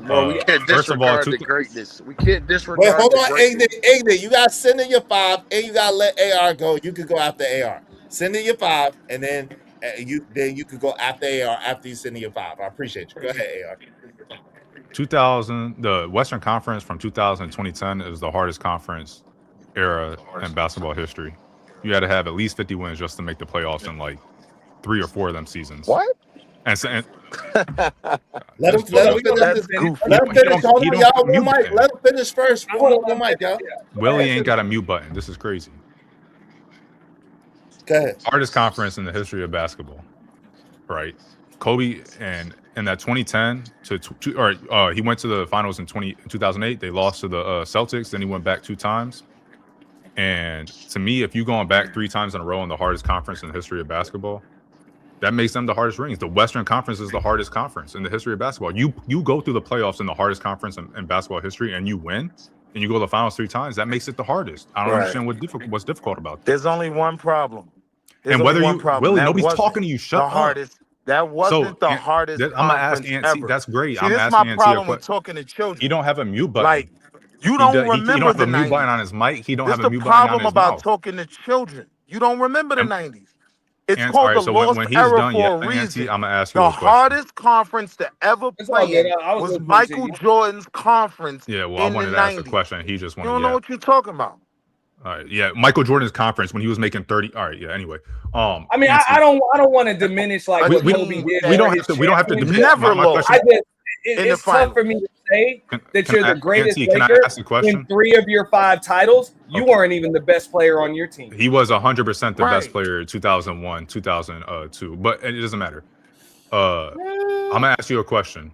Bro, we can't First of all, disregard the greatness. We can't Wait, disregard hold the on, greatness. Ignan. You got to send in your 5, and you got to let AR go. You could go after AR. Send in your 5, and then you could go after AR after you send in your 5. I appreciate you. Go ahead, AR. 2000, the Western Conference from 2000 to 2010 is the hardest conference era in basketball history. You had to have at least 50 wins just to make the playoffs in like 3 or 4 of them seasons. What? And Let him finish. That's goofy. Let him finish. Hold on, y'all. mute One mic. button. Let him finish first. One mic, y'all. Willie ain't got a mute button. This is crazy. Go ahead. Hardest conference in the history of basketball, right? Kobe and in that 2010 he went to the finals in 2008. They lost to the Celtics. Then he went back 2 times. And to me, if you going back 3 times in a row in the hardest conference in the history of basketball, that makes them the hardest rings. The Western Conference is the hardest conference in the history of basketball. You go through the playoffs in the hardest conference in basketball history, and you win, and you go to the finals 3 times. That makes it the hardest. I don't understand what's difficult about that. There's only one problem. And whether Willie, nobody's talking to you. Shut the up. hardest. That wasn't the hardest I'm gonna ask conference Auntie. ever. That's great. See, I'm this is asking my Auntie problem a with talking to children. He don't have a mute button. Like, you he don't don't remember have the a mute 90s. button on his mic. He don't This have is a the mute button on problem his about mouth. talking to children. You don't remember the 90s. It's All called right, the so lost when he's era done, for a Auntie, reason. I'm gonna ask you The a question. hardest conference to ever It's play all good. in I was was listening to Michael you. Jordan's conference Yeah, well, I in the wanted to ask a 90s. question. He just You wanted don't know what you're talking about. All right, yeah, Michael Jordan's conference when he was making 30. All right, yeah. Anyway, I mean, Auntie, I don't want to diminish like what Kobe did. we don't for have his to. We don't have to championship. diminish. Never My lost. question. It's tough for me to say that Can you're I- the greatest Auntie, can I Laker ask a question? in 3 of your 5 titles. You Okay. weren't even the best player on your team. He was 100% the best Right. player 2001, 2002, but it doesn't matter. I'm gonna ask you a question.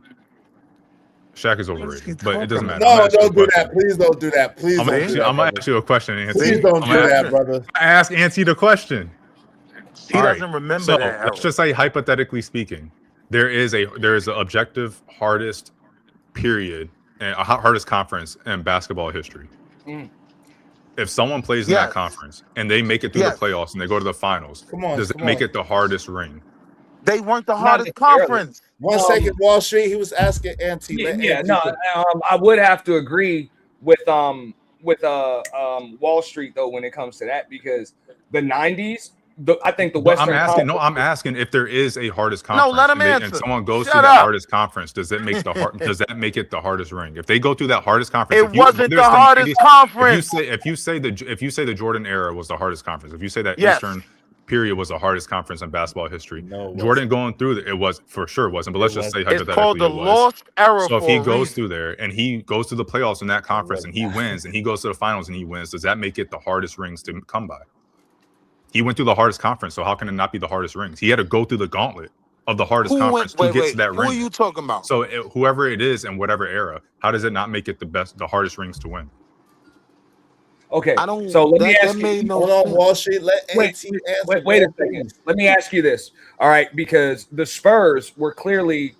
Shaq is overrated, but it doesn't matter. No, don't do that. Please don't do that. Please I'm don't do that. gonna ask you a question, Auntie. Please don't do that, brother. Ask Auntie the question. He doesn't remember So that. let's just say, hypothetically speaking, there is an objective hardest period and a hardest conference in basketball history. Mm. If someone plays in that conference and they make it through the playoffs and they go to the finals, does it make it the hardest ring? They weren't the Not hardest necessarily. conference. 1 second, Wall Street. He was asking Auntie. Yeah, no, I would have to agree with Wall Street though when it comes to that, because the 90s, I think the Western I'm asking if there is a hardest conference. No, let him and answer. someone goes Shut through up. that hardest conference. Does that make it the hardest ring? If they go through that hardest conference, It wasn't the hardest conference. If you say the Jordan era was the hardest conference, if you say that Yes. Eastern period was the hardest conference in basketball history, No, Jordan going through it was for sure wasn't. But let's just say It's hypothetically called the it was. lost era. So if for he a goes reason. through there and he goes to the playoffs in that conference and he wins and he goes to the finals and he wins, does that make it the hardest rings to come by? He went through the hardest conference, so how can it not be the hardest rings? He had to go through the gauntlet of the hardest conference to get to that Who ring. are you talking about? So whoever it is in whatever era, how does it not make it the hardest rings to win? Okay, I don't. so let me that ask you. made no Hold on, sense. Wall Street. Let Wait, Auntie answer. wait a bro, second. please. Let me ask you this. All right, because the Spurs were clearly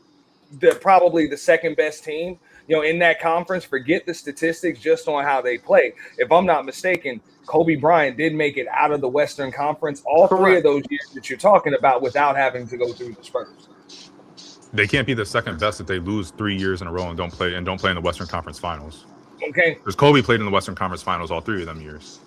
probably the second best team. in that conference, forget the statistics, just on how they play. If I'm not mistaken, Kobe Bryant did make it out of the Western Conference all 3 of those years that you're talking about without having to go through the Spurs. They can't be the second best if they lose 3 years in a row and don't play in the Western Conference Finals. Okay. Because Kobe played in the Western Conference Finals all 3 of them years.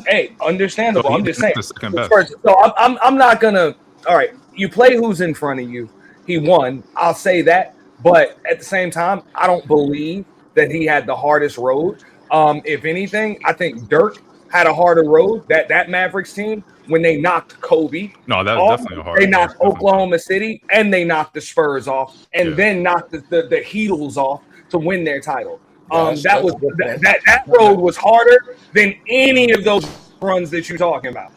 Hey, understandable. So I'm just saying. the second best. So I'm not gonna. All right, you play who's in front of you. He won. I'll say that. But at the same time, I don't believe that he had the hardest road. If anything, I think Dirk had a harder road. That Mavericks team, when they knocked Kobe, No, that's off, definitely a hard. they knocked Oklahoma City and they knocked the Spurs off, and then knocked the Heatles off to win their title. That road was harder than any of those runs that you're talking about.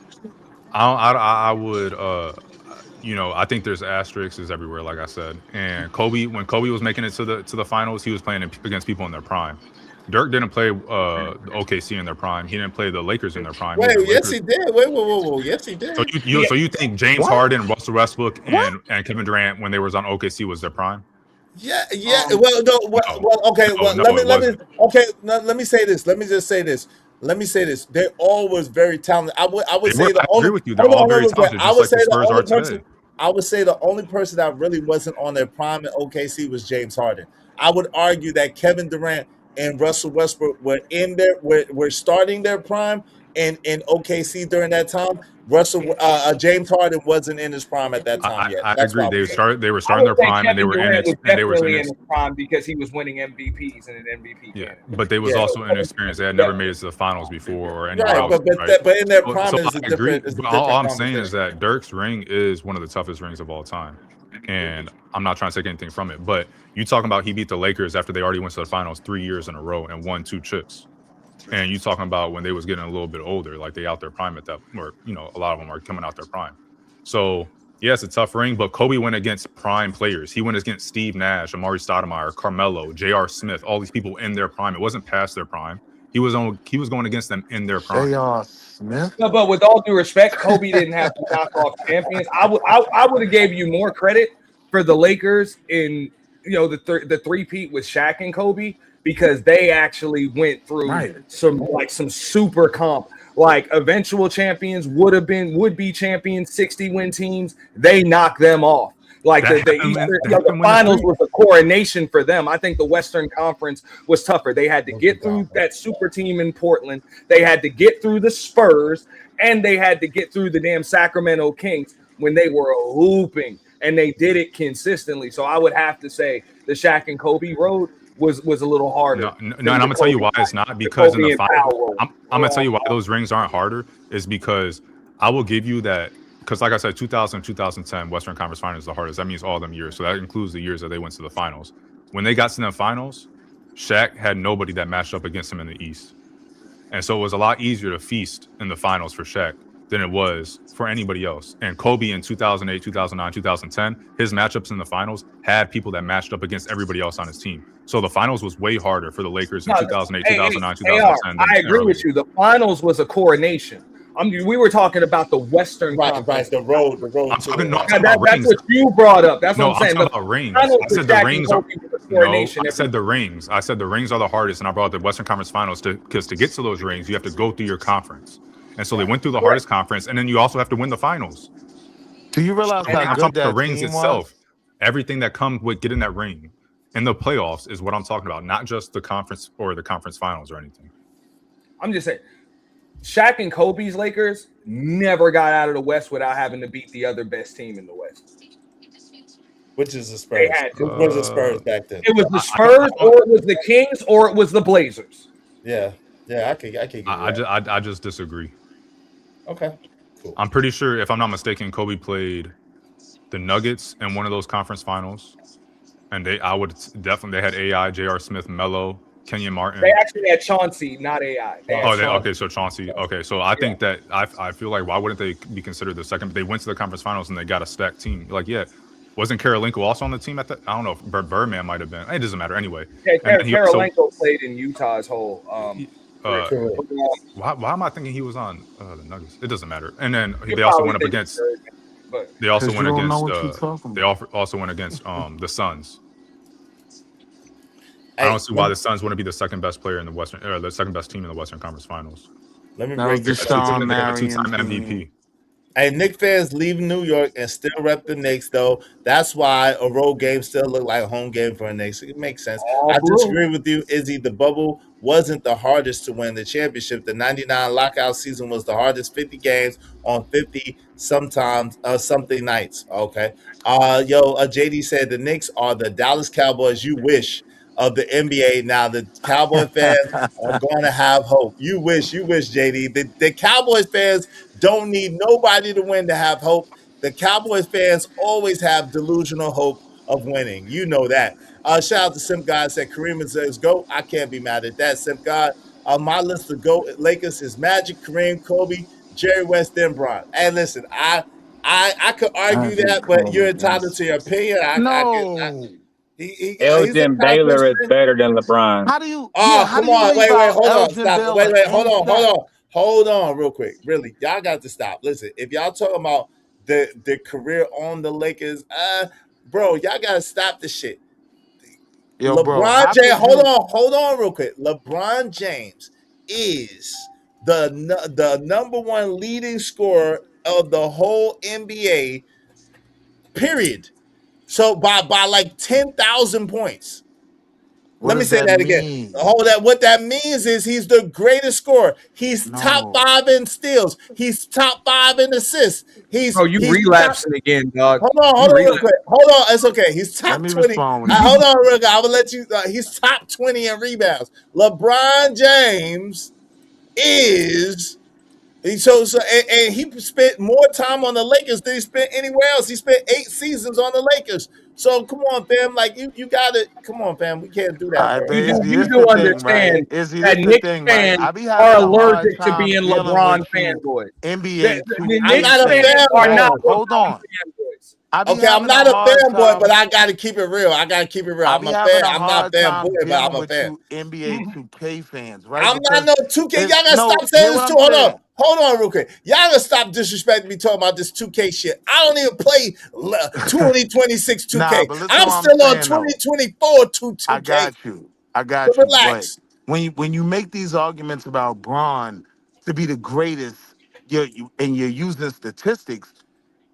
I would I think there's asterisks everywhere, like I said. And when Kobe was making it to the finals, he was playing against people in their prime. Dirk didn't play OKC in their prime. He didn't play the Lakers in their prime. Wait, yes he did. Whoa, yes he did. So you think James Harden, Russell Westbrook, and Kevin Durant when they was on OKC was their prime? Yeah. Let me say this. Let me just say this. They all was very talented. I would say the only. I agree with you. They're all very talented. I would say the Spurs the are only today. person. I would say the only person that really wasn't on their prime at OKC was James Harden. I would argue that Kevin Durant and Russell Westbrook were were starting their prime in OKC during that time. James Harden wasn't in his prime at that time yet. I agree. They were starting their prime, and they were in his prime because he was winning MVPs and an MVP. Yeah, but they was also inexperienced. They had never made it to the finals before or anywhere else. Right? But in their prime, I agree. But all I'm saying is that Dirk's ring is one of the toughest rings of all time, and I'm not trying to take anything from it. But you talking about he beat the Lakers after they already went to the finals 3 years in a row and won 2 chips. And you talking about when they was getting a little bit older, like they out their prime at that, or a lot of them are coming out their prime. So yeah, it's a tough ring, but Kobe went against prime players. He went against Steve Nash, Amari Stoudemire, Carmelo, J.R. Smith, all these people in their prime. It wasn't past their prime. He was going against them in their prime. J.R. Smith. No, but with all due respect, Kobe didn't have to knock off champions. I would have gave you more credit for the Lakers in the three-peat with Shaq and Kobe, because they actually went through some super comp, like eventual champions would be champions, 60-win teams. They knocked them off. Like the finals was a coronation for them. I think the Western Conference was tougher. They had to get through that super team in Portland. They had to get through the Spurs, and they had to get through the damn Sacramento Kings when they were hooping, and they did it consistently. So I would have to say the Shaq and Kobe road was a little harder. No, and I'm gonna tell you why it's not, because in the final, I'm gonna tell you why those rings aren't harder is because I will give you that, because like I said, 2000, 2010 Western Conference Finals is the hardest. That means all them years. So that includes the years that they went to the finals. When they got to the finals, Shaq had nobody that matched up against him in the East. And so it was a lot easier to feast in the finals for Shaq than it was for anybody else. And Kobe in 2008, 2009, 2010, his matchups in the finals had people that matched up against everybody else on his team. So the finals was way harder for the Lakers in 2008, 2009, 2010. I agree with you. The finals was a coronation. We were talking about the Western Conference. Right, the road. I'm talking about that's what you brought up. That's what I'm saying. I'm talking about rings. I said the rings are I said the rings. I said the rings are the hardest, and I brought the Western Conference Finals because to get to those rings, you have to go through your conference. And so they went through the hardest conference, and then you also have to win the finals. Do you realize how good that the rings team itself? was? Everything that comes with getting that ring in the playoffs is what I'm talking about, not just the conference or the conference finals or anything. I'm just saying, Shaq and Kobe's Lakers never got out of the West without having to beat the other best team in the West. Which is the Spurs. It was the Spurs back then. It was the Spurs, or it was the Kings, or it was the Blazers. Yeah, I could. I just disagree. Okay, cool. I'm pretty sure, if I'm not mistaken, Kobe played the Nuggets in one of those conference finals, and they had AI, J.R. Smith, Melo, Kenyon Martin. They actually had Chauncey, not AI. So Chauncey. Okay, so I think that I feel like, why wouldn't they be considered the second? They went to the conference finals and they got a stacked team. Like, yeah, wasn't Karolinko also on the team at that? I don't know if Birdman might have been. It doesn't matter anyway. Yeah, Karolinko played in Utah's whole. Why am I thinking he was on the Nuggets? It doesn't matter. And then they also went up against. They also went against. They also went against the Suns. I don't Hey, see why the Suns wouldn't be the second best player in the Western, or the second best team in the Western Conference Finals. let me That was break the this down. Sean They have a Marion two-time team. MVP. Hey, Knicks fans leave New York and still rep the Knicks, though. That's why a road game still look like a home game for the Knicks. It makes sense. All I blue. disagree with you, Izzy. The bubble wasn't the hardest to win the championship. The 99 lockout season was the hardest 50 games on 50 sometimes something nights. Okay. JD said the Knicks are the Dallas Cowboys you wish of the NBA. Now the Cowboy fans are going to have hope. You wish, JD. The Cowboys fans don't need nobody to win to have hope. The Cowboys fans always have delusional hope of winning. You know that. Shout out to Simp God said Kareem says go. I can't be mad at that. Simp God. My list of go Lakers is Magic, Kareem, Kobe, Jerry West, then Bron. Hey, listen, I could argue Magic, that, but you're Kobe, entitled West. to your opinion. No. He's a Elgin Baylor is accomplishment. better than LeBron. How do you? Oh, Yeah. How come do you on. leave Wait, out hold on. Elgin Stop. Wait, Baylor hold and on. Shaq? Hold on real quick. Really, y'all got to stop. Listen, if y'all talking about the career on the Lakers, bro, y'all got to stop the shit. Yo, bro. LeBron How James, could you? hold on real quick. LeBron James is the number one leading scorer of the whole NBA, period. So by like 10,000 points. What Let me does say that that again. mean? Hold that. What that means is he's the greatest scorer. He's top No. five in steals. He's top five in assists. Bro, you He's top. relapsing again, dog. Hold You on, real relapse. quick. Hold on, it's okay. He's Let top me 20. respond when he Hold talks. on, real quick. I will let you. He's top 20 in rebounds. LeBron James is and he spent more time on the Lakers than he spent anywhere else. He spent 8 seasons on the Lakers. So come on, fam. Like you got to come on, fam. We can't do All that, right, bro. but Izzy, You this do the thing, right? understand Izzy, that this the Knicks thing, right? fans I be are having a hard allergic to time being dealing LeBron with you fanboys. NBA The 2K I'm Knicks not a fans, fans are right? not fanboy. Hold LeBron on. fanboys. I be Okay, I'm having a not a hard fanboy, but time. I got to keep it real. I got to keep it real. I I'm be a fan. having a I'm not hard time fanboy, but I'm dealing a with fan. you NBA 2K fans, right? I'm not Because no 2K. Y'all gotta no, stop saying hear this what too. I'm saying. Hold on, real quick. Y'all gotta stop disrespecting me talking about this 2K shit. I don't even play 2026 Nah, 2K. but listen I'm what I'm still on saying though. 2024 I 2K. got you. I So got you. But relax. when you make these arguments about Braun to be the greatest, and you're using statistics,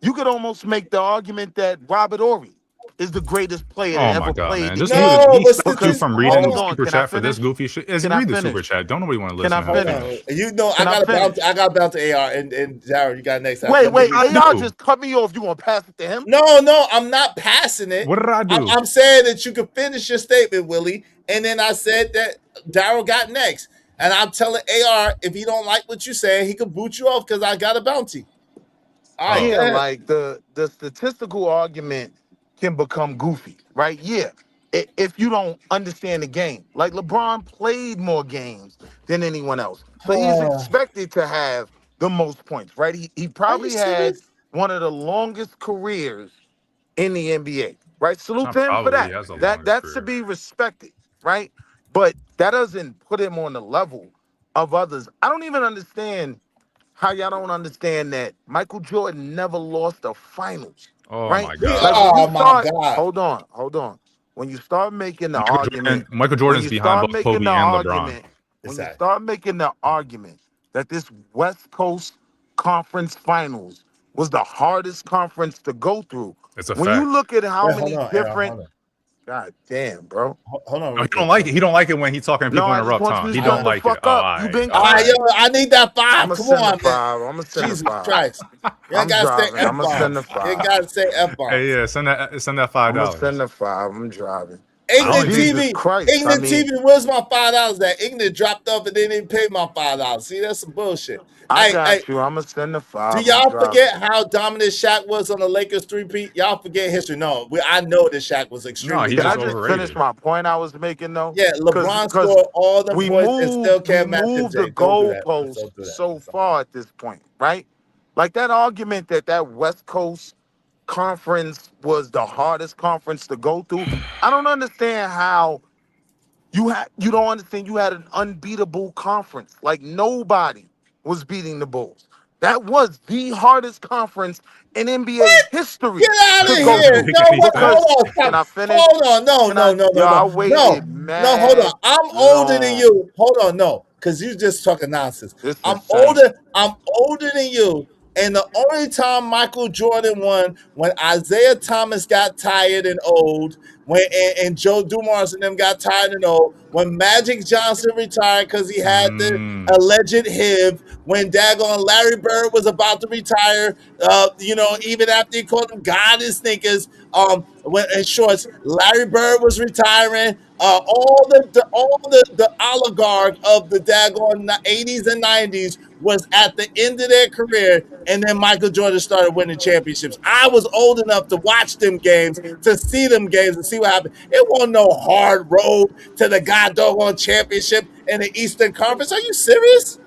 you could almost make the argument that Robert Ory is the greatest player that Oh my ever god, played man! the Just game. muted. No, He but stopped you Because from hold reading on, super can I chat for this finish? goofy shit. Is he Can I read the super finish? chat? Don't nobody want to Can listen I to him Hold on. finish? finish. You know Can I finish? I got bounce to AR and Jared, you got next. Wait, Let me wait, I AR do. just cut me off. You gonna pass it to him? No, I'm not passing it. What did I do? I'm saying that you can finish your statement, Willie. And then I said that Daryl got next. And I'm telling AR if he don't like what you say, he could boot you off because I got a bounty. All right, go Yeah, ahead. like the statistical argument can become goofy, right? Yeah. If you don't understand the game, like LeBron played more games than anyone else. So he's expected to have the most points, right? He Are you probably had serious? one of the longest careers in the NBA, right? Salute Not to him for probably. He that. has the longest That should career. be respected, right? But that doesn't put him on the level of others. I don't even understand how y'all don't understand that Michael Jordan never lost a finals, Oh right? my Like god. when you Oh my start, God. hold on. When you start making the argument, Michael when Jordan's you behind start both making Kobe the and LeBron. argument, when you Exactly. start making the argument that this West Coast Conference Finals was the hardest conference to go through, It's a when you fact. look at how Wait, hold many on, AR. different, Hold on. God damn, bro. Hold on No, real he don't quick. like it. He don't like it when he's talking and No, people I just interrupt want you Tom. to He shut don't the like it. fuck All up. You right, been all All right, yo, right. quiet. I need that I'm five. gonna Come send a on, man. five. I'm gonna send a Jesus five. Christ. You ain't I'm gotta say driving. F I'm gonna send bombs. a You ain't five. gotta say F Hey, bombs. yeah, send that $5. I'm gonna send a five. I'm driving. I only Ignorant think Jesus TV, Christ. I ignorant mean, TV, where's my $5 at? Ignorant dropped off and they didn't pay my $5. See, that's some bullshit. I Hey, got you. I'm gonna send a do five. I'm y'all driving. forget how dominant Shaq was on the Lakers three-peat? Y'all forget history. No, I know that Shaq was no, extremely he's Can I just just dominant. finish overrated. my point I was making though? Yeah, Cause LeBron cause scored all them points and still we can't match moved the MJ. Don't do that. Let's goalposts don't do that. so Let's don't do far at this point, right? Like that argument that West Coast conference was the hardest conference to go through. I don't understand how you don't understand you had an unbeatable conference. Like nobody was beating the Bulls. That was the hardest conference in NBA history Get out to of go here. to. No, wait, Because hold on, can stop. I finish? Hold on. No, Can I? no, no, Yo, no, I no. No, waited no, hold on. mad I'm older than long. you. Hold on, no. Because you just talking nonsense. It's I'm insane. older. I'm older than you. And the only time Michael Jordan won when Isaiah Thomas got tired and old, when and Joe Dumars and them got tired and old, when Magic Johnson retired because he had the alleged HIV, when daggone Larry Bird was about to retire, even after he called him God and sneakers, when in shorts, Larry Bird was retiring. All the oligarch of the daggone 80s and 90s was at the end of their career, and then Michael Jordan started winning championships. I was old enough to watch them games, to see them games, and see what happened. It wasn't no hard road to the goddamn championship in the Eastern Conference. Are you serious?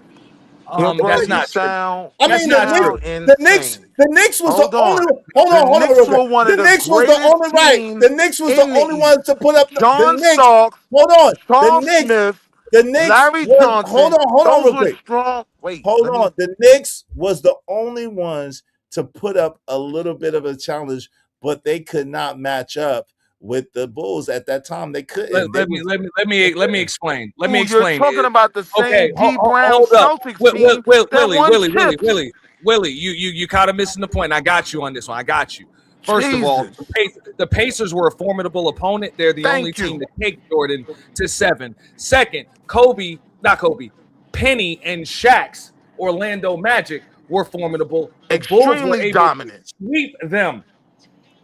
Yo, bro, That's you not true. sound I you That's mean, the not Knicks, true. sound the Knicks, insane. the Knicks was the Hold only. on. Hold The on, Knicks real quick. were one The of the Knicks was the greatest only right. teams The Knicks was the in the only East. ones to put up the John Knicks. Starks, Hold on, the Charles Knicks. Smith, The Knicks Larry was. Hold Johnson, on, hold on, those real were quick. strong. Wait, Hold let me. on. The Knicks was the only ones to put up a little bit of a challenge, but they could not match up with the Bulls at that time. They couldn't. They was. Let me explain. Let me Ooh, you're explain. talking about the Okay, same D Brown hold up. Celtics team that won chips. Willie, you kind of missing the point. I got you on this one. I got you. First of all, Jesus. the Pacers were a formidable opponent. They're the only Thank team you. to take Jordan to 7. Second, not Kobe, Penny and Shaq's Orlando Magic were formidable. The Bulls were Extremely able to dominant. sweep them,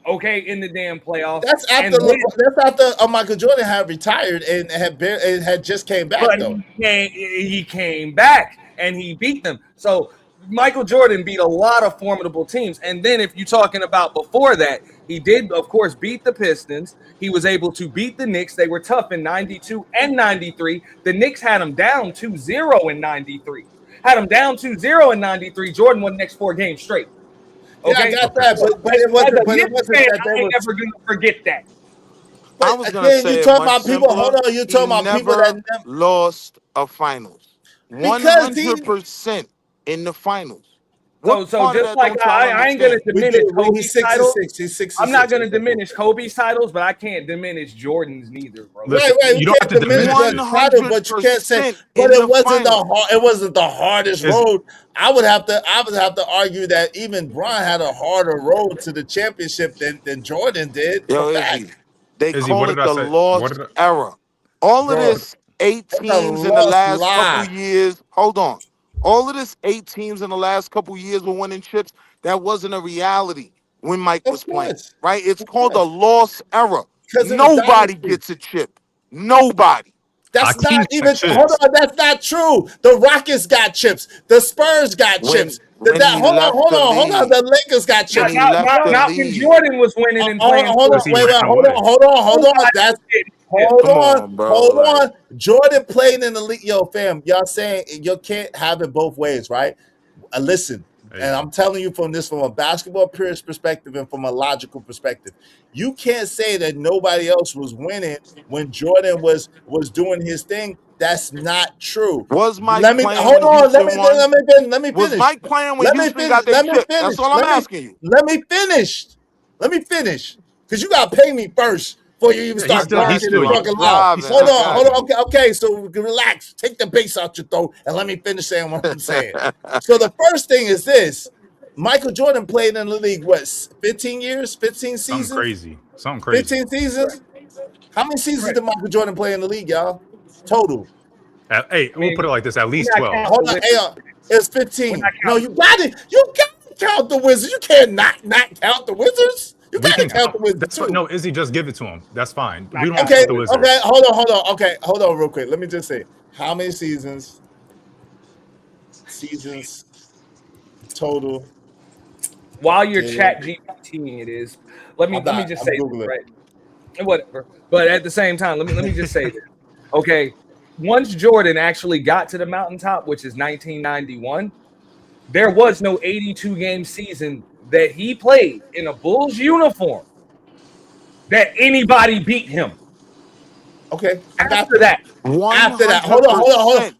okay, in the damn playoffs. That's after And then, Michael Jordan had retired and had just came back but though. he came back and he beat them. So Michael Jordan beat a lot of formidable teams. And then if you're talking about before that, he did, of course, beat the Pistons. He was able to beat the Knicks. They were tough in 92 and 93. The Knicks had him down 2-0 in 93. Had him down 2-0 in 93. Jordan won the next 4 games straight. Yeah, I Okay. got that, So, but it as wasn't. a But it Knicks wasn't fan, that they I ain't was. never gonna forget that. But I was gonna again, you say it talk much about people. Hold simpler. on, you He talking about people that never never, lost a finals. because he 100% in the finals. What So part of just that like don't y'all I ain't gonna understand? we diminish do. He's Kobe's titles. 6 and 6. He's 6 and I'm not 6. gonna diminish Kobe's titles, but I can't diminish Jordan's neither, bro. Right, Listen, right. you We don't have can't to diminish diminish it. Jordan's title, but you can't say. 100% But in it the wasn't the finals. hard. It wasn't the hardest Is road. I would have to argue that even Bron had a harder road to the championship than Jordan did. For Yo, fact, Izzy, they Izzy, call what it did I the say? What lost did I, era. All of bro, what this 8 that's a teams in the lost last couple lie. years. Hold on. All of this 8 teams in the last couple years were winning chips. That wasn't a reality when Mike Of was playing, course, right? It's of called the course, lost era. because it was Nobody dynasty. gets a chip. Nobody. That's not Hakeem got even. Hold chips. on, that's not true. The Rockets got chips. The Spurs got chips. When he left the Hold on. league, The Lakers got when chips. he left the Not when league, Jordan was winning and playing Hold for on, Because the he wait, ran wait, away. hold on. nobody That's did shit. hold come on, on, bro. hold Like, on. Jordan played in the league. Yo, fam, y'all saying you can't have it both ways, right? Listen, There you and go. I'm telling you from a basketball purist perspective and from a logical perspective, you can't say that nobody else was winning when Jordan was doing his thing. That's not true. was Mike Let me playing hold when on. Houston won? Let me Was finish. Mike playing when Let me Houston finish. got their Let me chip? That's finish. all I'm asking you. Let me finish. Let me finish. Because you gotta pay me first before you even Yeah, I start he's got barking and still you. I'm young. talking loud. driving. I got Hold on. you. Okay. So relax. Take the bass out your throat and let me finish saying what I'm saying. So the first thing is this: Michael Jordan played in the league what 15 years, 15 Something seasons, crazy. Something crazy. 15 seasons. How many seasons Right. did Michael Jordan play in the league, y'all? Total. Hey, I we'll mean, put it like this: at we're least not 12. counting Hold the on, Wizards. it's We're not 15. No, counting. you got it. You got to count the Wizards. You can't not count the Wizards. You We got to can count count. the Wizards That's what. too. No, Izzy, just give it to him. That's fine. Not We don't have to counting Okay, count the the Wizards. okay. Wizards. Hold on. Okay, hold on real quick. Let me just say, how many seasons total While you're did chat GPTing it is, let I'm me not? just I'm say this, googling. right? Whatever. But at the same time, let me just say this. Okay. Once Jordan actually got to the mountaintop, which is 1991, there was no 82 game season that he played in a Bulls uniform that anybody beat him. Okay, I got After you. that, After that, hold on, 100% real quick.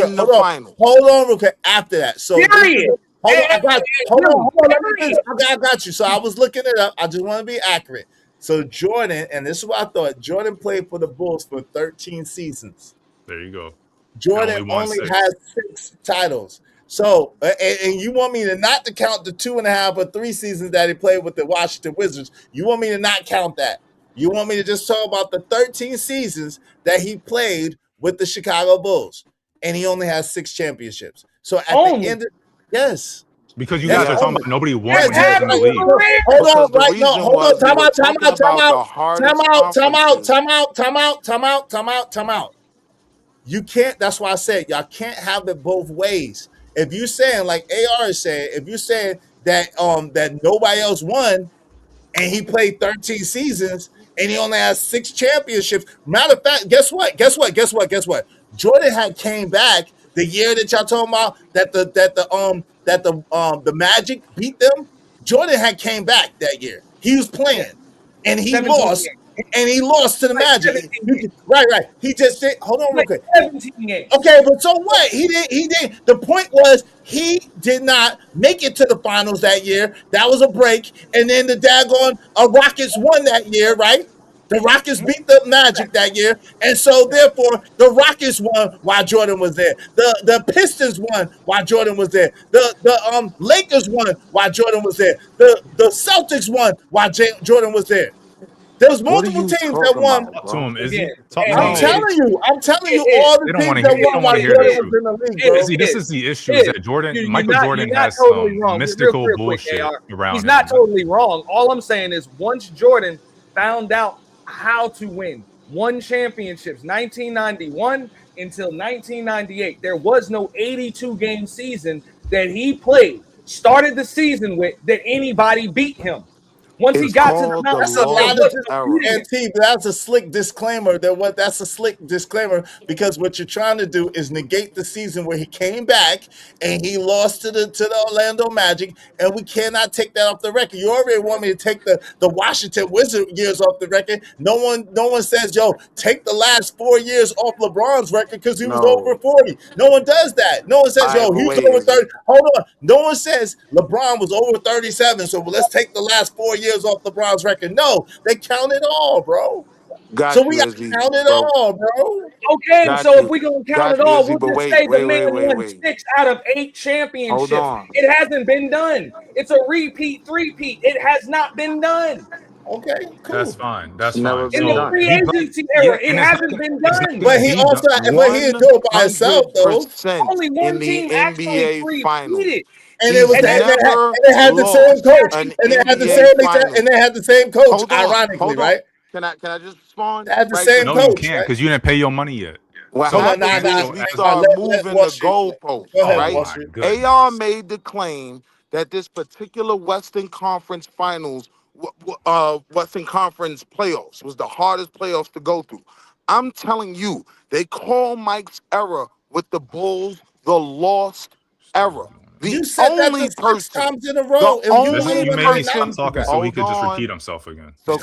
in the finals. Hold on, real quick. After that, so period. Hold on, let me finish. I got you. So I was looking it up. I just want to be accurate. So Jordan, and this is what I thought. Jordan played for the Bulls for 13 seasons. There you go. Jordan only won only 6. has 6 titles. So, and you want me to not to count the 2.5 or 3 seasons that he played with the Washington Wizards? You want me to not count that? You want me to just talk about the 13 seasons that he played with the Chicago Bulls, and he only has 6 championships. So at the end, yes. Because you guys are talking about nobody won Yes, when he was in the league. Hold on, Because the right? No, reason hold on. was we Time were out. Time talking out. Time about out. the Time hardest out. Time out. conferences. Time out. Time out. Time out. Time out. Time out. You can't. That's why I said y'all can't have it both ways. If you saying like AR is saying, if you saying that nobody else won and he played 13 seasons and he only has 6 championships. Matter of fact, guess what? Guess what? Guess what? Guess what? Jordan had came back the year that y'all talking about that the Magic beat them. Jordan had came back that year. He was playing and he 17 lost. games. And he lost to the Like Magic. 17 games. Right. He just said, hold on real Like quick. 17 games. Okay, but so what? He did. The point was he did not make it to the finals that year. That was a break. And then the daggone Rockets won that year, right? The Rockets beat the Magic that year. And so therefore the Rockets won while Jordan was there. The Pistons won while Jordan was there. The Lakers won while Jordan was there. The Celtics won while Jordan was there. There's What are multiple you teams that talking won. about, Talk to bro? him, Izzy. Again, Talk to and I'm him, Izzy. telling you It all They the don't want things to that hear. They won don't while want to hear the Jordan is. was truth. in the league, It bro. Izzy, this is the issue: is is. that Jordan, You're Michael not. Jordan You're not has totally some wrong. mystical Real quick, bullshit Ar. around He's him. not totally wrong. All I'm saying is once Jordan found out how to win, won championships, 1991 until 1998, there was no 82 game season that he played. Started the season with that anybody beat him. Once he It's got to the called the mountain, That's a there lot lost of wasn't no era. beating him. and T, but that's a slick disclaimer. That's a slick disclaimer because what you're trying to do is negate the season where he came back and he lost to the Orlando Magic, and we cannot take that off the record. You already want me to take the Washington Wizard years off the record. No one says, yo, take the last 4 years off LeBron's record because he was over No. 40. No one does that. No one says, All right, yo, but he was wait, over Izzy. 30. Hold on. No one says LeBron was over 37. So let's take the last 4 years off LeBron's record. No, they count it all, bro. So Got we you, got to Izzy. count it But all, bro. Okay, got so if you. we're gonna count Got it you, all, Izzy. we'll But just wait, say the wait, wait, man wait, won wait. 6 out of 8 Hold championships. on. It hasn't been done. It's a repeat, three-peat. It has not been done. Okay, That's cool. fine. That's It's never fine. In been the So done. free he played. agency Yeah, era, it and hasn't been it's not done. gonna But he be also, done. but he didn't do it by himself though. 100% Only in one the team actually NBA three-peated Finals. it. And it He's was And that, that's never and they had the same lost coach, an and they had the NBA same and Finals. they had the same coach. Hold on, Ironically, hold on. right? Can I just respond They had the right same quick? No, you coach, can't right? because you didn't pay your money yet. What Hold So on, happens is so we as start let moving Wall the Street. goalposts, Go ahead, oh right? Wall my Street. AR goodness. made the claim that this particular Western Conference Finals, Western Conference playoffs, was the hardest playoffs to go through. I'm telling you, they call Mike's era with the Bulls the lost era. The You said that only the 6 person, times in a the row, and you This wouldn't only you even made me acknowledge stop person, talking that. so he hold could just on. repeat himself again. So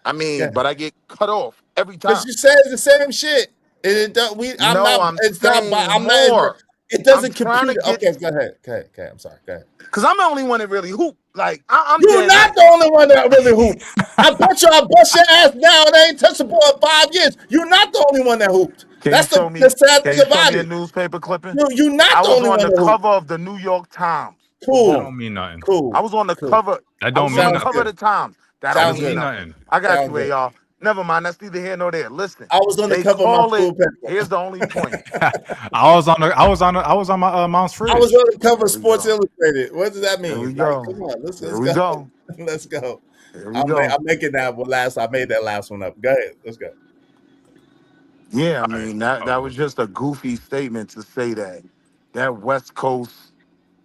I mean, Yeah, but I get cut off every because time. you said the same shit, and it don't, we. I'm No, not. I'm It's not. saying I'm not. more. It I'm doesn't trying compute. to get Okay, go ahead. Okay. I'm sorry. Go ahead. because I'm the only one that really hoop. Like I'm You're dead not ass. the only one that really hooped. I bet you I bust your ass now and I ain't touched the ball in 5 years. You're not the only one that hooped. Can you That's show the me? sad Can thing you show about me a it. newspaper clipping? You're not I the was only on one the that hooped. cover of the New York Times for That Cool. ball. don't mean nothing. Cool. I was on the Cool. cover. That I don't was on mean the Sounds cover of good. the Times. That That don't Sounds don't mean mean good. nothing. nothing. I got Sounds you, good. AR. Never mind. That's neither here nor there. Listen, I was on the they cover of my call it. school paper. Here's the only point. I was on my mom's I was fridge. on the cover of Here we Sports go. Illustrated. What does that Here we mean? Like, come go. on, Here let's we go. go. Let's go. Here we go. I'm making that one last. I made that last one up. Go ahead. Let's go. Yeah, I All right. mean that was just a goofy statement to say that West Coast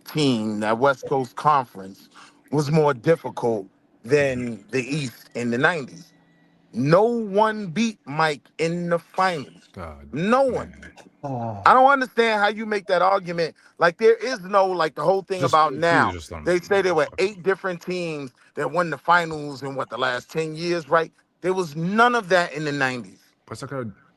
team, that West Coast conference, was more difficult than the East in the 90s. No one beat Mike in the finals. God, No one. man. I don't understand how you make that argument. Like there is no like the whole thing Just about please now. just let him They say there were fucking. 8 different teams that won the finals in what the last 10 years, right? There was none of that in the 90s. What's that called?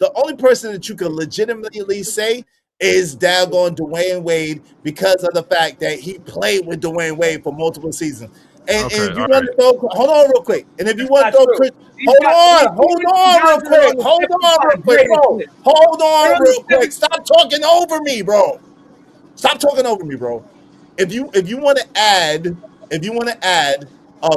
The only person that you can legitimately say is daggone Dwayne Wade because of the fact that he played with Dwayne Wade for multiple seasons. And Okay, if you all want to right. throw, hold on real quick. And if you That's want not to throw true. Chris, He's hold got on real guys that are quick. on the Hold on real 75 quick, greatest bro. list. Hold They're on on real the quick. Stop talking over me, bro. Stop talking over me, bro. If you want to add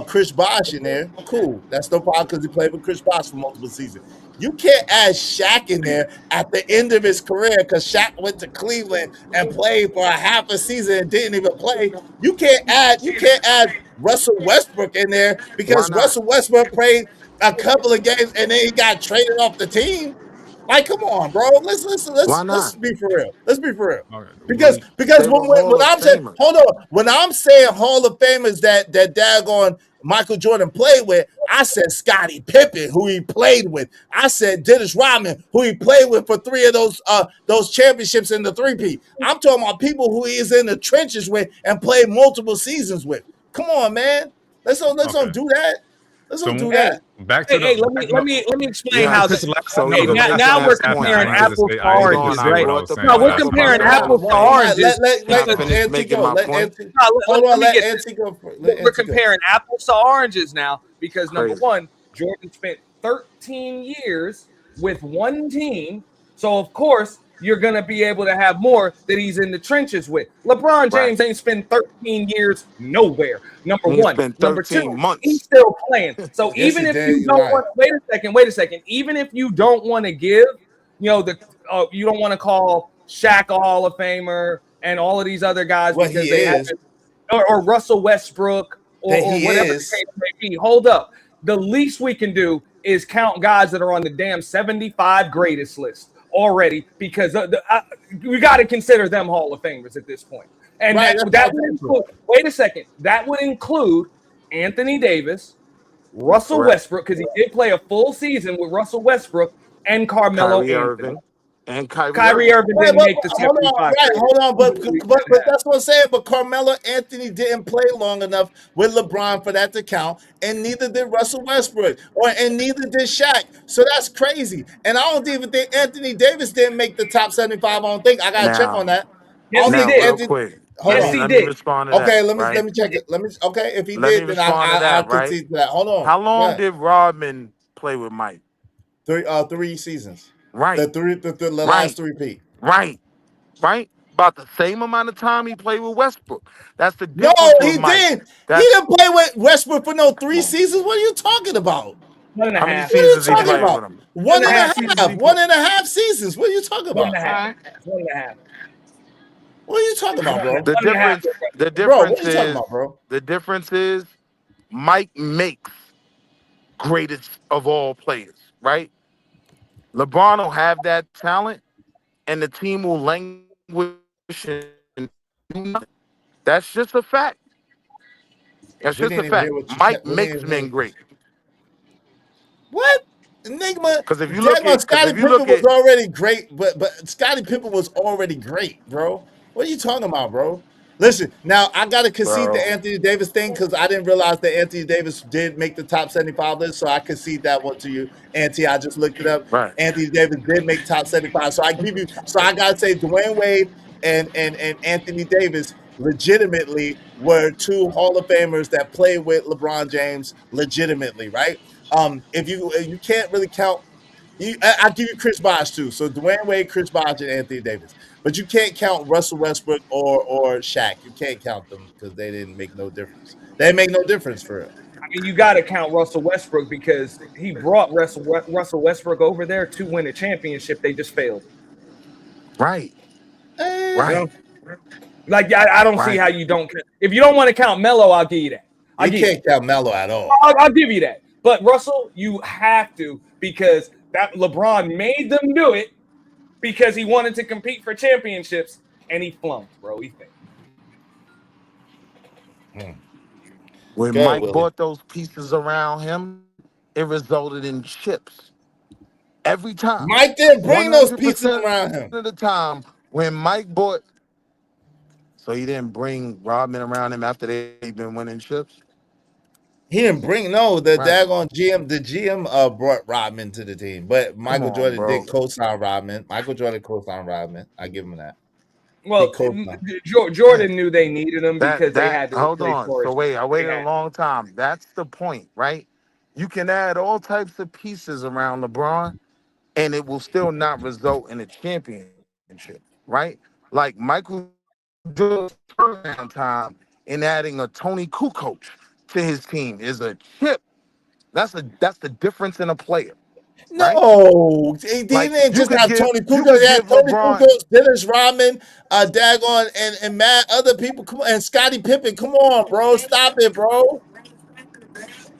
Chris Bosh in there, cool. That's no problem because he played with Chris Bosh for multiple seasons. You can't add Shaq in there at the end of his career because Shaq went to Cleveland and played for a half a season and didn't even play. You can't add Russell Westbrook in there Why because not? Russell Westbrook played a couple of games and then he got traded off the team. Like, come on, bro. Why Let's not? be for real. Let's be for real. Okay. Because They were when Hall of I'm saying, Famers. hold on, when I'm saying Hall of Famers that daggone Michael Jordan played with, I said Scottie Pippen, who he played with. I said Dennis Rodman, who he played with for three of those championships in the three-peat. I'm talking about people who he is in the trenches with and played multiple seasons with. Come on, man. Let's don't Okay. do that. Let's don't So do Hey, that. back to hey, the hey, back, no, let me explain no, how Yes. Chris. that. The last So Okay, you no, the can last make now your we're last after point, comparing I needed Mike. to apples say to I Hold needed to on, oranges, I say right? what I brought was the No, saying, point we're up guys. about comparing the Hall apples of to All Fame. right, oranges Can I because finish Auntie making go. my Let point? Auntie. no, Hold on, let me let get Auntie go. Let we're Auntie go. comparing apples to oranges now because number Crazy. one, Jordan spent 13 years with one team. So of course you're gonna be able to have more that he's in the trenches with. LeBron Right. James ain't spent 13 years nowhere. Number He one. spent Number 13 two, he's months. still playing. So Yes, even he if did. you You're don't right. want wait a second. Even if you don't want to give, the you don't want to call Shaq a Hall of Famer and all of these other guys What he because they is, haven't or Russell Westbrook that or he whatever the is. case may be. Hold up. The least we can do is count guys that are on the damn 75 greatest list already because we got to consider them Hall of Famers at this point. And Right, that that's would true. include, wait a second, that would include Anthony Davis, Russell Correct. Westbrook, because he did play a full season with Russell Westbrook and Carmelo Kyrie Anthony. Irving and Kyrie Kyrie Irving. Irving Right, didn't but make the hold on, 75 right, greatest. hold on, He but really but shouldn't but have. that's what I'm saying. But Carmelo Anthony didn't play long enough with LeBron for that to count, and neither did Russell Westbrook, and neither did Shaq. So that's crazy. And I don't even think Anthony Davis didn't make the top 75. I don't think I gotta check on Now, that. I Yes, don't he think now, did. real Anthony. quick, Hold Yes, on. he let me did. respond to Okay, that. let Right. me check it. Okay, if he Let me did, then respond to I'll that. Right. concede to that. Hold on. How Go long ahead. did Rodman play with Mike? 3 seasons. Right. The last Right. three P. Right. Right. About the same amount of time he played with Westbrook. That's the No, difference with he Mike. didn't. He That's didn't play with Westbrook for no come 3 seasons. What are you talking about? One and a how many half. What are you seasons he One and a talking played half. with about? him? One One and a and How a many half. seasons half. he played? 1.5 seasons. What are you talking One and about? a All half. right. One and a half. What are you talking about, bro? The One and a half. difference, the Bro, what difference are you talking is, about, bro? the difference is Mike makes greatest of all players, right? LeBron will have that talent, and the team will languish and do nothing. That's just a fact. That's We just a didn't even fact. hear what you said. Mike We didn't makes even hear men great. what? Enigma, Because if you look Daggone at, because Scottie if you Pippen look was at, already great, but Scottie Pippen was already great, bro. What are you talking about, bro? Listen, now I gotta concede the bro, Anthony Davis thing because I didn't realize that Anthony Davis did make the top 75 list, so I concede that one to you, Auntie. I just looked it up. right? Anthony Davis did make top 75, so I give you. So I gotta say, Dwayne Wade and Anthony Davis legitimately were two Hall of Famers that played with LeBron James legitimately, right? If you can't really count I give you Chris Bosh too. So Dwayne Wade, Chris Bosh, and Anthony Davis. But you can't count Russell Westbrook or Shaq. You can't count them because they didn't make no difference. They make no difference for real. I mean, you got to count Russell Westbrook because he brought Russell Westbrook over there to win a championship. They just failed. Right, You right, know, like I don't see right. how you don't. If you don't want to count Melo, I'll give you that. I'll You give you can't that. count Melo at all. I'll give you that. But Russell, you have to because that LeBron made them do it because he wanted to compete for championships and he flunked, bro. He failed. When Go ahead, Mike Willie. bought those pieces around him, it resulted in chips every time. Mike didn't bring those pieces 100% around him. of the time when Mike bought, so he didn't bring Rodman around him after they've been winning chips. He didn't bring the Right. daggone GM. The GM brought Rodman to the team, but Come Michael on, Jordan bro. did co-sign Rodman. Michael Jordan co-signed Rodman. I give him that. Well, Jordan knew they needed him because they had to Hold replace on. Morris. So wait, I They waited a had long time. That's the point, right? You can add all types of pieces around LeBron, and it will still not result in a championship, right? Like Michael Jordan's turnaround time in adding a Tony Kukoc to his team is a chip. That's the difference in a player, right? No, he Like didn't you just could have give Tony you Kukoc. could He had give Tony LeBron. Kukoc, Dennis Rodman, Dagon, and mad other people. Come on, and Scottie Pippen. Come on, bro. Stop it, bro.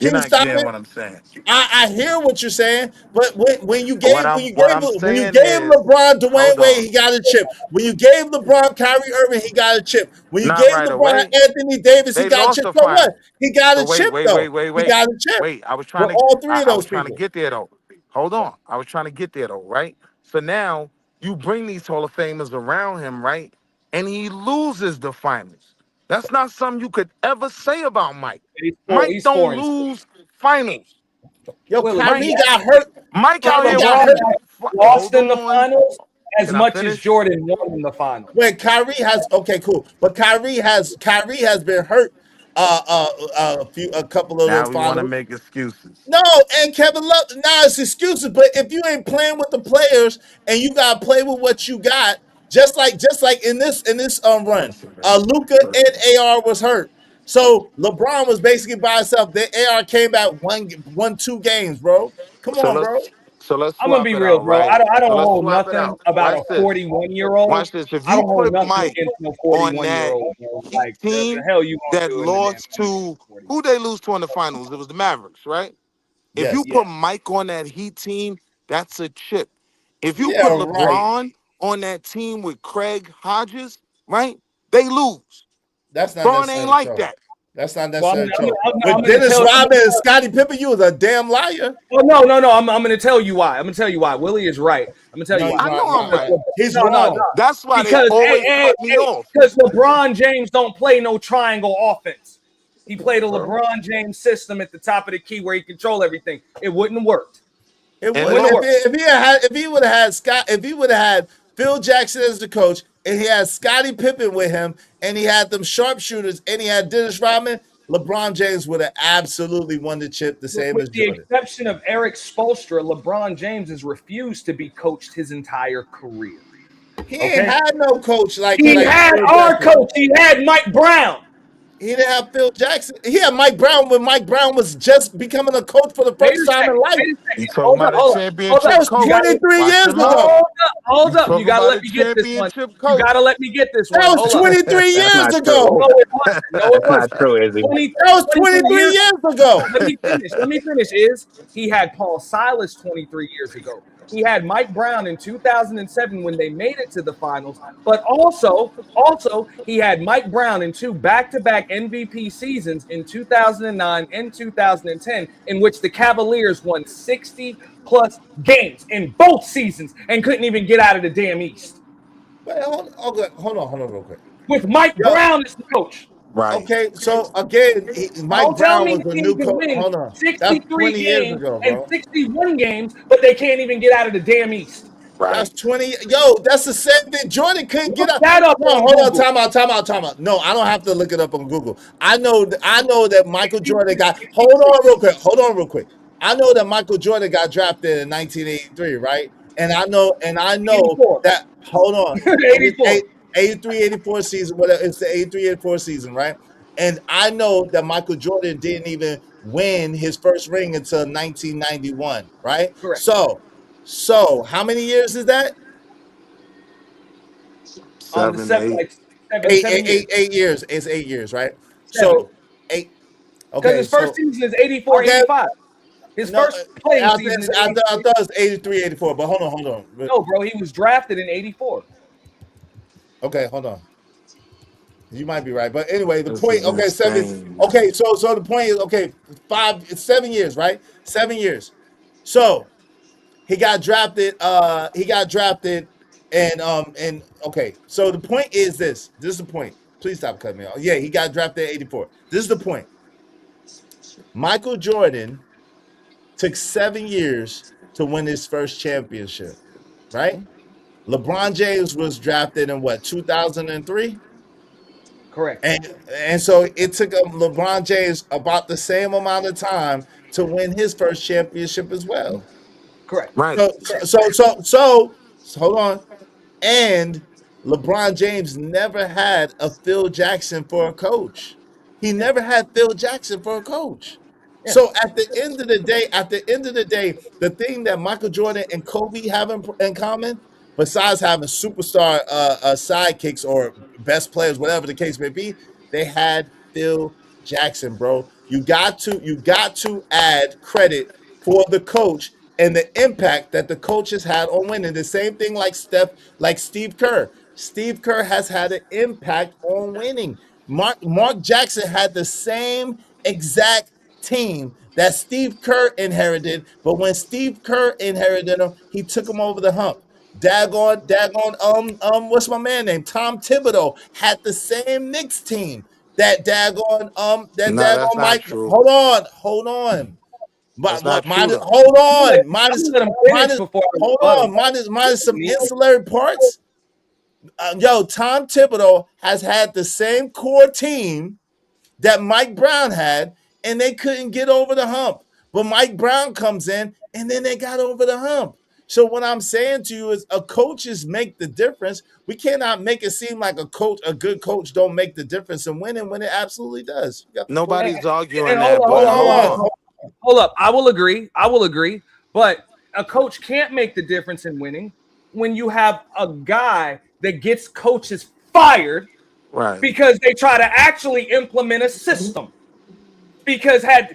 You're Can you not stop getting it? what I'm saying. I hear what you're saying, but when you What gave I'm when you what gave I'm when you saying gave is, LeBron Dwayne hold Wade, on, he got a chip. When you gave LeBron Kyrie Irving, he got a chip. When you not gave right LeBron away. Anthony Davis, he They got a lost chip. the So what? finals. He got So a wait, chip wait, wait, though. wait, He wait, got a chip wait. I was for trying to all three of I those was trying to people. get there though. Hold on. I was trying to get there though, right? So now you bring these Hall of Famers around him, right? And he loses the finals. That's not something you could ever say about Mike. Mike he's don't 4-6. lose finals. Yo, Willie, Mike, Kyrie got hurt. Mike out Kyrie here got LeBron hurt. winning. lost Hold in the on. finals as Can I much as finish? Jordan won in the finals. When Kyrie has okay, cool, but Kyrie has been hurt a couple of those Now we want to finals. make excuses. No, and Kevin Love, now it's excuses. But if you ain't playing with the players and you gotta play with what you got, just like in this run, Luca and AR was hurt. So LeBron was basically by himself. Then AR came back, won 2 games, bro. Come So on, bro. let's I'm gonna swap be it real, out, bro. right? I don't So let's hold swap it nothing out. about a Watch this. 41-year-old. Watch this. If I you don't hold put nothing Mike against no on that 41-year-old, bro. Heat Like the team hell you gonna that do in the damn lost to who they lose to in the finals, it was the Mavericks, right? If you Yes. put Mike on that Heat team, that's a chip. If you Yeah, put right. LeBron on that team with Craig Hodges, right? They lose. That's not Bron ain't necessarily like true. that. That's not Well, necessarily true. I'm With gonna Dennis tell. Rodman and Scottie Pippen, you was a damn liar. Well, no. I'm gonna tell you why. I'm gonna tell you why. Willie is right. I'm gonna tell you No, why. he's I not. know I'm No, right. he's No. wrong. That's why they Because always cut me off. because LeBron James don't play no triangle offense. He played a LeBron James system at the top of the key where he control everything. It wouldn't have worked. It And would Wouldn't have worked. if he would have had Scott if he would have had Phil Jackson as the coach and he had Scottie Pippen with him and he had them sharpshooters and he had Dennis Rodman, LeBron James would have absolutely won the chip the same With as the Jordan. exception of Eric Spoelstra, LeBron James has refused to be coached his entire career. He ain't Okay? had no coach like He had Phil our Jackson. coach. He had Mike Brown. He didn't have Phil Jackson. He had Mike Brown when Mike Brown was just becoming a coach for the Wait first a time in second. life. Wait a you second. talking Hold up. about a Hold up. Hold That up. championship was You coach. got 23 Watch years your ago. mouth. hold up. You Hold up. You talking gotta about let a me get this one. championship You coach. gotta let me get this That one. was Hold up. 23 That's years not true. ago. No, it wasn't. No, it That's not wasn't. true, Izzy. 20, That was 23 23 years. years ago. Let me finish. Let me finish. Is he had Paul Silas 23 years ago? He had Mike Brown in 2007 when they made it to the finals. But also he had Mike Brown in 2 back-to-back MVP seasons in 2009 and 2010, in which the Cavaliers won 60 plus games in both seasons and couldn't even get out of the damn East. Wait, hold on, real quick. With Mike Yo, Brown as the coach. Right. okay, so again, Mike Don't tell Brown me was the a team new can coach. win Hold on, that's 63 20 years games ago, and bro. 61 games, but they can't even get out of the damn East. That's Right. 20. Yo, that's the same thing. Jordan couldn't get Look up. that up No, on hold on, Google. time out. No, I don't have to look it up on Google. I know that Michael Jordan got. Hold on, real quick. I know that Michael Jordan got drafted in 1983, right? And I know 84. that. Hold on, and it's 84. 83, 84 season. Whatever, it's the 83, 84 season, right? And I know that Michael Jordan didn't even win his first ring until 1991, right? Correct. So how many years is that? The 7, seven, 8. like seven years. 8 years. It's 8 years, right? 7. So 8. Because Okay, his first so season is 84, okay. 85. His No, first playing I, season is I, 84. I thought it was 83, 84, but hold on. No, bro, he was drafted in 84. Okay, hold on. You might be right, but anyway, the This point. is Okay, insane. okay. So the point is okay. It's 7 years, right? 7 years. So he got drafted. And okay. So the point is this. This is the point. Please stop cutting me off. Yeah, he got drafted at 84. This is the point. Michael Jordan took 7 years to win his first championship, right? LeBron James was drafted in what, 2003? Correct. And so it took LeBron James about the same amount of time to win his first championship as well. Correct. Right. So hold on. And LeBron James never had a Phil Jackson for a coach. He never had Phil Jackson for a coach. Yeah. So at the end of the day, the thing that Michael Jordan and Kobe have in common, besides having superstar sidekicks or best players, whatever the case may be, they had Phil Jackson, bro. You got to add credit for the coach and the impact that the coach has had on winning. The same thing like Steve Kerr. Steve Kerr has had an impact on winning. Mark Jackson had the same exact team that Steve Kerr inherited, but when Steve Kerr inherited him, he took him over the hump. What's my man name? Tom Thibodeau had the same Knicks team. That No, that's not Mike. true. Hold on. That's not true Minus, though. hold on. I'm gonna let him finish before I Hold rebuttal. on. Minus some ancillary parts. Tom Thibodeau has had the same core team that Mike Brown had, and they couldn't get over the hump. But Mike Brown comes in, and then they got over the hump. So what I'm saying to you is, coaches make the difference. We cannot make it seem like a good coach, don't make the difference in winning when it absolutely does. You got the floor. Nobody's arguing And that, but hold up. I will agree. But a coach can't make the difference in winning when you have a guy that gets coaches fired right. because they try to actually implement a system. Because had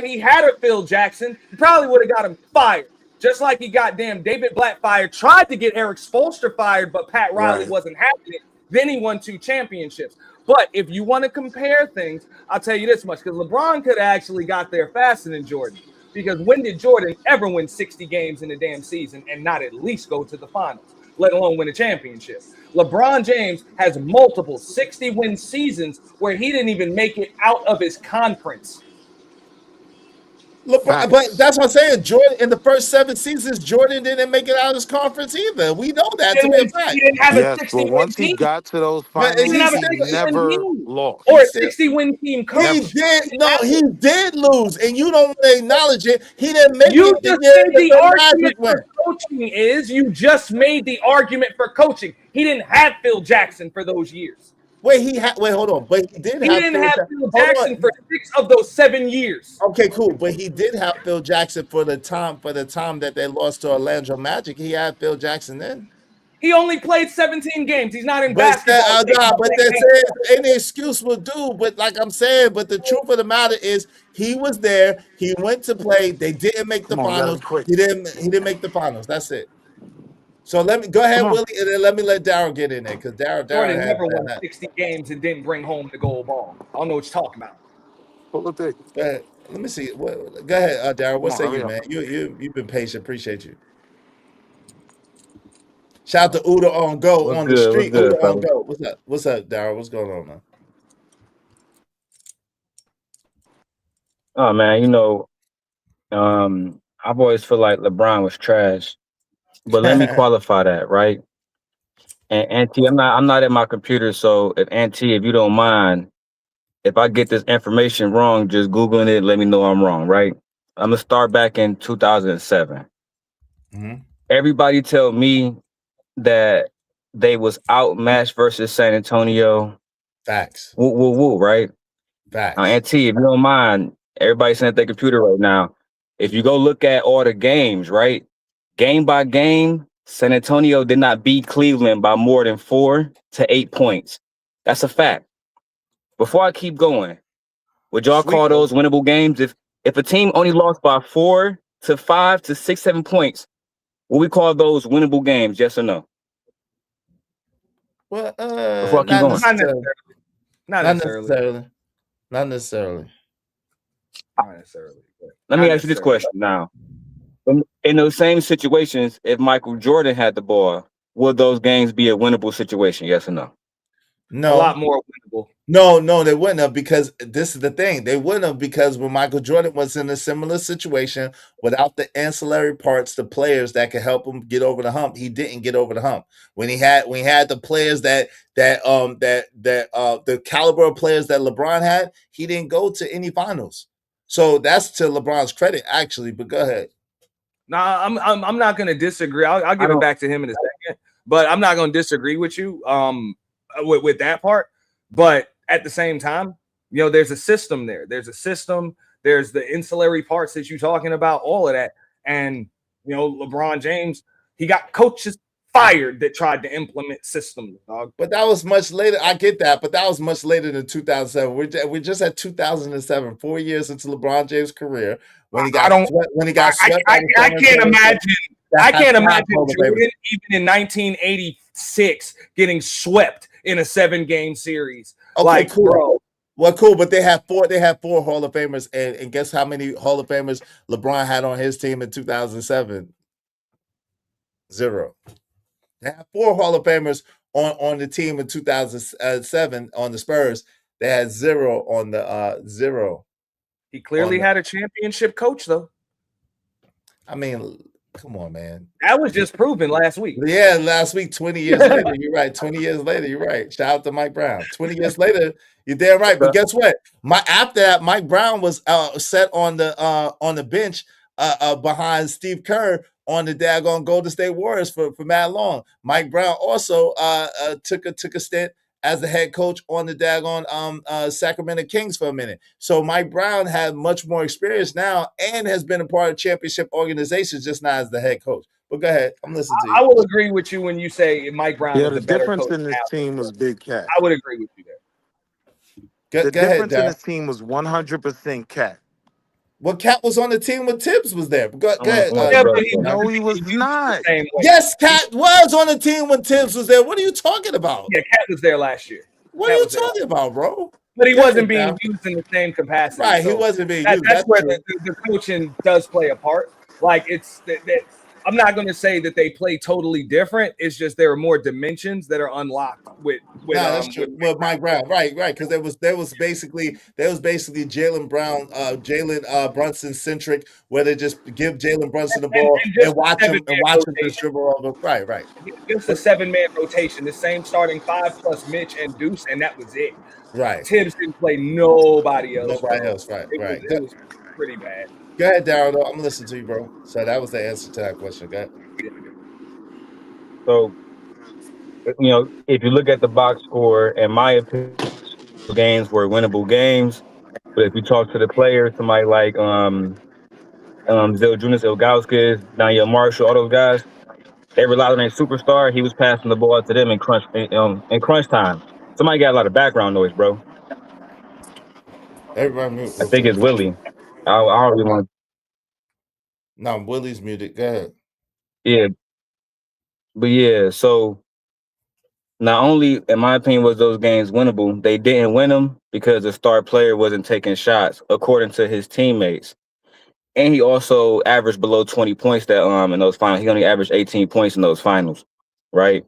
he had a Phil Jackson, he probably would have got him fired. Just like he got David Blatt fired, tried to get Eric Spoelstra fired, but Pat Riley Right. wasn't having it. Then he won 2 championships. But if you want to compare things, I'll tell you this much, because LeBron could have actually got there faster than Jordan. Because when did Jordan ever win 60 games in a damn season and not at least go to the finals, let alone win a championship? LeBron James has multiple 60-win seasons where he didn't even make it out of his conference. LeBron, but that's what I'm saying. Jordan, in the first 7 seasons, Jordan didn't make it out of his conference either. We know that to be a fact. He didn't have Yes, a but 60-win once he team. got to those But finals, He didn't have a he 60-win never team. lost. Or a 60-win team coach. He did lose, and you don't want to acknowledge it. He didn't make You it the just year made the that argument Magic went. for coaching is you just made the argument for coaching. He didn't have Phil Jackson for those years. Wait, hold on. But he He didn't have Phil Jackson for 6 of those 7 years. Okay, cool. But he did have Phil Jackson for the time that they lost to Orlando Magic. He had Phil Jackson then. He only played 17 games. He's not in But basketball. they say any excuse will do. But like I'm saying, but the truth of the matter is, he was there. He went to play. They didn't make the Come on, you gotta finals. be quick. He didn't make the finals. That's it. So let me go ahead, Willie, and then let me let Daryl get in there because Daryl Jordan had never won that. 60 games and didn't bring home the gold ball. I don't know what you're talking about. Go ahead. Let me see. Go ahead, Daryl. What Come on, say you, hurry man? You've been patient. Appreciate you. Shout out to Uda on Go What's on good? the street. What's good, Uda on fellas? Go. What's up? What's up, Daryl? What's going on, man? Oh man, I've always felt like LeBron was trash. But let me qualify that, right? And Auntie, I'm not at my computer, so if you don't mind, if I get this information wrong, just Googling it, let me know I'm wrong, right? I'm gonna start back in 2007. Mhm. Everybody tell me that they was outmatched versus San Antonio. Facts. Woo, woo, woo, right? Facts. Auntie, if you don't mind, everybody's sitting at their computer right now. If you go look at all the games, right? Game by game, San Antonio did not beat Cleveland by more than 4 to 8 points. That's a fact. Before I keep going, would y'all call those winnable games? If a team only lost by 4 to 5 to 6, 7 points, would we call those winnable games? Yes or no? Well, Before I keep going. Not necessarily. Not necessarily. Let me ask you this question now. In those same situations, if Michael Jordan had the ball, would those games be a winnable situation? Yes or no? No, a lot more winnable. No, they wouldn't have, because this is the thing. They wouldn't have, because when Michael Jordan was in a similar situation, without the ancillary parts, the players that could help him get over the hump, he didn't get over the hump. When he had the players the caliber of players that LeBron had, he didn't go to any finals. So that's to LeBron's credit, actually. But go ahead. Nah, I'm not going to disagree. I'll give it back to him in a second, but I'm not going to disagree with you with that part. But at the same time, you know, there's a system there. There's a system. There's the ancillary parts that you're talking about, all of that. And, you know, LeBron James, he got coaches fired that tried to implement systems, dog. But that was much later. I get that, but that was much later than 2007. We just had 2007, 4 years into LeBron James' career, when he got swept. I can't imagine. I can't imagine Jordan even in 1986 getting swept in a 7-game series. Okay, like, cool. Bro. Well, cool, but they have four Hall of Famers, and guess how many Hall of Famers LeBron had on his team in 2007? 0. They have 4 Hall of Famers on the team in 2007 on the Spurs. They had 0 on the 0. He clearly had a championship coach, though. I mean, come on, man. That was just proven last week. Yeah, last week, 20 years later. You're right. 20 years later, you're right. Shout out to Mike Brown. 20 years later, you're damn right. But guess what? After that, Mike Brown was set on the bench behind Steve Kerr on the daggone Golden State Warriors for mad long. Mike Brown also took a stint as the head coach on the daggone Sacramento Kings for a minute. So Mike Brown had much more experience now and has been a part of championship organizations, just not as the head coach. But go ahead. I'm listening to you. I will agree with you when you say Mike Brown is the a better difference coach in this now. team was Big Cat. I would agree with you there. The Go ahead, difference in Darryl. this team was 100% Cat. Well, Cat was on the team when Tibbs was there. Go ahead. No, he was not. Yes, Cat was on the team when Tibbs was there. What are you talking about? Yeah, Cat was there last year. What are you talking about, bro? But he wasn't being used in the same capacity. Right, he wasn't being used. That's where the coaching does play a part. Like, it's that I'm not going to say that they play totally different. It's just there are more dimensions that are unlocked with that's true. With Mike Brown, right, because there was basically Jalen Brunson centric, where they just give Jalen Brunson the ball and watch him just dribble over. Right. Just a 7-man rotation, the same starting 5 plus Mitch and Deuce, and that was it. Right. Tibbs didn't play nobody else. Right. It was pretty bad. Go ahead, Darryl. I'm listening to you, bro. So that was the answer to that question. Go ahead. So, you know, if you look at the box score, in my opinion, games were winnable games. But if you talk to the players, somebody like Zildjius Ilgauskas, Daniel Marshall, all those guys, they relied on a superstar. He was passing the ball to them in crunch time. Somebody got a lot of background noise, bro. Everybody mute. I think it's Willie. I don't really want. No, Willie's muted. Go ahead. Yeah, but yeah. So not only, in my opinion, was those games winnable, they didn't win them because the star player wasn't taking shots, according to his teammates. And he also averaged below 20 points in those finals. He only averaged 18 points in those finals, right?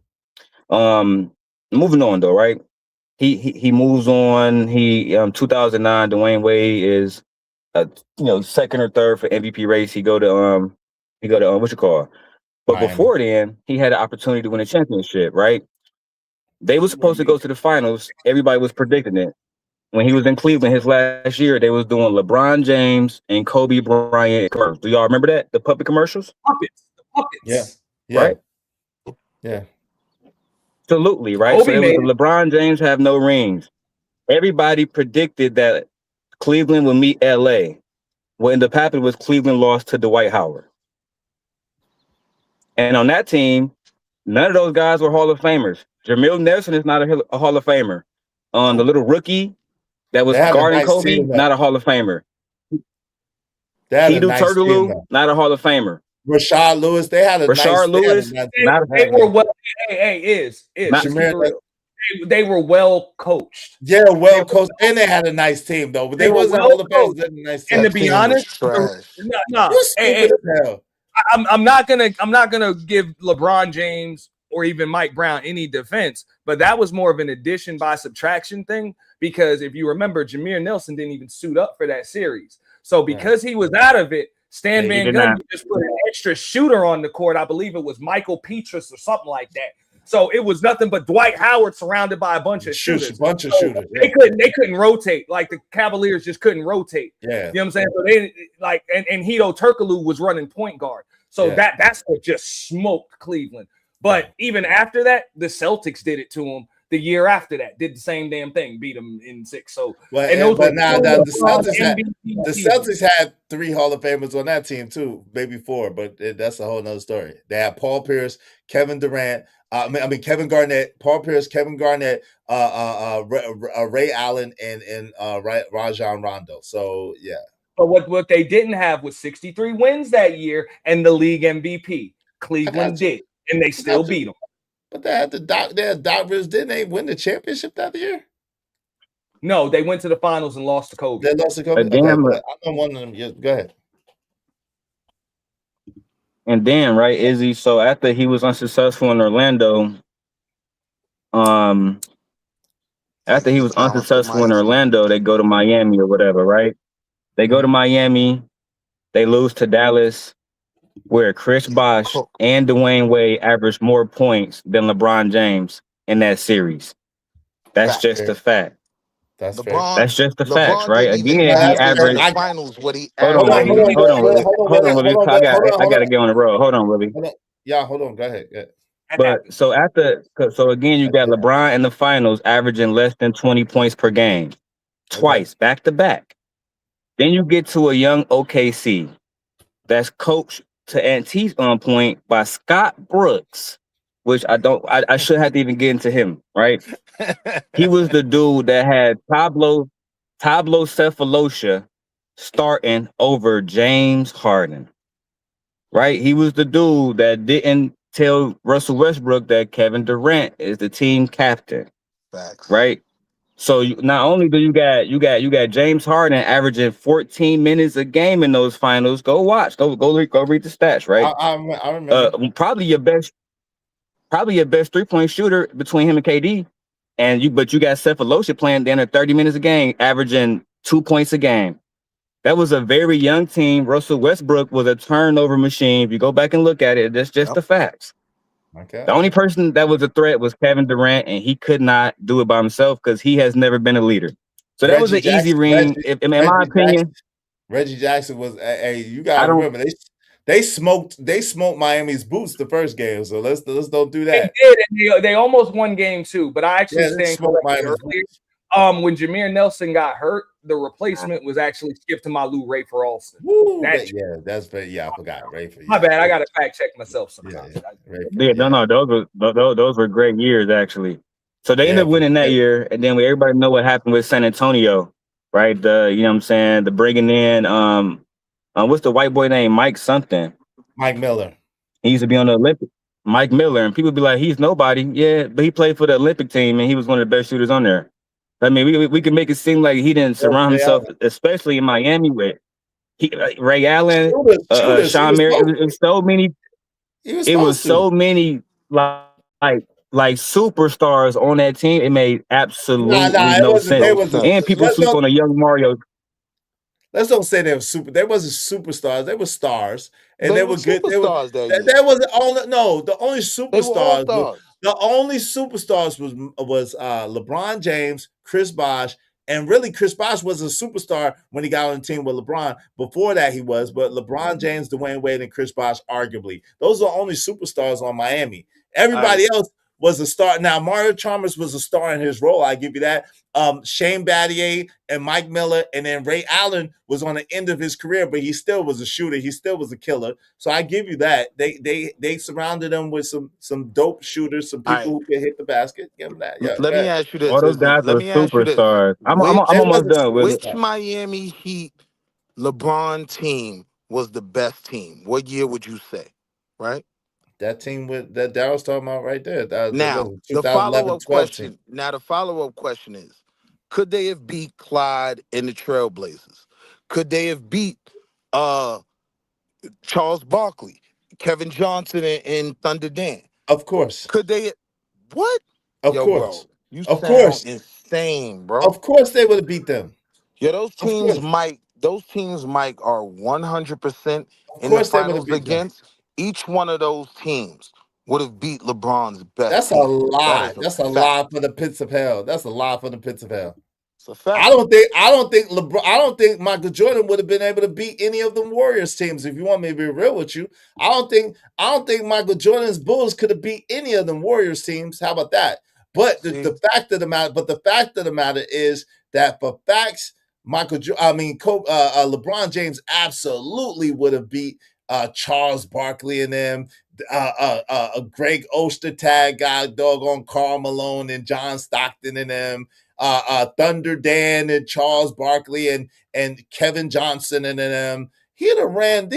Moving on though, right? He moves on. 2009, Dwayne Wade is second or third for MVP race. He go to what you call. But Miami. before then, he had an opportunity to win a championship, right? They were supposed to go to the finals. Everybody was predicting it. When he was in Cleveland his last year, they was doing LeBron James and Kobe Bryant commercials. Do y'all remember that? The puppet commercials? Puppets. Yeah. Right? Yeah. Absolutely, right? Kobe So it was the LeBron James have no rings. Everybody predicted that Cleveland would meet LA. What ended up happening was Cleveland lost to Dwight Howard. And on that team, none of those guys were Hall of Famers. Jameer Nelson is not a Hall of Famer. The little rookie that was guarding Kobe, not a Hall of Famer. Hedo Turkoglu, not a Hall of Famer. Rashard Lewis, they had a Rashard Lewis. They were well. They were well coached. Yeah, well coached, and they had a nice team though. But they wasn't Hall of Famers. They had a nice team. And to be honest, you stupid as hell. I'm not gonna give LeBron James or even Mike Brown any defense, but that was more of an addition by subtraction thing, because if you remember, Jameer Nelson didn't even suit up for that series. So because he was out of it, Stan Yeah, he Van did Gundy not. just put an extra shooter on the court. I believe it was Michael Petrus or something like that. So it was nothing but Dwight Howard surrounded by a bunch of shooters. Shooters. They couldn't rotate. Like the Cavaliers just couldn't rotate. Yeah. You know what I'm saying? So they like and Hedo Turkoglu was running point guard. So that's what just smoked Cleveland. But even after that, the Celtics did it to them. The year after that, did the same damn thing, beat them in 6. So, but the Celtics had 3 Hall of Famers on that team too, maybe 4, but that's a whole nother story. They had Paul Pierce, Kevin Durant, Kevin Garnett, Paul Pierce, Kevin Garnett, Ray Allen, and Rajon Rondo. So yeah. But what they didn't have was 63 wins that year and the league MVP. Cleveland did, and they still beat them. But they had Doc Rivers. Didn't they win the championship that year? No, they went to the finals and lost to Kobe. They lost to Kobe. Okay, I'm not one of them. Go ahead. And then, right, Izzy. So after he was unsuccessful in Orlando, they go to Miami or whatever, right? They go to Miami, they lose to Dallas, where Chris Bosh and Dwayne Wade averaged more points than LeBron James in that series. That's just a fact. That's LeBron, That's just the LeBron facts, right? didn't Again, even he averaged. finals. What he Hold on, Willie. I gotta get on the road. Hold on, Willie. Yeah, hold on. Go ahead. But so again, you got LeBron in the finals averaging less than 20 points per game, twice back to back. Then you get to a young OKC that's coached to Antique's point by Scott Brooks, which I should have to even get into him, right? He was the dude that had Pablo Cephalosha starting over James Harden, right? He was the dude that didn't tell Russell Westbrook that Kevin Durant is the team captain. Facts. Right? So not only do you got James Harden averaging 14 minutes a game in those finals. Go watch. Go read the stats, right? I remember. Probably your best 3-point shooter between him and KD. But you got Cephalosha playing then at 30 minutes a game, averaging 2 points a game. That was a very young team. Russell Westbrook was a turnover machine. If you go back and look at it, that's just the facts. Okay. The only person that was a threat was Kevin Durant, and he could not do it by himself because he has never been a leader. So that was an easy ring. In my opinion, Reggie Jackson was. Hey, you gotta remember they smoked Miami's boots the first game. So let's don't do that. They did, and they almost won game 2. But I actually stand corrected earlier. When Jameer Nelson got hurt, the replacement was actually Skip to Malou Ray for Alston. I forgot Ray for. My bad. I got to fact check myself sometimes. Those were great years actually. So they ended up winning that year, and then everybody know what happened with San Antonio, right? You know what I'm saying? The bringing in what's the white boy name? Mike something. Mike Miller. He used to be on the Olympic. Mike Miller, and people be like, he's nobody. Yeah, but he played for the Olympic team, and he was one of the best shooters on there. I mean, we can make it seem like he didn't surround himself, especially in Miami, with Ray Allen, Sean Mary. It was so many. It was so many like superstars on that team. It made absolutely no sense. And people sleep on a young Mario. Let's don't say they were super. They wasn't superstars. They were stars, and they were good. Superstars that wasn't all. No, the only superstars. The only superstars was LeBron James, Chris Bosh, and really Chris Bosh was a superstar when he got on the team with LeBron. Before that, he was, but LeBron James, Dwayne Wade, and Chris Bosh, arguably, those are the only superstars on Miami. Everybody else was a star. Now, Mario Chalmers was a star in his role. I give you that. Shane Battier and Mike Miller, and then Ray Allen was on the end of his career, but he still was a shooter. He still was a killer. So I give you that. They surrounded him with some dope shooters, some people who could hit the basket. Give them that. Yeah, let me ask you this. All those guys were superstars. I'm almost done with which Miami Heat LeBron team was the best team? What year would you say? Right? That team that Daryl's talking about right there. Now, the follow-up question. Now, the follow-up question is: could they have beat Clyde and the Trailblazers? Could they have beat Charles Barkley, Kevin Johnson, and Thunder Dan? Of course. Could they? What? Of Yo, course. bro, you Of sound course. insane, bro. Of course they would have beat them. Yeah, those Of teams, course. Mike. Those teams, Mike, are 100% Of in the course they would have finals beat them. against. Each one of those teams would have beat LeBron's best That's a team. That lie. is a That's a fact. lie for the pits of hell. That's a lie for the pits of hell. It's a fact. I don't think Michael Jordan would have been able to beat any of them Warriors teams. If you want me to be real with you, I don't think Michael Jordan's Bulls could have beat any of them Warriors teams. How about that? But the fact of the matter is that for facts, LeBron James absolutely would have beat Charles Barkley and them, Greg Ostertag, guy, doggone Karl Malone and John Stockton and them, Thunder Dan and Charles Barkley and Kevin Johnson and them. They'd have ran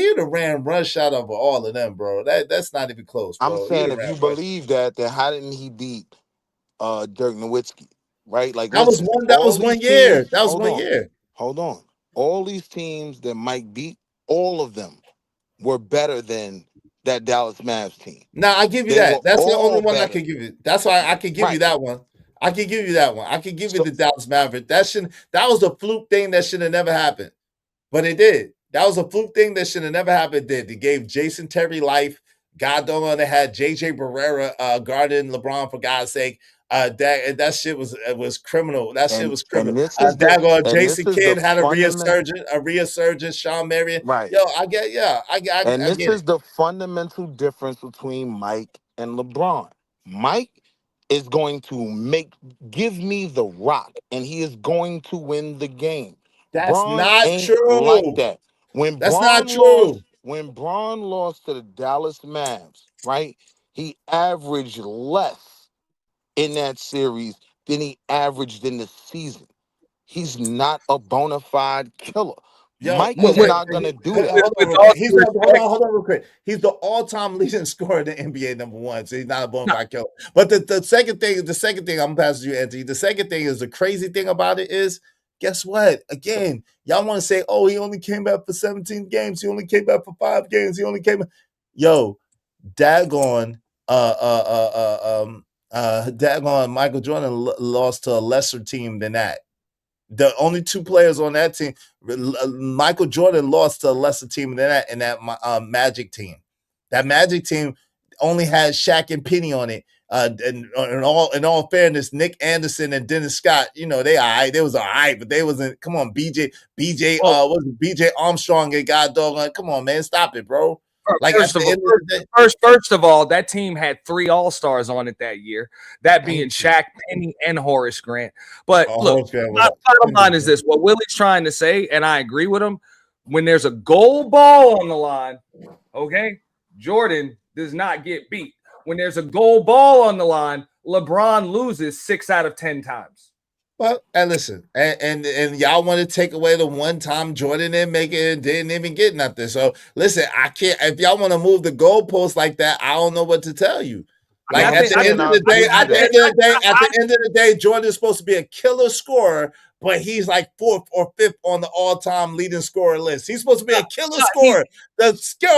rush out of all of them, bro. That's not even close, I'm bro. He'd saying have if ran you rush. believe that, then how didn't he beat Dirk Nowitzki? Right? Like, That was listen, one. That all was these 1 year. teams. That was 1 year. Hold on. All these teams that Mike beat, all of them were better than that Dallas Mavs team. Now I give you They were that. That's the only all one I better. can give you. That's why I can give you Right. that one. I can give you that one. I can give you the Dallas Mavericks. That was a fluke thing that should have never happened. But it did. That was a fluke thing that should have never happened. Did they gave Jason Terry life? God don't know they had JJ Barrera guarding LeBron for God's sake. That shit was criminal. That shit was criminal. And this is the Jason Kidd had a fundamental. resurgence. Sean Marion. Right. Yo, I get I And this get it. is the fundamental difference between Mike and LeBron. Mike is going to give me the rock, and he is going to win the game. That's Braun not ain't like true. that. When That's not Braun true. lost to the Dallas Mavs, right? He averaged less in that series than he averaged in the season. He's not a bona fide killer. Yo, Mike okay. is not gonna do that. Hold on, real quick. Hold on, real quick. He's the all-time leading scorer in the NBA, number one. So he's not a bona fide killer. But the second thing, I'm passing you, Anthony. The second thing is the crazy thing about it is, guess what? Again, y'all want to say, oh, he only came back for 17 games. He only came back for 5 games. He only came back. Yo, daggone, daggone, Michael Jordan lost to a lesser team than that. The only 2 players on that team, Michael Jordan lost to a lesser team than that in that Magic team. That Magic team only had Shaq and Penny on it. And in all fairness, Nick Anderson and Dennis Scott, they all right. They was all right, but they wasn't. Come on, BJ, was it BJ Armstrong and God doggone? Come on, man, stop it, bro. Like first of all, that team had 3 All-Stars on it that year. That being Shaq, Penny, and Horace Grant. But look, bottom line is this: what Willie's trying to say, and I agree with him. When there's a gold ball on the line, okay, Jordan does not get beat. When there's a gold ball on the line, LeBron loses 6 out of 10 times. Well, and listen, and y'all want to take away the one time Jordan didn't make it and didn't even get nothing. So listen, I can't. If y'all want to move the goalpost like that, I don't know what to tell you. Like at the end of the day, Jordan is supposed to be a killer scorer, but he's like 4th or 5th on the all-time leading scorer list. He's supposed to be a killer scorer,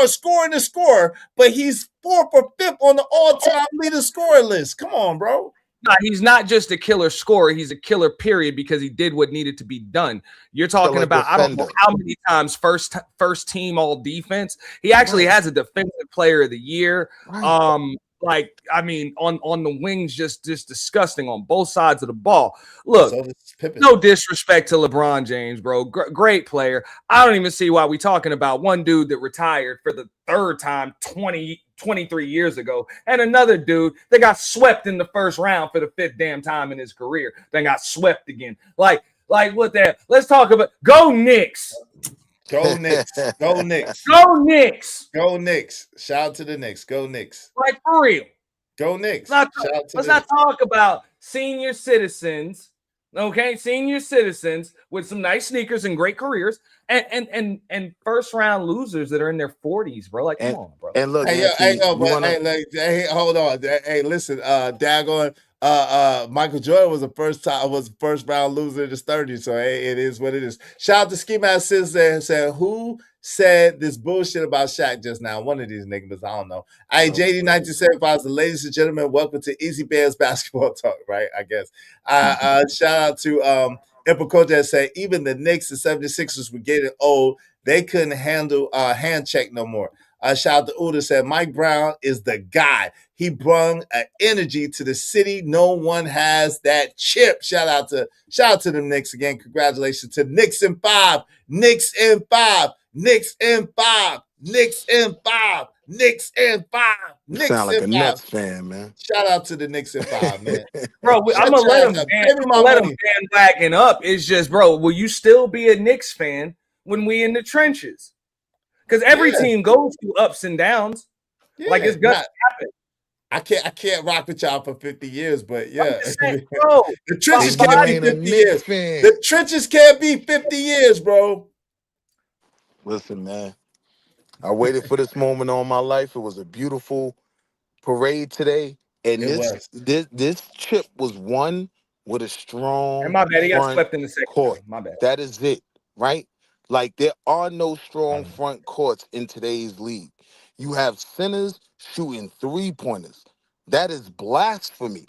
scoring the scorer, but he's 4th or 5th on the all-time leading scorer list. Come on, bro. No, he's not just a killer scorer. He's a killer, period, because he did what needed to be done. You're talking about, I don't know how many times first team all defense. He actually has a defensive player of the year. Like, I mean, on the wings, just disgusting on both sides of the ball. Look, no disrespect to LeBron James, bro. Great player. I don't even see why we talking about one dude that retired for the 3rd time 23 years ago, and another dude that got swept in the first round for the 5th damn time in his career, then got swept again. Like what that? Let's talk about go Knicks. Go Knicks. Go Knicks. Go Knicks. Go Knicks. Shout out to the Knicks. Go Knicks. Like for real. Go Knicks. Let's not talk about senior citizens. Okay, senior citizens with some nice sneakers and great careers, and first round losers that are in their 40s, bro. Like, come on, bro. And look, hold on. Hey, listen, daggone. Michael Jordan was a first round loser in his 30s, so hey, it is what it is. Shout out to Ski Mask said who said this bullshit about Shaq just now. One of these niggas, I don't know. Hey, JD 1975, ladies and gentlemen, welcome to Easy Bears Basketball Talk, right? I guess. Shout out to Emperor Coach that said even the Knicks and 76ers were getting old. They couldn't handle hand check no more. Shout out to Uda said Mike Brown is the guy. He brung an energy to the city. No one has that chip. Shout out to the Knicks again. Congratulations to Knicks in 5. Knicks in 5. Knicks in 5. Knicks in 5. Knicks in 5. You Knicks sound like a in 5. Nets fan, man. Shout out to the Knicks in 5, man. Bro, I'm gonna let him. Pay me my let him money. bandwagon up. It's just, bro, will you still be a Knicks fan when we in the trenches? Because every team goes through ups and downs. Like it's gonna happen. I can't rock with y'all for 50 years, but yeah. Saying, bro, the trenches can't be 50 years. The trenches can't be 50 years, bro. Listen, man. I waited for this moment all my life. It was a beautiful parade today. And this chip was won with a strong And my bad, he got front swept in the second court. round. My bad. That is it, right? Like there are no strong front courts in today's league. You have centers shooting 3-pointers. That is blasphemy,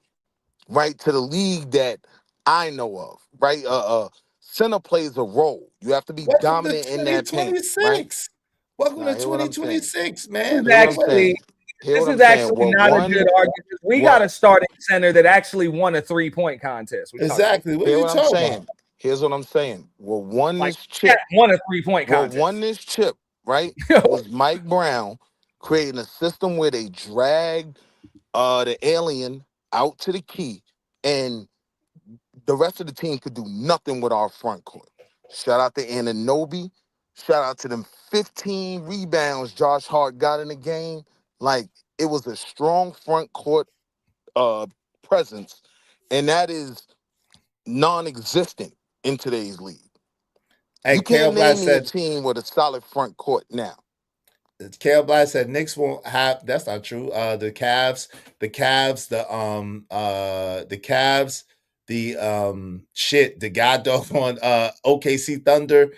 right? To the league that I know of, right? Center plays a role. You have to be dominant in that paint, right? Welcome to Hear what I'm 2026, man. This is actually not a good argument. We got a starting center that actually won a 3-point contest. Exactly. What are Hear you what I'm talking saying? about? Here's what I'm saying. Well, won Like, this chip. won a 3-point Well, contest. won this chip, right? Was Mike Brown creating a system where they dragged the alien out to the key, and the rest of the team could do nothing with our front court. Shout out to Anunoby. Shout out to them 15 rebounds Josh Hart got in the game. Like, it was a strong front court presence, and that is non-existent in today's league. Hey, You can't Black name me a said team with a solid front court now. Kale Black said Knicks won't have. That's not true. The Cavs, the God dog on OKC Thunder.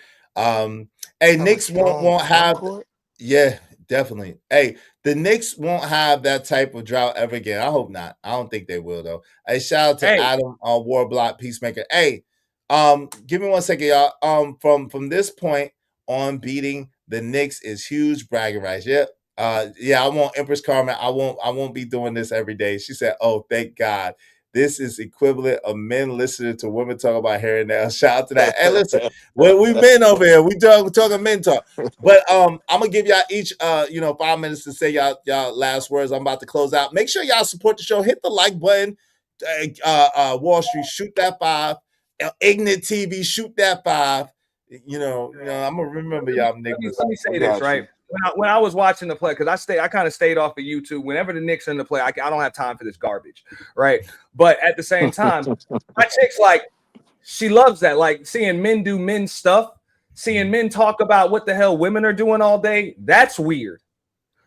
Hey, Knicks won't have. Court? Yeah, definitely. Hey, the Knicks won't have that type of drought ever again. I hope not. I don't think they will though. Hey, shout out to Adam Warblock Peacemaker. Hey, give me 1 second, y'all. From this point on, beating the Knicks is huge bragging rights. Yeah. I want Empress Carmen. I won't be doing this every day. She said, "Oh, thank God. This is equivalent of men listening to women talk about hair and nails." Shout out to that. Hey, listen, we men over here. We talking men talk. But I'm gonna give y'all each 5 minutes to say y'all last words. I'm about to close out. Make sure y'all support the show. Hit the like button. Wall Street, shoot that 5. Ignorant TV, shoot that 5. I'm gonna remember y'all niggas. Let me say this, right? When I was watching the play, because I kind of stayed off of YouTube. Whenever the Knicks are in the play, I don't have time for this garbage, right? But at the same time, my chick's like, she loves that, like seeing men do men stuff, seeing men talk about what the hell women are doing all day. That's weird.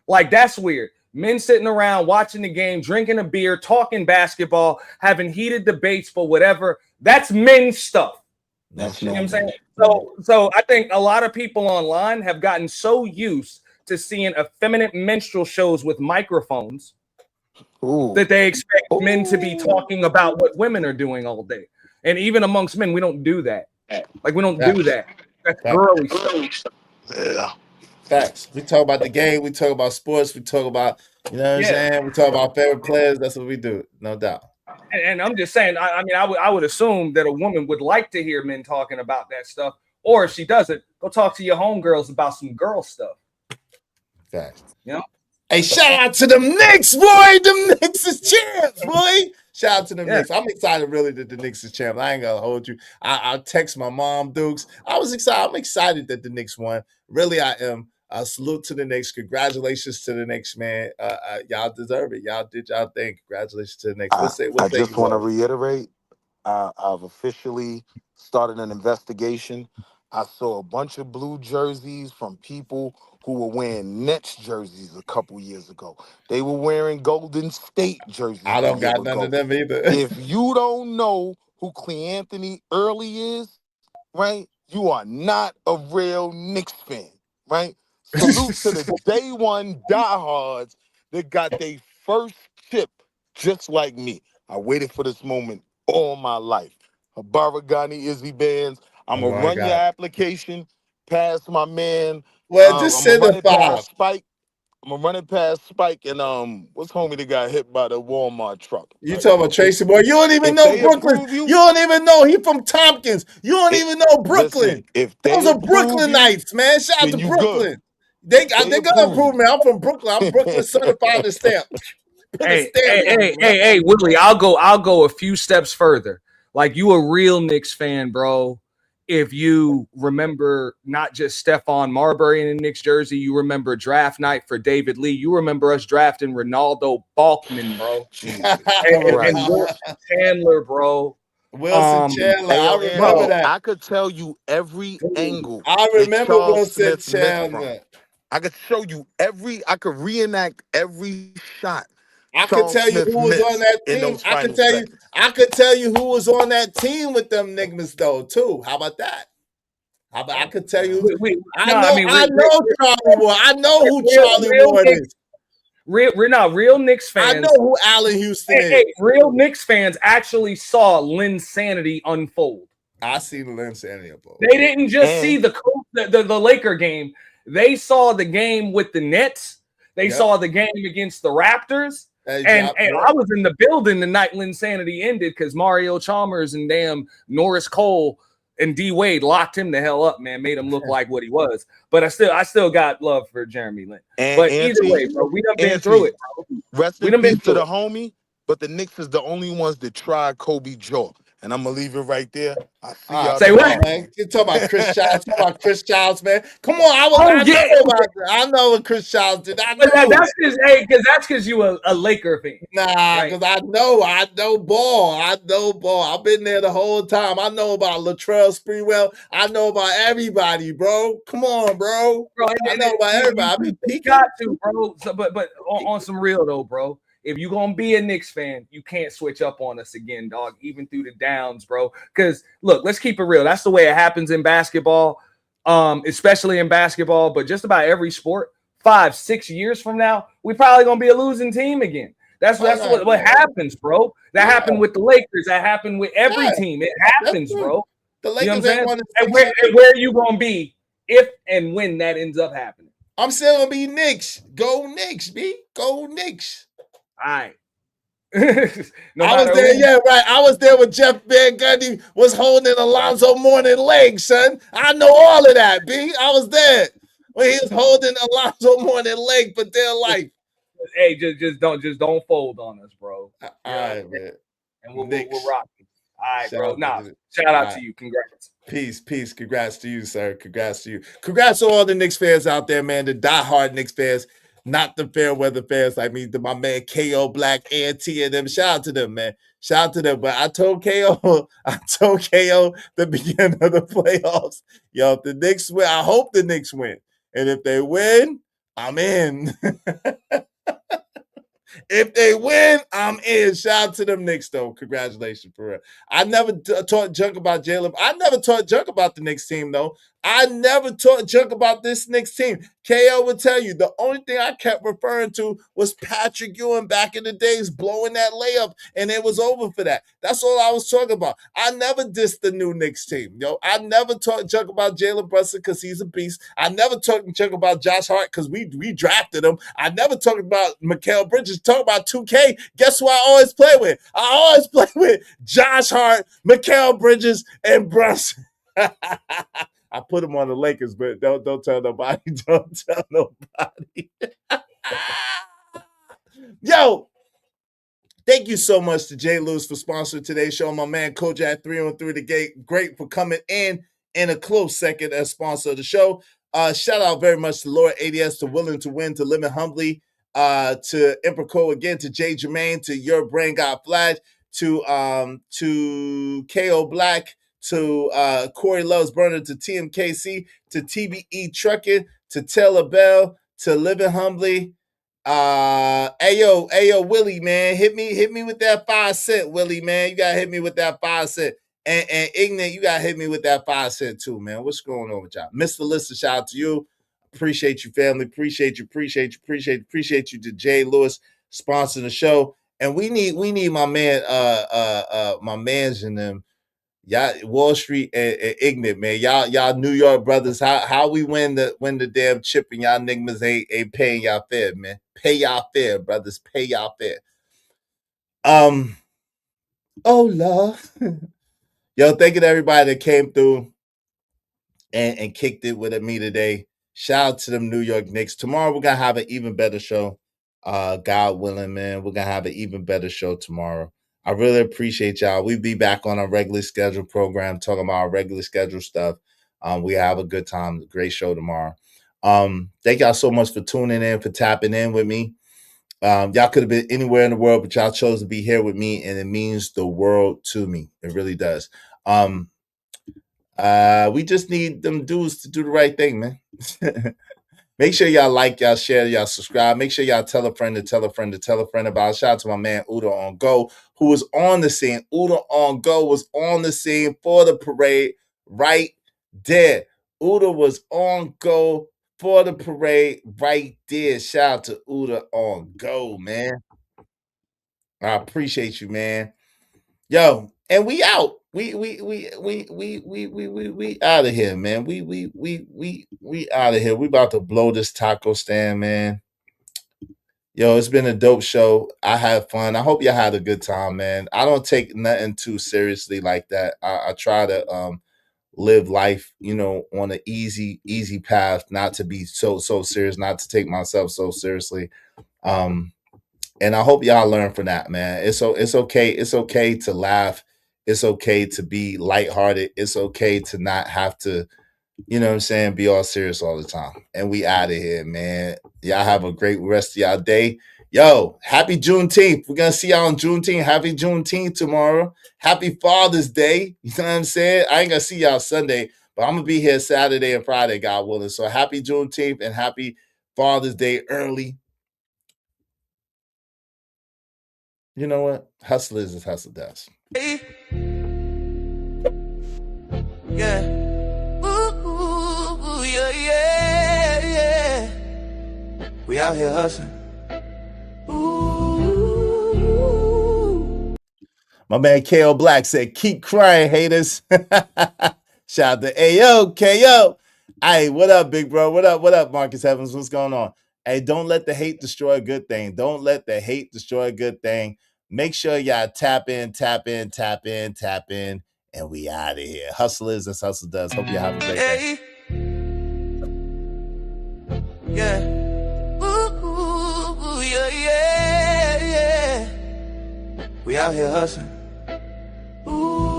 Like, that's weird. Men sitting around watching the game, drinking a beer, talking basketball, having heated debates for whatever. That's men stuff. You know what I'm saying? So I think a lot of people online have gotten so used to seeing effeminate minstrel shows with microphones that they expect men to be talking about what women are doing all day. And even amongst men, we don't do that. Like, we don't do that. That's girly stuff. Yeah. Facts. We talk about the game. We talk about sports. We talk about, you know what I'm saying? We talk about favorite players. That's what we do. No doubt. And I'm just saying, I would assume that a woman would like to hear men talking about that stuff. Or if she doesn't, go talk to your homegirls about some girl stuff. Facts. You know? Hey, shout out to them Knicks, boy. Them Knicks is champs, boy. Shout out to them Knicks. I'm excited, really, that the Knicks is champs. I ain't gonna hold you. I'll text my mom, Dukes. I was excited. I'm excited that the Knicks won. Really, I am. Salute to the Knicks. Congratulations to the Knicks, man. Y'all deserve it. Y'all did y'all thing. Congratulations to the Knicks. I just want to reiterate, I've officially started an investigation. I saw a bunch of blue jerseys from people who were wearing Nets jerseys a couple years ago. They were wearing Golden State jerseys. I don't got none of them either. If you don't know who Cleanthony Early is, right, you are not a real Knicks fan. right? Salute to the day one diehards that got their first chip just like me. I waited for this moment all my life. Habaragani Izzy Bands. I'm Oh gonna my run your God. application past my man. Well, just I'm gonna send run a it five. past Spike. I'm gonna run it past Spike and what's homie that got hit by the Walmart truck, You right? talking about If Tracy Boy? You don't even if know they Brooklyn. approve you, You don't even know he from Tompkins. You don't it, even know listen, Brooklyn. if they Those are approve you, Brooklynites, man. Shout out then to you good. Brooklyn. They They gonna approve approve you. me. I'm from Brooklyn. I'm Brooklyn certified and stamp. Put a Hey, stamp hey, on hey, me, man. hey, hey, Willie, I'll go a few steps further. Like you a real Knicks fan, bro. If you remember not just Stephon Marbury in a Knicks jersey, you remember draft night for David Lee. You remember us drafting Ronaldo Balkman, bro. Jesus And Christ. Wilson Chandler, bro. Wilson Chandler. Hey, I yo, remember Anthony, that. I could tell you every angle I that remember Charles Wilson Smith missed from. Chandler. I could show you I could reenact every shot I could Charles tell you Smith who was on missed that in team. those final seconds. I could tell you who was on that team with them niggas though, too. How about that? I could tell you. No, I mean, I know Charlie Ward. I know who Charlie real Ward Knicks, is. real Knicks I know fans. who Allen Houston Hey, is. hey, real Knicks fans actually saw Linsanity unfold. I seen Lynn Sandiego. They didn't just see And the Laker game. They saw the game with the Nets. They Yep. saw the game against the Raptors. Hey, And drop, I was in the building the night Linsanity ended because Mario Chalmers and damn Norris Cole and D Wade locked him the hell up, man, made him look like what he was. But I still got love for Jeremy Lin. But either way, bro, we done been through it, bro. rest We in done been peace to through the it. homie, but the Knicks is the only ones that tried Kobe Jaw. And I'm gonna leave it right there. I see y'all Say tomorrow. what? man. You talking about Chris Childs? Talking about Chris Childs, man? Come on, Oh I yeah, know about that. I know what Chris Childs did. I but know. that's because you a Laker fan. Nah, Right. because I know ball. I know ball. I've been there the whole time. I know about Latrell Sprewell. I know about everybody, bro. Come on, bro. I know about everybody. I be You peeking. got to, bro. So, but on some real though, bro. If you gonna be a Knicks fan, you can't switch up on us again, dog. Even through the downs, bro. Because look, let's keep it real. That's the way it happens in basketball, especially in basketball. But just about every sport, 5-6 years from now, we probably gonna be a losing team again. That's what happens, bro. That happened with the Lakers. That happened with every team. It happens, bro. The You know what I'm Lakers saying? ain't won And where are you gonna be if and when that ends up happening? I'm still gonna be Knicks. Go Knicks, B. Go Knicks. All right. I was there, yeah, right. I was there when Jeff Van Gundy was holding Alonzo Mourning leg, son. I know all of that, B. I was there when he was holding Alonzo Mourning leg for their life. Hey, just don't fold on us, bro. All right, man. And we'll Knicks. rock it. All right, bro. Shout Nah, out to- shout out all to right. you. Congrats. Peace. Congrats to you, sir. Congrats to you. Congrats to all the Knicks fans out there, man. The diehard Knicks fans, not the fair weather fans like me. My man KO Black and T and them. Shout out to them, man. Shout out to them. But I told KO the beginning of the playoffs. Yo, if the Knicks win, I hope the Knicks win. And if they win, I'm in. If they win, I'm in. Shout out to them Knicks, though. Congratulations, for real. I never talked junk about Jalen. I never talked junk about the Knicks team, though. I never talked junk about this Knicks team. KO would tell you the only thing I kept referring to was Patrick Ewing back in the days blowing that layup, and it was over for that. That's all I was talking about. I never dissed the new Knicks team, yo. I never talked junk about Jalen Brunson because he's a beast. I never talked junk about Josh Hart because we drafted him. I never talked about Mikal Bridges. Talk about 2K. Guess who I always play with? I always play with Josh Hart, Mikal Bridges, and Brunson. I put him on the Lakers, but don't tell nobody. Don't tell nobody. Yo, thank you so much to Jay Lewis for sponsoring today's show. My man Kojak 313 the Gate, great for coming in a close second as sponsor of the show. Shout out very much to Laura ADS, to Willing to Win, to Living Humbly, to Emperco again, to Jay Jermaine, to Your Brain Got Flash, to KO Black, to Corey Loves Burner, to TMKC, to TBE Trucking, to Taylor Bell, to Living Humbly. Ayo, Willie, man, hit me with that 5 cent, Willie, man. You gotta hit me with that 5 cent. And Ignorant, you gotta hit me with that 5 cent too, man. What's going on with y'all? Mr. Lister, shout out to you. Appreciate you, family. Appreciate you to Jay Lewis sponsoring the show. And we need my man, my mans in them. Y'all, Wall Street and Ignat, man. Y'all New York brothers. How we win the damn chip and y'all niggas ain't paying y'all fair, man. Pay y'all fair, brothers. Pay y'all fair. Oh Lord. Yo, thank you to everybody that came through and kicked it with me today. Shout out to them New York Knicks. Tomorrow we're gonna have an even better show. God willing, man. We're gonna have an even better show tomorrow. I really appreciate y'all. We'll be back on our regular schedule program, talking about our regular schedule stuff. We have a good time, great show tomorrow. Thank y'all so much for tuning in, for tapping in with me. Y'all could have been anywhere in the world, but y'all chose to be here with me, and it means the world to me. It really does. We just need them dudes to do the right thing, man. Make sure y'all like, y'all share, y'all subscribe. Make sure y'all tell a friend to tell a friend to tell a friend about it. Shout out to my man Udo on Go, who was on the scene. Udo on Go was on the scene for the parade right there. Udo was on Go for the parade right there. Shout out to Udo on Go, man. I appreciate you, man. Yo, and we out. We out of here, man. We out of here. We about to blow this taco stand, man. Yo, it's been a dope show. I had fun. I hope y'all had a good time, man. I don't take nothing too seriously like that. I try to live life, on an easy path, not to be so serious, not to take myself so seriously. And I hope y'all learn from that, man. It's okay. It's okay to laugh. It's okay to be lighthearted. It's okay to not have to, be all serious all the time. And we out of here, man. Y'all have a great rest of y'all day. Yo, happy Juneteenth. We're gonna see y'all on Juneteenth. Happy Juneteenth tomorrow. Happy Father's Day. You know what I'm saying? I ain't gonna see y'all Sunday, but I'm gonna be here Saturday and Friday, God willing. So happy Juneteenth and happy Father's Day early. You know what? Hustle is as hustle does. Yeah. Ooh, yeah. We out here hustling. My man KO Black said, keep crying, haters. Shout out to Ayo, KO. Hey, what up, big bro? What up, Marcus Evans? What's going on? Hey, don't let the hate destroy a good thing. Don't let the hate destroy a good thing. Make sure y'all tap in, and we out of here. Hustle is as hustle does. Hope you have a great day. Yeah. Ooh, yeah. We out here hustling. Ooh.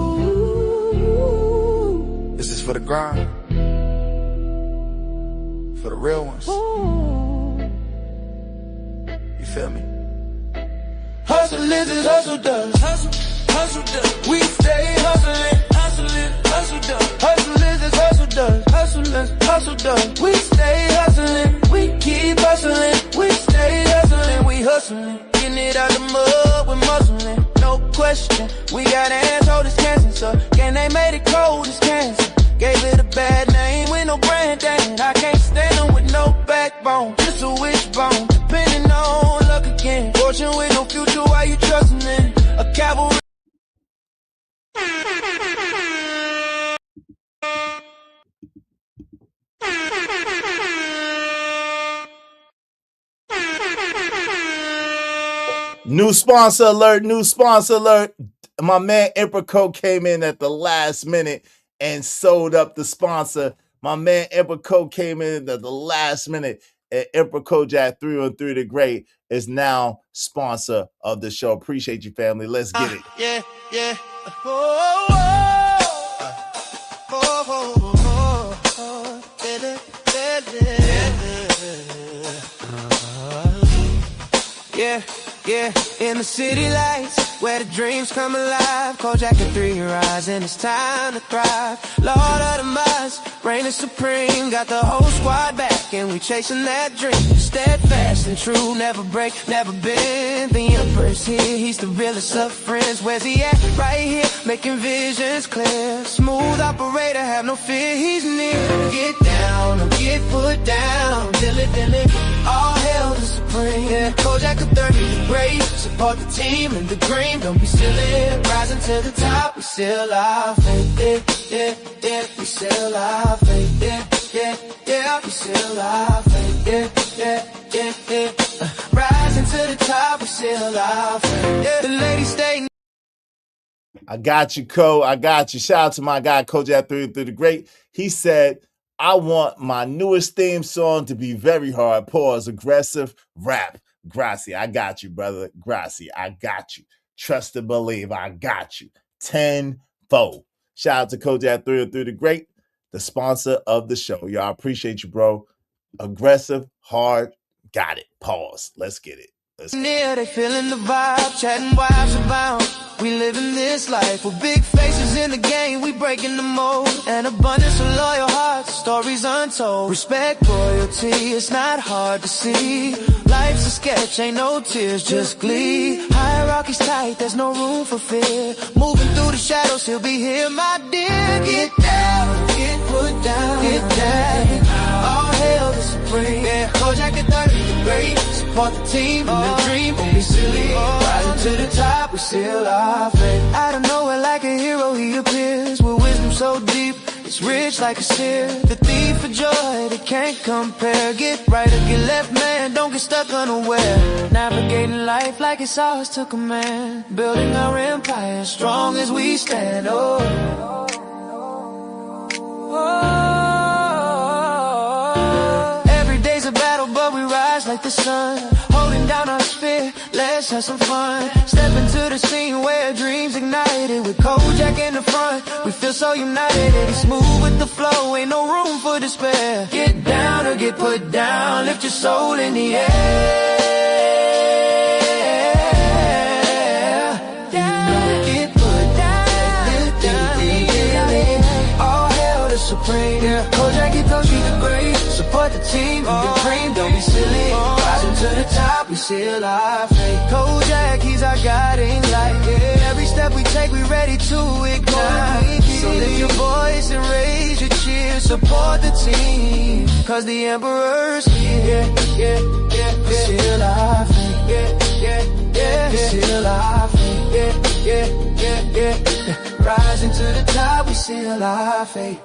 This is for the grind. For the real ones. You feel me? Hustle is as hustle does. Hustle does. We stay hustling. Hustle does. Hustle is as hustle does. Hustle does. We stay hustling. We keep hustling. We stay hustling. We hustling. Getting it out the mud with muscling. No question. We got hands, hold this cancer. So can they made it cold as cancer? Gave it a bad name with no brand dang. I can't stand them with no backbone. Just a wishbone. Depending on luck again. Fortune with no future, why you trusting in? A cavalry. New sponsor alert. My man Emperor Coke came in at the last minute and sold up the sponsor. My man Emperor Coke came in at the last minute, and Emperor Kojak 313 the Great is now sponsor of the show. Appreciate you, family. Let's get it. Yeah. Yeah, in the city lights, where the dreams come alive. Kojak and 3 rise, and it's time to thrive. Lord of the Mars, reign is supreme. Got the whole squad back, and we chasing that dream. Steadfast and true, never break, never bend. The Emperor's here, he's the realest of friends. Where's he at? Right here, making visions clear. Smooth operator, have no fear, he's near. Get down, or get put down. Dilly, dilly, all hell is supreme. Yeah, Kojak a 30 great. Support the team and the green. Don't be silly, rising to the top. We still our faith, yeah, yeah. We still our faith, yeah, yeah. We still our faith, yeah. Rising to the top, we still our faith. Yeah. The ladies stay. I got you, Ko. I got you. Shout out to my guy, Kojak through the Great. He said, I want my newest theme song to be very hard. Pause. Aggressive rap. Gracie, I got you, brother. Gracie, I got you. Trust and believe, I got you. Tenfold. Shout out to Kojak through the Great, the sponsor of the show. Y'all, appreciate you, bro. Aggressive, hard, got it. Pause. Let's get it. Near, they feeling the vibe, chatting wives about. We living this life with big faces in the game. We breaking the mold, an abundance of loyal hearts, stories untold. Respect, royalty, it's not hard to see. Life's a sketch, ain't no tears, just glee. Hierarchy's tight, there's no room for fear. Moving through the shadows, he'll be here, my dear. Get down, get put down, get down. All hail the supreme. Yeah, Kojak and 30 the great. Support the team and the dream. Don't be silly. Rising to the top, we still our faith. Out of nowhere, like a hero, he appears with wisdom so deep. It's rich like a seer. The thief for joy, they can't compare. Get right or get left, man. Don't get stuck unaware. Navigating life like it's ours to command. Building our empire, strong as we stand. Every day's a battle, but we rise like the sun. Holding down our sphere, let's have some fun. Step into the scene where dreams ignited. With Kojak in the front, we feel so united. It's smooth with the flow, ain't no room for despair. Get down or get put down, lift your soul in the air. Get put down, all hail the supreme. Kojak and Toshi the great. Support the team and the dream, don't be silly. Rising to the top, we seal our faith. Kojak, he's our guiding light. Yeah, every step we take, we ready to ignite. So lift your voice and raise your cheer. Support the team, cause the Emperor's here. We seal our faith. We seal our faith. Rising to the top, we seal our faith.